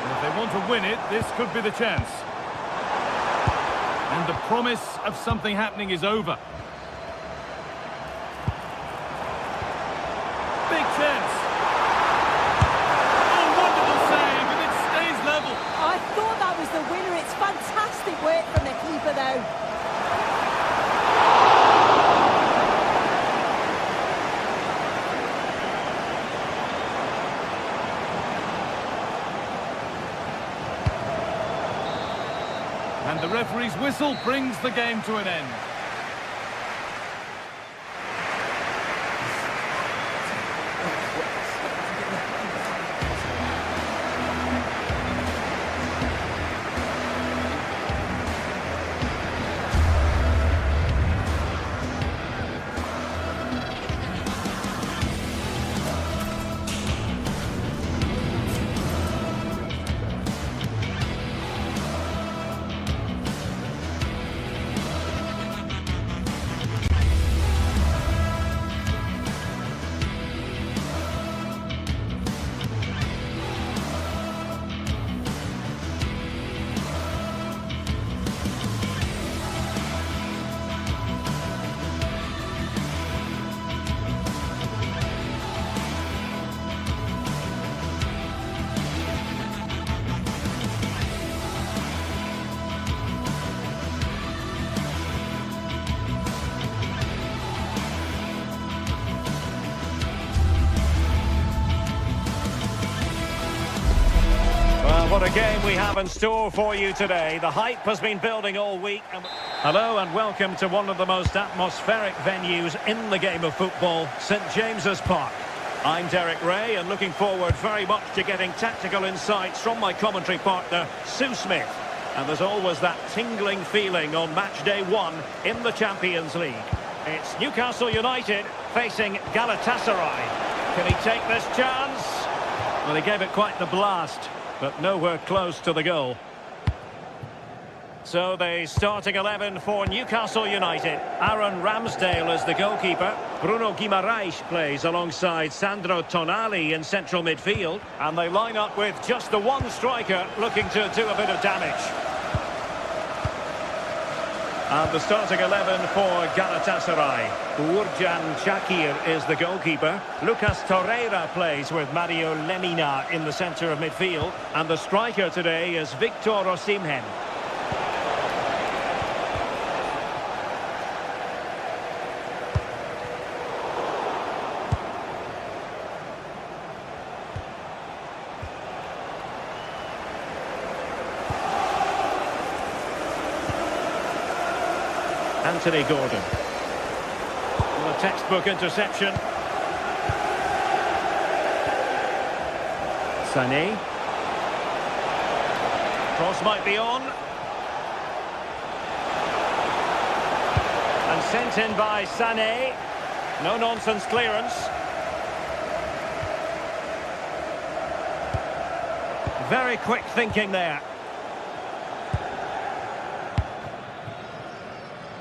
And if they want to win it, this could be the chance. And the promise of something happening is over. Big chance. I thought that was the winner. It's fantastic work from the keeper, though. And the referee's whistle brings the game to an end. What a game we have in store for you today. The hype has been building all week. Hello and welcome to one of the most atmospheric venues in the game of football, St James's Park. I'm Derek Ray and looking forward very much to getting tactical insights from my commentary partner, Sue Smith. And there's always that tingling feeling on match day 1 in the Champions League. It's Newcastle United facing Galatasaray. Can he take this chance? Well, he gave it quite the blast, but nowhere close to the goal. So the starting 11 for Newcastle United. Aaron Ramsdale is the goalkeeper. Bruno Guimaraes plays alongside Sandro Tonali in central midfield. And they line up with just the one striker looking to do a bit of damage. And the starting 11 for Galatasaray. Uğurcan Çakır is the goalkeeper. Lucas Torreira plays with Mario Lemina in the centre of midfield. And the striker today is Victor Osimhen. Anthony Gordon. And a textbook interception. Sané. Cross might be on. And sent in by Sané. No-nonsense clearance. Very quick thinking there.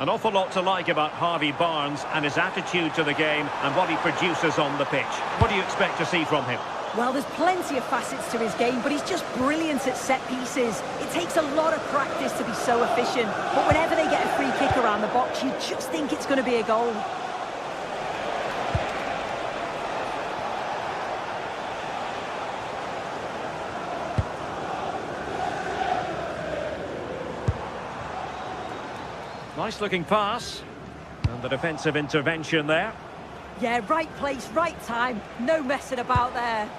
An awful lot to like about Harvey Barnes and his attitude to the game and what he produces on the pitch. What do you expect to see from him? Well, there's plenty of facets to his game, but he's just brilliant at set pieces. It takes a lot of practice to be so efficient, but whenever they get a free kick around the box, you just think it's going to be a goal. Nice looking pass. And the defensive intervention there. Yeah, right place, right time. No messing about there.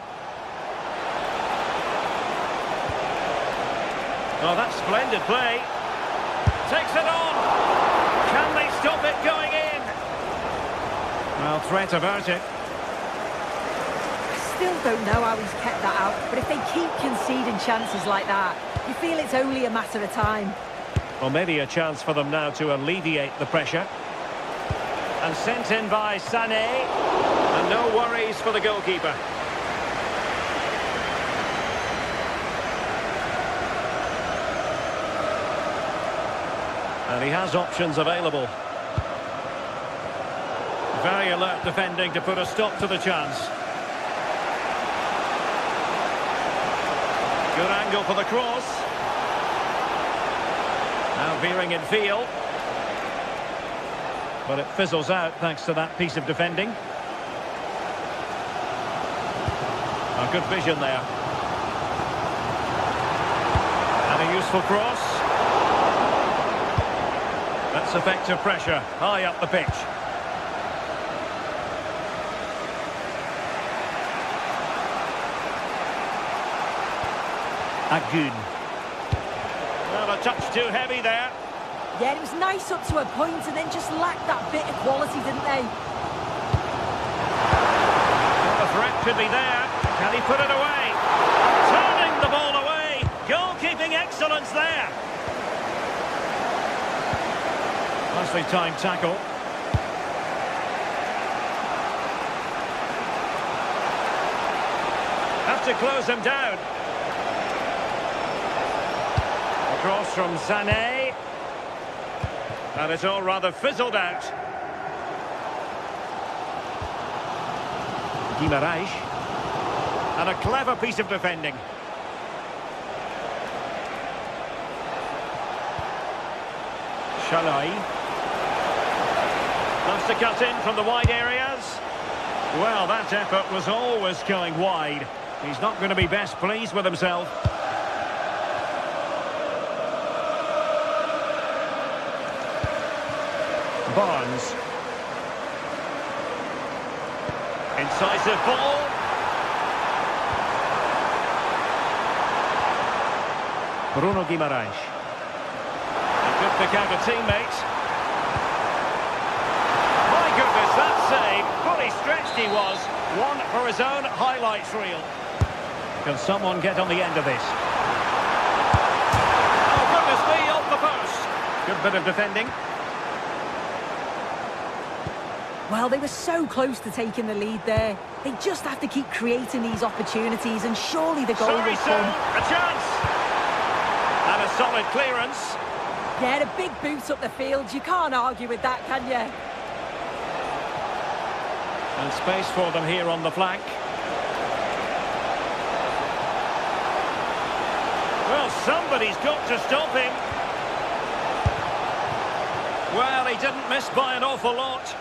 Oh, that's splendid play. Takes it on. Can they stop it going in? Well, threat averted. I still don't know how he's kept that out, but if they keep conceding chances like that, you feel it's only a matter of time. Well, maybe a chance for them now to alleviate the pressure. And sent in by Sané. And no worries for the goalkeeper. And he has options available. Very alert defending to put a stop to the chance. Good angle for the cross. Now veering in field. But it fizzles out thanks to that piece of defending. A good vision there. And a useful cross. That's effective pressure, high up the pitch. Agun. Well, a touch too heavy there. Yeah, it was nice up to a point and then just lacked that bit of quality, didn't they? Well, the threat could be there. Can he put it away? Turning the ball away. Goalkeeping excellence there. Nicely timed tackle. Have to close him down. Cross from Sané. And it's all rather fizzled out. Guimaraes. And a clever piece of defending. Shalai. Loves to cut in from the wide areas. Well, that effort was always going wide. He's not going to be best pleased with himself. Barnes. Incisive ball. Bruno Guimaraes. A good pick out a teammate. My goodness, that save. Fully stretched he was. One for his own highlights reel. Can someone get on the end of this? Oh, goodness Good bit of defending. Well, they were so close to taking the lead there. They just have to keep creating these opportunities, and surely the goal will come. A chance! And a solid clearance. Yeah, a big boot up the field. You can't argue with that, can you? And space for them here on the flank. Well, somebody's got to stop him. Well, he didn't miss by an awful lot.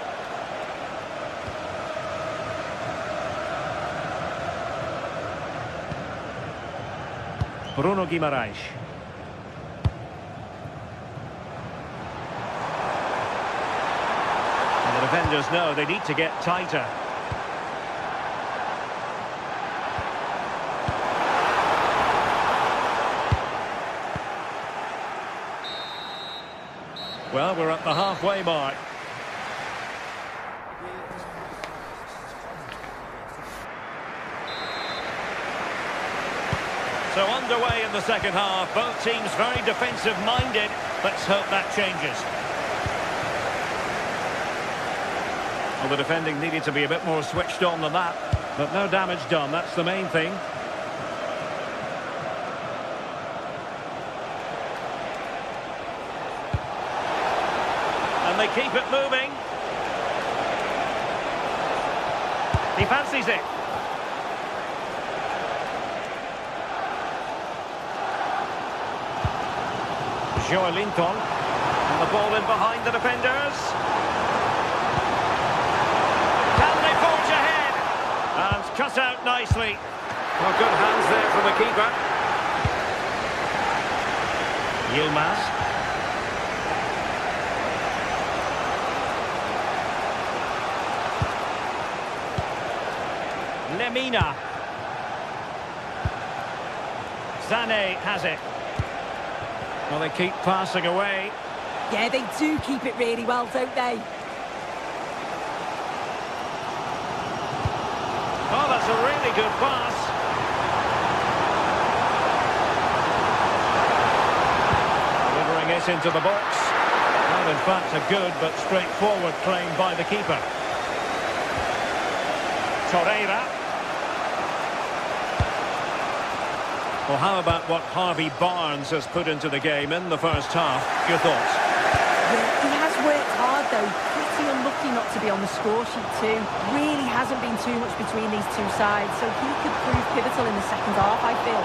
Bruno Guimaraes. And the defenders know they need to get tighter. Well, we're at the halfway mark. So underway in the second half, both teams very defensive-minded. Let's hope that changes. Well, the defending needed to be a bit more switched on than that, but no damage done, that's the main thing. And they keep it moving. He fancies it. Joelinton, and the ball in behind the defenders. Can they forge ahead? And cut out nicely. Well, good hands there from the keeper. Yilmaz. Lemina. Sané has it. Well, they keep passing away. Yeah, they do keep it really well, don't they? Oh, that's a really good pass. Delivering it into the box. Well, in fact, a good but straightforward claim by the keeper. Torreira. Well, how about what Harvey Barnes has put into the game in the first half? Your thoughts? Yeah, he has worked hard, though. Pretty unlucky not to be on the score sheet, too. Really hasn't been too much between these two sides, so he could prove pivotal in the second half, I feel.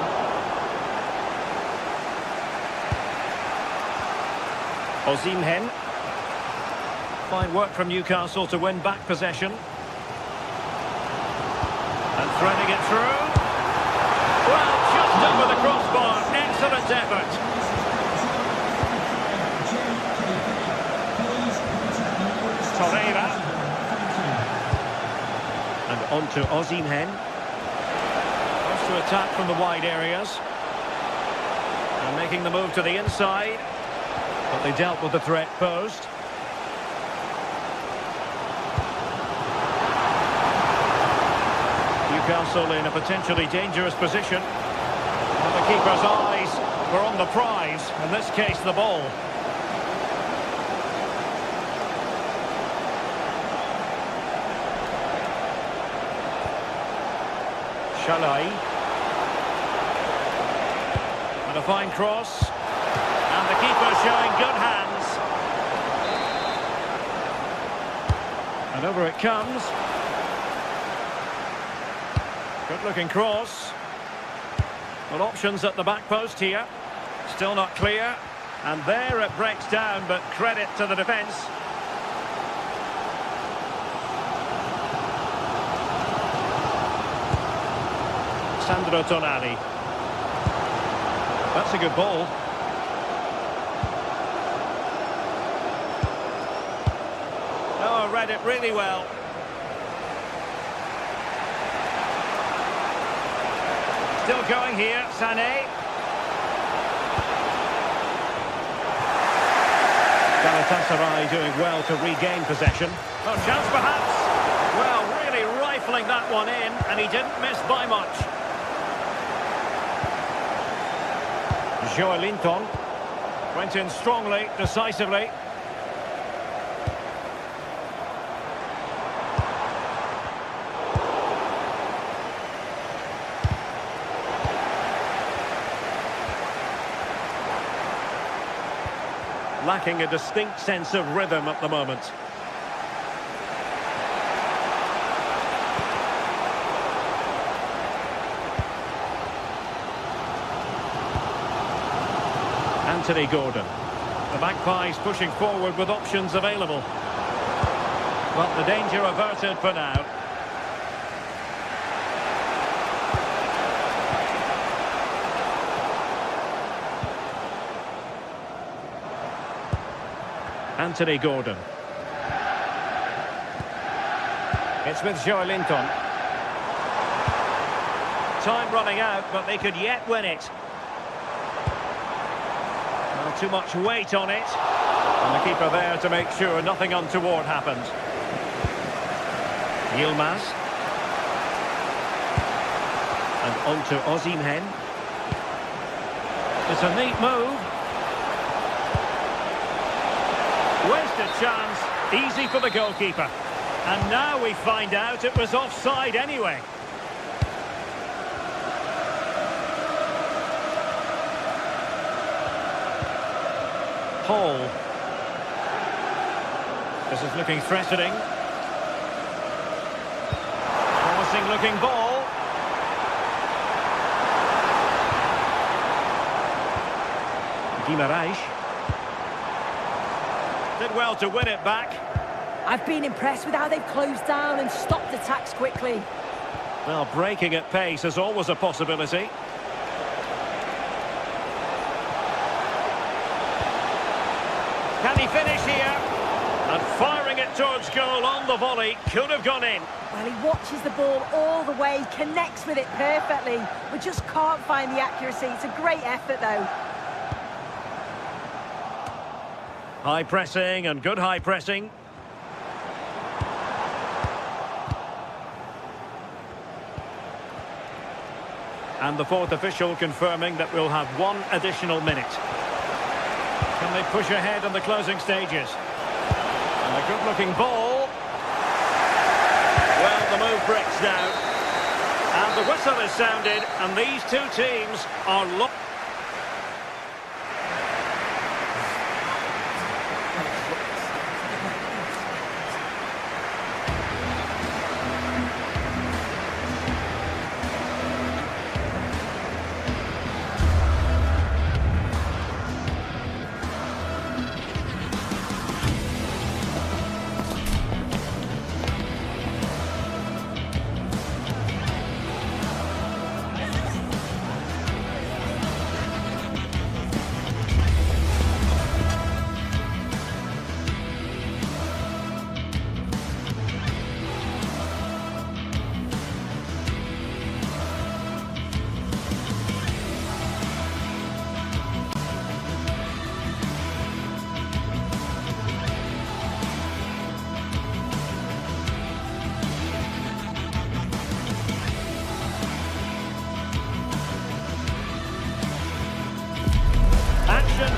Osimhen. Fine work from Newcastle to win back possession. And threading it through. Well, just over the crossbar. Excellent effort. Torreira. And on to Osimhen. First to attack from the wide areas. And making the move to the inside. But they dealt with the threat posed. Newcastle in a potentially dangerous position. And the keeper's eyes were on the prize, in this case the ball. Shalai. And a fine cross. And the keeper showing good hands. And over it comes. Good-looking cross. Well, options at the back post here. Still not clear. And there it breaks down, but credit to the defence. Sandro Tonali. That's a good ball. Oh, read it really well. Still going here, Sané. Galatasaray doing well to regain possession. Oh, chance perhaps. Well, really rifling that one in, and he didn't miss by much. Joelinton. Went in strongly, decisively. Lacking a distinct sense of rhythm at the moment. Anthony Gordon. The Magpies pushing forward with options available. But the danger averted for now. Anthony Gordon. It's with Joelinton. Time running out, but they could yet win it. Well, too much weight on it. And the keeper there to make sure nothing untoward happened. Yilmaz. And on to Osimhen. It's a neat move. Wasted chance, easy for the goalkeeper. And now we find out it was offside anyway. Hall. This is looking threatening. Promising looking ball. Guimaraes. Did well to win it back. I've been impressed with how they've closed down and stopped attacks quickly. Well, breaking at pace is always a possibility. Can he finish here? And firing it towards goal on the volley. Could have gone in. Well, he watches the ball all the way, connects with it perfectly, but just can't find the accuracy. It's a great effort, though. High pressing and good high pressing. And the fourth official confirming that we'll have one additional minute. Can they push ahead in the closing stages? And a good-looking ball. Well, the move breaks now. And the whistle is sounded, and these two teams are locked.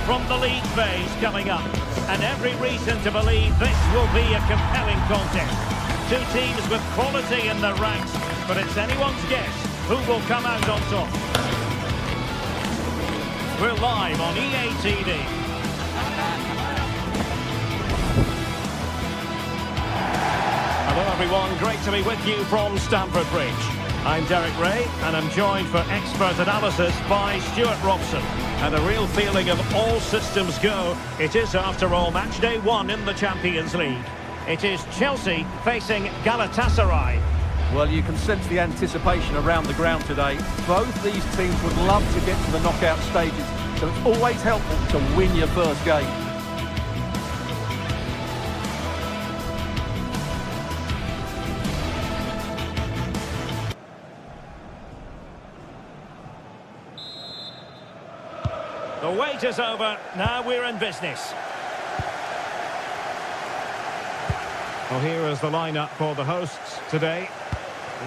From the league phase coming up, and every reason to believe this will be a compelling contest. Two teams with quality in their ranks, but it's anyone's guess who will come out on top. We're live on EA TV. Hello everyone, great to be with you from Stamford Bridge. I'm Derek Ray, and I'm joined for expert analysis by Stuart Robson. And a real feeling of all systems go. It is, after all, match day one in the Champions League. It is Chelsea facing Galatasaray. Well, you can sense the anticipation around the ground today. Both these teams would love to get to the knockout stages, so it's always helpful to win your first game. The wait is over, now we're in business. Well, here is the lineup for the hosts today.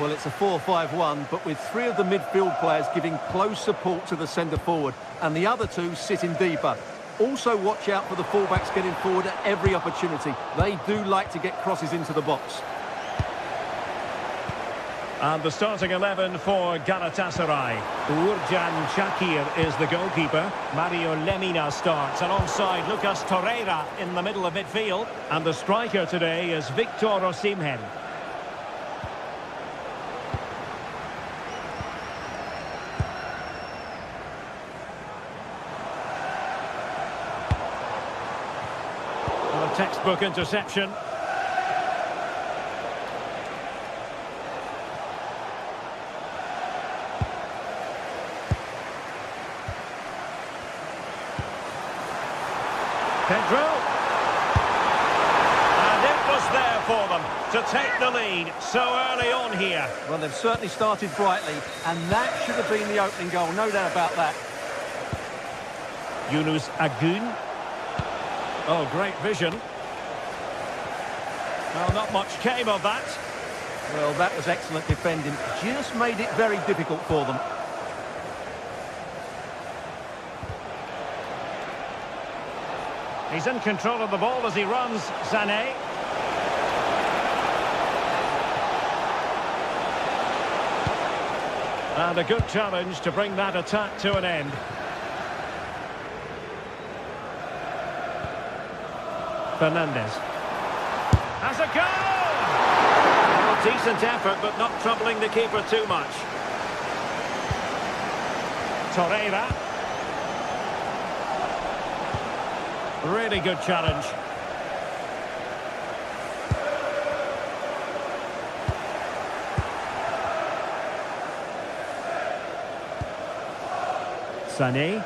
Well, it's a 4-5-1, but with three of the midfield players giving close support to the centre forward, and the other two sitting deeper. Also watch out for the fullbacks getting forward at every opportunity. They do like to get crosses into the box. And the starting 11 for Galatasaray. Uğurcan Çakır is the goalkeeper. Mario Lemina starts alongside Lucas Torreira in the middle of midfield. And the striker today is Victor Osimhen. A textbook interception. Pedro. And it was there for them to take the lead so early on here. Well, they've certainly started brightly, and that should have been the opening goal, no doubt about that. Yunus Agün. Oh, great vision. Well, not much came of that. Well, that was excellent defending. Just made it very difficult for them. He's in control of the ball as he runs, Sané. And a good challenge to bring that attack to an end. Fernandes. Has a goal! Well, decent effort, but not troubling the keeper too much. Torreira. Really good challenge. Sané.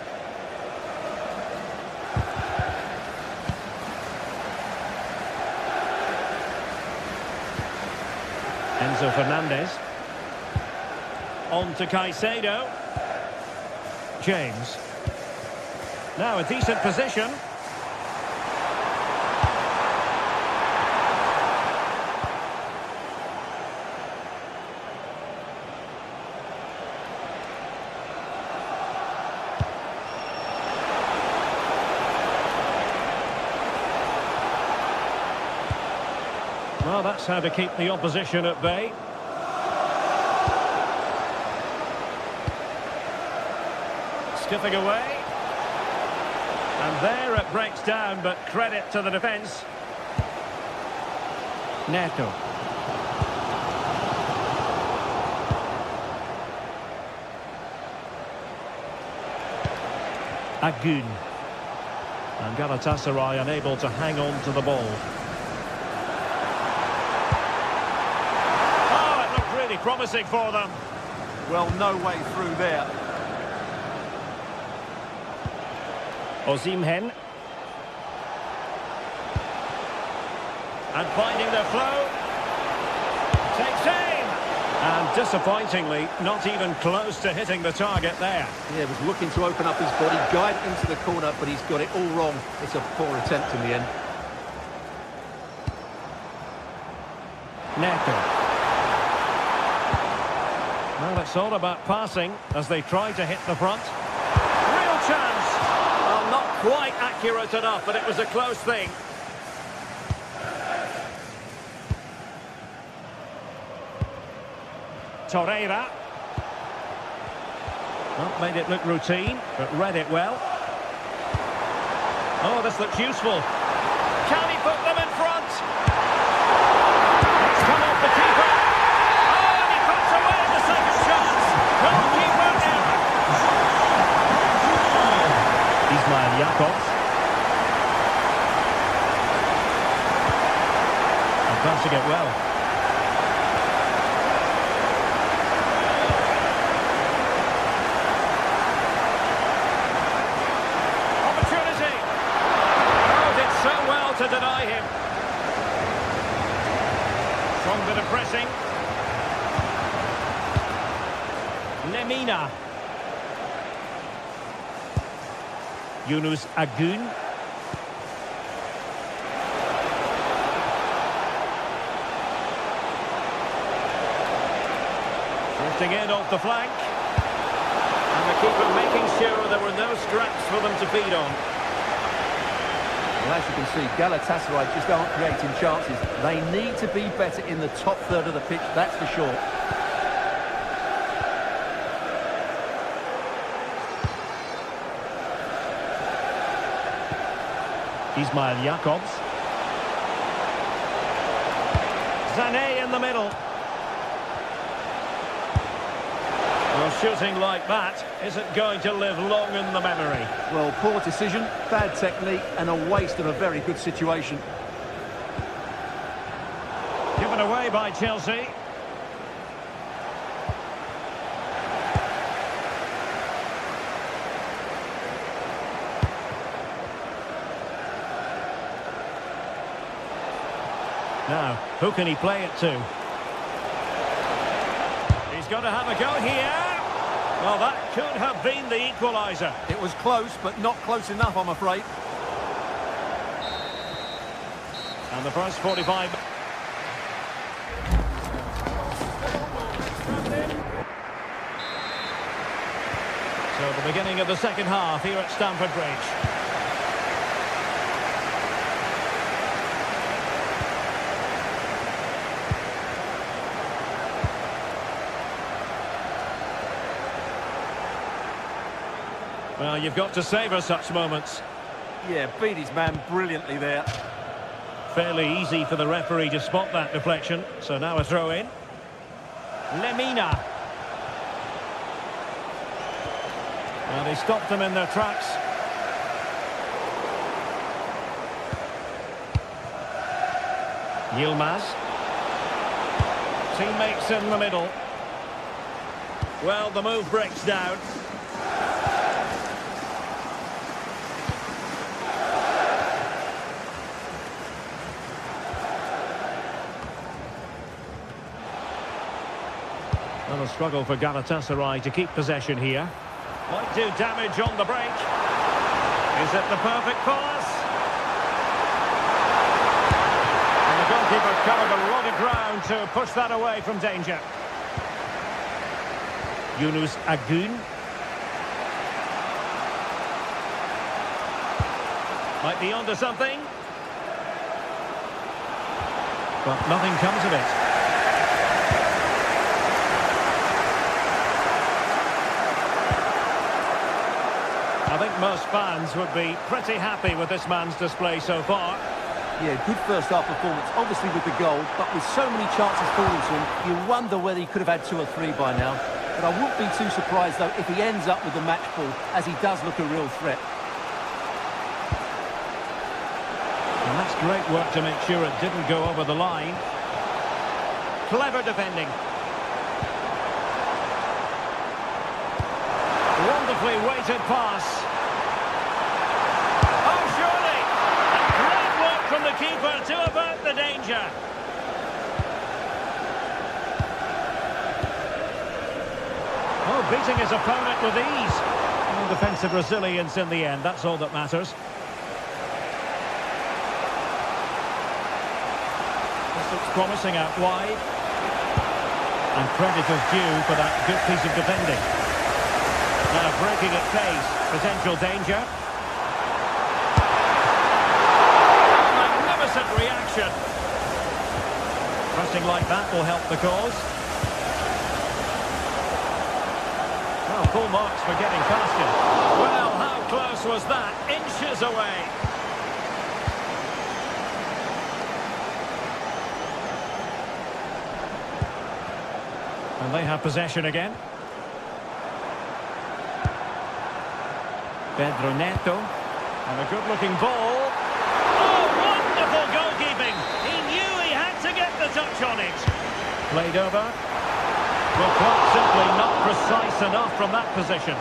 Enzo Fernandez. On to Caicedo. James. Now a decent position. Well, that's how to keep the opposition at bay. Skipping away. And there it breaks down, but credit to the defence. Neto. Agün. And Galatasaray unable to hang on to the ball. Promising for them. Well, no way through there. Osimhen. And finding the flow. Takes aim. And disappointingly, not even close to hitting the target there. Yeah, was looking to open up his body, guide it into the corner, but he's got it all wrong. It's a poor attempt in the end. Neto. Well, it's all about passing as they try to hit the front. Real chance! Well, not quite accurate enough, but it was a close thing. Torreira. Well, made it look routine, but read it well. Oh, this looks useful. Can he put them in front? It's come off the keeper. Jakobs. And passing it well. Opportunity. Oh, did so well to deny him. Strong bit of pressing. Lemina. Yunus Agün. Drifting in off the flank. And the keeper making sure there were no scraps for them to feed on. Well, as you can see, Galatasaray just aren't creating chances. They need to be better in the top third of the pitch, that's for sure. Ismail Jakobs. Sané in the middle. Well, shooting like that isn't going to live long in the memory. Well, poor decision, bad technique, and a waste of a very good situation. Given away by Chelsea. Now, who can he play it to? He's got to have a go here. Well, that could have been the equaliser. It was close, but not close enough, I'm afraid. And the first 45... So the beginning of the second half here at Stamford Bridge. Well, you've got to savour such moments. Yeah, beat his man brilliantly there. Fairly easy for the referee to spot that deflection. So now a throw in. Lemina. Well, they stopped them in their tracks. Yilmaz. Teammates in the middle. Well, the move breaks down. Well, a struggle for Galatasaray to keep possession here. Might do damage on the break. Is it the perfect pass? And the goalkeeper covered a lot of ground to push that away from danger. Yunus Agun. Might be onto something. But nothing comes of it. I think most fans would be pretty happy with this man's display so far. Yeah, good first-half performance, obviously with the goal, but with so many chances falling to him, you wonder whether he could have had 2 or 3 by now. But I wouldn't be too surprised, though, if he ends up with the match ball, as he does look a real threat. And that's great work to make sure it didn't go over the line. Clever defending. Wonderfully weighted pass. Oh, surely! And great work from the keeper to avert the danger. Oh, beating his opponent with ease. And defensive resilience in the end, that's all that matters. This looks promising out wide. And credit is due for that good piece of defending. Now breaking at pace, potential danger. Magnificent reaction. Pressing like that will help the cause. Well, full marks for getting past him. Well, how close was that? Inches away. And they have possession again. Pedro Neto, and a good-looking ball. Oh, wonderful goalkeeping! He knew he had to get the touch on it. Played over. Well, quite simply not precise enough from that position.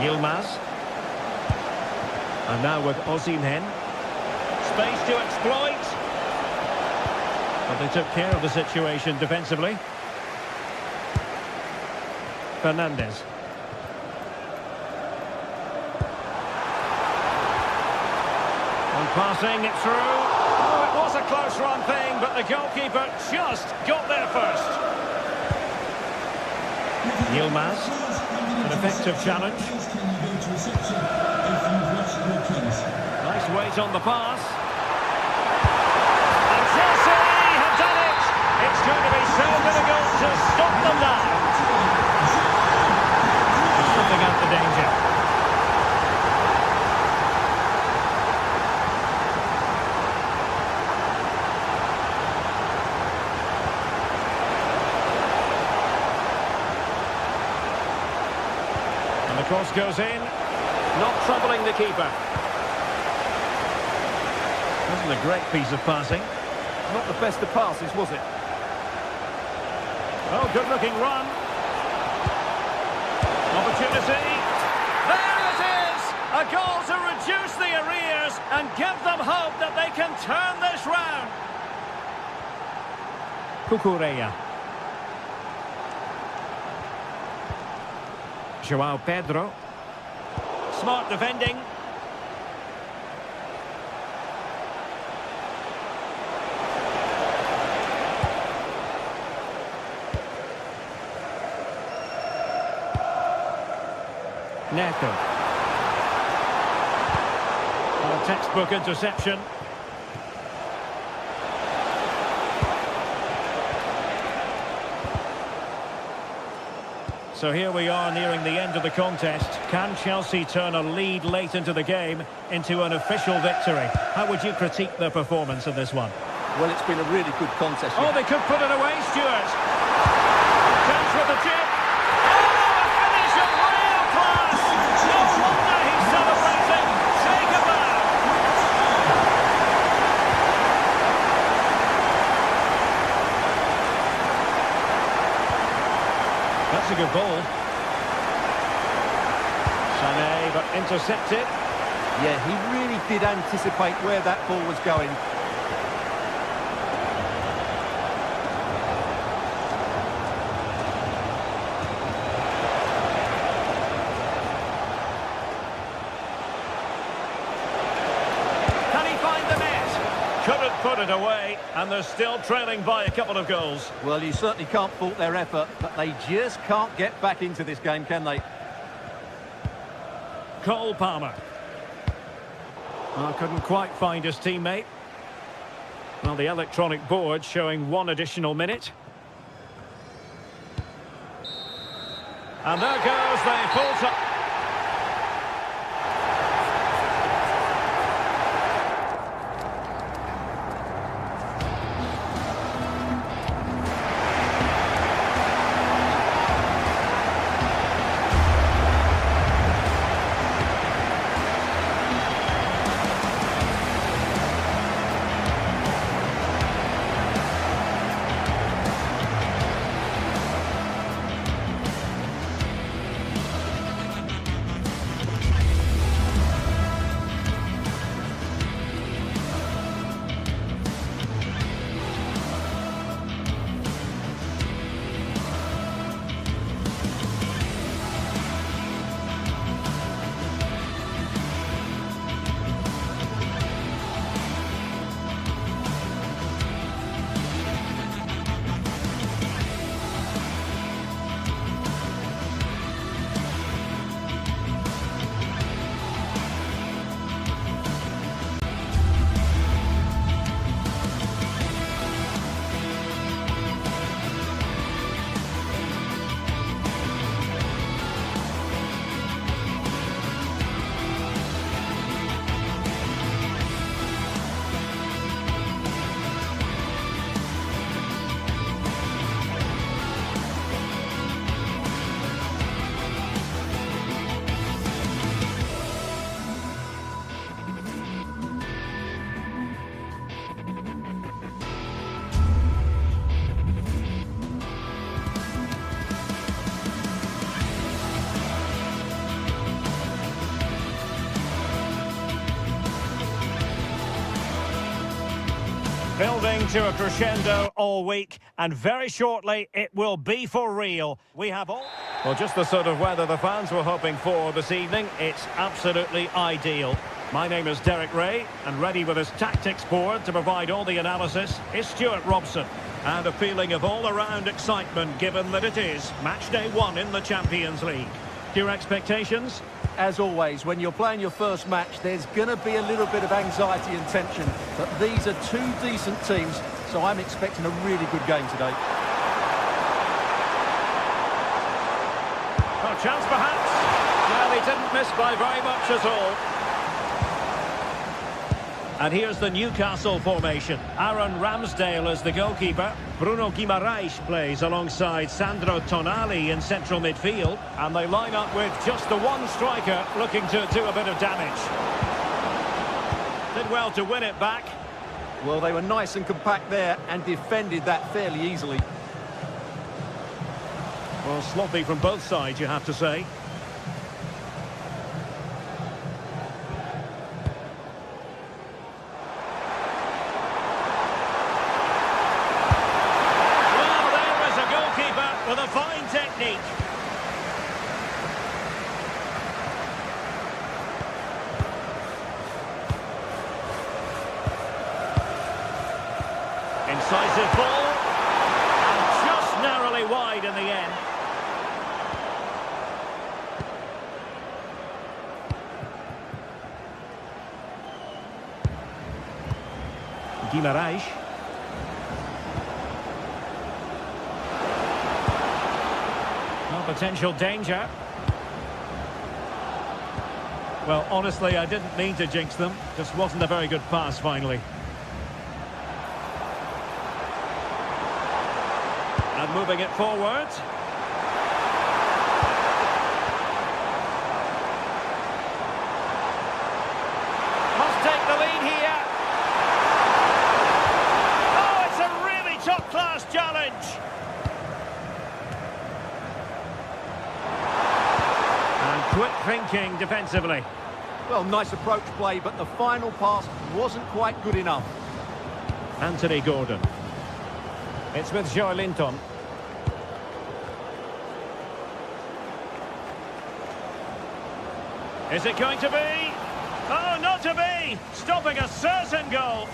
Yilmaz. And now with Osimhen. Space to exploit. But they took care of the situation defensively. Fernandez. And passing it through. Oh, it was a close run thing, but the goalkeeper just got there first. Yilmaz. An effective challenge. reception if you've watched the keys. Nice weight on the pass. And Chelsea have done it! It's going to be so difficult to stop them now. Slipping out the danger. And the cross goes in, not troubling the keeper. Wasn't a great piece of passing. Not the best of passes, was it? Oh, good-looking run. Opportunity. There it is! A goal to reduce the arrears and give them hope that they can turn this round. Cucurella. João Pedro. Smart defending. Neto. A textbook interception. So here we are nearing the end of the contest. Can Chelsea turn a lead late into the game into an official victory? How would you critique their performance in this one? Well, it's been a really good contest. Oh, they could put it away, Stuart. Chance with the chip. That's a good ball. Sané, but intercepted. Yeah, he really did anticipate where that ball was going. Can he find the net? Couldn't put it away, and they're still trailing by a couple of goals. Well, you certainly can't fault their effort, but they just can't get back into this game, can they? Cole Palmer. Oh, couldn't quite find his teammate. Well, the electronic board showing one additional minute. And there goes the full time. Building to a crescendo all week, and very shortly it will be for real. We have all... Well, just the sort of weather the fans were hoping for this evening. It's absolutely ideal. My name is Derek Ray, and ready with his tactics board to provide all the analysis is Stuart Robson. And a feeling of all-around excitement, given that it is match day 1 in the Champions League. to your expectations? As always, when you're playing your first match, there's going to be a little bit of anxiety and tension. But these are two decent teams, so I'm expecting a really good game today. Oh, chance perhaps. Well, he didn't miss by very much at all. And here's the Newcastle formation. Aaron Ramsdale is the goalkeeper. Bruno Guimaraes plays alongside Sandro Tonali in central midfield. And they line up with just the one striker looking to do a bit of damage. Did well to win it back. Well, they were nice and compact there and defended that fairly easily. Well, sloppy from both sides, you have to say. With a fine technique. Incisive ball. And just narrowly wide in the end. Guimaraes. Potential danger. Well, honestly, I didn't mean to jinx them. Just wasn't a very good pass, finally. And moving it forward. Must take the lead here. Oh, it's a really top-class challenge. Quick thinking defensively. Well, nice approach play, but the final pass wasn't quite good enough. Anthony Gordon. It's with Joe Linton. Is it going to be? Oh, not to be! Stopping a certain goal.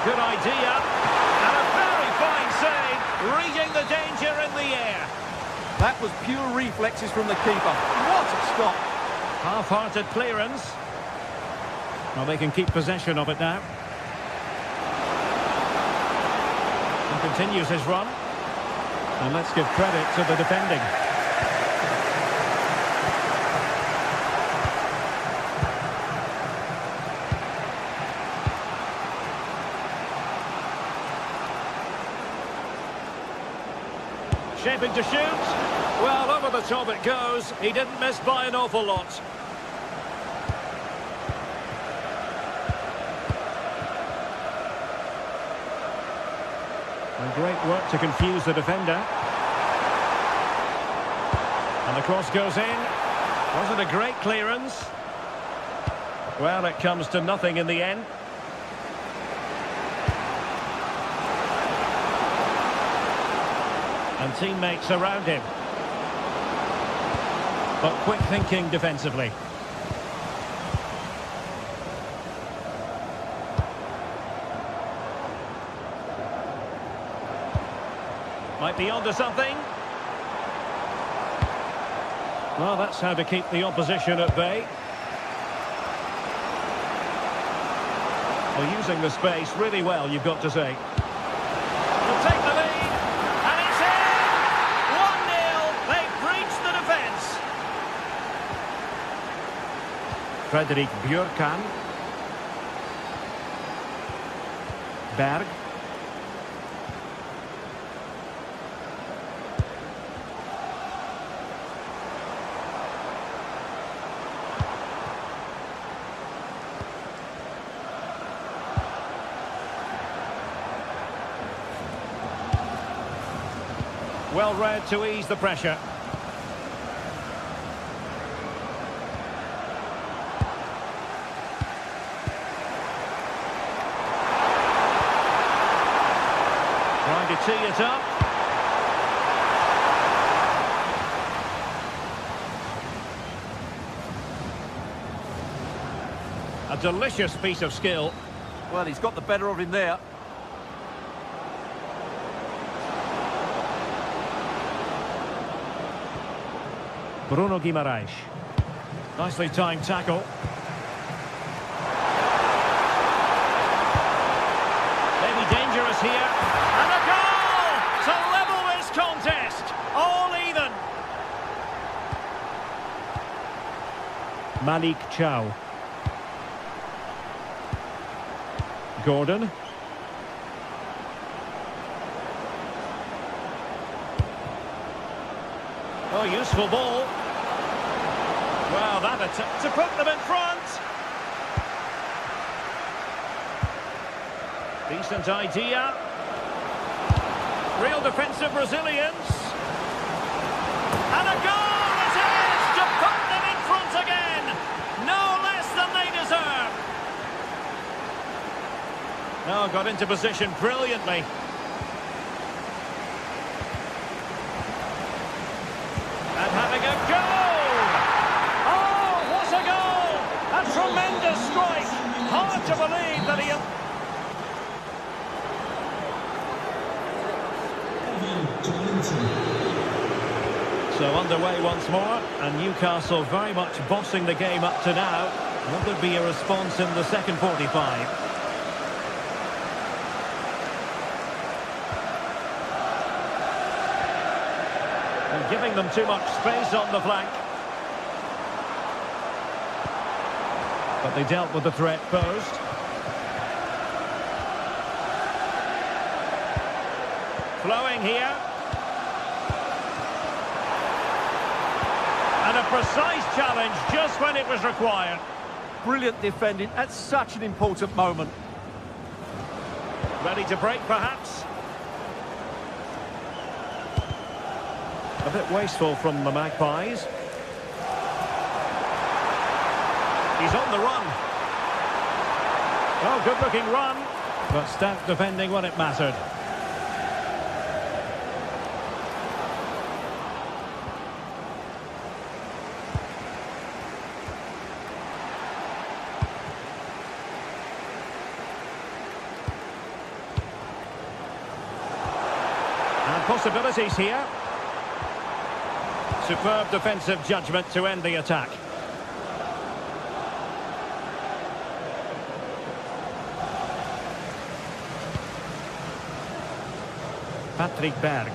Good idea, and a very fine save, reading the danger in the air. That was pure reflexes from the keeper. What a stop! Half-hearted clearance. Well, they can keep possession of it now. He continues his run. And let's give credit to the defending. Shaping to shoot. Well, over the top it goes. He didn't miss by an awful lot. And great work to confuse the defender. And the cross goes in. Wasn't a great clearance. Well, it comes to nothing in the end. And teammates around him. But quick thinking defensively. Might be onto something. Well, that's how to keep the opposition at bay. Well, using the space really well, you've got to say. We'll take the lead. Frederik Björkan. Berg. Well read to ease the pressure. Trying to tee it up. A delicious piece of skill. Well, he's got the better of him there. Bruno Guimaraes. Nicely timed tackle. Maybe dangerous here. And a goal to level this contest. All even. Malik Chow. Gordon. Oh, useful ball. Well, that attempt to put them in front. Decent idea. Real defensive resilience. And a goal it is to put them in front again. No less than they deserve. Oh, got into position brilliantly. And having a goal! Oh, what a goal! A tremendous strike! Hard to believe that he... So underway once more, and Newcastle very much bossing the game up to now. Will there be a response in the second 45? And giving them too much space on the flank. But they dealt with the threat posed. Flowing here. And a precise challenge just when it was required. Brilliant defending at such an important moment. Ready to break, perhaps? A bit wasteful from the Magpies. He's on the run. Oh, good-looking run. But stout defending when it mattered. And possibilities here. Superb defensive judgment to end the attack. Patrick Berg.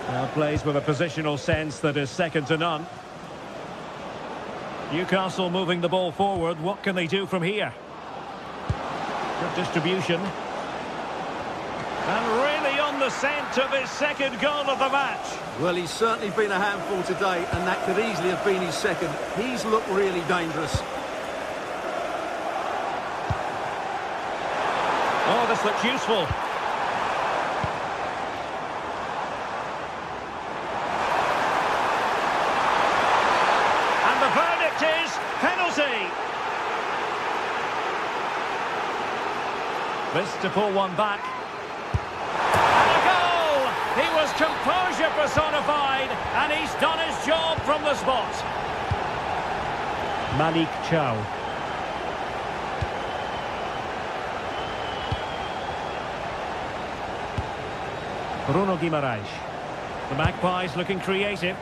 Now plays with a positional sense that is second to none. Newcastle moving the ball forward. What can they do from here? Good distribution. And really on the scent of his second goal of the match. Well, he's certainly been a handful today, and that could easily have been his second. He's looked really dangerous. Oh, this looks useful. And the verdict is penalty. This to pull one back. And a goal! He was composure personified, and he's done his job from the spot. Malik Chow. Bruno Guimaraes. The Magpies looking creative.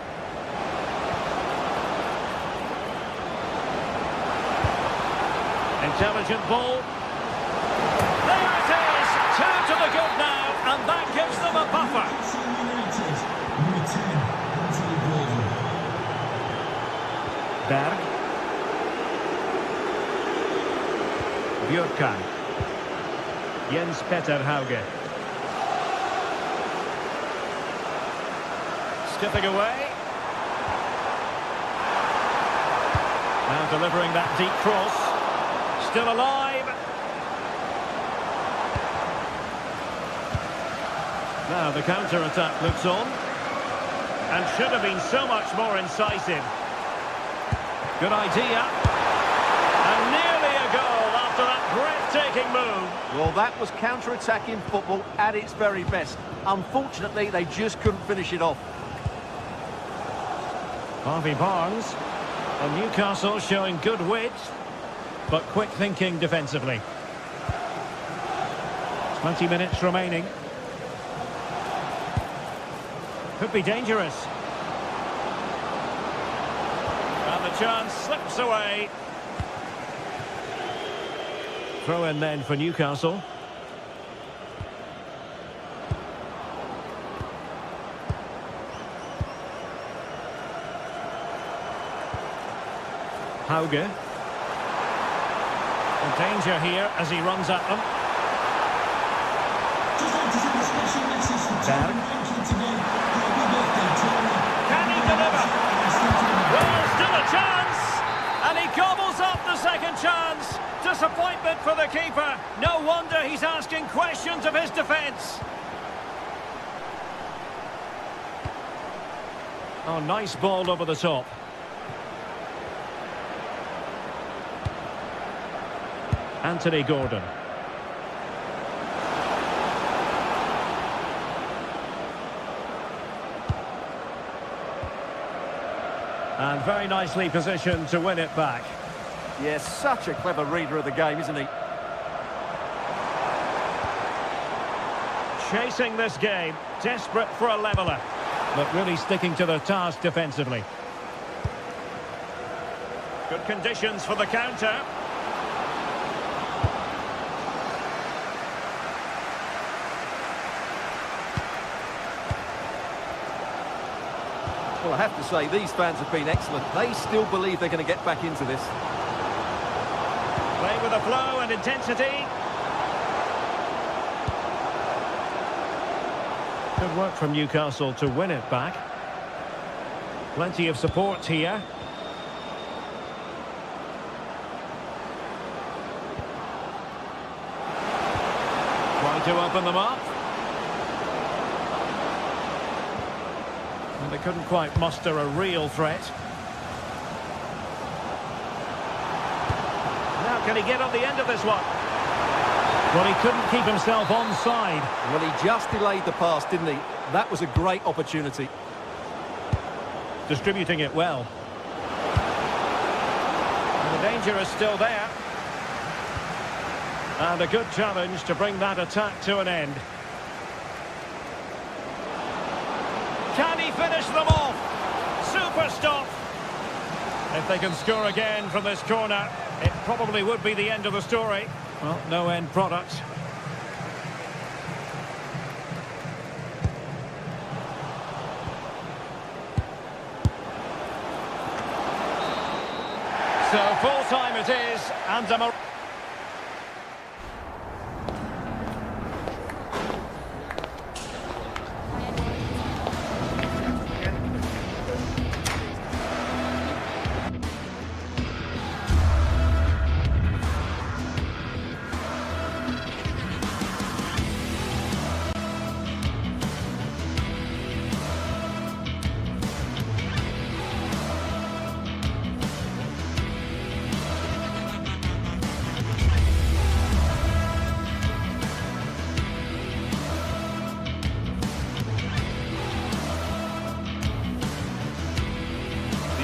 Intelligent ball. There it is! Two to the good now, and that gives them a buffer. Berg. Björkan. Jens Petter Hauge. Skipping away. Now delivering that deep cross. Still alive. Now the counter-attack looks on. And should have been so much more incisive. Good idea. And nearly a goal after that breathtaking move. Well, that was counter-attacking football at its very best. Unfortunately, they just couldn't finish it off. Harvey Barnes, and Newcastle showing good width. but quick thinking defensively. 20 minutes remaining. Could be dangerous. And the chance slips away. Throw in then for Newcastle. Hauge. In danger here as he runs at them. Just like to send a special message to Terry. Can he deliver? Well, still a chance. And he gobbles up the second chance. Disappointment for the keeper. No wonder he's asking questions of his defence. Oh, nice ball over the top. Anthony Gordon. And very nicely positioned to win it back. Yes, such a clever reader of the game, isn't he? Chasing this game, desperate for a leveller, but really sticking to the task defensively. Good conditions for the counter. Well, I have to say, these fans have been excellent. They still believe they're going to get back into this. Play with a flow and intensity. Good work from Newcastle to win it back. Plenty of support here. Trying to open them up. And they couldn't quite muster a real threat. Now can he get on the end of this one? Well, he couldn't keep himself onside. Well, he just delayed the pass, didn't he? That was a great opportunity. Distributing it well. And the danger is still there. And a good challenge to bring that attack to an end. Can he finish them off? Super stop. If they can score again from this corner, it probably would be the end of the story. Well, no end product. So full time it is, and a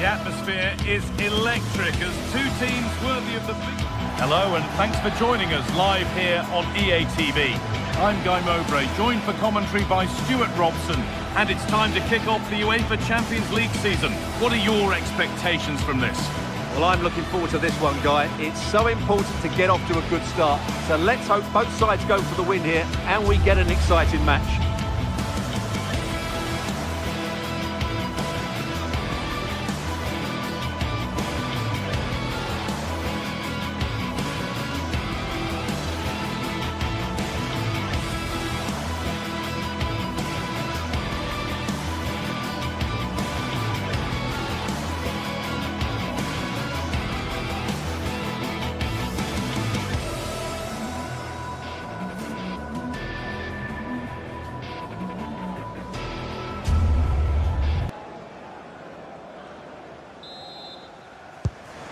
The atmosphere is electric as two teams worthy of the... Hello and thanks for joining us live here on EA TV. I'm Guy Mowbray, joined for commentary by Stuart Robson, and it's time to kick off the UEFA Champions League season. What are your expectations from this? Well, I'm looking forward to this one, Guy. It's so important to get off to a good start. So let's hope both sides go for the win here and we get an exciting match.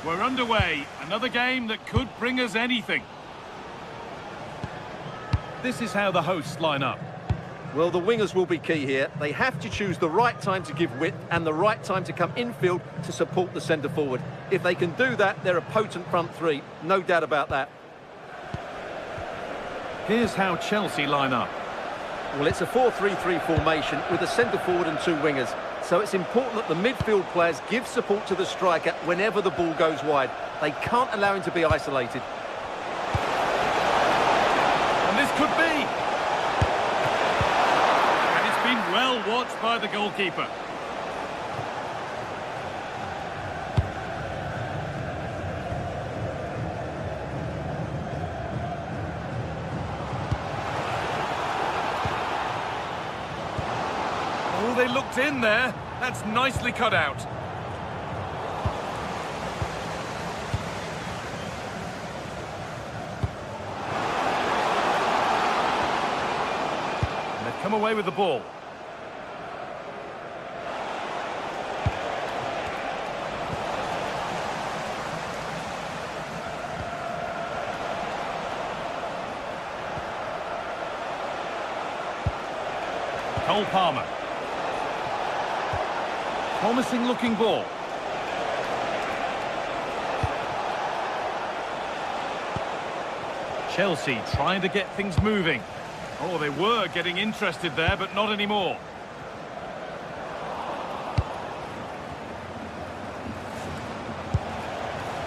We're underway. Another game that could bring us anything. This is how the hosts line up. Well, the wingers will be key here. They have to choose the right time to give width and the right time to come infield to support the centre forward. If they can do that, they're a potent front three. No doubt about that. Here's how Chelsea line up. Well, it's a 4-3-3 formation with a centre forward and two wingers. So it's important that the midfield players give support to the striker whenever the ball goes wide. They can't allow him to be isolated. And this could be. And it's been well watched by the goalkeeper. Oh, they looked in there. That's nicely cut out. And they've come away with the ball. Cole Palmer. Promising looking ball. Chelsea trying to get things moving. Oh, they were getting interested there, but not anymore.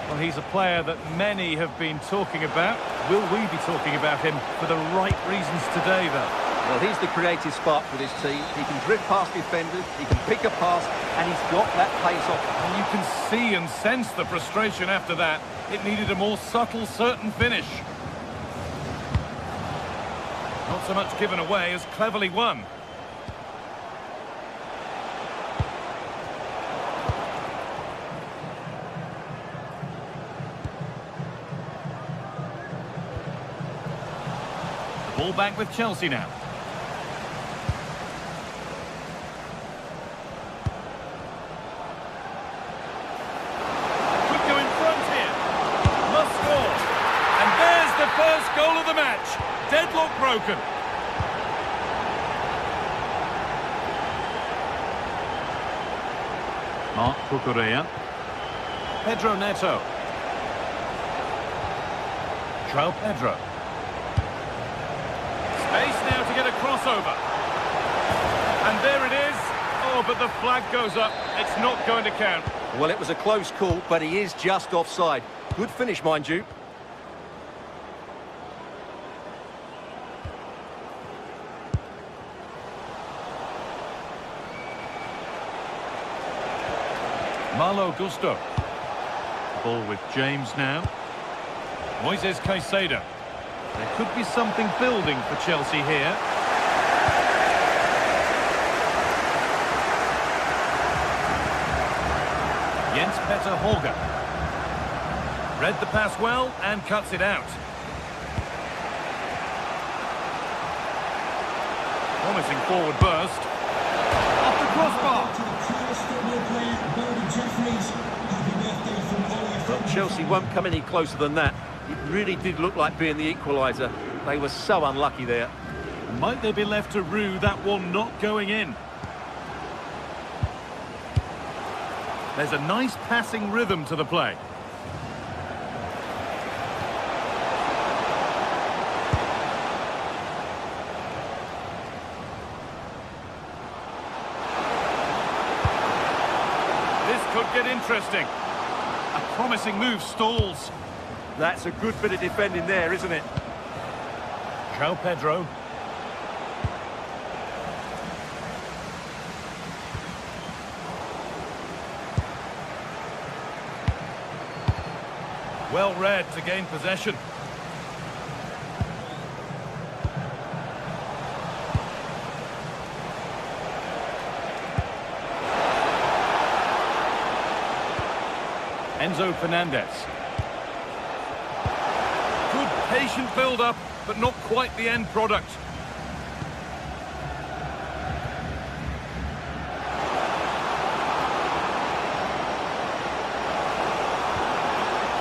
Well, he's a player that many have been talking about. Will we be talking about him for the right reasons today, though? Well, he's the creative spark for this team. He can drift past defenders, he can pick a pass, and he's got that pace off. And you can see and sense the frustration after that. It needed a more subtle, certain finish. Not so much given away as cleverly won. The ball back with Chelsea now. First goal of the match. Deadlock broken. Marc Cucurella. Pedro Neto. João Pedro. Space now to get a crossover. And there it is. Oh, but the flag goes up. It's not going to count. Well, it was a close call, but he is just offside. Good finish, mind you. Malo Gusto. Ball with James now. Moises Caicedo. There could be something building for Chelsea here. Jens Petter Holger. Read the pass well and cuts it out. Promising forward burst. Off the crossbar. But Chelsea won't come any closer than that. It really did look like being the equaliser. They were so unlucky there. Might they be left to rue that one not going in? There's a nice passing rhythm to the play. This could get interesting. A promising move stalls. That's a good bit of defending there, isn't it? João Pedro. Well read to gain possession. Enzo Fernandez. Good patient build-up, but not quite the end product.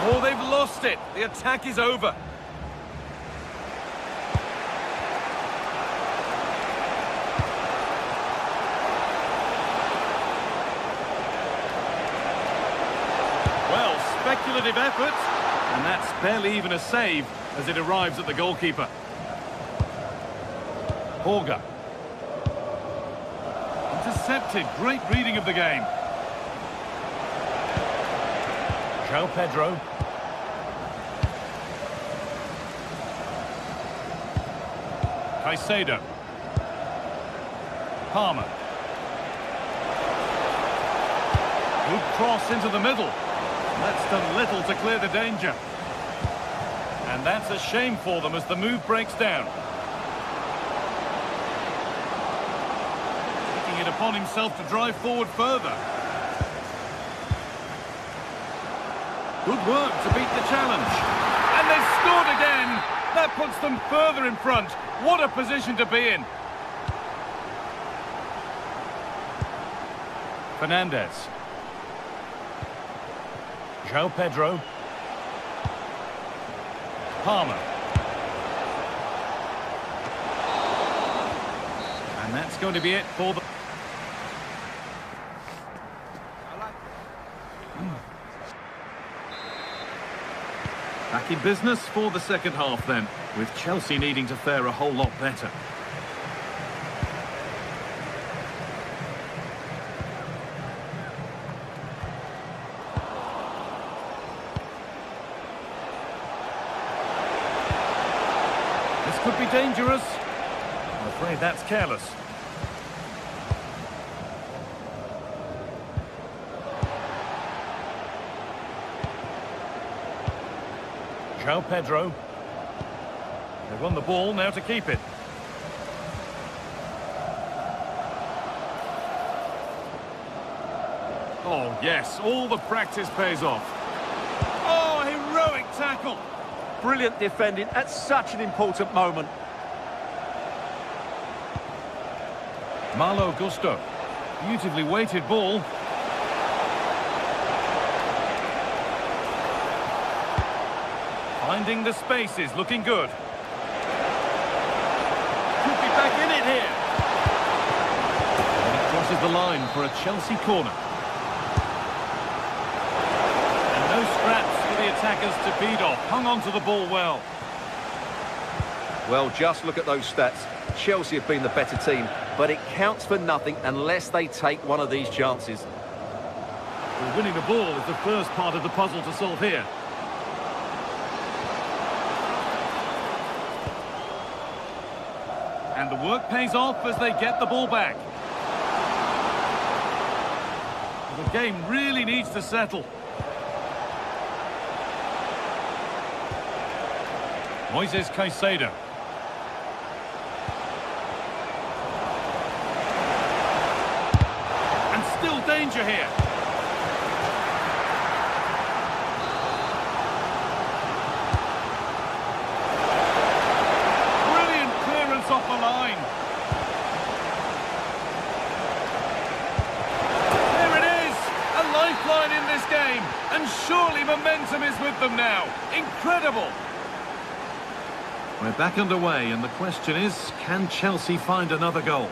Oh, they've lost it. The attack is over. speculative effort. And that's barely even a save as it arrives at the goalkeeper. Horga. Intercepted. Great reading of the game. João Pedro. Caicedo. Palmer. Good cross into the middle. That's done little to clear the danger. And that's a shame for them as the move breaks down. Taking it upon himself to drive forward further. Good work to beat the challenge. And they've scored again. That puts them further in front. What a position to be in. Fernandez. João Pedro. Palmer. And that's going to be it for the... Back in business for the second half then, with Chelsea needing to fare a whole lot better. This could be dangerous. I'm afraid that's careless. João Pedro. They've won the ball, now to keep it. Oh, yes, all the practice pays off. Oh, heroic tackle. Brilliant defending at such an important moment. Malo Gusto. Beautifully weighted ball. Finding the spaces, looking good. Could be back in it here. And it crosses the line for a Chelsea corner. And no scraps for the attackers to beat off. Hung on to the ball well. Well, just look at those stats. Chelsea have been the better team, but it counts for nothing unless they take one of these chances. Well, winning the ball is the first part of the puzzle to solve here. And the work pays off as they get the ball back. The game really needs to settle. Moises Caicedo. And still danger here. Off the line. There it is, a lifeline in this game, and surely momentum is with them now. Incredible. We're back underway, and the question is, can Chelsea find another goal?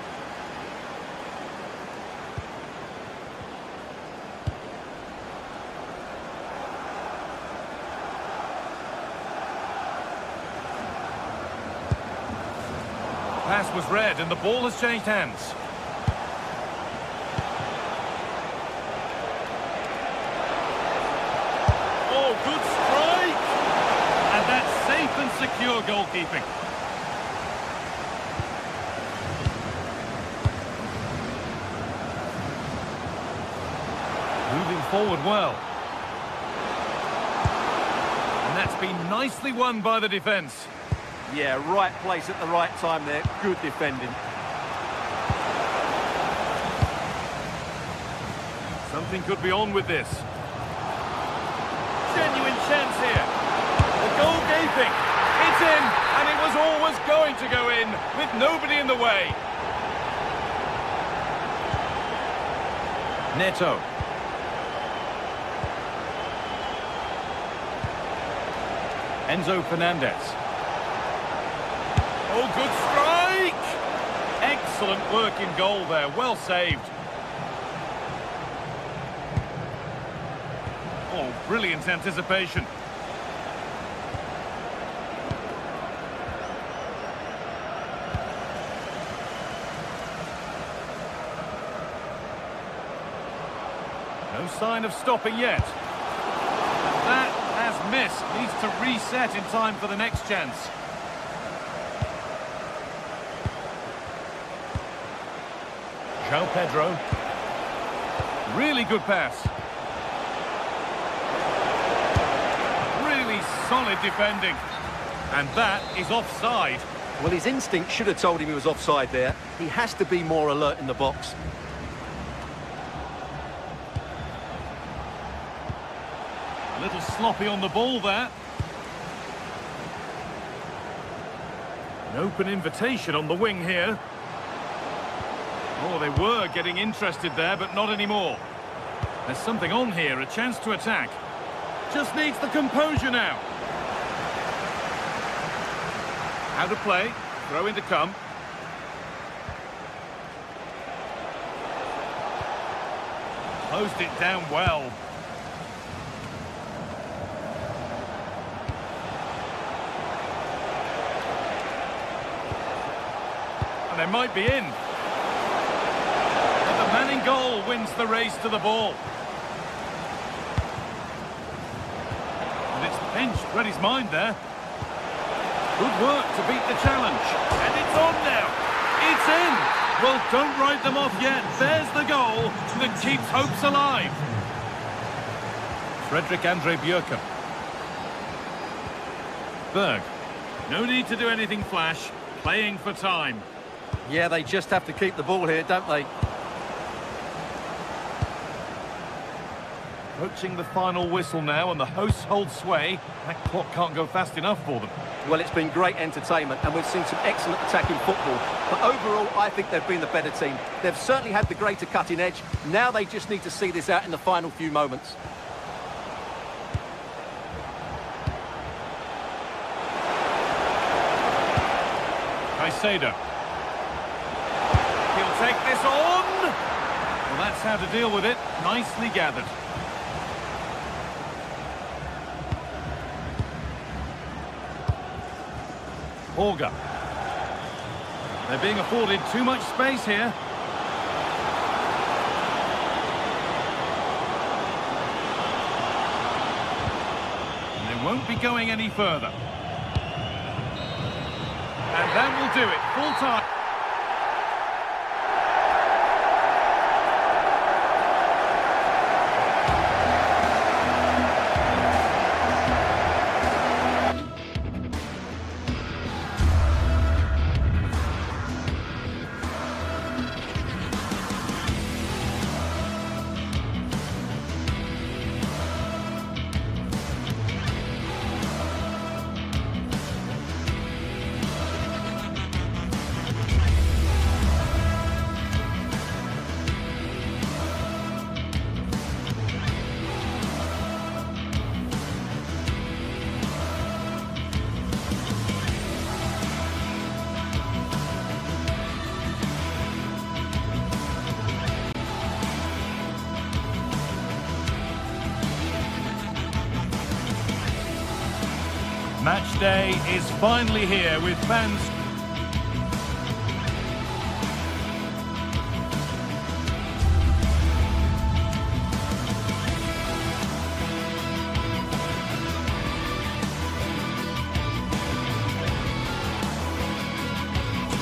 Pass was read and the ball has changed hands. Oh, good strike! And that's safe and secure goalkeeping. Moving forward well. And that's been nicely won by the defence. Yeah, right place at the right time there. Good defending. Something could be on with this. Genuine chance here. The goal gaping. It's in, and it was always going to go in, with nobody in the way. Neto. Enzo Fernandez. Oh, good strike! Excellent work in goal there, well saved. Oh, Oh, brilliant anticipation. No sign of stopping yet. That has missed. Needs to reset in time for the next chance. João Pedro. Really good pass. Really solid defending. And that is offside. Well, his instinct should have told him he was offside there. He has to be more alert in the box. A little sloppy on the ball there. An open invitation on the wing here. Oh, they were getting interested there, but not anymore. There's something on here, a chance to attack. Just needs the composure now. How to play, throw in to come. Closed it down well. And they might be in. The man in goal wins the race to the ball. And it's pinched, read his mind there. Good work to beat the challenge. And it's on now. It's in. Well, don't write them off yet. There's the goal that keeps hopes alive. Frederick Andre Bjerke. Berg. No need to do anything flash. Playing for time. Yeah, they just have to keep the ball here, don't they? Approaching the final whistle now, and the hosts hold sway. That clock can't go fast enough for them. Well, it's been great entertainment, and we've seen some excellent attacking football. But overall, I think they've been the better team. They've certainly had the greater cutting edge. Now they just need to see this out in the final few moments. Caicedo. He'll take this on. Well, that's how to deal with it. Nicely gathered. Borga. They're being afforded too much space here. And they won't be going any further. And that will do it. Full time. Match day is finally here with fans.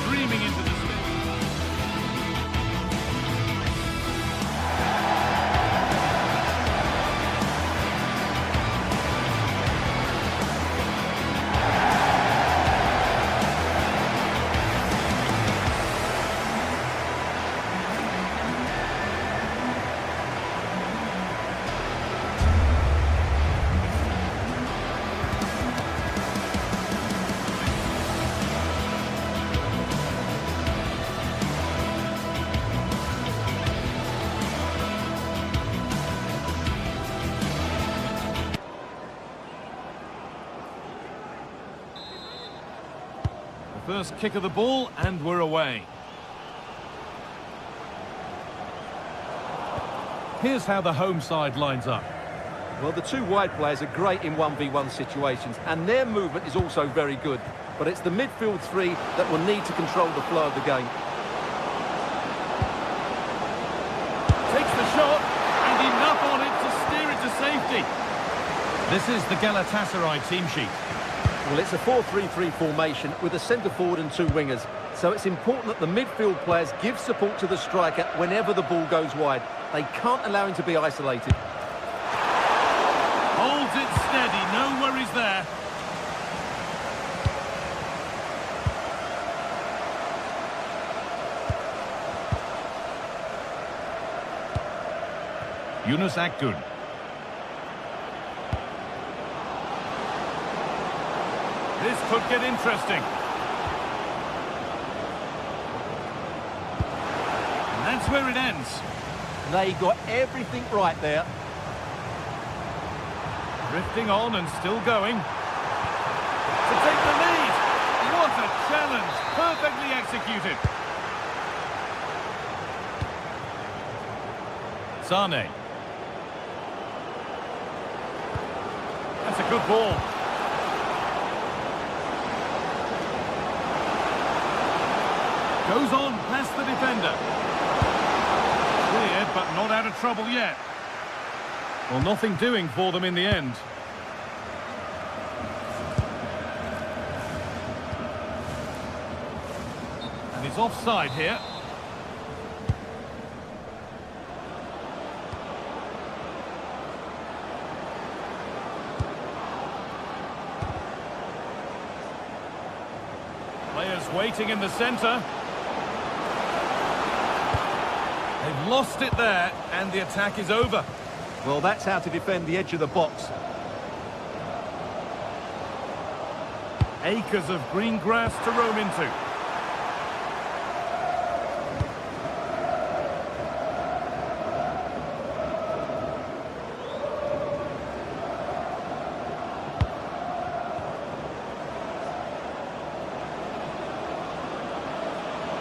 Streaming into the stage. First kick of the ball, and we're away. Here's how the home side lines up. Well, the two wide players are great in 1v1 situations, and their movement is also very good. But it's the midfield three that will need to control the flow of the game. Takes the shot, and enough on it to steer it to safety. This is the Galatasaray team sheet. Well, it's a 4-3-3 formation with a centre-forward and two wingers. So it's important that the midfield players give support to the striker whenever the ball goes wide. They can't allow him to be isolated. Holds it steady, no worries there. Yunus Akgün. This could get interesting. And that's where it ends. They got everything right there. Drifting on and still going. To take the lead. What a challenge. Perfectly executed. Sane. That's a good ball. Goes on past the defender. Cleared, but not out of trouble yet. Well, nothing doing for them in the end. And he's offside here. Players waiting in the centre. They've lost it there, and the attack is over. Well, that's how to defend the edge of the box. Acres of green grass to roam into.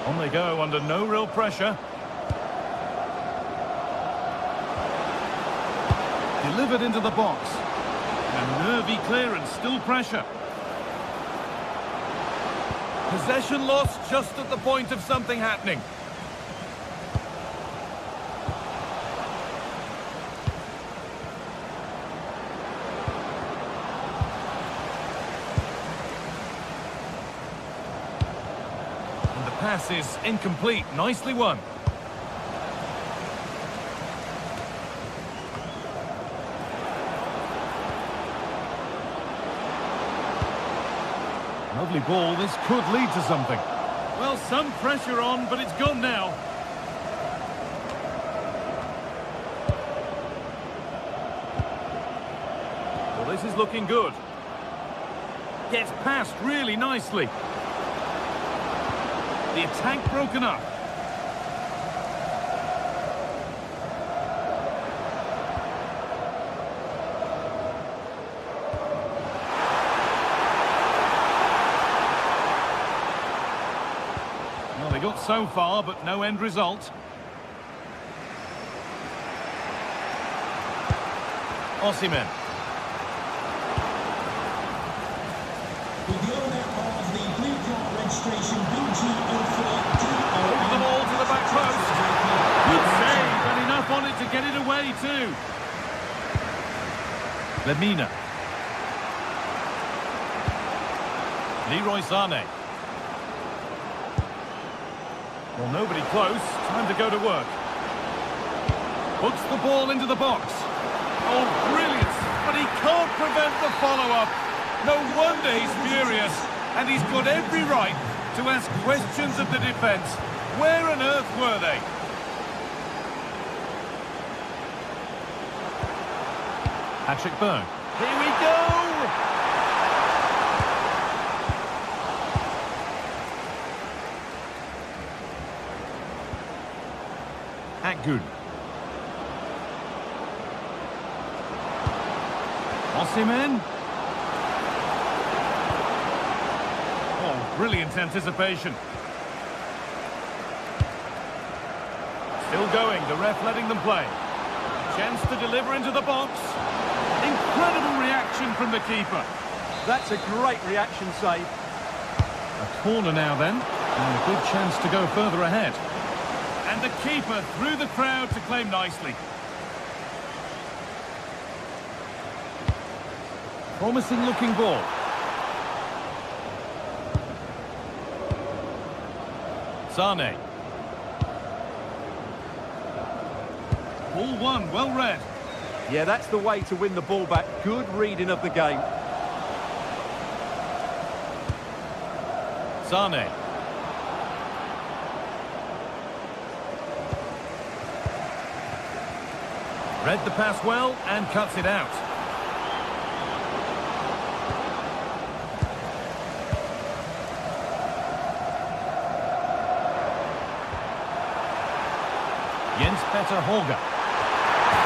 On they go under no real pressure. Delivered into the box. A nervy clearance, still pressure. Possession lost just at the point of something happening. And the pass is incomplete, nicely won. Lovely ball, this could lead to something. Well, some pressure on, but it's gone now. Well, this is looking good. Gets past really nicely. The attack broken up. Well, they got so far, but no end result. Osimhen. With the owner of the blue card registration BG04. Over the ball to the back post. Good save, and enough on it to get it away too. Lemina. Leroy Sane. Well, nobody close. Time to go to work. Puts the ball into the box. Oh, brilliant. But he can't prevent the follow-up. No wonder he's furious. And he's got every right to ask questions of the defence. Where on earth were they? Patrick Berg. Here we go! Akgün. Osimhen. Oh, brilliant anticipation. Still going, the ref letting them play. Chance to deliver into the box. Incredible reaction from the keeper. That's a great reaction save. A corner now then, and a good chance to go further ahead. And the keeper through the crowd to claim nicely. Promising looking ball. Sane. Ball won, well read. Yeah, that's the way to win the ball back. Good reading of the game. Sane. Read the pass well and cuts it out. Jens-Peter Holger.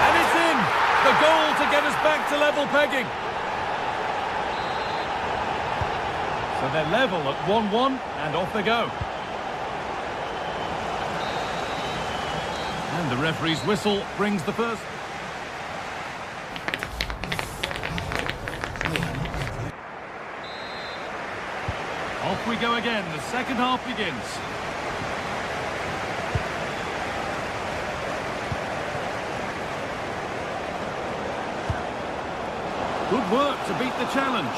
And it's in! The goal to get us back to level pegging. So they're level at 1-1 and off they go. And the referee's whistle brings the first. Off we go again. The second half begins. Good work to beat the challenge.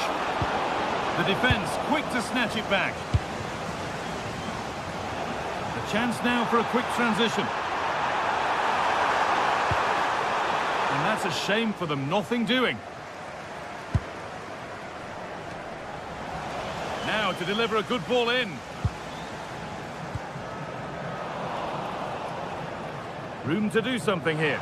The defence quick to snatch it back. The chance now for a quick transition. And that's a shame for them, nothing doing. Now to deliver a good ball in. Room to do something here.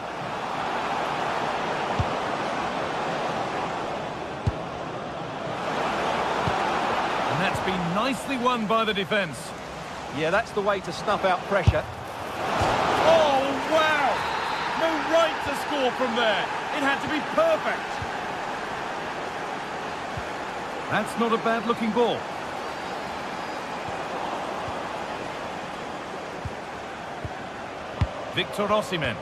And that's been nicely won by the defence. Yeah, that's the way to snuff out pressure. Oh, wow! No right to score from there. It had to be perfect. That's not a bad-looking ball. Victor Osimhen.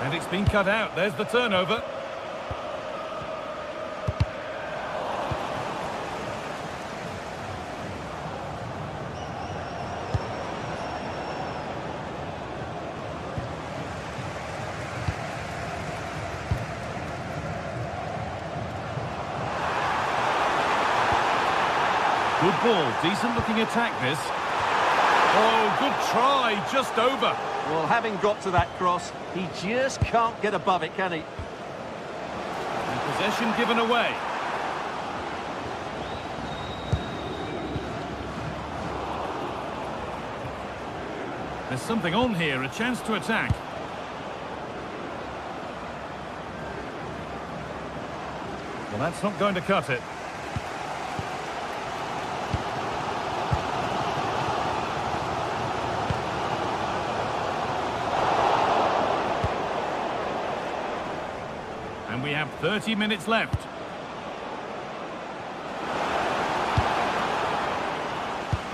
And it's been cut out. There's the turnover. Good ball, decent looking attack this. Oh, good try, just over. Well, having got to that cross, he just can't get above it, can he? And possession given away. There's something on here, a chance to attack. Well, that's not going to cut it. And we have 30 minutes left.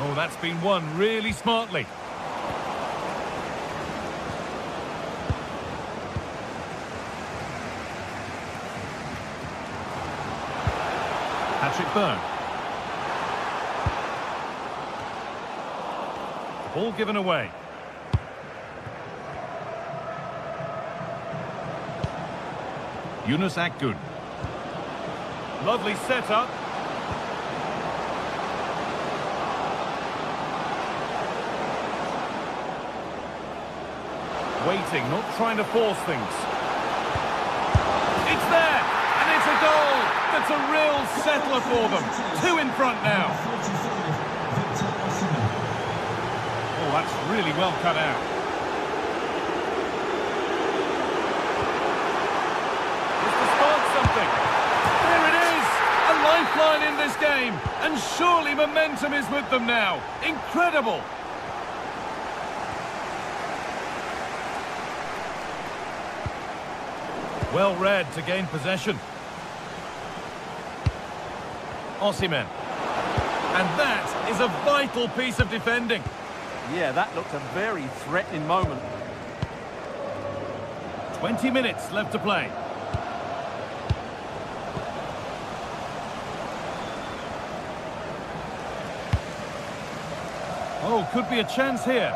Oh, that's been won really smartly. Patrick Byrne. Ball given away. Yunus Akgün. Lovely setup. Waiting, not trying to force things. It's there, and it's a goal. That's a real settler for them. 2 in front now. Oh, that's really well cut out. There it is! A lifeline in this game, and surely momentum is with them now. Incredible! Well read to gain possession. Osimhen. And that is a vital piece of defending. Yeah, that looked a very threatening moment. 20 minutes left to play. Oh, could be a chance here.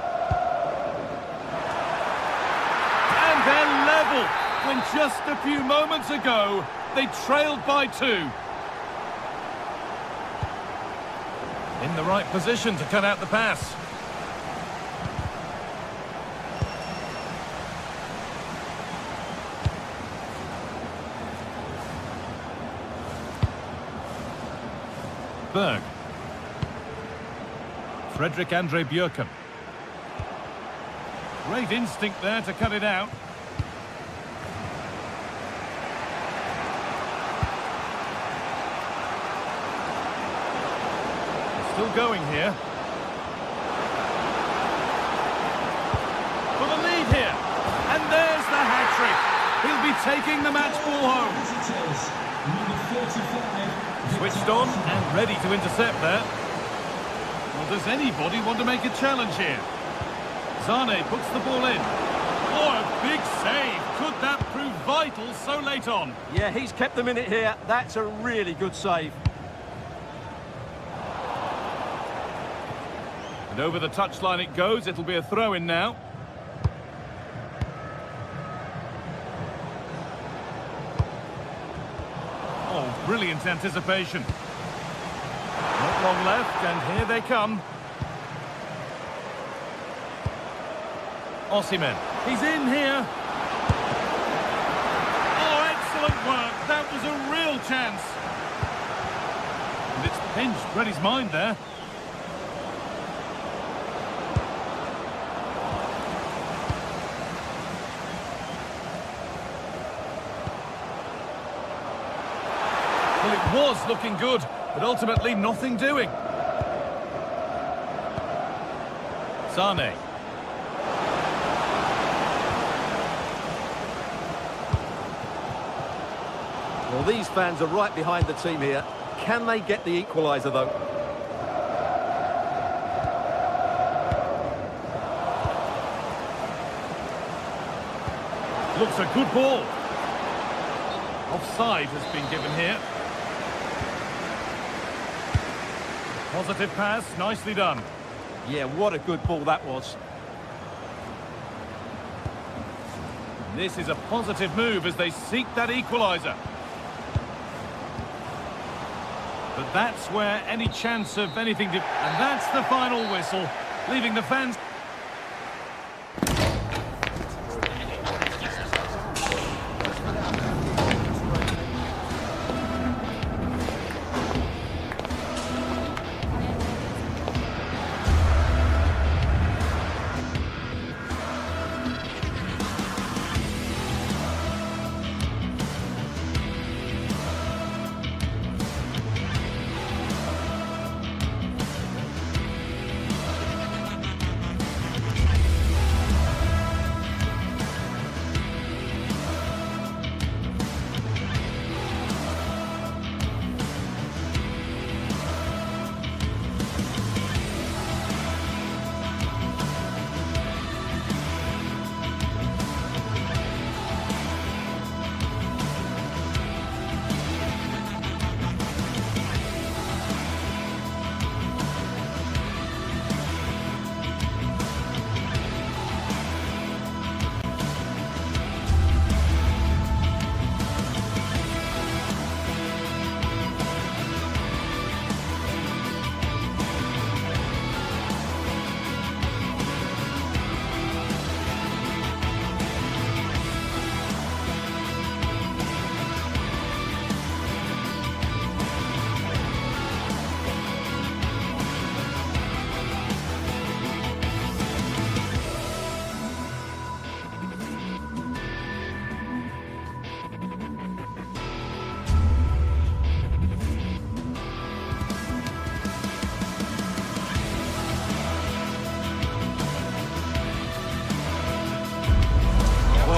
And they're level, when just a few moments ago, they trailed by 2. In the right position to cut out the pass. Berg. Frederick Andre Björken. Great instinct there to cut it out. Still going here. For the lead here. And there's the hat-trick. He'll be taking the match ball home. Visitors, number 45. Switched on and ready to intercept there. Well, does anybody want to make a challenge here? Zane puts the ball in. Oh, a big save. Could that prove vital so late on? Yeah, he's kept them in it here. That's a really good save. And over the touchline it goes. It'll be a throw-in now. Oh, brilliant anticipation. Not long left, and here they come. Osimhen. He's in here. Oh, excellent work. That was a real chance. And it's pinched Reddy's mind there. Well, it was looking good, but ultimately nothing doing. Sane. Well, these fans are right behind the team here. Can they get the equaliser, though? Looks a good ball. Offside has been given here. Positive pass, nicely done. Yeah, what a good ball that was. This is a positive move as they seek that equaliser. But that's where any chance of anything... And that's the final whistle, leaving the fans...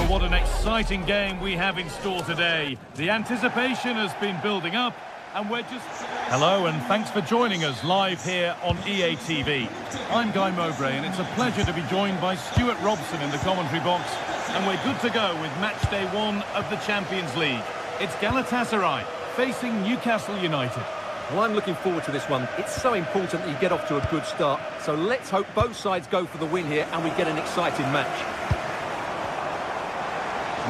What an exciting game we have in store today. The anticipation has been building up, and we're just... Hello, and thanks for joining us live here on EA TV. I'm Guy Mowbray, and it's a pleasure to be joined by Stuart Robson in the commentary box. And we're good to go with match day 1 of the Champions League. It's Galatasaray facing Newcastle United. Well, I'm looking forward to this one. It's so important that you get off to a good start. So let's hope both sides go for the win here and we get an exciting match.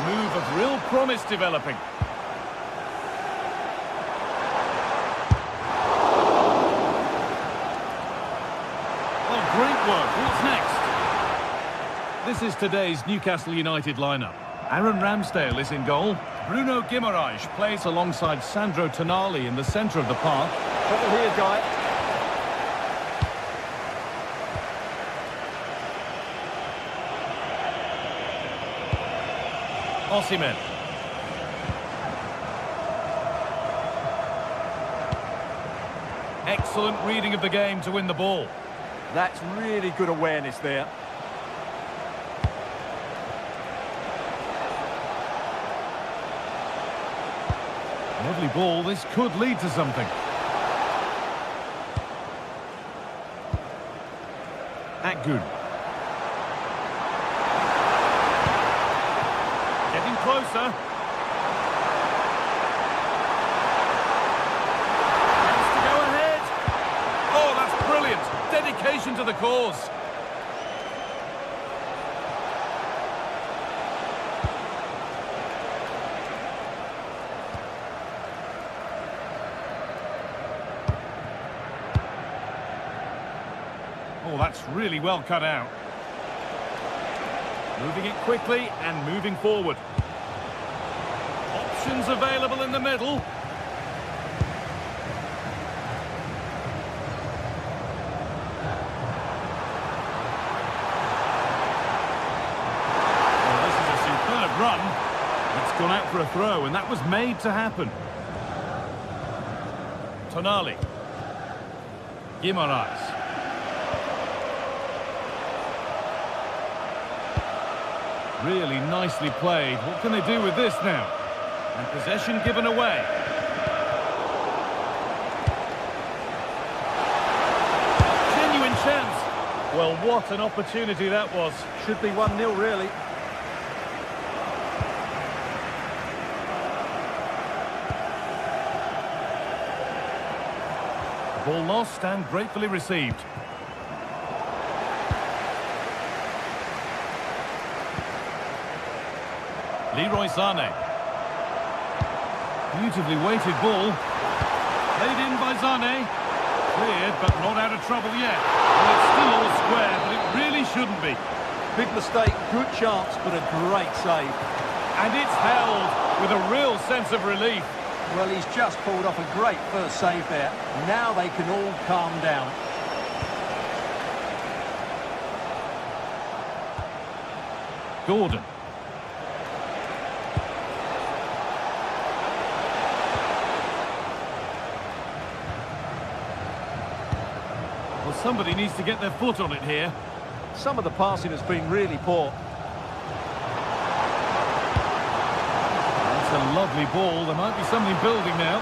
Move of real promise developing. Oh, great work. What's next? This is today's Newcastle United lineup. Aaron Ramsdale is in goal. Bruno Guimaraes plays alongside Sandro Tonali in the centre of the park. Trouble here, Guy. Osimhen. Excellent reading of the game to win the ball. That's really good awareness there. Lovely ball. This could lead to something. Akgun. Getting closer. Has to go ahead. Oh, that's brilliant. Dedication to the cause. Oh, that's really well cut out. Moving it quickly and moving forward. Options available in the middle. Well, this is a superb run. It's gone out for a throw, and that was made to happen. Tonali. Guimaraes. Really nicely played. What can they do with this now? And possession given away. Genuine chance. Well, what an opportunity that was. Should be 1-0, really. Ball lost and gratefully received. Leroy Sané. Beautifully weighted ball. Played in by Sané. Cleared, but not out of trouble yet. Well, it's still all square, but it really shouldn't be. Big mistake, good chance, but a great save. And it's held with a real sense of relief. Well, he's just pulled off a great first save there. Now they can all calm down. Gordon. Well, somebody needs to get their foot on it here. Some of the passing has been really poor. That's a lovely ball. There might be something building now.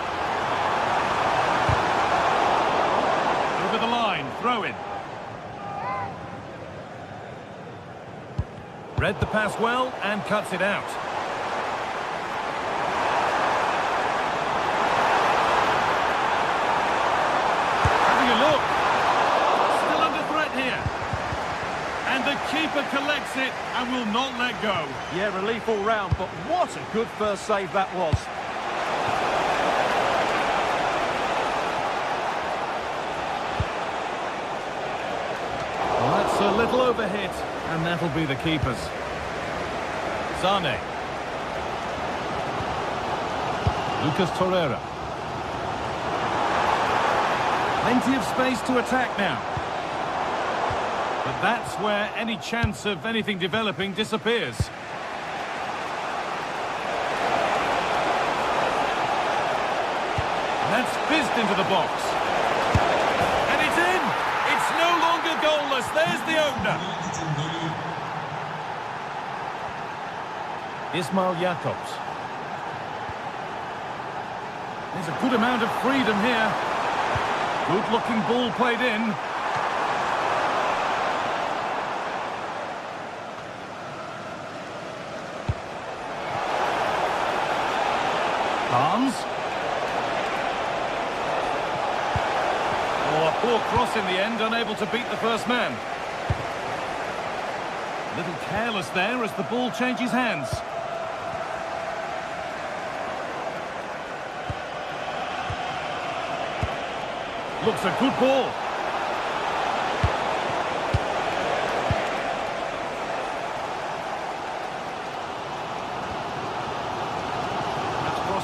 Over the line, throw in. Read the pass well and cuts it out. Having a look. Still under threat here. And the keeper collects it and will not let go. Yeah, relief all round, but what a good first save that was. Well, that's a little overhit, and that'll be the keeper's. Sané. Lucas Torreira. Plenty of space to attack now. But that's where any chance of anything developing disappears. And that's fizzed into the box. And it's in! It's no longer goalless. There's the opener. Ismail Jakobs. There's a good amount of freedom here. Good-looking ball played in. Barnes. Poor cross in the end, unable to beat the first man. A little careless there as the ball changes hands. Looks a good ball.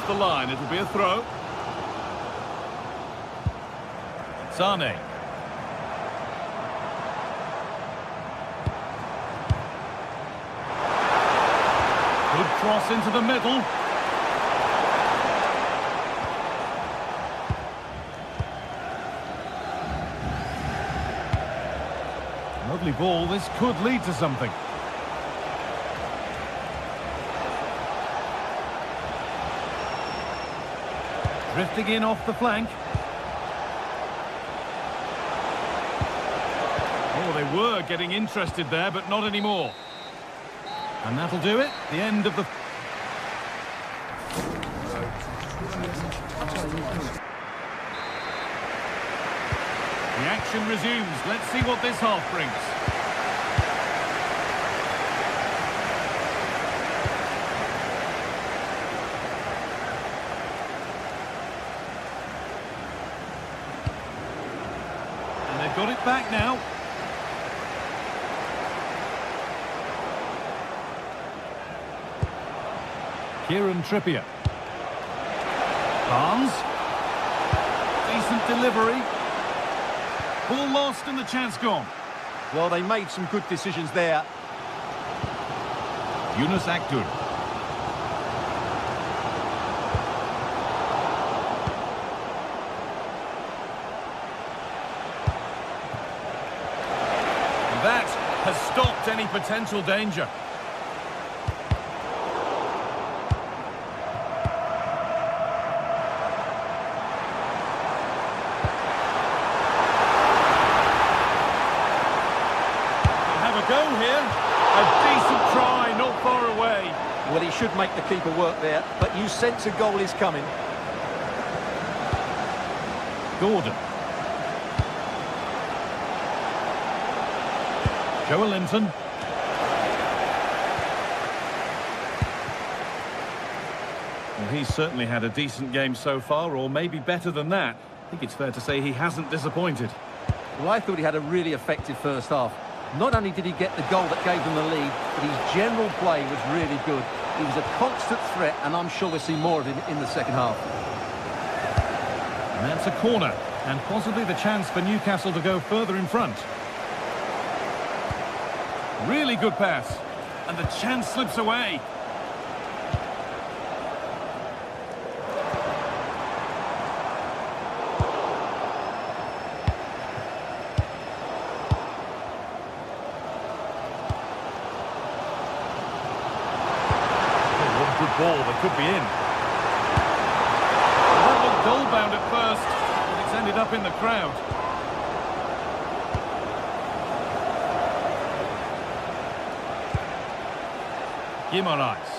The line, it'll be a throw. Sane. Good cross into the middle. Lovely ball, this could lead to something. Drifting in off the flank. Oh, they were getting interested there, but not anymore. And that'll do it. The end of the... The action resumes. Let's see what this half brings. Got it back now. Kieran Trippier. Barnes. Decent delivery. Ball lost and the chance gone. Well, they made some good decisions there. Yunus Akgün. That has stopped any potential danger. They have a go here. A decent try, not far away. Well, he should make the keeper work there, but you sense a goal is coming. Gordon. Joelinton. Well, he's certainly had a decent game so far, or maybe better than that. I think it's fair to say he hasn't disappointed. Well, I thought he had a really effective first half. Not only did he get the goal that gave them the lead, but his general play was really good. He was a constant threat, and I'm sure we'll see more of him in the second half. And that's a corner, and possibly the chance for Newcastle to go further in front. Really good pass, and the chance slips away. Ball that could be in. That looked goal-bound at first, but it's ended up in the crowd. Guimaraes.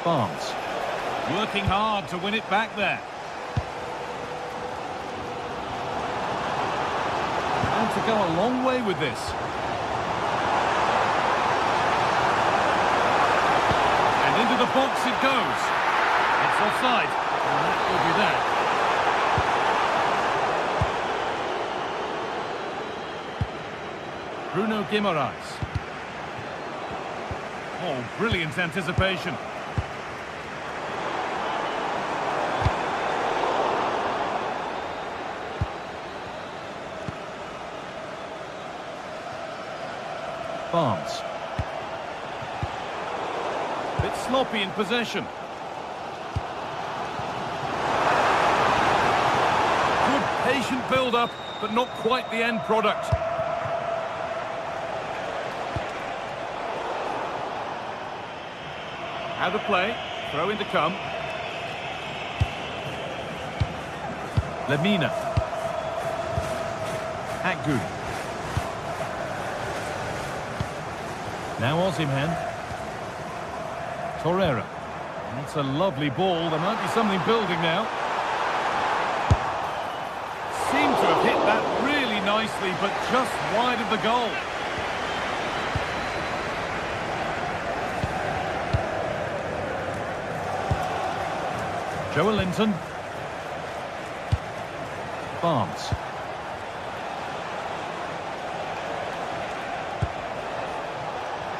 Barnes. Working hard to win it back there. And to go a long way with this. Into the box it goes. It's offside. And that will be that. Bruno Guimaraes. Oh, brilliant anticipation. Barnes. Bit sloppy in possession. Good patient build-up, but not quite the end product. Out of play, throw in to come. Lemina. Akgün. Now Osimhen. Torreira. That's a lovely ball. There might be something building now. Seemed nicely, but just wide of the goal. Joelinton. Barnes.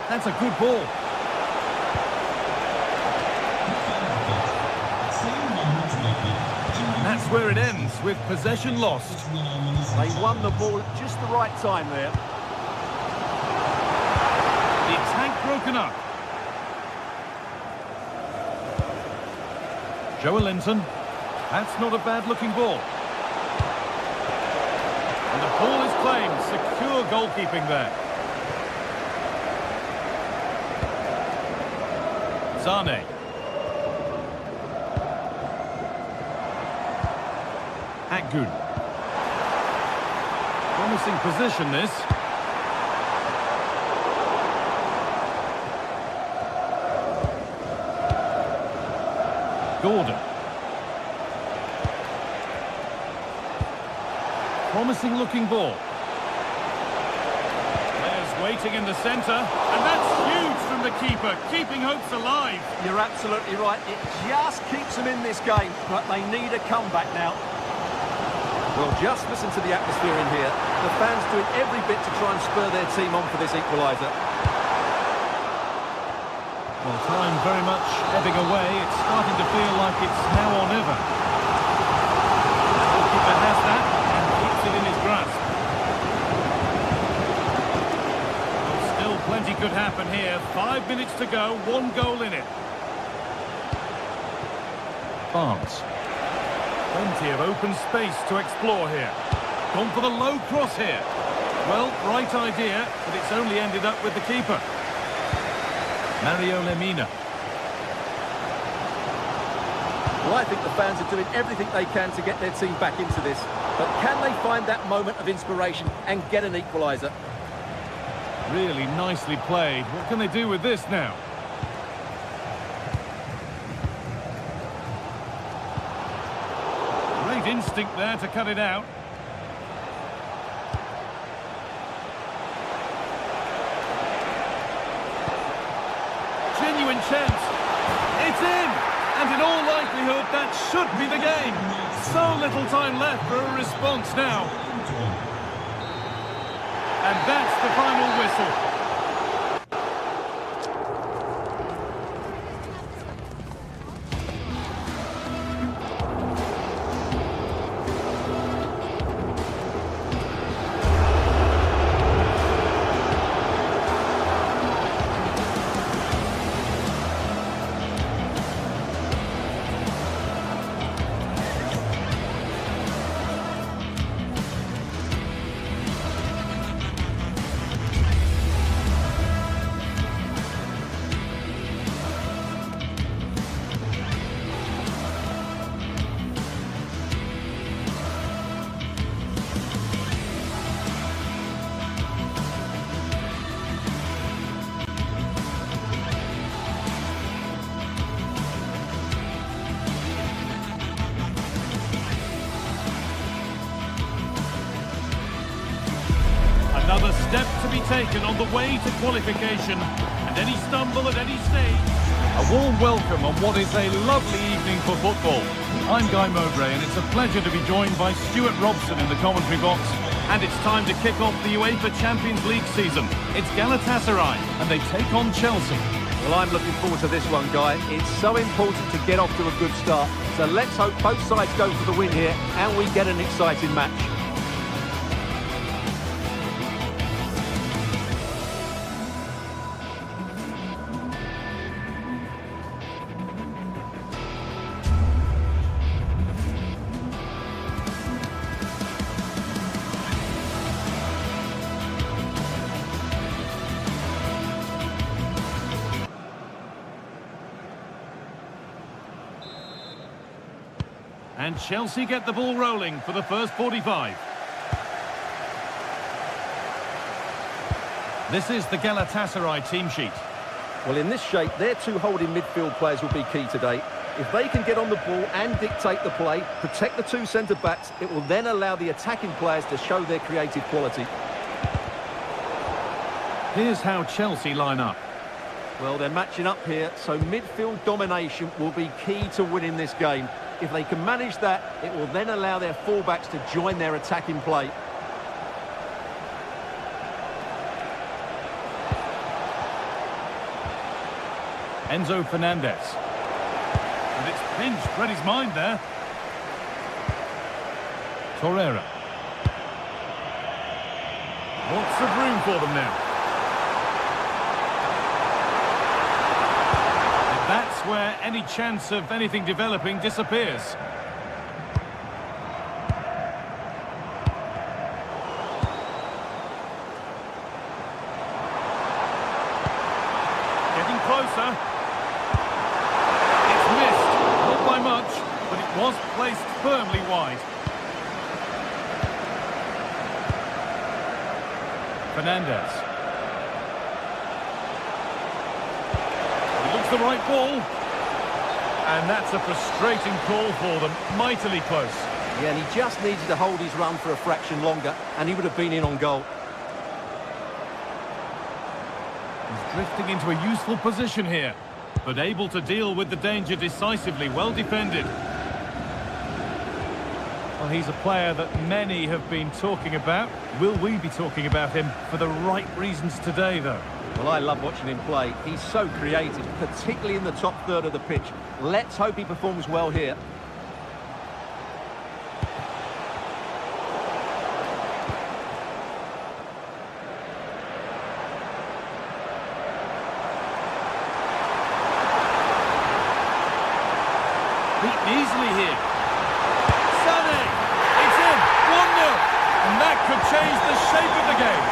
That's a good ball. That's where it ends, with possession lost. They won the ball at just the right time there. The attack broken up. Joelinton. That's not a bad-looking ball. And the ball is claimed. Secure goalkeeping there. Zane. Akgun. Promising position, this. Gordon. Promising looking ball. Players waiting in the centre, and that's huge from the keeper, keeping hopes alive. You're absolutely right. It just keeps them in this game, but they need a comeback now. Well, just listen to the atmosphere in here. The fans doing every bit to try and spur their team on for this equaliser. Well, time very much ebbing away. It's starting to feel like it's now or never. The goalkeeper has that and keeps it in his grasp. Well, still plenty could happen here. 5 minutes to go, 1 goal in it. Barnes. Plenty of open space to explore here. Gone for the low cross here. Well, right idea, but it's only ended up with the keeper. Mario Lemina. Well, I think the fans are doing everything they can to get their team back into this. But can they find that moment of inspiration and get an equaliser? Really nicely played. What can they do with this now? Great instinct there to cut it out. Genuine chance. It's in! And in all likelihood, that should be the game. So little time left for a response now. And that's the final whistle. Another step to be taken on the way to qualification, and any stumble at any stage. A warm welcome on what is a lovely evening for football. I'm Guy Mowbray, and it's a pleasure to be joined by Stuart Robson in the commentary box. And it's time to kick off the UEFA Champions League season. It's Galatasaray, and they take on Chelsea. Well, I'm looking forward to this one, Guy. It's so important to get off to a good start. So let's hope both sides go for the win here, and we get an exciting match. And Chelsea get the ball rolling for the first 45. This is the Galatasaray team sheet. Well, in this shape, their two holding midfield players will be key today. If they can get on the ball and dictate the play, protect the two centre-backs, it will then allow the attacking players to show their creative quality. Here's how Chelsea line up. Well, they're matching up here, so midfield domination will be key to winning this game. If they can manage that, it will then allow their fullbacks to join their attacking play. Enzo Fernandez. And it's pinched, read his mind there. Torreira. Lots of room for them now. And that's where any chance of anything developing disappears. Getting closer. It's missed, not by much, but it was placed firmly wide. Fernandez. He looks the right ball. And that's a frustrating call for them. Mightily close. Yeah, and he just needed to hold his run for a fraction longer, and he would have been in on goal. He's drifting into a useful position here, but able to deal with the danger decisively. Well defended. Well, he's a player that many have been talking about. Will we be talking about him for the right reasons today, though? Well, I love watching him play. He's so creative, particularly in the top third of the pitch. Let's hope he performs well here. Beaten easily here. Sané! It's in! 1-0! And that could change the shape of the game.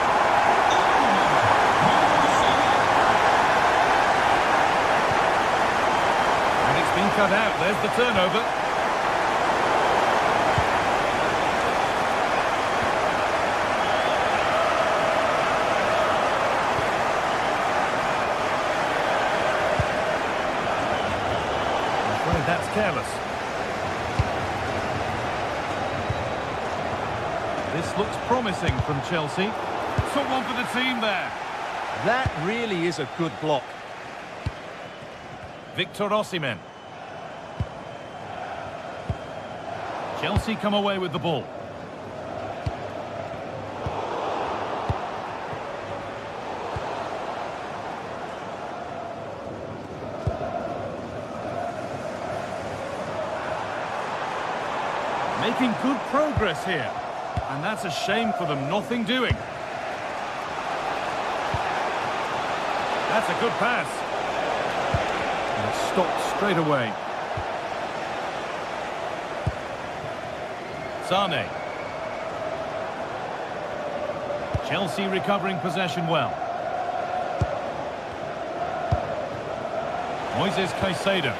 And it's been cut out. There's the turnover. That's careless. This looks promising from Chelsea. Took one for the team there. That really is a good block. Victor Osimhen. Chelsea come away with the ball. Making good progress here. And that's a shame for them, nothing doing. That's a good pass. And it's stopped straight away. Sané. Chelsea recovering possession well. Moises Caicedo.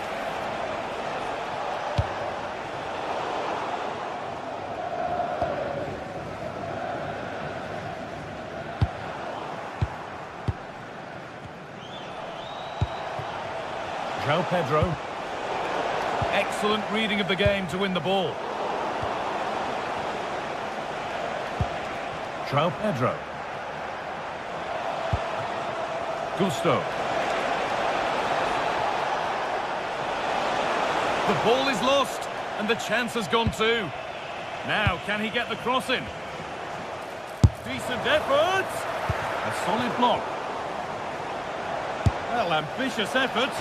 João Pedro. Excellent reading of the game to win the ball. João Pedro. Gusto. The ball is lost, and the chance has gone too. Now, can he get the cross in? Decent effort. A solid block. Well, ambitious effort.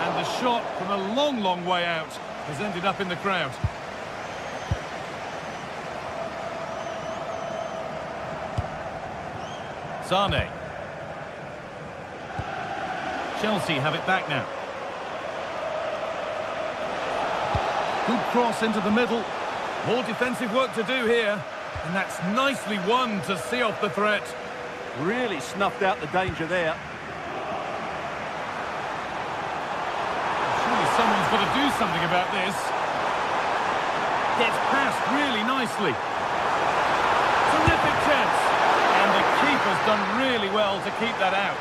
And the shot from a long, long way out has ended up in the crowd. Sané. Chelsea have it back now. Good cross into the middle. More defensive work to do here. And that's nicely won to see off the threat. Really snuffed out the danger there. Surely someone's got to do something about this. Gets past really nicely. Terrific chance. And the keeper's done really well to keep that out.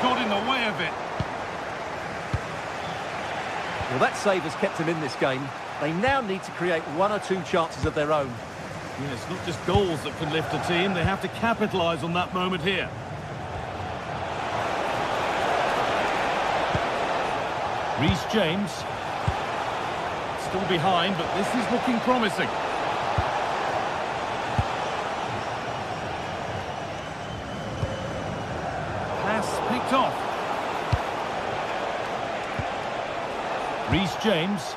got in the way of it. Well, that save has kept them in this game. They now need to create one or two chances of their own. Yeah, it's not just goals that can lift a team. They have to capitalise on that moment here. Reece James. Still behind, but this is looking promising. Pass picked off. Reece James.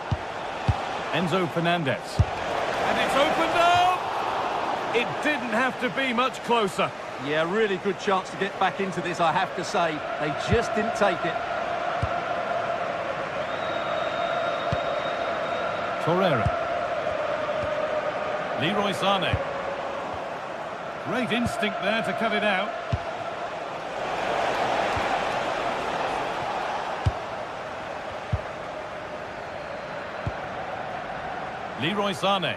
Enzo Fernandez. And it's opened up! It didn't have to be much closer. Yeah, really good chance to get back into this, I have to say. They just didn't take it. Torreira. Leroy Sané. Great instinct there to cut it out. Leroy Sané.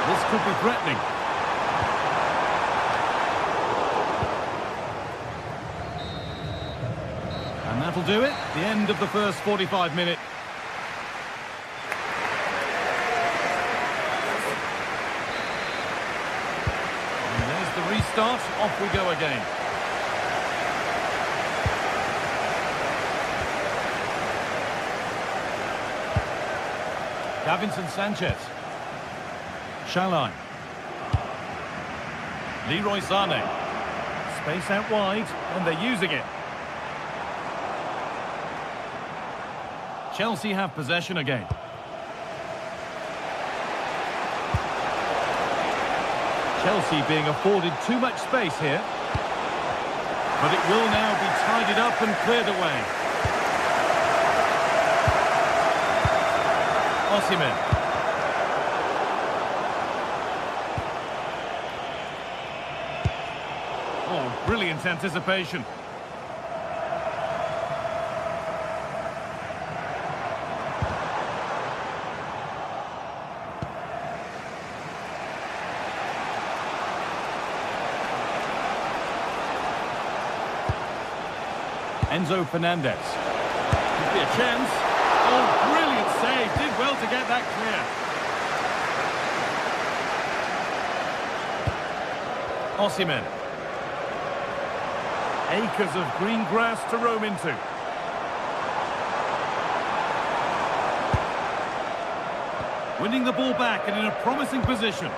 This could be threatening. And that'll do it. The end of the first 45 minutes. And there's the restart. Off we go again. Davinson Sanchez. Shalai. Leroy Sané. Space out wide, and they're using it. Chelsea have possession again. Chelsea being afforded too much space here. But it will now be tidied up and cleared away. Osimhen. Oh, brilliant anticipation. Enzo Fernandez. Could be a chance. Oh, brilliant save. Did well to get that clear. Osimhen. Acres of green grass to roam into. Winning the ball back and in a promising position.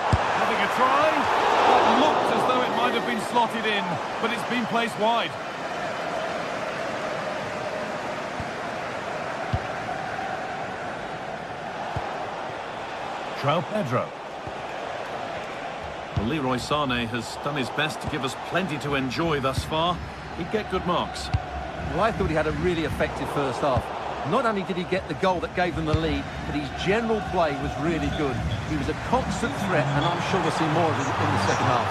Having a try. It looked as though it might have been slotted in, but it's been placed wide. João Pedro. Well, Leroy Sané has done his best to give us plenty to enjoy thus far. He'd get good marks. Well, I thought he had a really effective first half. Not only did he get the goal that gave them the lead, but his general play was really good. He was a constant threat, and I'm sure we'll see more of it in the second half.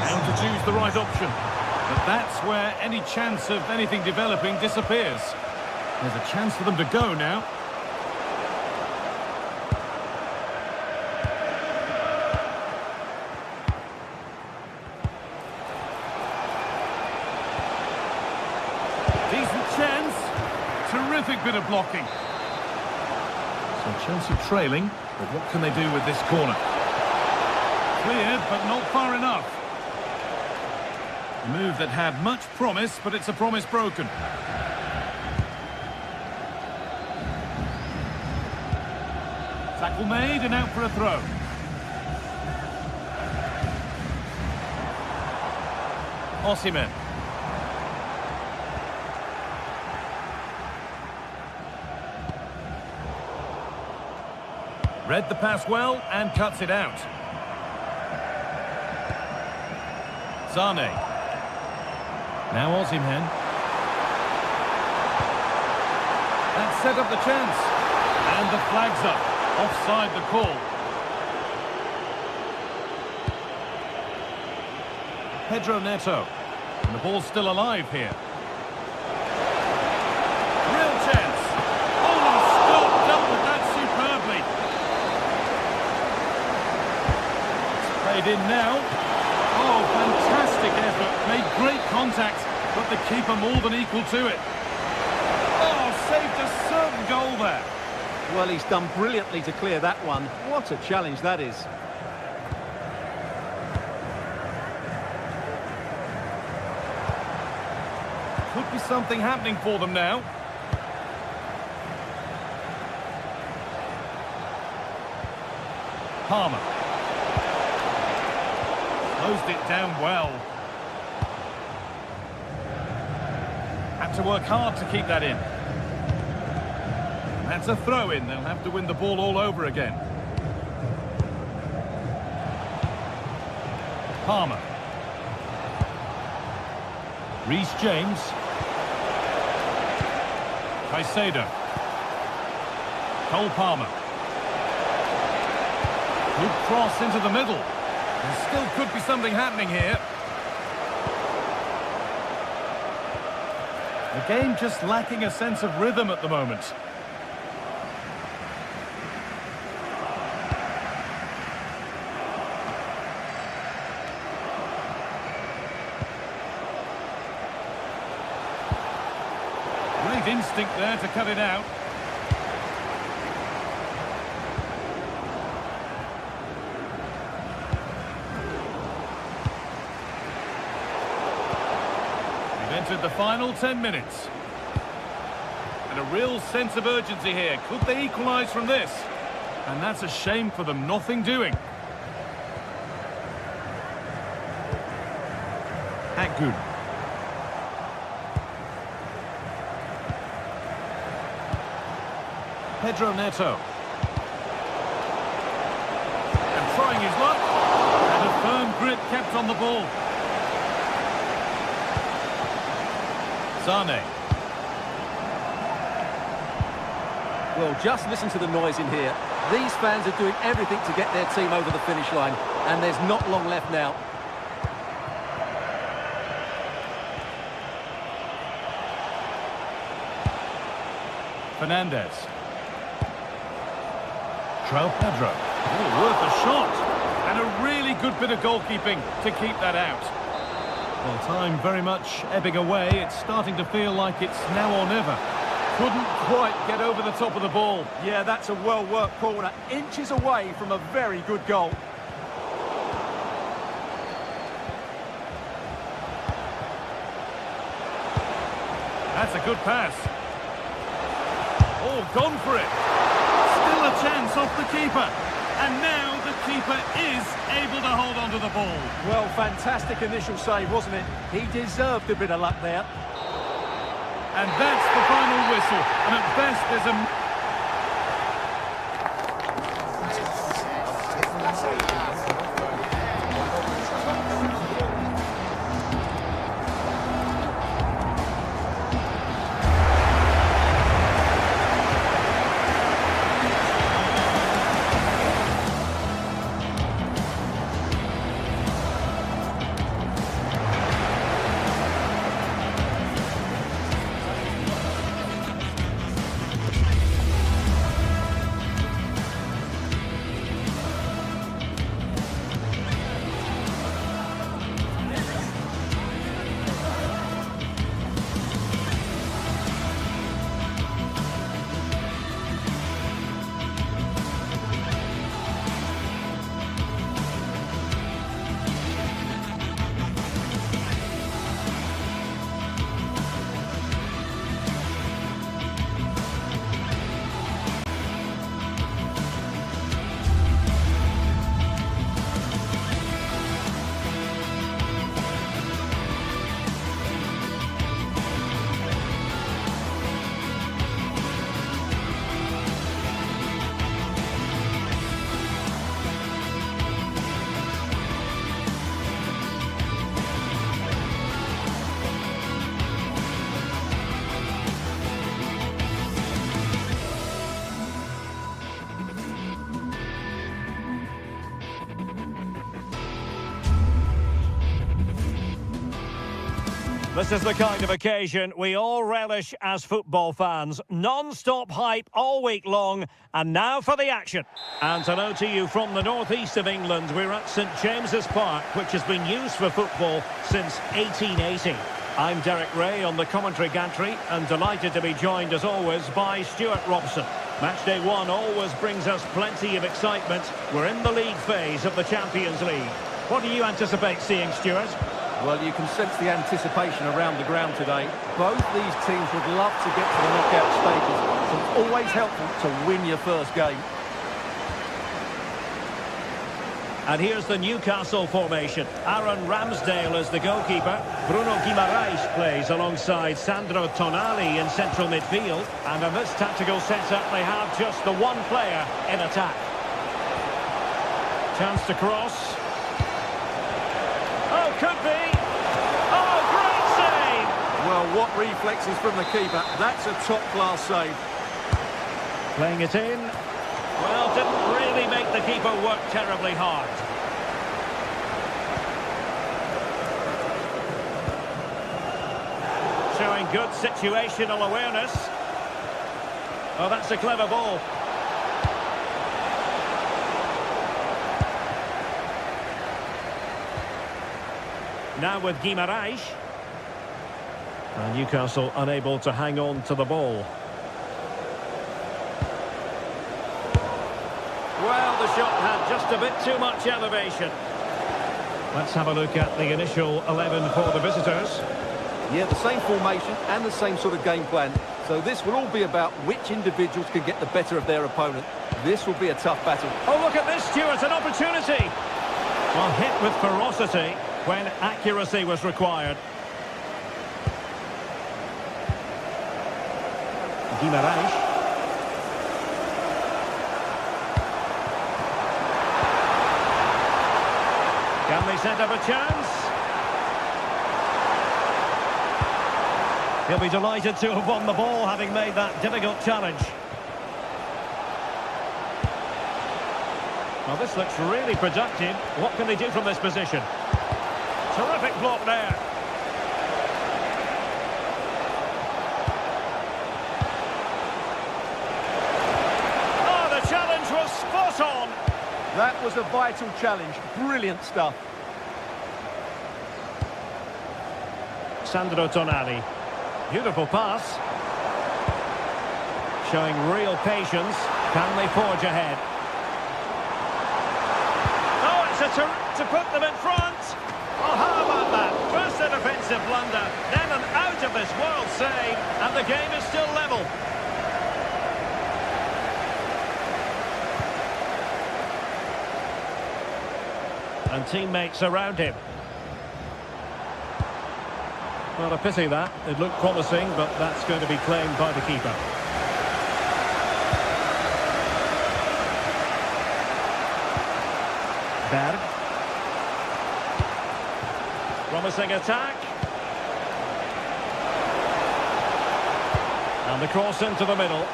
Now to choose the right option. But that's where any chance of anything developing disappears. There's a chance for them to go now. Decent chance. Terrific bit of blocking. So Chelsea trailing, but what can they do with this corner? Cleared, but not far enough. A move that had much promise, but it's a promise broken. Tackle made and out for a throw. Osimhen. Read the pass well and cuts it out. Sané. Now Osimhen. That set up the chance. And the flag's up. Offside the call. Pedro Neto. And the ball's still alive here. Real chance. Oh, Scott dealt with that superbly. Played in now. Oh, fantastic effort. Made great contact, but the keeper more than equal to it. Oh, saved a certain goal there. Well, he's done brilliantly to clear that one. What a challenge that is. Could be something happening for them now. Palmer. Closed it down well. Had to work hard to keep that in. That's a throw-in. They'll have to win the ball all over again. Palmer. Reece James. Caicedo. Cole Palmer. Good cross into the middle. There still could be something happening here. The game just lacking a sense of rhythm at the moment. Great instinct there to cut it out. We've entered the final 10 minutes. And a real sense of urgency here. Could they equalise from this? And that's a shame for them. Nothing doing. Good. Pedro Neto. And trying his luck. And a firm grip kept on the ball. Sane. Well, just listen to the noise in here. These fans are doing everything to get their team over the finish line, and there's not long left now. Fernandez. João Pedro. Oh, worth a shot. And a really good bit of goalkeeping to keep that out. Well, time very much ebbing away. It's starting to feel like it's now or never. Couldn't quite get over the top of the ball. Yeah, that's a well-worked corner. Inches away from a very good goal. That's a good pass. Oh, gone for it. Still a chance off the keeper. And now the keeper is able to hold on to the ball. Well, fantastic initial save, wasn't it? He deserved a bit of luck there. And that's the final whistle. And at best, there's a... This is the kind of occasion we all relish as football fans. Non-stop hype all week long, and now for the action. And hello to you from the northeast of England. We're at St James's Park, which has been used for football since 1880. I'm Derek Ray on the commentary gantry, and delighted to be joined as always by Stuart Robson. Matchday 1 always brings us plenty of excitement. We're in the league phase of the Champions League. What do you anticipate seeing, Stuart? Well, you can sense the anticipation around the ground today. Both these teams would love to get to the knockout stages, so it's always helpful to win your first game. And here's the Newcastle formation. Aaron Ramsdale is the goalkeeper. Bruno Guimaraes plays alongside Sandro Tonali in central midfield. And in this tactical setup, they have just the one player in attack. Chance to cross. Oh, could be. Oh, great save! Well, what reflexes from the keeper. That's a top-class save. Playing it in. Well, didn't really make the keeper work terribly hard. Showing good situational awareness. Oh, that's a clever ball. Now with Guimaraes. And Newcastle unable to hang on to the ball. Well, the shot had just a bit too much elevation. Let's have a look at the initial 11 for the visitors. Yeah, the same formation and the same sort of game plan. So this will all be about which individuals can get the better of their opponent. This will be a tough battle. Oh, look at this, Stuart, an opportunity. Well, hit with ferocity when accuracy was required. Guimaraes. Can they set up a chance? He'll be delighted to have won the ball, having made that difficult challenge. Well, this looks really productive. What can they do from this position? Terrific block there. Oh, the challenge was spot on. That was a vital challenge. Brilliant stuff. Sandro Tonali. Beautiful pass. Showing real patience. Can they forge ahead? Oh, it's to put them in front. Oh, how about that? First a defensive blunder, then an out-of-this-world save, and the game is still level. And teammates around him. Well, a pity that. It looked promising, but that's going to be claimed by the keeper. Berg. Promising attack. And the cross into the middle.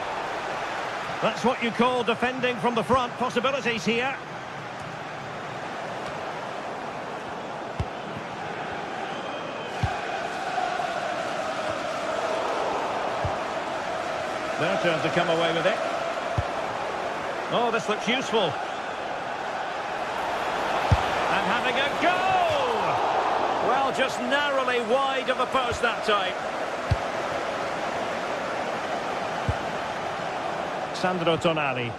That's what you call defending from the front. Possibilities here. Their turn to come away with it. Oh, this looks useful. And having a go! Well, just narrowly wide of the post that time. Sandro Tonali.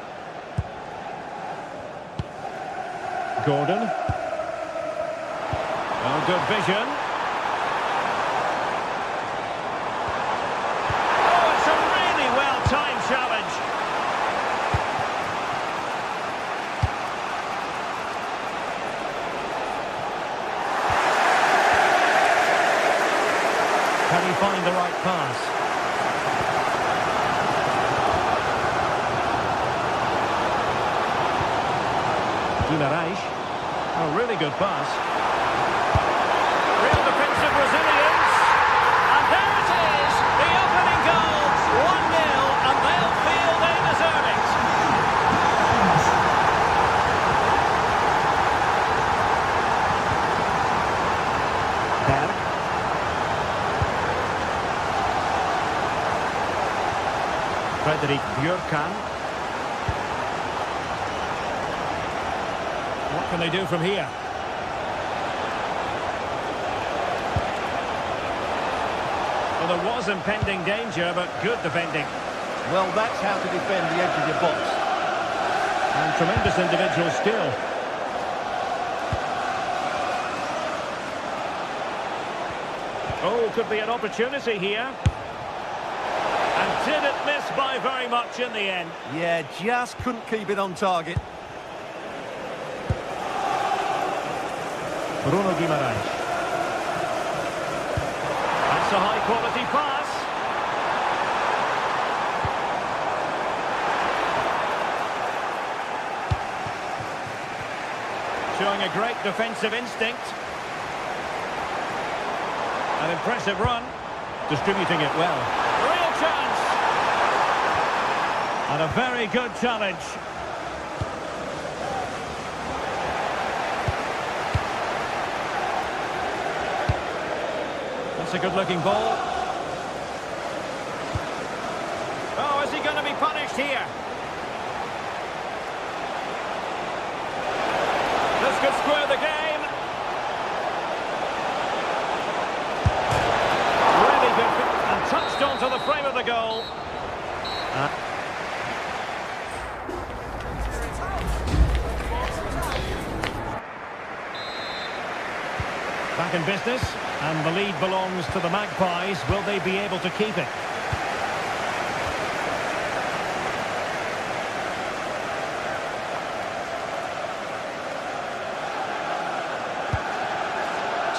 Gordon. Oh, good vision. Time challenge. Can he find the right pass? Guimaraes. Oh, really good pass. Real defensive resilience. And there it is, the opening goal. 1-0. And they'll feel they deserve it. Berg. Björkan. What can they do from here? Well, there was impending danger, but good defending. Well, that's how to defend the edge of your box. And tremendous individual skill. Oh, could be an opportunity here. And didn't miss by very much in the end. Yeah, just couldn't keep it on target. Bruno Guimaraes. That's a high-quality pass. Showing a great defensive instinct. An impressive run. Distributing it well. Real chance. And a very good challenge. That's a good-looking ball. Oh, is he going to be punished here? This could square the game. Really good. And touched onto the frame of the goal. Back in business, and the lead belongs to the Magpies. Will they be able to keep it?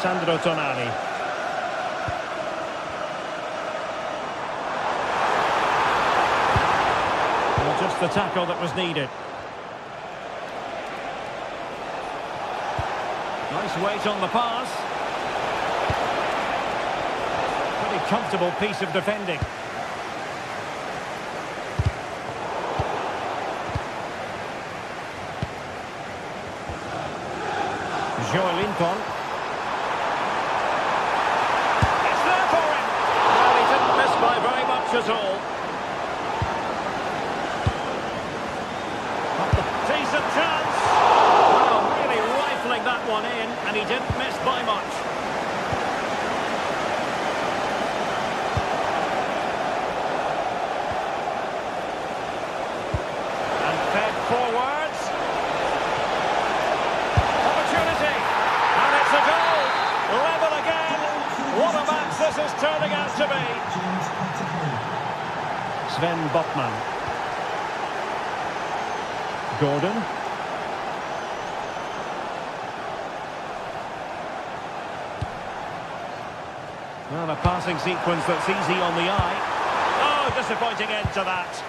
Sandro Tonali. Well, just the tackle that was needed. Nice weight on the pass. Pretty comfortable piece of defending. Joelinton. It's there for him. Well, he didn't miss by very much at all. Decent chance. Well, really rifling that one in, and he didn't miss by much. And fed forwards. Opportunity. And it's a goal. Level again. What a match this is turning out to be. Sven Botman. Gordon. Well, a passing sequence that's easy on the eye. Oh, disappointing end to that.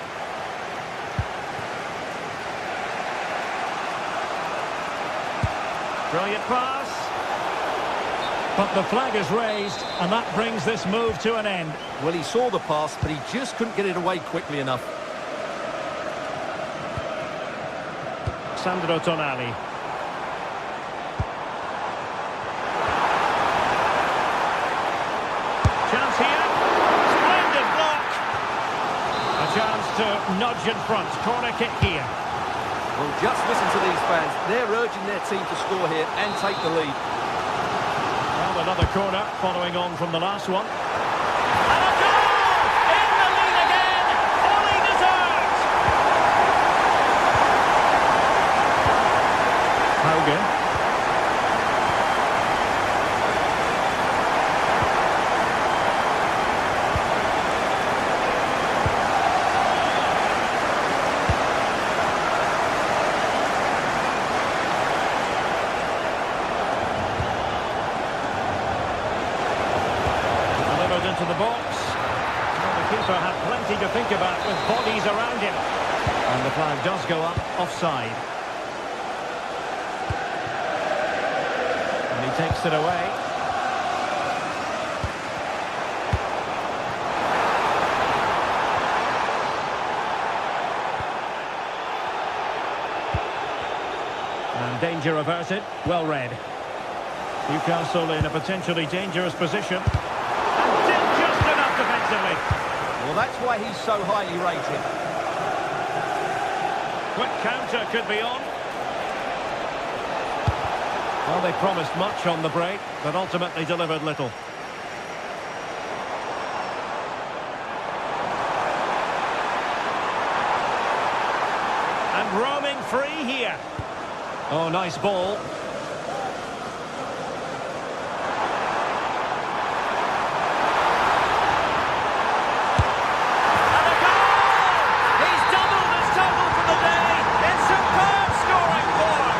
Brilliant pass. But the flag is raised, and that brings this move to an end. Well, he saw the pass, but he just couldn't get it away quickly enough. Sandro Tonali. Chance here. Splendid block. A chance to nudge in front. Corner kick here. Well, just listen to these fans. They're urging their team to score here and take the lead. Well, another corner following on from the last one. And a goal! In the lead again! Fully deserved! Haugen. Delivered into the box. Well, the keeper had plenty to think about with bodies around him. And the flag does go up offside. And he takes it away. And danger averted. Well read. Newcastle in a potentially dangerous position. And did just enough defensively. Well, that's why he's so highly rated. Quick counter could be on. Well, they promised much on the break, but ultimately delivered little. And roaming free here. Oh, nice ball. And a goal! He's doubled his total for the day in superb scoring form.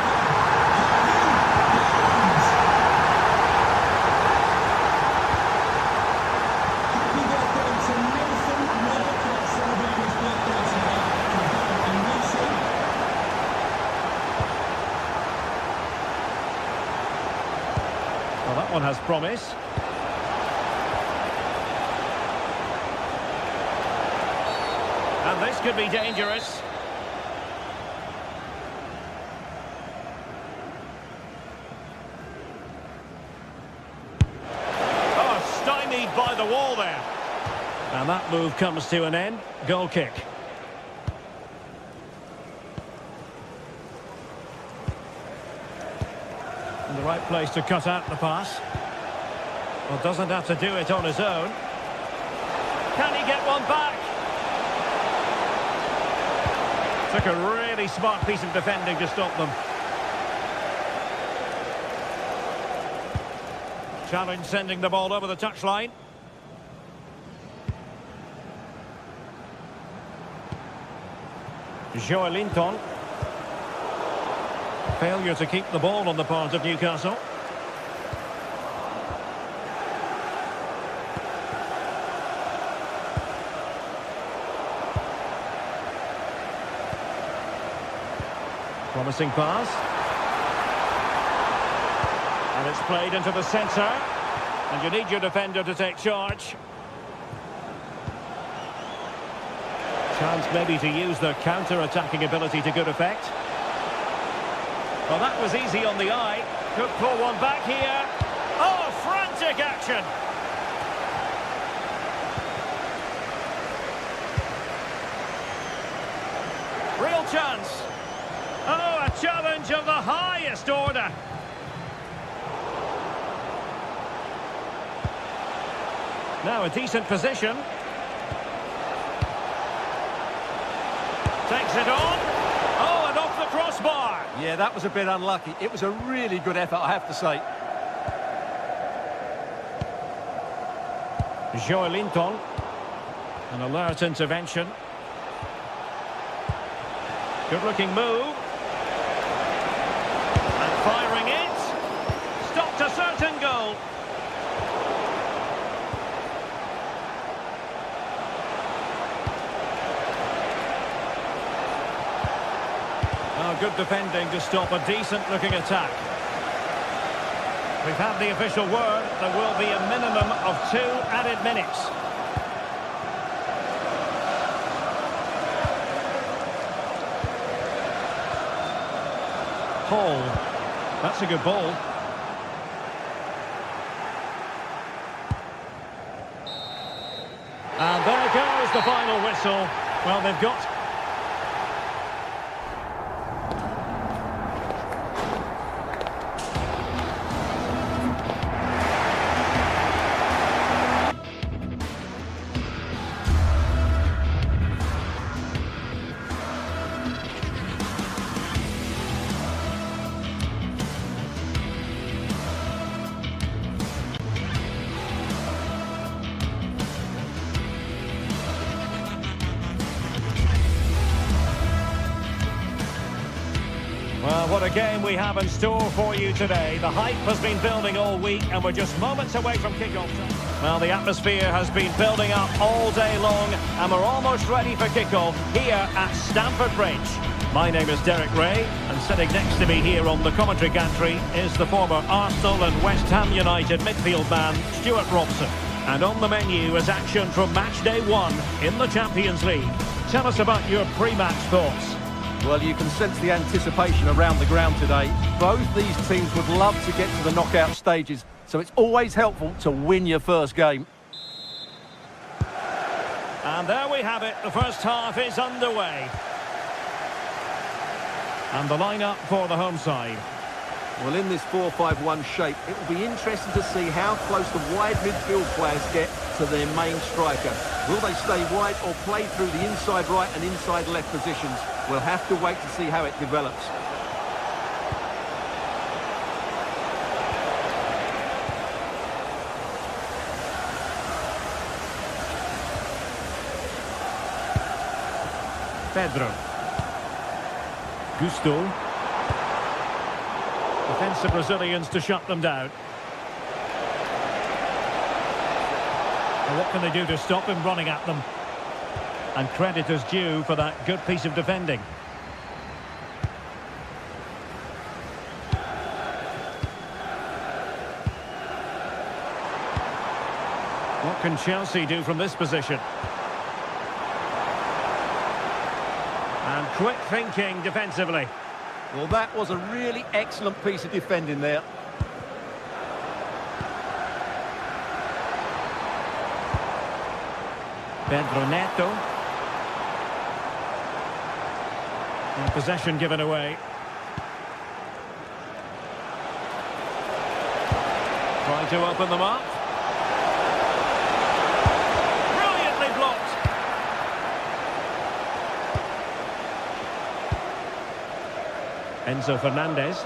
Happy birthday to Nathan Walker, celebrating his birthday today. And Nathan. Well, that one has promise. And this could be dangerous. Oh, stymied by the wall there. And that move comes to an end. Goal kick. In the right place to cut out the pass. Well, doesn't have to do it on his own. Can he get one back? Took a really smart piece of defending to stop them. Challenge sending the ball over the touchline. Joelinton. Failure to keep the ball on the part of Newcastle. Promising pass. And it's played into the centre. And you need your defender to take charge. Chance maybe to use their counter-attacking ability to good effect. Well, that was easy on the eye. Could pull one back here. Oh, frantic action! Real chance. Oh, a challenge of the highest order. Now a decent position. Takes it on. Oh, and off the crossbar. Yeah, that was a bit unlucky. It was a really good effort, I have to say. Joelinton. An alert intervention. Good-looking move. And firing it. Stopped a certain goal. Oh, good defending to stop a decent-looking attack. We've had the official word. There will be a minimum of 2 added minutes. Hall. That's a good ball. And there goes the final whistle. Well, they've got... Well, what a game we have in store for you today. The hype has been building all week and we're just moments away from kick-off. Well, the atmosphere has been building up all day long and we're almost ready for kick-off here at Stamford Bridge. My name is Derek Ray and sitting next to me here on the commentary gantry is the former Arsenal and West Ham United midfield man, Stuart Robson. And on the menu is action from match day 1 in the Champions League. Tell us about your pre-match thoughts. Well, you can sense the anticipation around the ground today. Both these teams would love to get to the knockout stages, so it's always helpful to win your first game. And there we have it. The first half is underway. And the lineup for the home side. Well, in this 4-5-1 shape, it will be interesting to see how close the wide midfield players get to their main striker. Will they stay wide or play through the inside right and inside left positions? We'll have to wait to see how it develops. Pedro. Gusto. Defensive Brazilians to shut them down. And what can they do to stop him running at them? And credit is due for that good piece of defending. What can Chelsea do from this position? And quick thinking defensively. Well, that was a really excellent piece of defending there. Pedro Neto. And possession given away. Trying to open them up. Brilliantly blocked. Enzo Fernandez.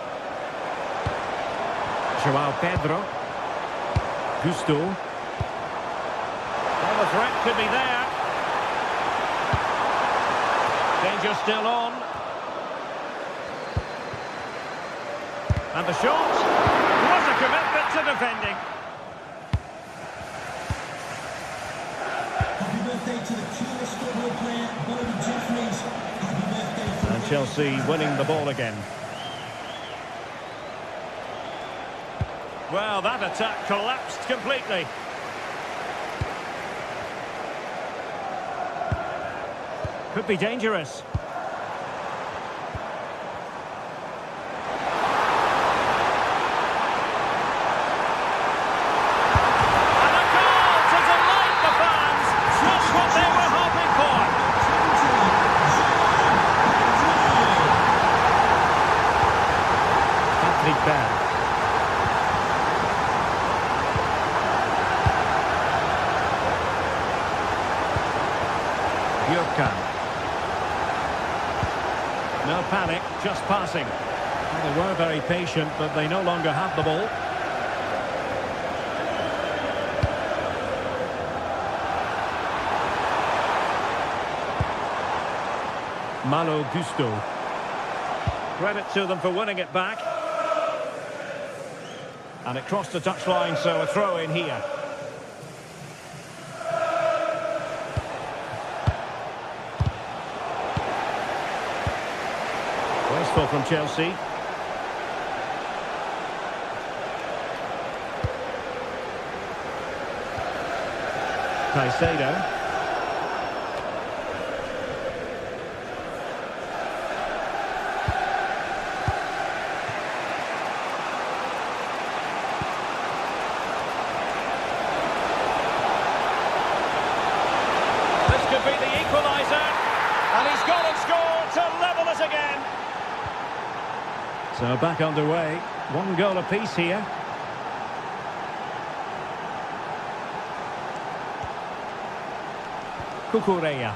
Joao Pedro. Gusto. Well, the threat could be there. Danger still on. And the shot was a commitment to defending. Happy birthday to the cutest football player, Bobby Jeffries. Happy birthday. And Chelsea winning the ball again. Well, that attack collapsed completely. Could be dangerous. And a goal to delight the fans. Just what they were hoping for. Patrick Berg. Bjorkan. No panic, just passing. Well, they were very patient, but they no longer have the ball. Malo Gusto. Credit to them for winning it back. And it crossed the touchline, so a throw in here. Wasteful from Chelsea. Caicedo. This could be the equaliser. And he's gone and scored to level us again. So back underway. One goal apiece here. Cucurella.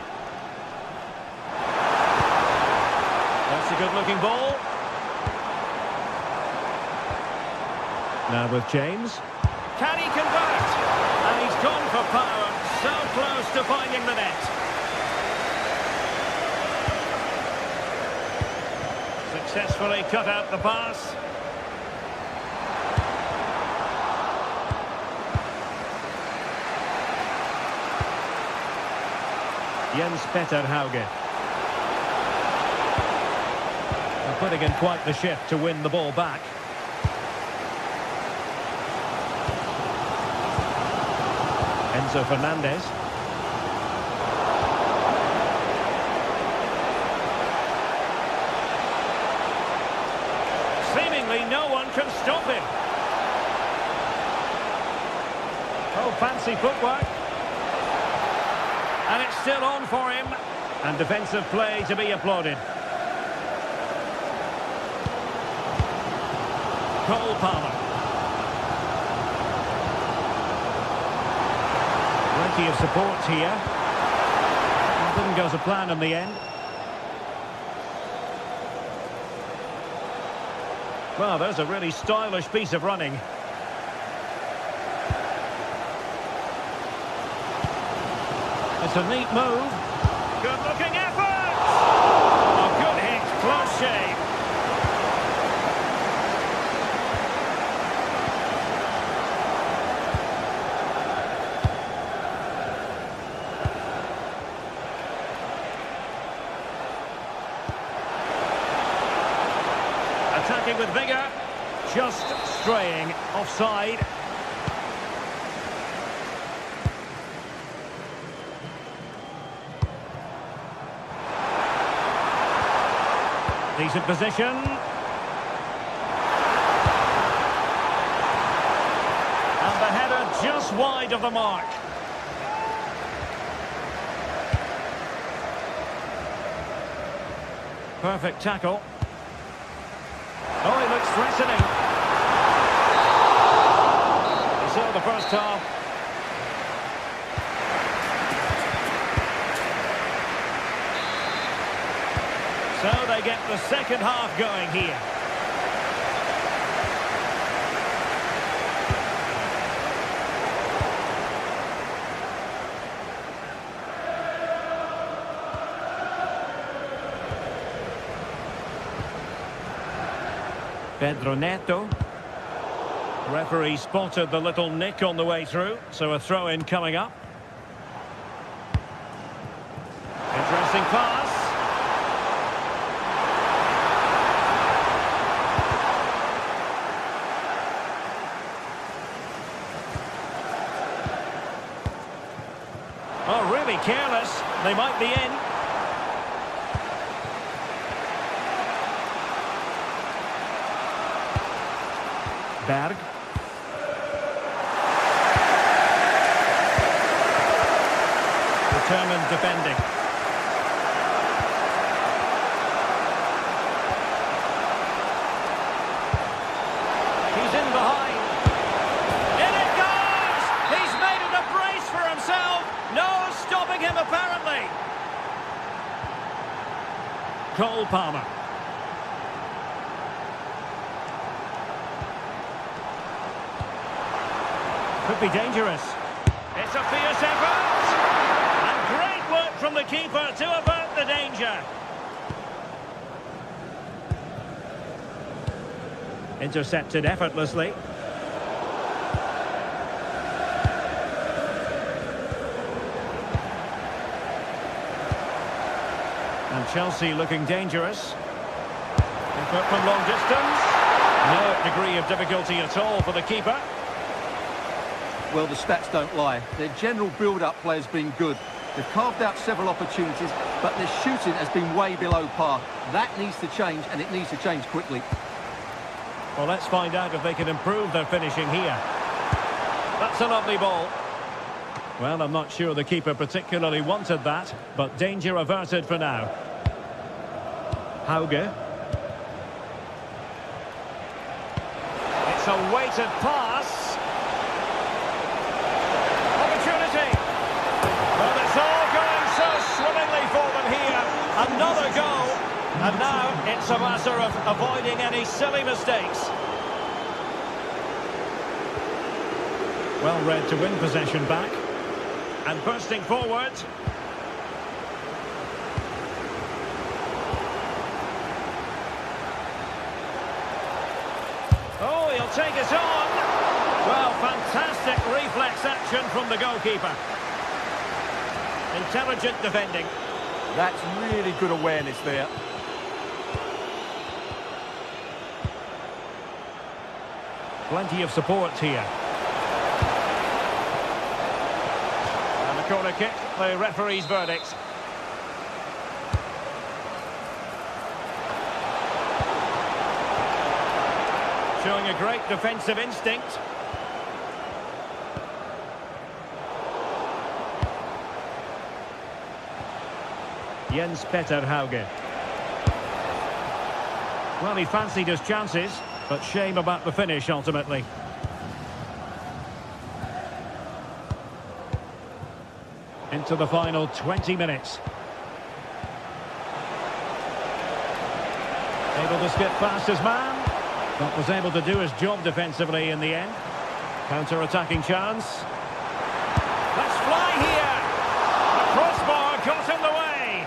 That's a good-looking ball. Now with James. Can he convert? And he's gone for power. So close to finding the net. Successfully cut out the pass. Jens Petter Hauge. They're putting in quite the shift to win the ball back. Enzo Fernandez. Seemingly no one can stop him. Oh, fancy footwork. And it's still on for him. And defensive play to be applauded. Cole Palmer. Plenty of support here. That didn't go to plan in the end. Well, there's a really stylish piece of running. It's a neat move. Good-looking effort! Oh, good hit, close shave. Attacking with vigour, just straying offside. Decent position. And the header just wide of the mark. Perfect tackle. Oh, he looks threatening. You saw the first half. So they get the second half going here. Pedro Neto. Referee spotted the little nick on the way through, so a throw-in coming up. Interesting pass. Oh, really careless. They might be in. Berg. Determined defending. He's in behind. In it goes! He's made it a brace for himself. No stopping him apparently. Cole Palmer. Could be dangerous. It's a fierce effort. And great work from the keeper to avert the danger. Intercepted effortlessly. And Chelsea looking dangerous. Effort from long distance. No degree of difficulty at all for the keeper. Well, the stats don't lie. Their general build-up play has been good. They've carved out several opportunities, but their shooting has been way below par. That needs to change, and it needs to change quickly. Well, let's find out if they can improve their finishing here. That's a lovely ball. Well, I'm not sure the keeper particularly wanted that, but danger averted for now. Hauge. It's a weighted pass. Well, it's all going so swimmingly for them here. Another goal. And now it's a matter of avoiding any silly mistakes. Well read to win possession back. And bursting forward. Oh, he'll take it on. Well, fantastic reflex action from the goalkeeper. Intelligent defending. That's really good awareness there. Plenty of support here. And the corner kick, the referee's verdict. Showing a great defensive instinct. Jens Peter Hauge. Well, he fancied his chances, but shame about the finish ultimately. Into the final 20 minutes. Able to skip past his man, but was able to do his job defensively in the end. Counter-attacking chance. Let's fly here! The crossbar got in the way!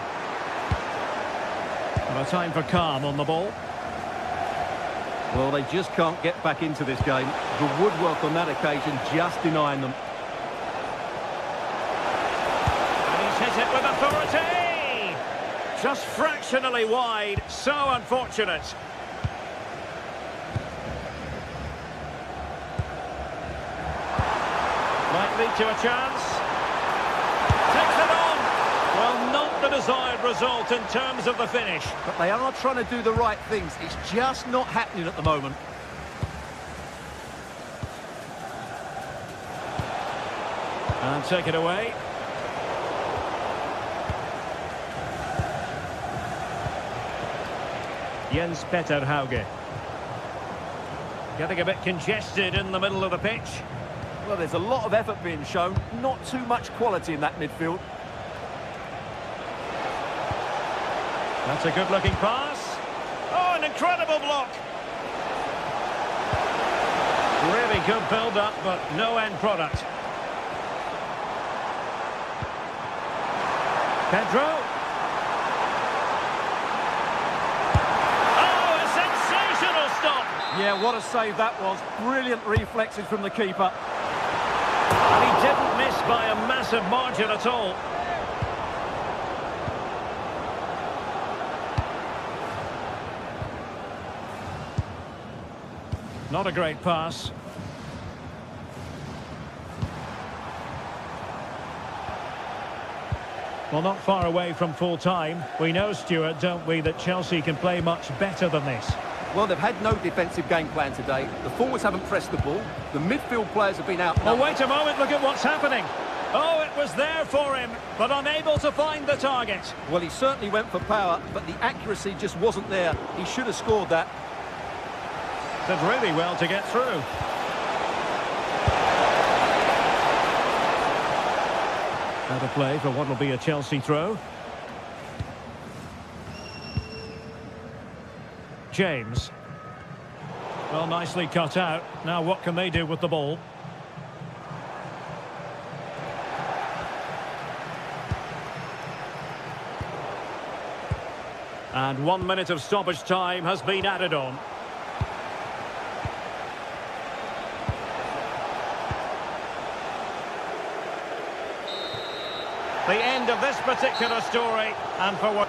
And a time for calm on the ball. Well, they just can't get back into this game. The woodwork on that occasion just denying them. And he's hit it with authority! Just fractionally wide, so unfortunate. Might lead to a chance. Takes it on! Well, not the desired result in terms of the finish. But they are trying to do the right things. It's just not happening at the moment. And take it away. Jens Peter Hauge. Getting a bit congested in the middle of the pitch. Well, there's a lot of effort being shown. Not too much quality in that midfield. That's a good-looking pass. Oh, an incredible block. Really good build-up, but no end product. Pedro. Oh, a sensational stop. Yeah, what a save that was. Brilliant reflexes from the keeper. And he didn't miss by a massive margin at all. Not a great pass. Well, not far away from full time. We know, Stuart, don't we, that Chelsea can play much better than this. Well, they've had no defensive game plan today. The forwards haven't pressed the ball. The midfield players have been out. Oh, wait a moment, look at what's happening. Oh, it was there for him, but unable to find the target. Well, he certainly went for power, but the accuracy just wasn't there. He should have scored that. Did really well to get through. Out of play for what will be a Chelsea throw. James. Well, nicely cut out. Now what can they do with the ball? And 1 minute of stoppage time has been added on. The end of this particular story, and for what...